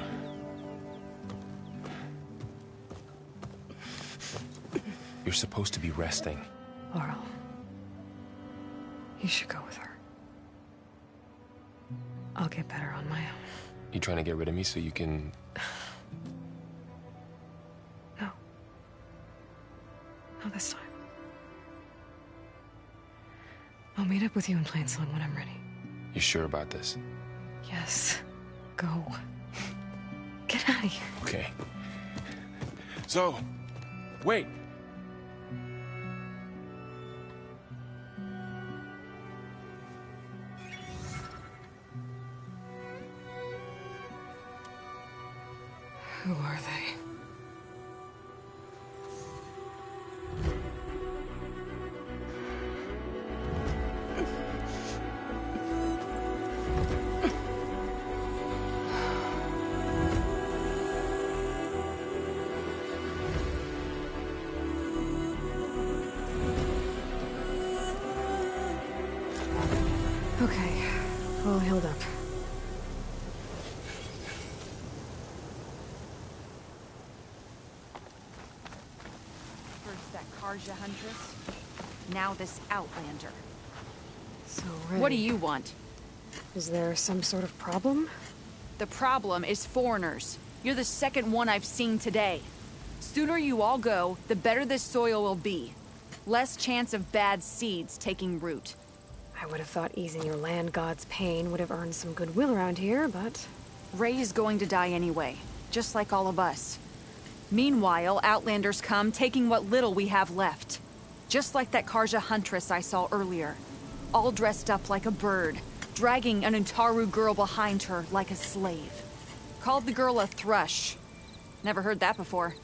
You're supposed to be resting. Laurel. You should go with her. I'll get better on my own. You trying to get rid of me so you can... No. Not this time. I'll meet up with you in Plainsong when I'm ready. You sure about this? Yes. Go. Get out of here. Okay. So, wait. Who are they? Okay, all healed up. First that Karja Huntress, now this Outlander. So, Ray, What do you want? Is there some sort of problem? The problem is foreigners. You're the second one I've seen today. Sooner you all go, the better this soil will be. Less chance of bad seeds taking root. I would have thought easing your land god's pain would have earned some goodwill around here, but... Ray is going to die anyway, just like all of us. Meanwhile, Outlanders come, taking what little we have left. Just like that Karja Huntress I saw earlier. All dressed up like a bird, dragging an Utaru girl behind her like a slave. Called the girl a thrush. Never heard that before.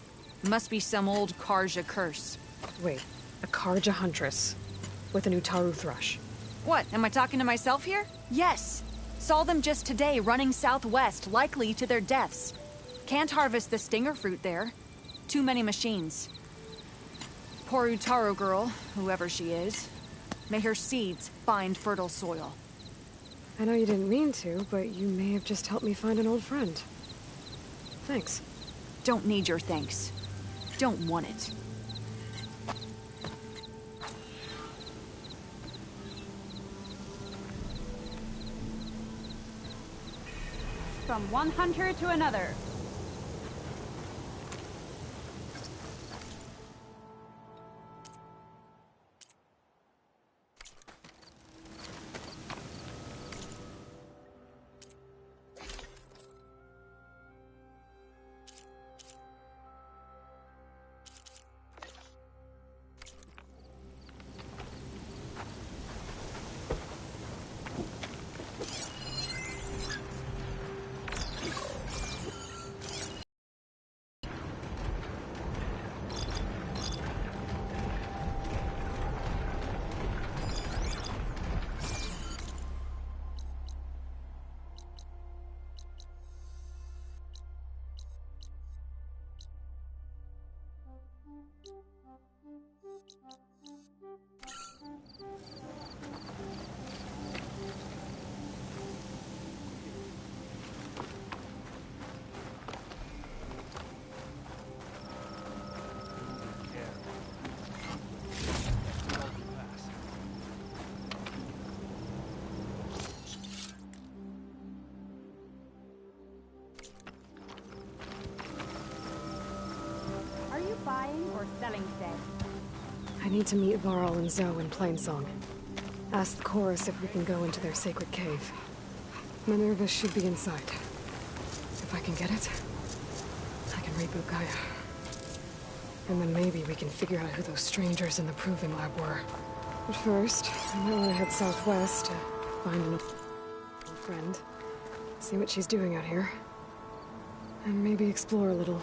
Must be some old Karja curse. Wait, a Karja Huntress with an Utaru thrush. What, am I talking to myself here? Yes. Saw them just today running southwest, likely to their deaths. Can't harvest the stinger fruit there. Too many machines. Poor Utaru girl, whoever she is. May her seeds find fertile soil. I know you didn't mean to, but you may have just helped me find an old friend. Thanks. Don't need your thanks. Don't want it. From one hunter to another. Buying or selling today? I need to meet Varl and Zoe in Plainsong. Ask the chorus if we can go into their sacred cave. Minerva should be inside. If I can get it, I can reboot Gaia. And then maybe we can figure out who those strangers in the Proving Lab were. But first, I might want to head southwest to find an old friend. See what she's doing out here. And maybe explore a little.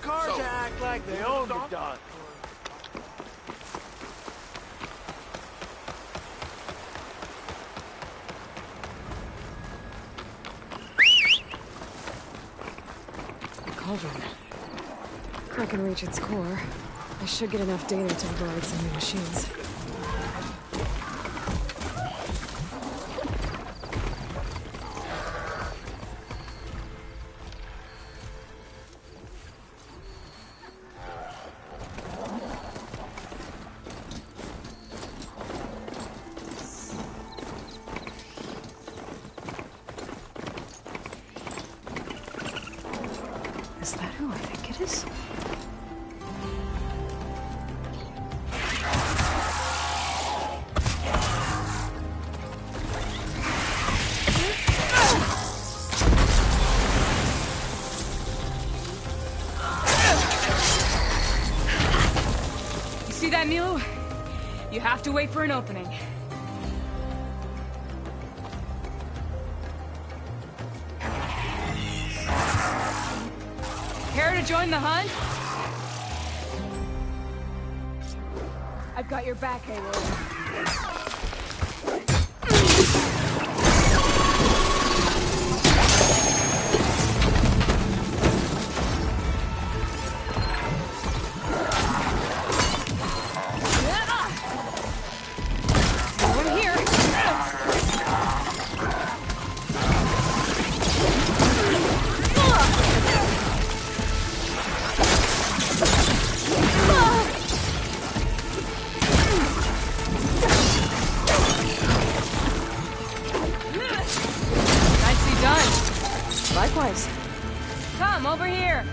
Cars act like they own the dog. Cauldron. If I can reach its core, I should get enough data to override some new machines. Is that who I think it is? You see that, Milu? You have to wait for an opening. Care to join the hunt? I've got your back, Aloy. Likewise. Come, over here.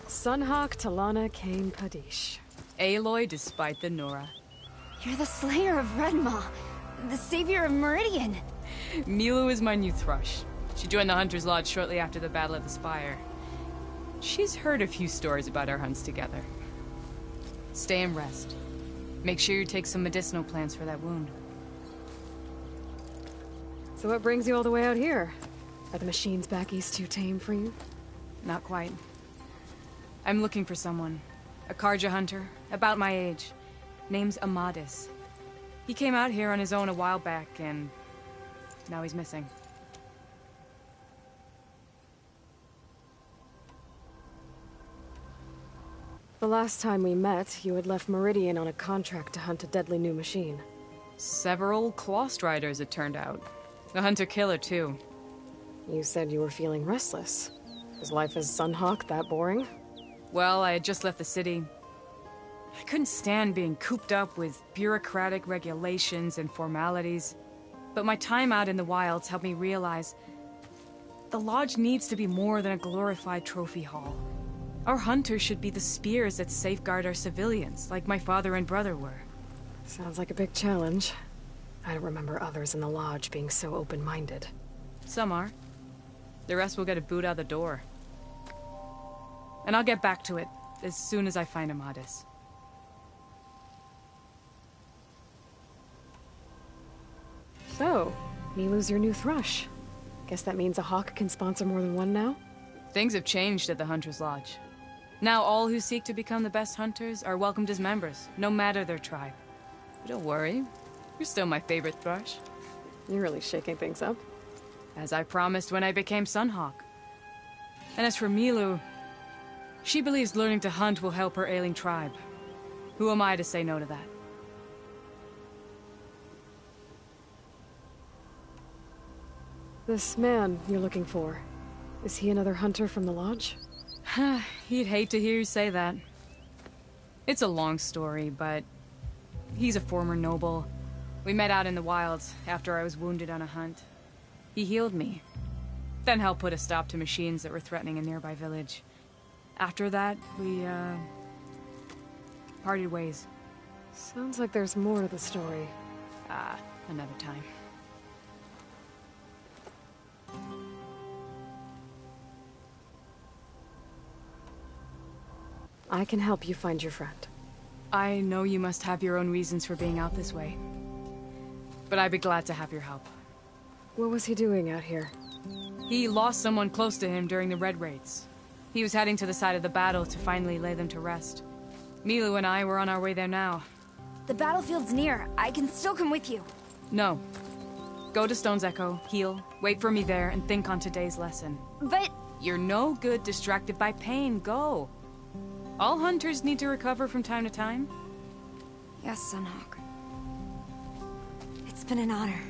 Sunhawk Talana Kane Kadish. Aloy despite the Nora. You're the slayer of Redmaw, the savior of Meridian. Milu is my new thrush. She joined the Hunter's Lodge shortly after the Battle of the Spire. She's heard a few stories about our hunts together. Stay and rest. Make sure you take some medicinal plants for that wound. So what brings you all the way out here? Are the machines back east too tame for you? Not quite. I'm looking for someone. A Karja hunter, about my age. Name's Amadis. He came out here on his own a while back, and now he's missing. The last time we met, you had left Meridian on a contract to hunt a deadly new machine. Several Clawstriders, it turned out. A hunter-killer, too. You said you were feeling restless. Was life as Sunhawk that boring? Well, I had just left the city. I couldn't stand being cooped up with bureaucratic regulations and formalities. But my time out in the wilds helped me realize the Lodge needs to be more than a glorified trophy hall. Our hunters should be the spears that safeguard our civilians, like my father and brother were. Sounds like a big challenge. I don't remember others in the Lodge being so open-minded. Some are. The rest will get a boot out the door. And I'll get back to it as soon as I find Amadis. So, Milu's your new thrush. Guess that means a hawk can sponsor more than one now? Things have changed at the Hunter's Lodge. Now all who seek to become the best hunters are welcomed as members, no matter their tribe. But don't worry, you're still my favorite thrush. You're really shaking things up. As I promised when I became Sunhawk. And as for Milu, she believes learning to hunt will help her ailing tribe. Who am I to say no to that? This man you're looking for, is he another hunter from the Lodge? He'd hate to hear you say that. It's a long story, but he's a former noble. We met out in the wilds after I was wounded on a hunt. He healed me, then helped put a stop to machines that were threatening a nearby village. After that, we parted ways. Sounds like there's more to the story. Another time. I can help you find your friend. I know you must have your own reasons for being out this way. But I'd be glad to have your help. What was he doing out here? He lost someone close to him during the Red Raids. He was heading to the side of the battle to finally lay them to rest. Milu and I were on our way there now. The battlefield's near. I can still come with you. No. Go to Stone's Echo, heal, wait for me there, and think on today's lesson. But... You're no good distracted by pain. Go. All hunters need to recover from time to time. Yes, Sunhawk. It's been an honor.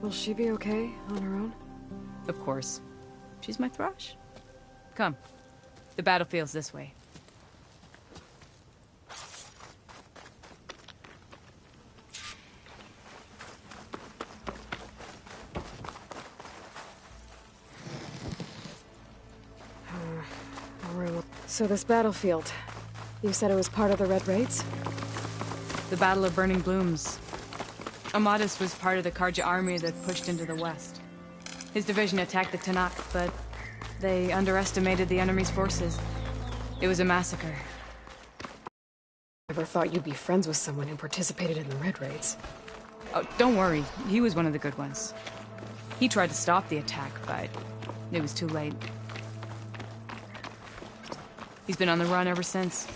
Will she be okay on her own? Of course. She's my thrush. Come. The battlefield's this way. So this battlefield, you said it was part of the Red Raids? The Battle of Burning Blooms. Amadis was part of the Karja army that pushed into the west. His division attacked the Tanakh, but they underestimated the enemy's forces. It was a massacre. Never thought you'd be friends with someone who participated in the Red Raids. Oh, don't worry. He was one of the good ones. He tried to stop the attack, but it was too late. He's been on the run ever since.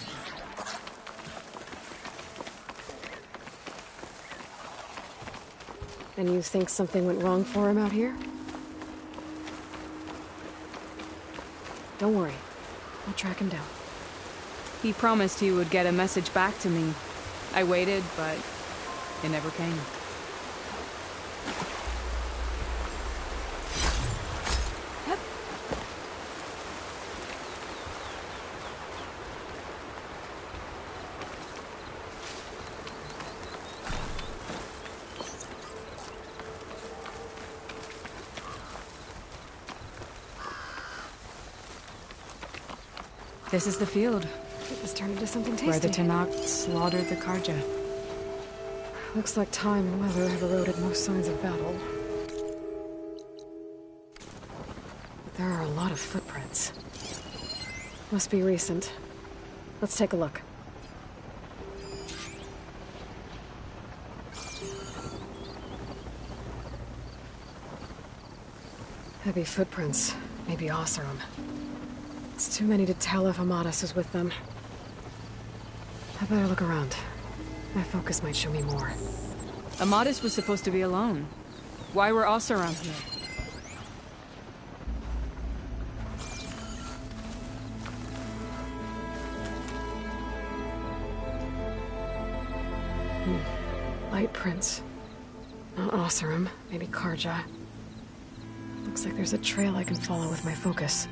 And you think something went wrong for him out here? Don't worry. I'll track him down. He promised he would get a message back to me. I waited, but it never came. This is the field. This turned into something tasty. Where the Tanakh slaughtered the Karja. Looks like time and weather have eroded most signs of battle. But there are a lot of footprints. Must be recent. Let's take a look. Heavy footprints. Maybe Oseram. It's too many to tell if Amadis is with them. I better look around. My focus might show me more. Amadis was supposed to be alone. Why were Oseram here? Light prints. Not Oseram, maybe Karja. Looks like there's a trail I can follow with my focus.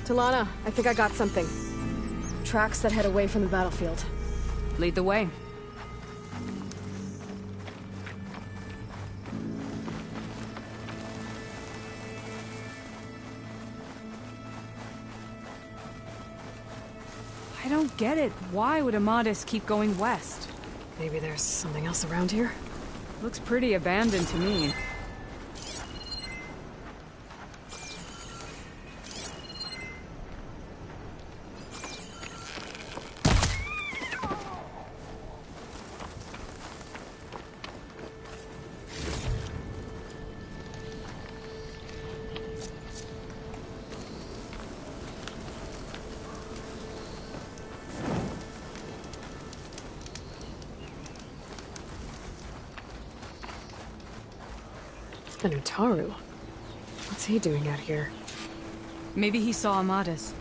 Talana, I think I got something. Tracks that head away from the battlefield. Lead the way. I don't get it. Why would Amadis keep going west? Maybe there's something else around here? Looks pretty abandoned to me. And Utaru. What's he doing out here? Maybe he saw Amadis.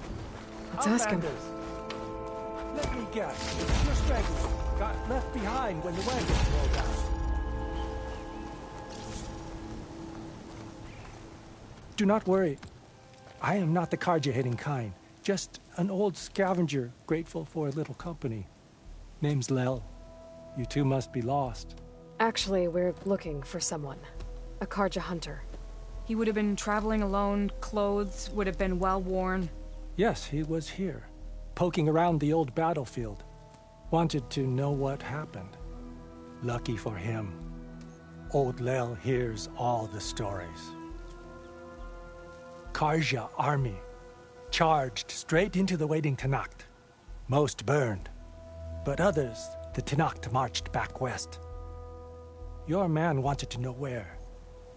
Let's ask him. Let me guess. Your stragglers got left behind when the wagons rolled down. Do not worry. I am not the Karja-hating kind. Just an old scavenger grateful for a little company. Name's Lel. You two must be lost. Actually, we're looking for someone. A Karja hunter. He would have been traveling alone, clothes would have been well worn. Yes, he was here, poking around the old battlefield. Wanted to know what happened. Lucky for him, old Lel hears all the stories. Karja army charged straight into the waiting Tenakth. Most burned, but others, the Tenakth marched back west. Your man wanted to know where.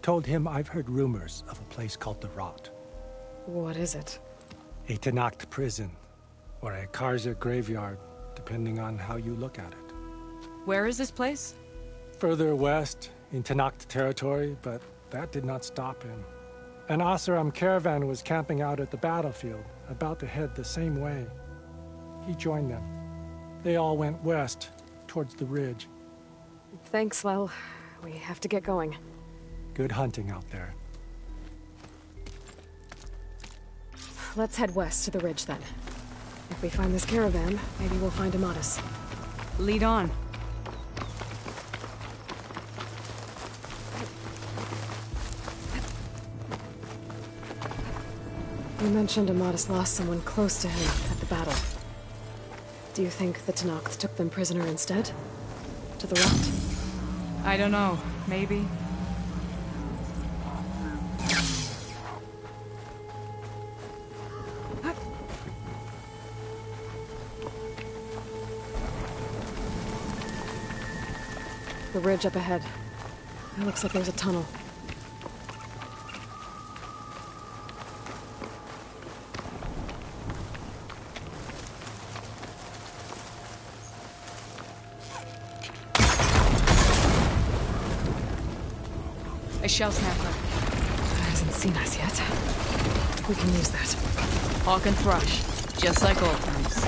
Told him I've heard rumors of a place called the Rot. What is it? A Tenakth prison, or a Karja graveyard, depending on how you look at it. Where is this place? Further west, in Tenakth territory, but that did not stop him. An Oseram caravan was camping out at the battlefield, about to head the same way. He joined them. They all went west, towards the ridge. Thanks, Lel. We have to get going. Good hunting out there. Let's head west to the ridge then. If we find this caravan, maybe we'll find Amatis. Lead on. You mentioned Amatis lost someone close to him at the battle. Do you think the Tenakth took them prisoner instead? To the Rot? I don't know. Maybe. The ridge up ahead. It looks like there's a tunnel. A shell snapper. It hasn't seen us yet. We can use that. Hawk and thrush, just like old times.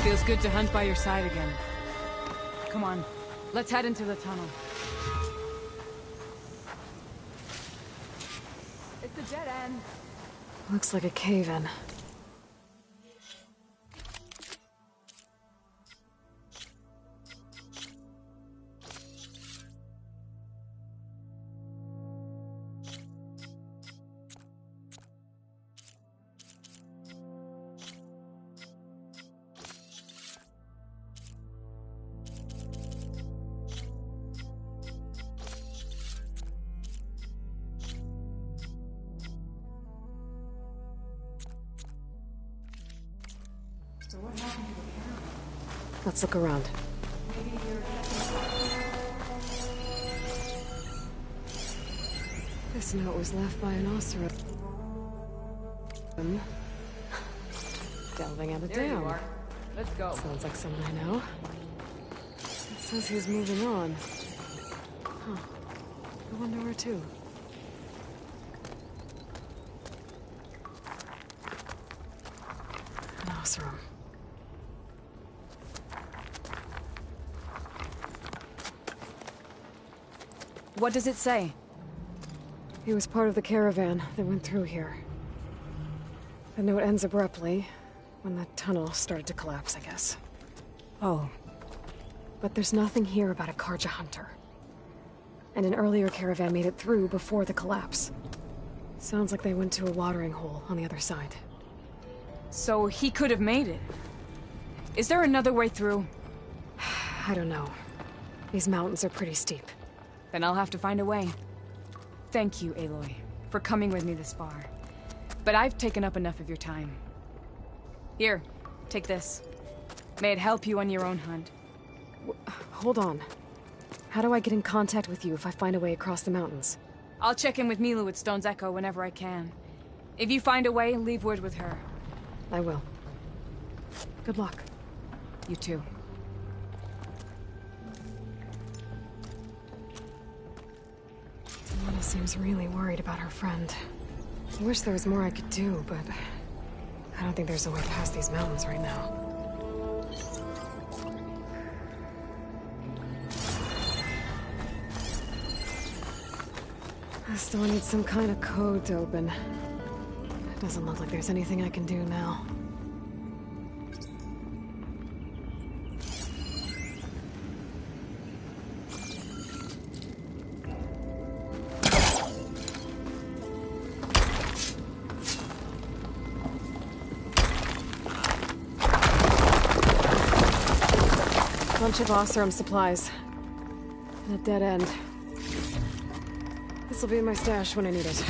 Feels good to hunt by your side again. Come on, let's head into the tunnel. It's a dead end. Looks like a cave-in. So what happened to the caravan? Let's look around. Maybe this note was left by an Oseram. Delving out of There town. you are. Let's go. Sounds like someone I know. It says he's moving on. Huh. I wonder where to. An Oseram. What does it say? He was part of the caravan that went through here. The note ends abruptly, when the tunnel started to collapse, I guess. Oh. But there's nothing here about a Karja hunter. And an earlier caravan made it through before the collapse. Sounds like they went to a watering hole on the other side. So he could have made it. Is there another way through? I don't know. These mountains are pretty steep. Then I'll have to find a way. Thank you, Aloy, for coming with me this far. But I've taken up enough of your time. Here, take this. May it help you on your own hunt. Hold on. How do I get in contact with you if I find a way across the mountains? I'll check in with Milu at Stone's Echo whenever I can. If you find a way, leave word with her. I will. Good luck. You too. Lana seems really worried about her friend. I wish there was more I could do, but I don't think there's a way past these mountains right now. This door needs some kind of code to open. It doesn't look like there's anything I can do now. Bunch of Oseram supplies. And a dead end. This'll be in my stash when I need it.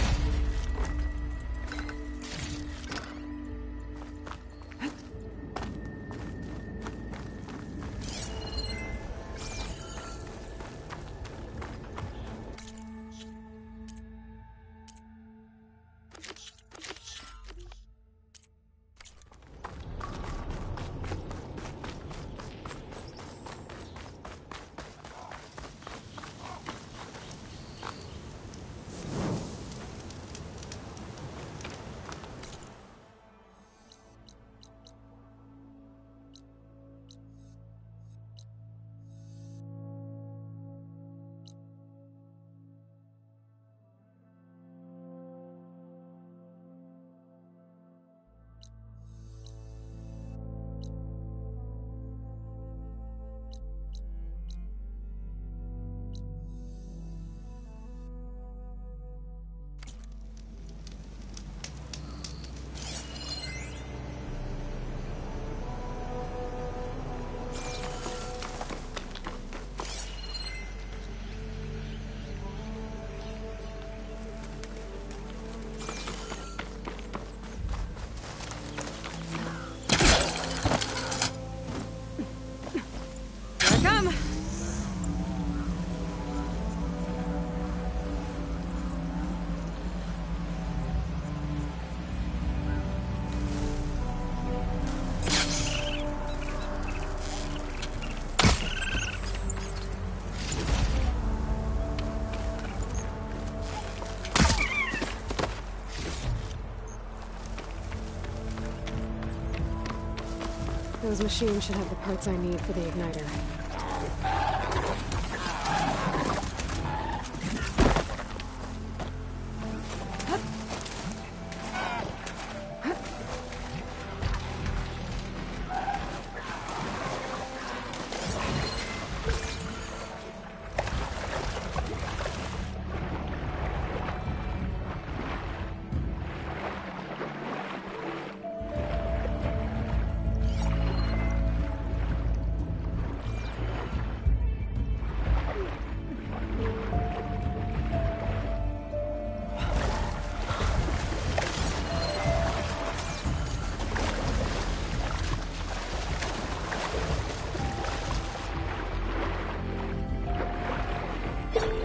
Those machines should have the parts I need for the igniter. Immersive.